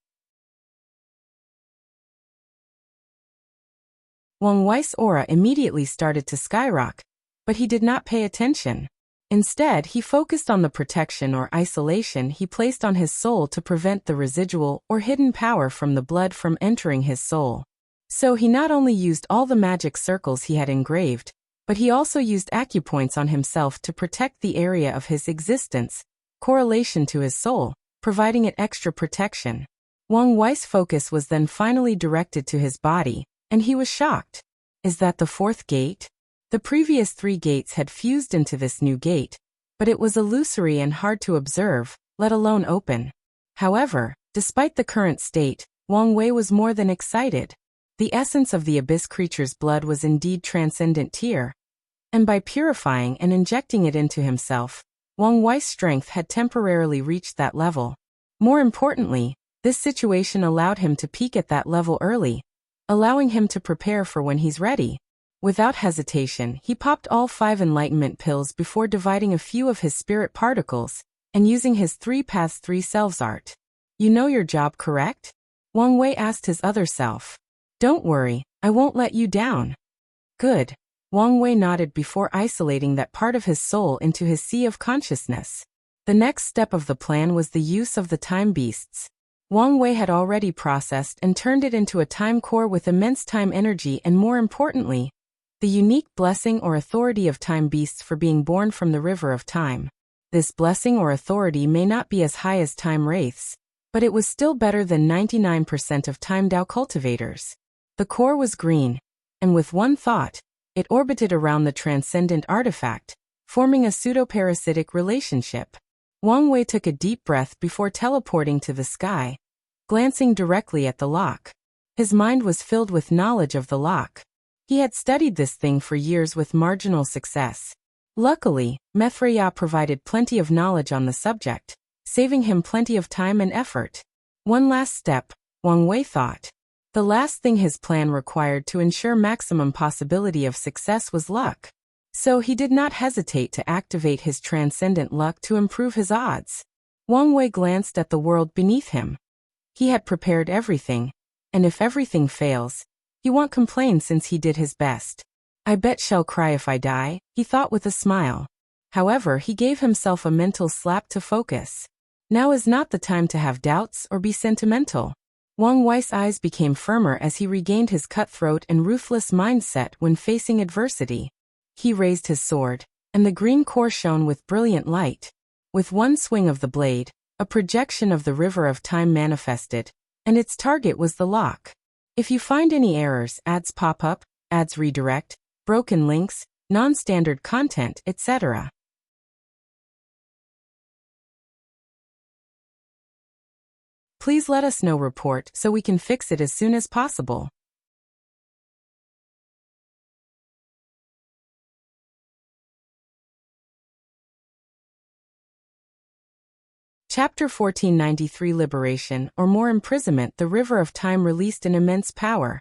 Wang Wei's aura immediately started to skyrocket, but he did not pay attention. Instead, he focused on the protection or isolation he placed on his soul to prevent the residual or hidden power from the blood from entering his soul. So he not only used all the magic circles he had engraved, but he also used acupoints on himself to protect the area of his existence, correlation to his soul, providing it extra protection. Wang Wei's focus was then finally directed to his body, and he was shocked. Is that the fourth gate? The previous 3 gates had fused into this new gate, but it was illusory and hard to observe, let alone open. However, despite the current state, Wang Wei was more than excited. The essence of the abyss creature's blood was indeed transcendent tier, and by purifying and injecting it into himself, Wang Wei's strength had temporarily reached that level. More importantly, this situation allowed him to peak at that level early, allowing him to prepare for when he's ready. Without hesitation, he popped all 5 enlightenment pills before dividing a few of his spirit particles, and using his 3 paths 3 selves art. You know your job, correct? Wang Wei asked his other self. Don't worry, I won't let you down. Good. Wang Wei nodded before isolating that part of his soul into his sea of consciousness. The next step of the plan was the use of the time beasts. Wang Wei had already processed and turned it into a time core with immense time energy and, more importantly, the unique blessing or authority of time beasts for being born from the river of time. This blessing or authority may not be as high as time wraiths, but it was still better than 99% of time Dao cultivators. The core was green, and with one thought, it orbited around the transcendent artifact, forming a pseudo-parasitic relationship. Wang Wei took a deep breath before teleporting to the sky, glancing directly at the lock. His mind was filled with knowledge of the lock. He had studied this thing for years with marginal success. Luckily, Methreya provided plenty of knowledge on the subject, saving him plenty of time and effort. One last step, Wang Wei thought. The last thing his plan required to ensure maximum possibility of success was luck. So he did not hesitate to activate his transcendent luck to improve his odds. Wang Wei glanced at the world beneath him. He had prepared everything, and if everything fails, he won't complain since he did his best. I bet she'll cry if I die, he thought with a smile. However, he gave himself a mental slap to focus. Now is not the time to have doubts or be sentimental. Wang Wei's eyes became firmer as he regained his cutthroat and ruthless mindset when facing adversity. He raised his sword, and the green core shone with brilliant light. With one swing of the blade, a projection of the river of time manifested, and its target was the lock. If you find any errors, ads pop up, ads redirect, broken links, non-standard content, etc., please let us know. Report so we can fix it as soon as possible. Chapter 1493 Liberation or more Imprisonment. The river of time released an immense power.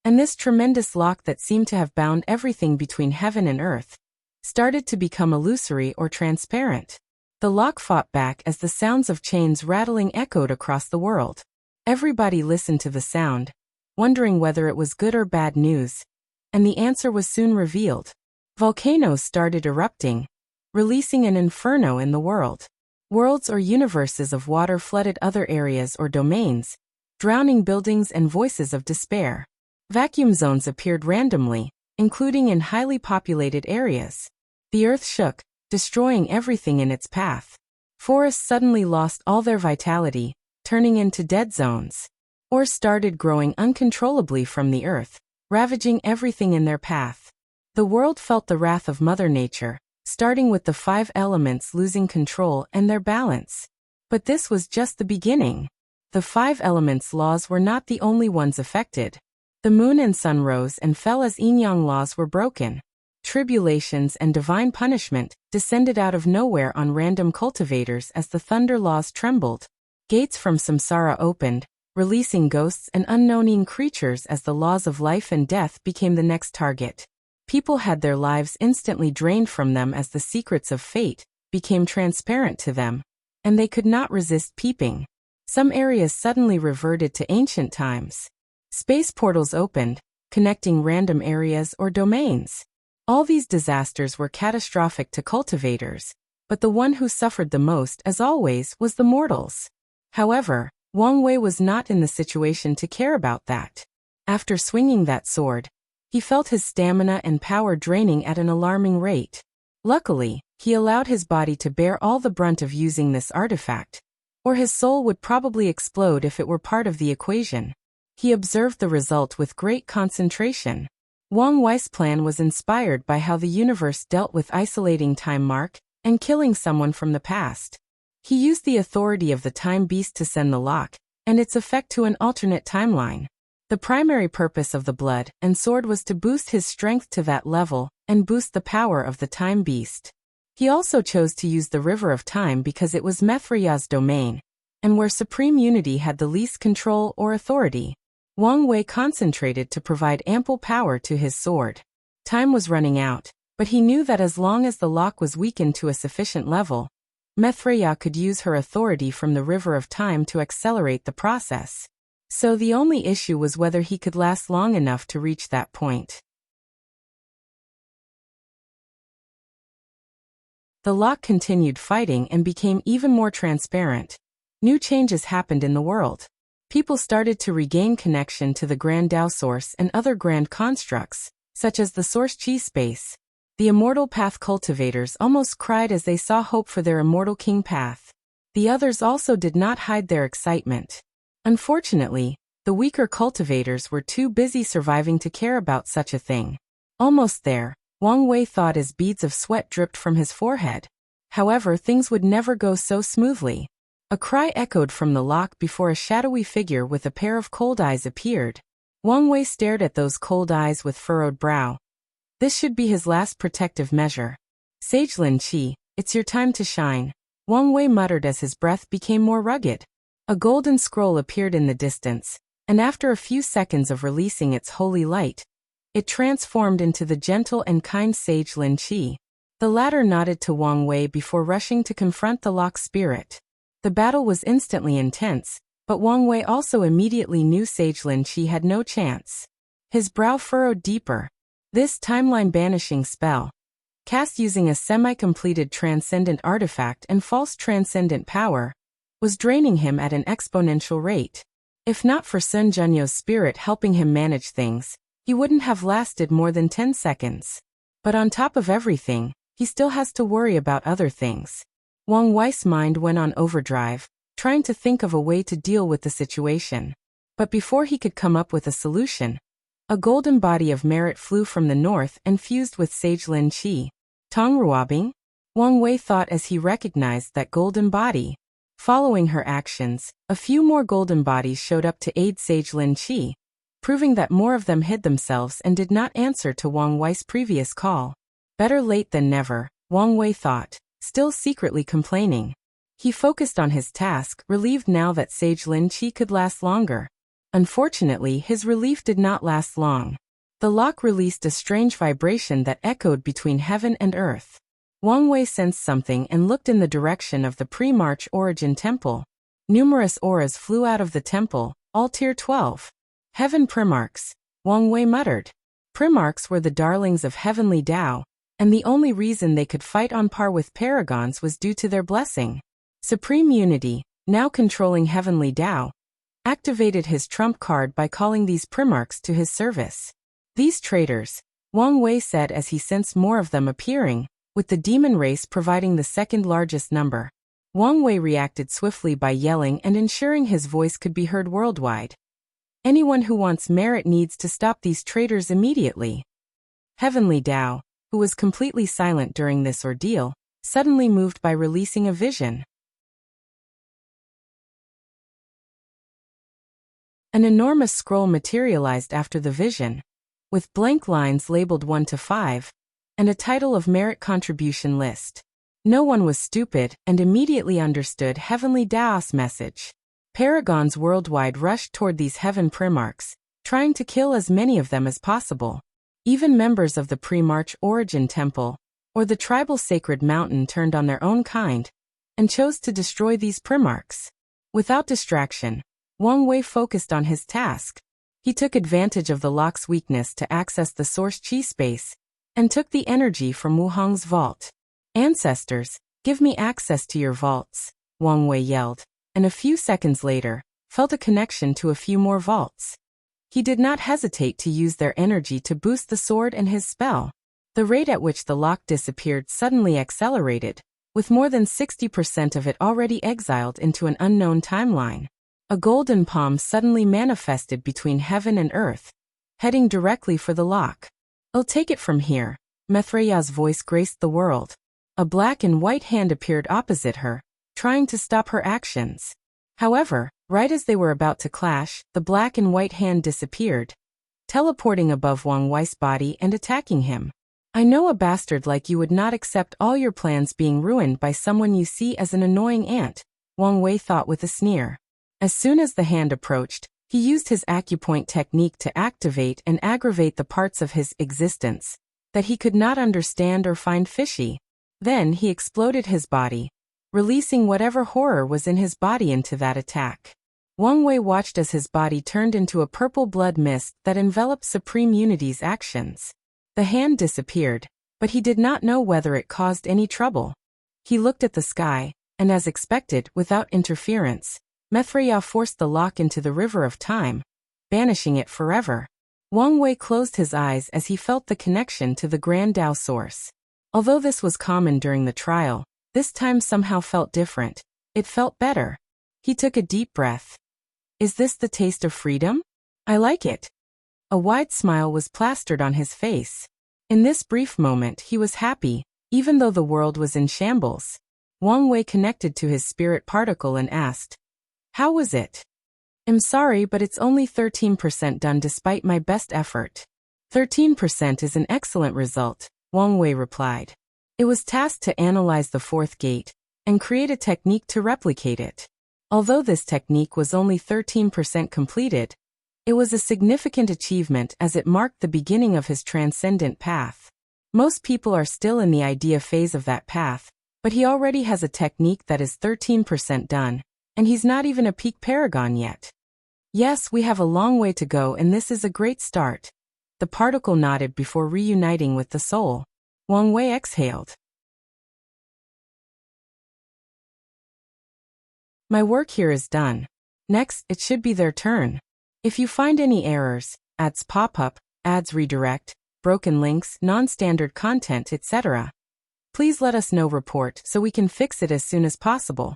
And this tremendous lock that seemed to have bound everything between heaven and earth started to become illusory or transparent. The lock fought back as the sounds of chains rattling echoed across the world. Everybody listened to the sound, wondering whether it was good or bad news, and the answer was soon revealed. Volcanoes started erupting, releasing an inferno in the world. Worlds or universes of water flooded other areas or domains, drowning buildings and voices of despair. Vacuum zones appeared randomly, including in highly populated areas. The earth shook, destroying everything in its path. Forests suddenly lost all their vitality, turning into dead zones. Ores started growing uncontrollably from the earth, ravaging everything in their path. The world felt the wrath of Mother Nature, starting with the 5 elements losing control and their balance. But this was just the beginning. The 5 elements' laws were not the only ones affected. The moon and sun rose and fell as yin-yang laws were broken. Tribulations and divine punishment descended out of nowhere on random cultivators as the thunder laws trembled. Gates from samsara opened, releasing ghosts and unknown creatures as the laws of life and death became the next target. People had their lives instantly drained from them as the secrets of fate became transparent to them, and they could not resist peeping. Some areas suddenly reverted to ancient times. Space portals opened, connecting random areas or domains. All these disasters were catastrophic to cultivators, but the one who suffered the most, as always, was the mortals. However, Wang Wei was not in the situation to care about that. After swinging that sword, he felt his stamina and power draining at an alarming rate. Luckily, he allowed his body to bear all the brunt of using this artifact, or his soul would probably explode if it were part of the equation. He observed the result with great concentration. Wang Wei's plan was inspired by how the universe dealt with isolating time mark and killing someone from the past. He used the authority of the time beast to send the lock and its effect to an alternate timeline. The primary purpose of the blood and sword was to boost his strength to that level and boost the power of the time beast. He also chose to use the river of time because it was Mithraya's domain, and where supreme unity had the least control or authority. Wang Wei concentrated to provide ample power to his sword. Time was running out, but he knew that as long as the lock was weakened to a sufficient level, Mithraya could use her authority from the river of time to accelerate the process. So the only issue was whether he could last long enough to reach that point. The lock continued fighting and became even more transparent. New changes happened in the world. People started to regain connection to the Grand Tao Source and other grand constructs, such as the Source Chi space. The Immortal Path cultivators almost cried as they saw hope for their Immortal King path. The others also did not hide their excitement. Unfortunately, the weaker cultivators were too busy surviving to care about such a thing. Almost there, Wang Wei thought as beads of sweat dripped from his forehead. However, things would never go so smoothly. A cry echoed from the lock before a shadowy figure with a pair of cold eyes appeared. Wang Wei stared at those cold eyes with furrowed brow. This should be his last protective measure. Sage Lin Qi, it's your time to shine, Wang Wei muttered as his breath became more rugged. A golden scroll appeared in the distance, and after a few seconds of releasing its holy light, it transformed into the gentle and kind Sage Lin Qi. The latter nodded to Wang Wei before rushing to confront the lock spirit. The battle was instantly intense, but Wang Wei also immediately knew Sage Lin Qi had no chance. His brow furrowed deeper. This timeline banishing spell, cast using a semi-completed transcendent artifact and false transcendent power, was draining him at an exponential rate. If not for Sun Junyo's spirit helping him manage things, he wouldn't have lasted more than 10 seconds. But on top of everything, he still has to worry about other things. Wang Wei's mind went on overdrive, trying to think of a way to deal with the situation. But before he could come up with a solution, a golden body of merit flew from the north and fused with Sage Lin Qi. Tong Ruobing? Wang Wei thought as he recognized that golden body. Following her actions, a few more golden bodies showed up to aid Sage Lin Qi, proving that more of them hid themselves and did not answer to Wang Wei's previous call. Better late than never, Wang Wei thought, still secretly complaining. He focused on his task, relieved now that Sage Lin Chi could last longer. Unfortunately, his relief did not last long. The lock released a strange vibration that echoed between heaven and earth. Wang Wei sensed something and looked in the direction of the pre-March origin temple. Numerous auras flew out of the temple, all tier 12. Heaven Primarchs, Wang Wei muttered. Primarchs were the darlings of heavenly Tao, and the only reason they could fight on par with paragons was due to their blessing. Supreme Unity, now controlling heavenly Tao, activated his trump card by calling these Primarchs to his service. These traitors, Wang Wei said as he sensed more of them appearing, with the demon race providing the second largest number. Wang Wei reacted swiftly by yelling and ensuring his voice could be heard worldwide. Anyone who wants merit needs to stop these traitors immediately. Heavenly Tao, who was completely silent during this ordeal, suddenly moved by releasing a vision. An enormous scroll materialized after the vision, with blank lines labeled 1 to 5, and a title of merit contribution list. No one was stupid and immediately understood Heavenly Tao's message. Paragons worldwide rushed toward these heaven primarchs, trying to kill as many of them as possible. Even members of the pre-March origin temple, or the tribal sacred mountain, turned on their own kind, and chose to destroy these primarchs. Without distraction, Wang Wei focused on his task. He took advantage of the lock's weakness to access the source chi space, and took the energy from Wu Hong's vault. Ancestors, give me access to your vaults, Wang Wei yelled, and a few seconds later, felt a connection to a few more vaults. He did not hesitate to use their energy to boost the sword and his spell. The rate at which the lock disappeared suddenly accelerated, with more than 60% of it already exiled into an unknown timeline. A golden palm suddenly manifested between heaven and earth, heading directly for the lock. "I'll take it from here," Mithraya's voice graced the world. A black and white hand appeared opposite her, trying to stop her actions. However, right as they were about to clash, the black and white hand disappeared, teleporting above Wang Wei's body and attacking him. "I know a bastard like you would not accept all your plans being ruined by someone you see as an annoying ant," Wang Wei thought with a sneer. As soon as the hand approached, he used his acupoint technique to activate and aggravate the parts of his existence that he could not understand or find fishy. Then he exploded his body, releasing whatever horror was in his body into that attack. Wang Wei watched as his body turned into a purple blood mist that enveloped Supreme Unity's actions. The hand disappeared, but he did not know whether it caused any trouble. He looked at the sky, and as expected, without interference, Mithraya forced the lock into the river of time, banishing it forever. Wang Wei closed his eyes as he felt the connection to the Grand Tao source. Although this was common during the trial, this time somehow felt different. It felt better. He took a deep breath. "Is this the taste of freedom? I like it." A wide smile was plastered on his face. In this brief moment he was happy, even though the world was in shambles. Wang Wei connected to his spirit particle and asked, "How was it?" "I'm sorry, but it's only 13% done despite my best effort." 13% is an excellent result, Wang Wei replied. It was tasked to analyze the fourth gate and create a technique to replicate it. Although this technique was only 13% completed, it was a significant achievement as it marked the beginning of his transcendent path. Most people are still in the idea phase of that path, but he already has a technique that is 13% done. And he's not even a peak paragon yet. "Yes, we have a long way to go and this is a great start." The particle nodded before reuniting with the soul. Wang Wei exhaled. "My work here is done. Next, it should be their turn. If you find any errors, ads pop up, ads redirect, broken links, non-standard content, etc., please let us know. Report so we can fix it as soon as possible."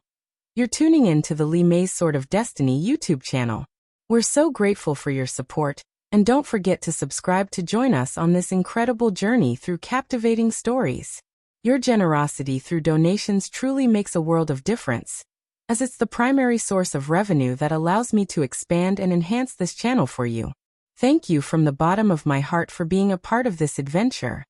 You're tuning in to the Li Mei's Sword of Destiny YouTube channel. We're so grateful for your support, and don't forget to subscribe to join us on this incredible journey through captivating stories. Your generosity through donations truly makes a world of difference, as it's the primary source of revenue that allows me to expand and enhance this channel for you. Thank you from the bottom of my heart for being a part of this adventure.